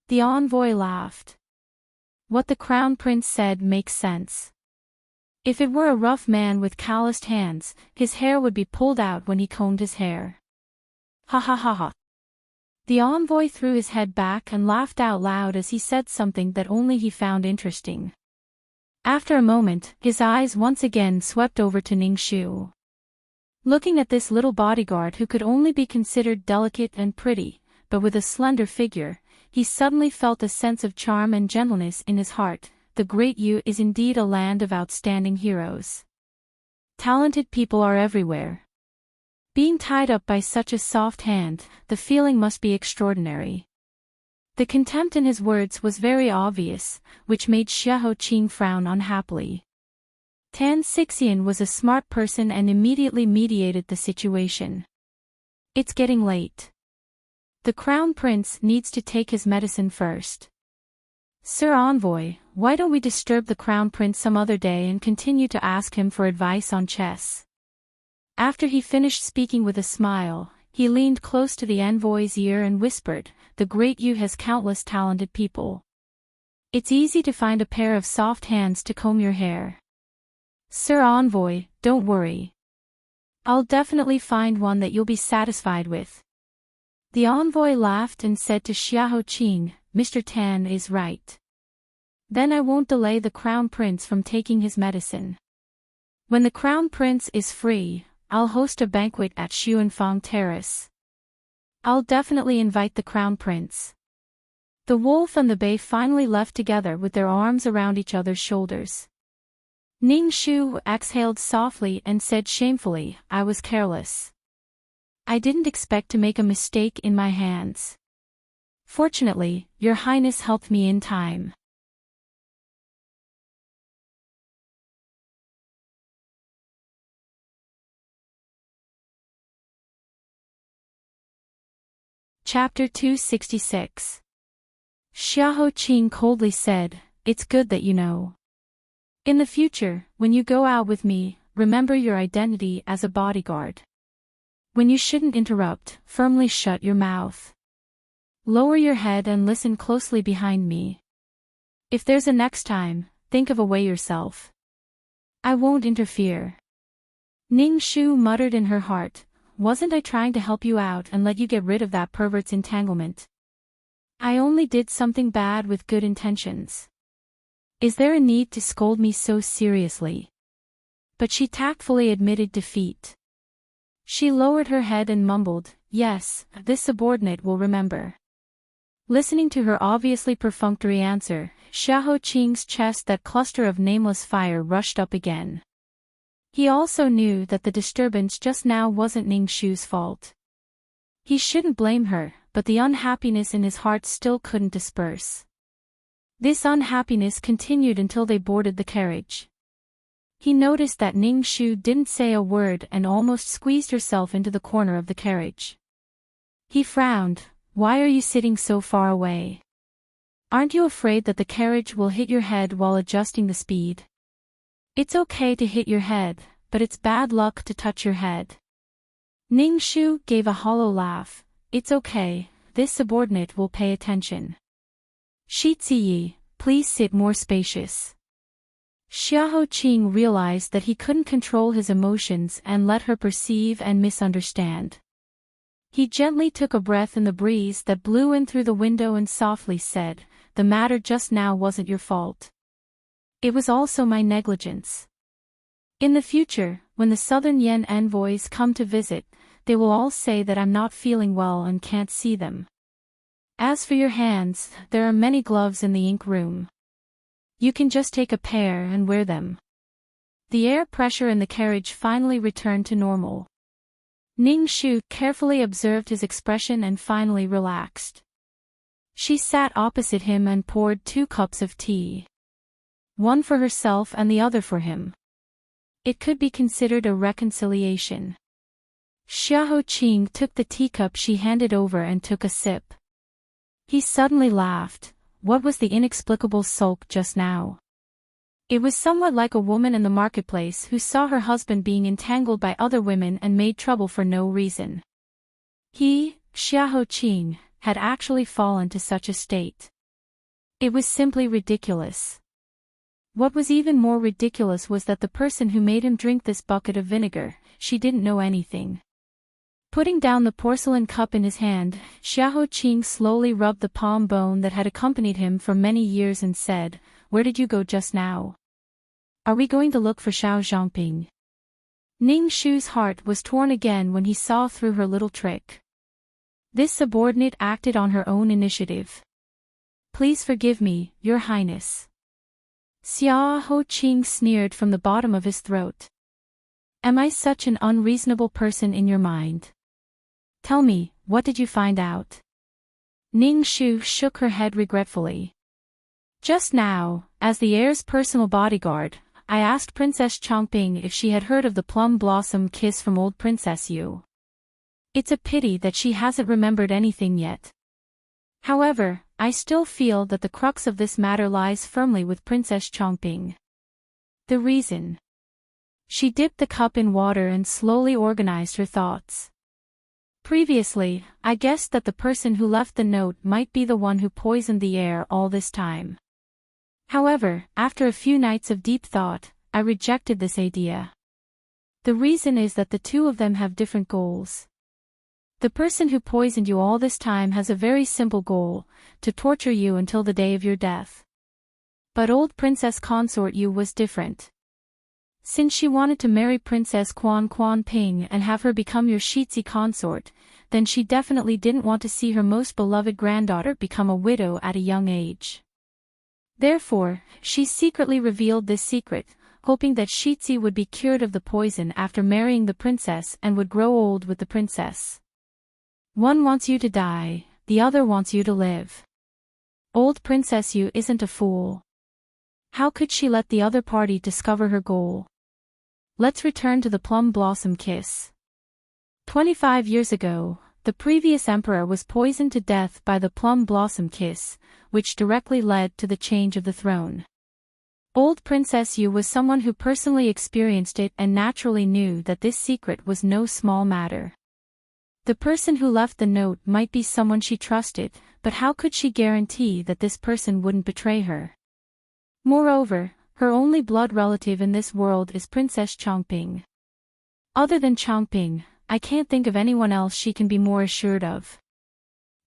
The envoy laughed. "What the crown prince said makes sense. If it were a rough man with calloused hands, his hair would be pulled out when he combed his hair." Ha ha ha ha. The envoy threw his head back and laughed out loud as he said something that only he found interesting. After a moment, his eyes once again swept over to Ning Shu. Looking at this little bodyguard who could only be considered delicate and pretty, but with a slender figure, he suddenly felt a sense of charm and gentleness in his heart. The Great Yu is indeed a land of outstanding heroes. Talented people are everywhere. Being tied up by such a soft hand, the feeling must be extraordinary. The contempt in his words was very obvious, which made Xiaoqing frown unhappily. Tan Xixian was a smart person and immediately mediated the situation. "It's getting late. The crown prince needs to take his medicine first. Sir Envoy, why don't we disturb the crown prince some other day and continue to ask him for advice on chess?" After he finished speaking with a smile, he leaned close to the envoy's ear and whispered, "The Great Yu has countless talented people. It's easy to find a pair of soft hands to comb your hair. Sir Envoy, don't worry. I'll definitely find one that you'll be satisfied with." The envoy laughed and said to Xiaoqing, "Mr. Tan is right. Then I won't delay the crown prince from taking his medicine. When the crown prince is free, I'll host a banquet at Xuanfang Terrace. I'll definitely invite the crown prince." The wolf and the bay finally left together with their arms around each other's shoulders. Ning Shu exhaled softly and said shamefully, "I was careless. I didn't expect to make a mistake in my hands. Fortunately, your highness helped me in time." Chapter 266. Xiaoqing coldly said, "It's good that you know. In the future, when you go out with me, remember your identity as a bodyguard. When you shouldn't interrupt, firmly shut your mouth. Lower your head and listen closely behind me. If there's a next time, think of a way yourself. I won't interfere." Ning Shu muttered in her heart, "Wasn't I trying to help you out and let you get rid of that pervert's entanglement? I only did something bad with good intentions. Is there a need to scold me so seriously?" But she tactfully admitted defeat. She lowered her head and mumbled, "Yes, this subordinate will remember." Listening to her obviously perfunctory answer, Xiaoqing's chest, that cluster of nameless fire, rushed up again. He also knew that the disturbance just now wasn't Ning Shu's fault. He shouldn't blame her, but the unhappiness in his heart still couldn't disperse. This unhappiness continued until they boarded the carriage. He noticed that Ning Shu didn't say a word and almost squeezed herself into the corner of the carriage. He frowned. "Why are you sitting so far away? Aren't you afraid that the carriage will hit your head while adjusting the speed?" "It's okay to hit your head, but it's bad luck to touch your head." Ning Shu gave a hollow laugh. "It's okay, this subordinate will pay attention. Shi Ziyi, Please sit more spacious. Xiahou Qing realized that he couldn't control his emotions and let her perceive and misunderstand. He gently took a breath in the breeze that blew in through the window and softly said, "The matter just now wasn't your fault. It was also my negligence. In the future, when the Southern Yen envoys come to visit, they will all say that I'm not feeling well and can't see them. As for your hands, there are many gloves in the ink room. You can just take a pair and wear them." The air pressure in the carriage finally returned to normal. Ning Shu carefully observed his expression and finally relaxed. She sat opposite him and poured 2 cups of tea. One for herself and the other for him. It could be considered a reconciliation. Xiahou Qing took the teacup she handed over and took a sip. He suddenly laughed. What was the inexplicable sulk just now? It was somewhat like a woman in the marketplace who saw her husband being entangled by other women and made trouble for no reason. He, Xiahou Qing, had actually fallen to such a state. It was simply ridiculous. What was even more ridiculous was that the person who made him drink this bucket of vinegar, she didn't know anything. Putting down the porcelain cup in his hand, Xiahou Qing slowly rubbed the palm bone that had accompanied him for many years and said, "Where did you go just now? Are we going to look for Xiao Zhangping?" Ning Shu's heart was torn again when he saw through her little trick. This subordinate acted on her own initiative. "Please forgive me, Your Highness." Xiahou Qing sneered from the bottom of his throat. "Am I such an unreasonable person in your mind? Tell me, what did you find out?" Ning Shu shook her head regretfully. "Just now, as the heir's personal bodyguard, I asked Princess Chongping if she had heard of the plum blossom kiss from old Princess Yu. It's a pity that she hasn't remembered anything yet. However, I still feel that the crux of this matter lies firmly with Princess Chongping. The reason?" She dipped the cup in water and slowly organized her thoughts. "Previously, I guessed that the person who left the note might be the one who poisoned the air all this time. However, after a few nights of deep thought, I rejected this idea. The reason is that the two of them have different goals. The person who poisoned you all this time has a very simple goal, to torture you until the day of your death. But old Princess Consort Yu was different. Since she wanted to marry Princess Quan Quan Ping and have her become your Shitzi consort, then she definitely didn't want to see her most beloved granddaughter become a widow at a young age. Therefore, she secretly revealed this secret, hoping that Shitzi would be cured of the poison after marrying the princess and would grow old with the princess. One wants you to die, the other wants you to live. Old Princess Yu isn't a fool. How could she let the other party discover her goal? Let's return to the plum blossom kiss. 25 years ago, the previous emperor was poisoned to death by the plum blossom kiss, which directly led to the change of the throne. Old Princess Yu was someone who personally experienced it and naturally knew that this secret was no small matter. The person who left the note might be someone she trusted, but how could she guarantee that this person wouldn't betray her? Moreover, her only blood relative in this world is Princess Chongping. Other than Chongping, I can't think of anyone else she can be more assured of.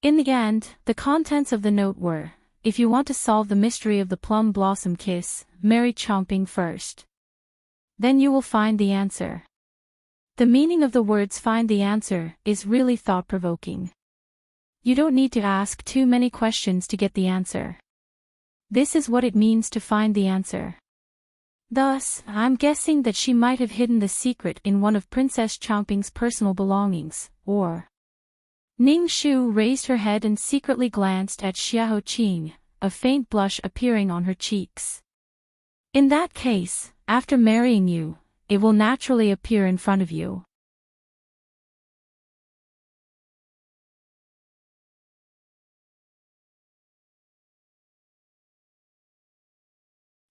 In the end, the contents of the note were, if you want to solve the mystery of the plum blossom kiss, marry Chongping first. Then you will find the answer. The meaning of the words "find the answer" is really thought-provoking. You don't need to ask too many questions to get the answer. This is what it means to find the answer. Thus, I'm guessing that she might have hidden the secret in one of Princess Chongping's personal belongings, or... Ning Shu raised her head and secretly glanced at Xiahou Qing, a faint blush appearing on her cheeks. In that case, after marrying you, it will naturally appear in front of you.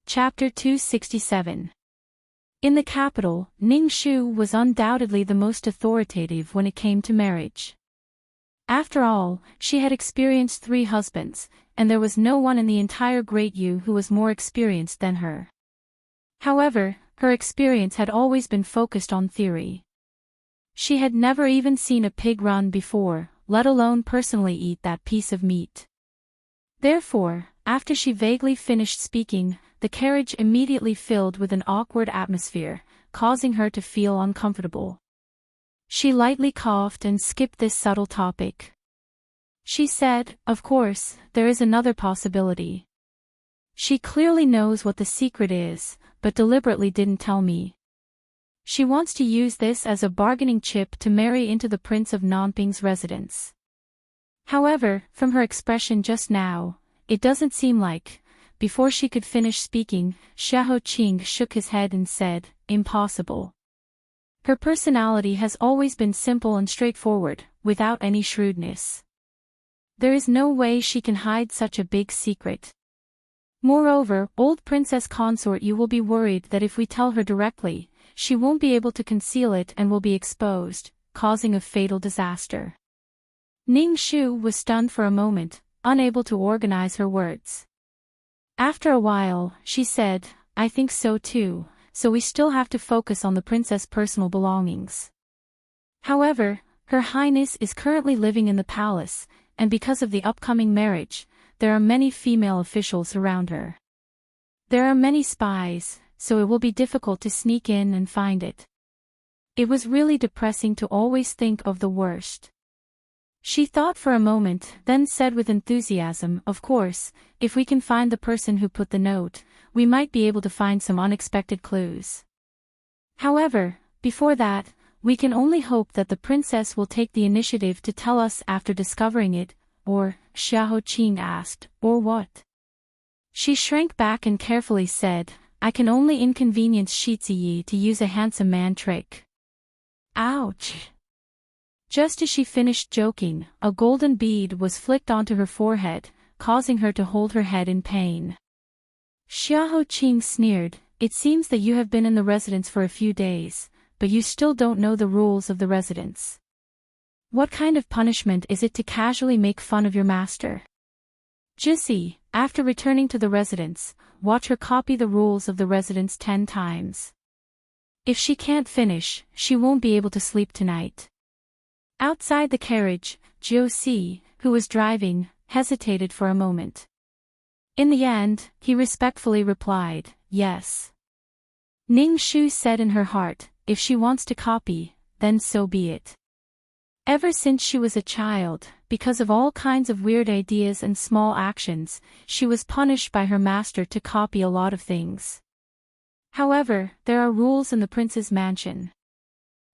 Chapter 267. In the capital, Ning Shu was undoubtedly the most authoritative when it came to marriage. After all, she had experienced 3 husbands, and there was no one in the entire Great Yu who was more experienced than her. However, her experience had always been focused on theory. She had never even seen a pig run before, let alone personally eat that piece of meat. Therefore, after she vaguely finished speaking, the carriage immediately filled with an awkward atmosphere, causing her to feel uncomfortable. She lightly coughed and skipped this subtle topic. She said, "Of course, there is another possibility. She clearly knows what the secret is, but deliberately didn't tell me. She wants to use this as a bargaining chip to marry into the Prince of Nanping's residence." However, from her expression just now, it doesn't seem like. Before she could finish speaking, Xiahou Qing shook his head and said, "Impossible." Her personality has always been simple and straightforward, without any shrewdness. There is no way she can hide such a big secret. Moreover, old princess consort Yu will be worried that if we tell her directly, she won't be able to conceal it and will be exposed, causing a fatal disaster. Ning Shu was stunned for a moment, unable to organize her words. After a while, she said, "I think so too, so we still have to focus on the princess' personal belongings. However, Her Highness is currently living in the palace, and because of the upcoming marriage, there are many female officials around her. There are many spies, so it will be difficult to sneak in and find it." It was really depressing to always think of the worst. She thought for a moment, then said with enthusiasm, "Of course, if we can find the person who put the note, we might be able to find some unexpected clues. However, before that, we can only hope that the princess will take the initiative to tell us after discovering it, or," Xiahou Qing asked, "or what?" She shrank back and carefully said, "I can only inconvenience Shi Ziyi to use a handsome man trick." Ouch! Just as she finished joking, a golden bead was flicked onto her forehead, causing her to hold her head in pain. Xiahou Qing sneered, "It seems that you have been in the residence for a few days, but you still don't know the rules of the residence. What kind of punishment is it to casually make fun of your master? Jissi, after returning to the residence, watch her copy the rules of the residence 10 times. If she can't finish, she won't be able to sleep tonight." Outside the carriage, Jiu Si, who was driving, hesitated for a moment. In the end, he respectfully replied, "Yes." Ning Shu said in her heart, "If she wants to copy, then so be it." Ever since she was a child, because of all kinds of weird ideas and small actions, she was punished by her master to copy a lot of things. However, there are rules in the prince's mansion.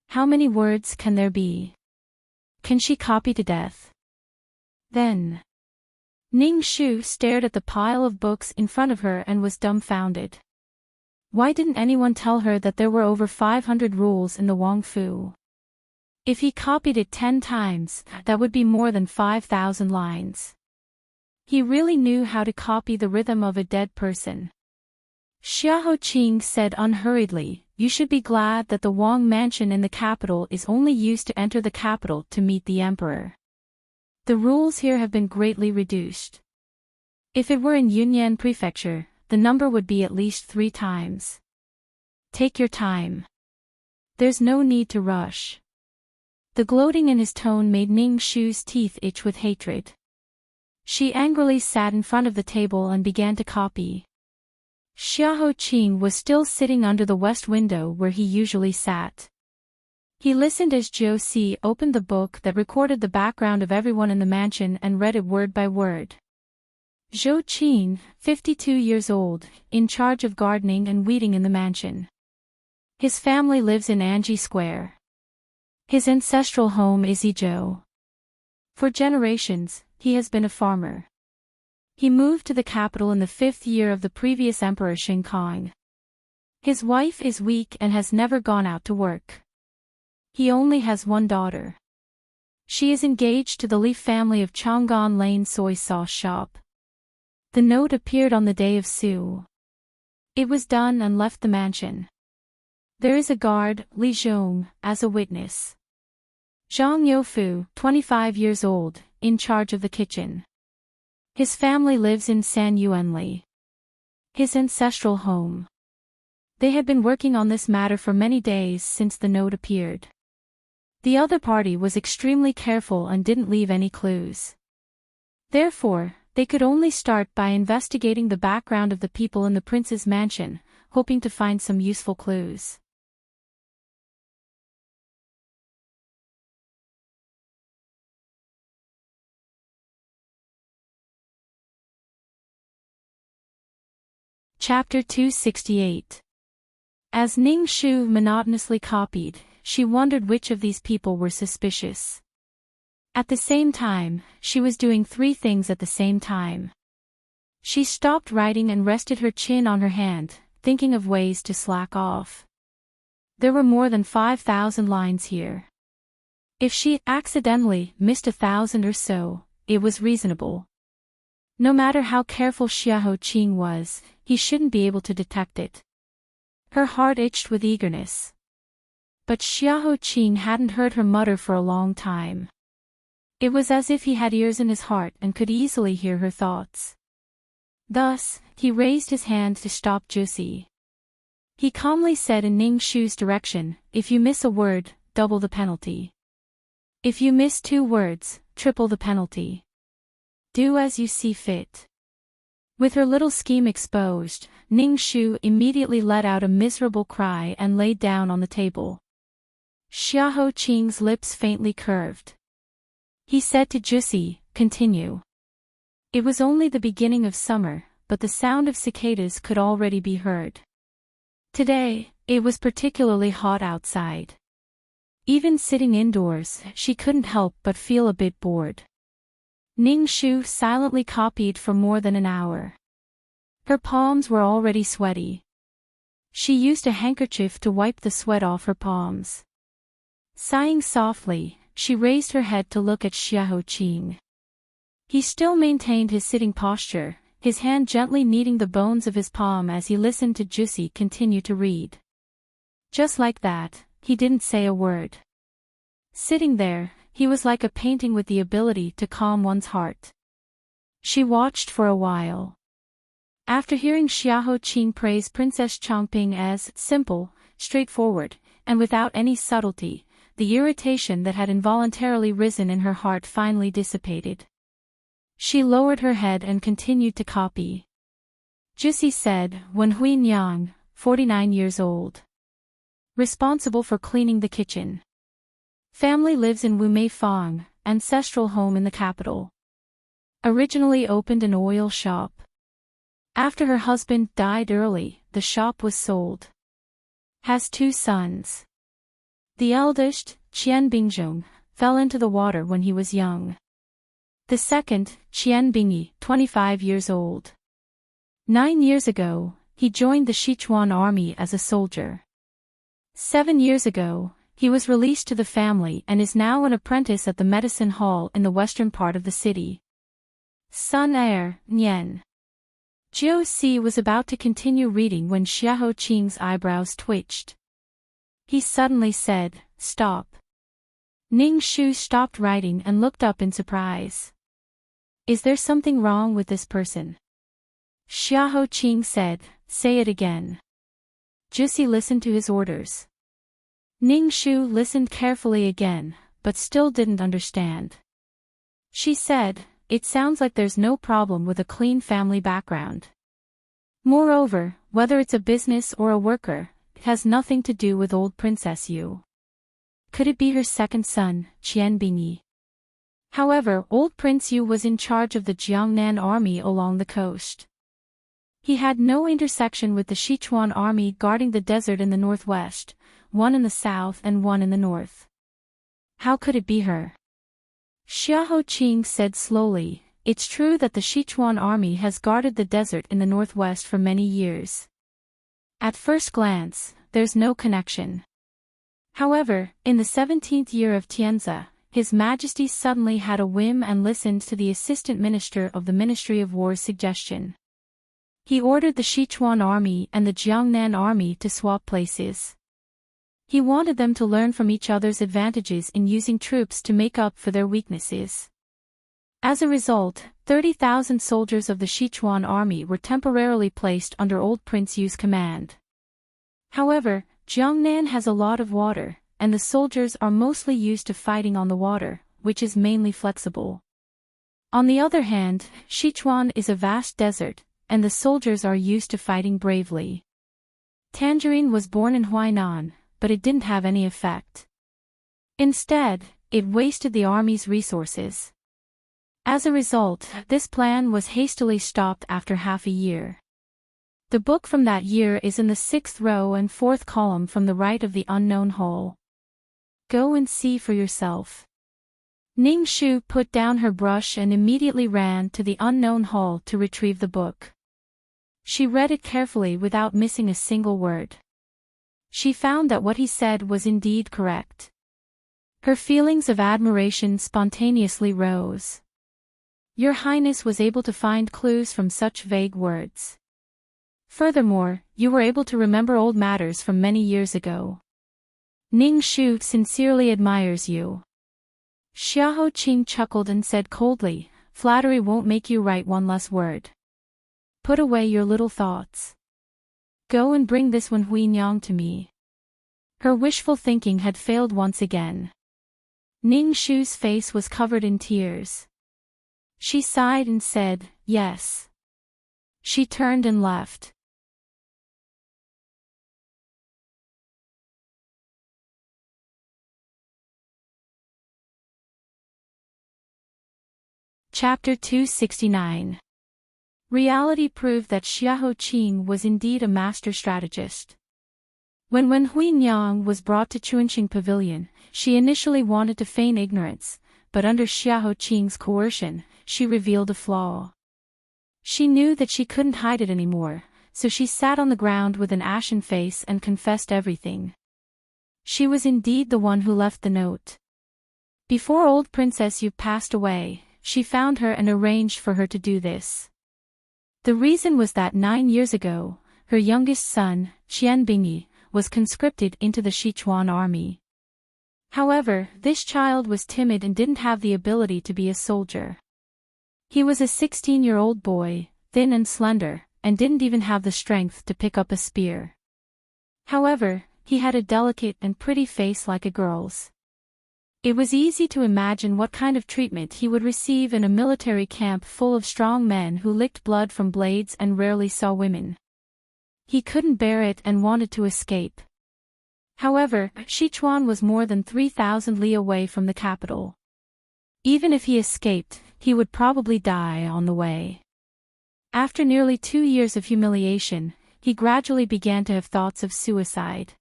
How many words can there be? Can she copy to death? Then. Ning Shu stared at the pile of books in front of her and was dumbfounded. Why didn't anyone tell her that there were over 500 rules in the Wang Fu? If he copied it 10 times, that would be more than 5,000 lines. He really knew how to copy the rhythm of a dead person. Xiahou Qing said unhurriedly, "You should be glad that the Wang mansion in the capital is only used to enter the capital to meet the emperor. The rules here have been greatly reduced. If it were in Yunnan Prefecture, the number would be at least 3 times. Take your time. There's no need to rush." The gloating in his tone made Ning Shu's teeth itch with hatred. She angrily sat in front of the table and began to copy. Xiahou Qing was still sitting under the west window where he usually sat. He listened as Jiu Si opened the book that recorded the background of everyone in the mansion and read it word by word. Zhou Qin, 52 years old, in charge of gardening and weeding in the mansion. His family lives in Anji Square. His ancestral home is Yizhou. For generations, he has been a farmer. He moved to the capital in the 5th year of the previous emperor Xingkang. His wife is weak and has never gone out to work. He only has one daughter. She is engaged to the Li family of Chang'an Lane soy sauce shop. The note appeared on the day of Su. It was done and left the mansion. There is a guard, Li Zhong, as a witness. Zhang Youfu, 25 years old, in charge of the kitchen. His family lives in San Yuanli, his ancestral home. They had been working on this matter for many days since the note appeared. The other party was extremely careful and didn't leave any clues. Therefore, they could only start by investigating the background of the people in the prince's mansion, hoping to find some useful clues. Chapter 268. As Ning Shu monotonously copied, she wondered which of these people were suspicious. At the same time, she was doing three things at the same time. She stopped writing and rested her chin on her hand, thinking of ways to slack off. There were more than 5,000 lines here. If she accidentally missed 1,000 or so, it was reasonable. No matter how careful Xiahou Qing was, he shouldn't be able to detect it. Her heart itched with eagerness. But Xiahou Qing hadn't heard her mutter for a long time. It was as if he had ears in his heart and could easily hear her thoughts. Thus, he raised his hand to stop Juicy. He calmly said in Ning Shu's direction, "If you miss a word, double the penalty. If you miss 2 words, triple the penalty. Do as you see fit." With her little scheme exposed, Ning Shu immediately let out a miserable cry and laid down on the table. Xiahou Qing's lips faintly curved. He said to Juicy, "Continue." It was only the beginning of summer, but the sound of cicadas could already be heard. Today, it was particularly hot outside. Even sitting indoors, she couldn't help but feel a bit bored. Ning Shu silently copied for more than an hour. Her palms were already sweaty. She used a handkerchief to wipe the sweat off her palms. Sighing softly, she raised her head to look at Xiahou Qing. He still maintained his sitting posture, his hand gently kneading the bones of his palm as he listened to Juicy continue to read. Just like that, he didn't say a word. Sitting there, he was like a painting with the ability to calm one's heart. She watched for a while. After hearing Xiahou Qing praise Princess Changping as simple, straightforward, and without any subtlety, the irritation that had involuntarily risen in her heart finally dissipated. She lowered her head and continued to copy. Juicy said, "Wen Hui Nyang, 49 years old. Responsible for cleaning the kitchen. Family lives in Wumei Fang, ancestral home in the capital. Originally opened an oil shop. After her husband died early, the shop was sold. Has 2 sons. The eldest, Qian Bingzhong, fell into the water when he was young. The second, Qian Bingyi, 25 years old. 9 years ago, he joined the Sichuan army as a soldier. 7 years ago, he was released to the family and is now an apprentice at the medicine hall in the western part of the city. Son heir, Nian." Jiu Si was about to continue reading when Xiahou Qing's eyebrows twitched. He suddenly said, "Stop." Ning Shu stopped writing and looked up in surprise. "Is there something wrong with this person?" Xiahou Qing said, "Say it again." Juicy listened to his orders. Ning Shu listened carefully again, but still didn't understand. She said, "It sounds like there's no problem with a clean family background. Moreover, whether it's a business or a worker, it has nothing to do with old Princess Yu. Could it be her second son, Qian Bingyi?" However, old Prince Yu was in charge of the Jiangnan army along the coast. He had no intersection with the Sichuan army guarding the desert in the northwest, one in the south and one in the north. How could it be her? Xiahou Qing said slowly, "It's true that the Sichuan army has guarded the desert in the northwest for many years. At first glance, there's no connection. However, in the 17th year of Tianzi, His Majesty suddenly had a whim and listened to the Assistant Minister of the Ministry of War's suggestion. He ordered the Sichuan army and the Jiangnan army to swap places. He wanted them to learn from each other's advantages in using troops to make up for their weaknesses. As a result, 30,000 soldiers of the Sichuan army were temporarily placed under old Prince Yu's command. However, Jiangnan has a lot of water, and the soldiers are mostly used to fighting on the water, which is mainly flexible. On the other hand, Sichuan is a vast desert, and the soldiers are used to fighting bravely. Tangerine was born in Huainan, but it didn't have any effect. Instead, it wasted the army's resources. As a result, this plan was hastily stopped after half a year. The book from that year is in the 6th row and 4th column from the right of the unknown hole. Go and see for yourself. Ning Shu put down her brush and immediately ran to the unknown hall to retrieve the book. She read it carefully without missing a single word. She found that what he said was indeed correct. Her feelings of admiration spontaneously rose. Your Highness was able to find clues from such vague words. Furthermore, you were able to remember old matters from many years ago. Ning Shu sincerely admires you. Xiahou Qing chuckled and said coldly, flattery won't make you write one less word. Put away your little thoughts. Go and bring this Wen Huinyang to me. Her wishful thinking had failed once again. Ning Shu's face was covered in tears. She sighed and said, yes. She turned and left. Chapter 269. Reality proved that Xiahou Qing was indeed a master strategist. When Wen Huinyang was brought to Chuanqing Pavilion, she initially wanted to feign ignorance, but under Xiahou Qing's coercion, she revealed a flaw. She knew that she couldn't hide it anymore, so she sat on the ground with an ashen face and confessed everything. She was indeed the one who left the note. Before old Princess Yu passed away, she found her and arranged for her to do this. The reason was that 9 years ago, her youngest son, Qian Bingyi, was conscripted into the Sichuan army. However, this child was timid and didn't have the ability to be a soldier. He was a 16-year-old boy, thin and slender, and didn't even have the strength to pick up a spear. However, he had a delicate and pretty face like a girl's. It was easy to imagine what kind of treatment he would receive in a military camp full of strong men who licked blood from blades and rarely saw women. He couldn't bear it and wanted to escape. However, Sichuan was more than 3,000 li away from the capital. Even if he escaped, he would probably die on the way. After nearly 2 years of humiliation, he gradually began to have thoughts of suicide.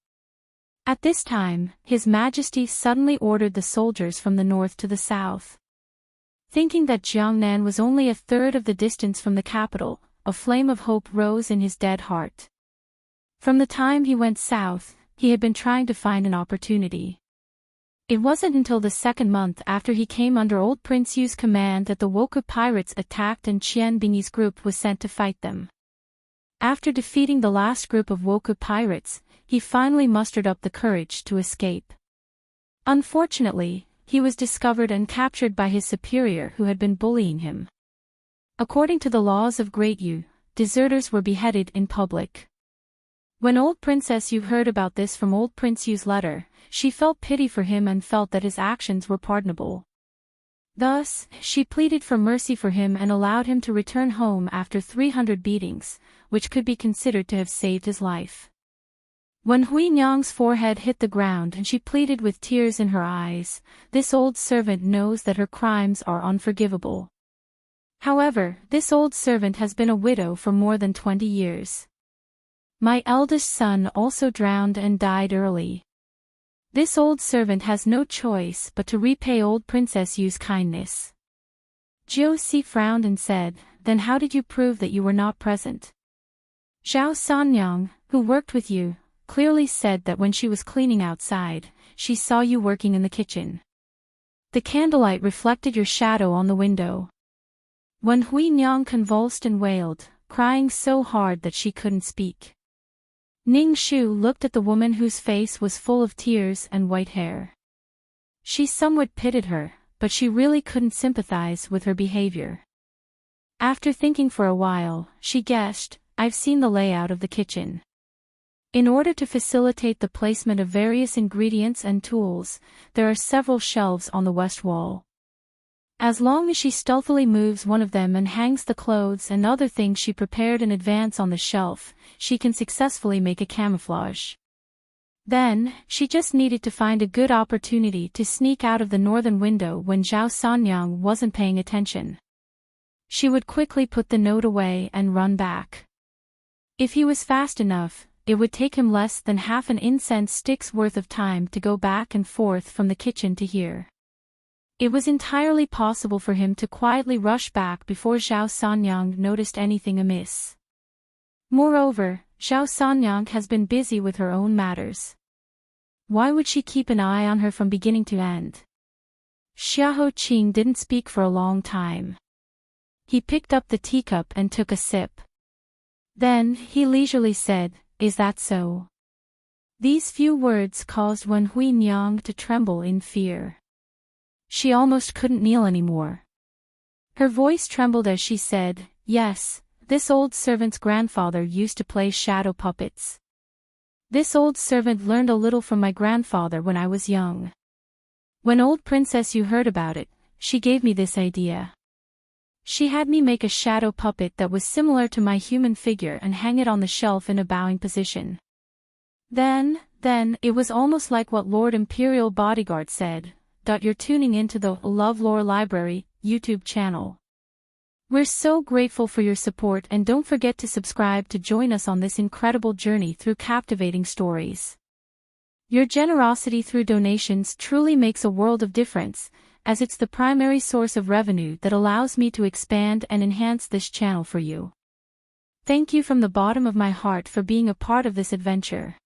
At this time, His Majesty suddenly ordered the soldiers from the north to the south. Thinking that Jiangnan was only a third of the distance from the capital, a flame of hope rose in his dead heart. From the time he went south, he had been trying to find an opportunity. It wasn't until the 2nd month after he came under old Prince Yu's command that the Wokou pirates attacked and Qian Bingyi's group was sent to fight them. After defeating the last group of Wokou pirates, he finally mustered up the courage to escape. Unfortunately, he was discovered and captured by his superior who had been bullying him. According to the laws of Great Yu, deserters were beheaded in public. When old Princess Yu heard about this from old Prince Yu's letter, she felt pity for him and felt that his actions were pardonable. Thus, she pleaded for mercy for him and allowed him to return home after 300 beatings, which could be considered to have saved his life. When Huinyang's forehead hit the ground and she pleaded with tears in her eyes, this old servant knows that her crimes are unforgivable. However, this old servant has been a widow for more than 20 years. My eldest son also drowned and died early. This old servant has no choice but to repay old Princess Yu's kindness. Jiu Si frowned and said, then how did you prove that you were not present? Zhao Sanyang, who worked with you, clearly said that when she was cleaning outside, she saw you working in the kitchen. The candlelight reflected your shadow on the window. When Huinyang convulsed and wailed, crying so hard that she couldn't speak. Ning Shu looked at the woman whose face was full of tears and white hair. She somewhat pitied her, but she really couldn't sympathize with her behavior. After thinking for a while, she guessed, "I've seen the layout of the kitchen." In order to facilitate the placement of various ingredients and tools, there are several shelves on the west wall. As long as she stealthily moves one of them and hangs the clothes and other things she prepared in advance on the shelf, she can successfully make a camouflage. Then, she just needed to find a good opportunity to sneak out of the northern window when Zhao Sanyang wasn't paying attention. She would quickly put the note away and run back. If he was fast enough, it would take him less than half an incense stick's worth of time to go back and forth from the kitchen to here. It was entirely possible for him to quietly rush back before Zhao Sanyang noticed anything amiss. Moreover, Zhao Sanyang has been busy with her own matters. Why would she keep an eye on her from beginning to end? Xiahou Qing didn't speak for a long time. He picked up the teacup and took a sip. Then, he leisurely said, "Is that so?" These few words caused Wen Huinyang to tremble in fear. She almost couldn't kneel anymore. Her voice trembled as she said, "Yes, this old servant's grandfather used to play shadow puppets. This old servant learned a little from my grandfather when I was young. When old Princess Yu heard about it, she gave me this idea. She had me make a shadow puppet that was similar to my human figure and hang it on the shelf in a bowing position. Then, it was almost like what Lord Imperial Bodyguard said. You're tuning into the LoveLore Library YouTube channel. We're so grateful for your support, and don't forget to subscribe to join us on this incredible journey through captivating stories. Your generosity through donations truly makes a world of difference, as it's the primary source of revenue that allows me to expand and enhance this channel for you. Thank you from the bottom of my heart for being a part of this adventure.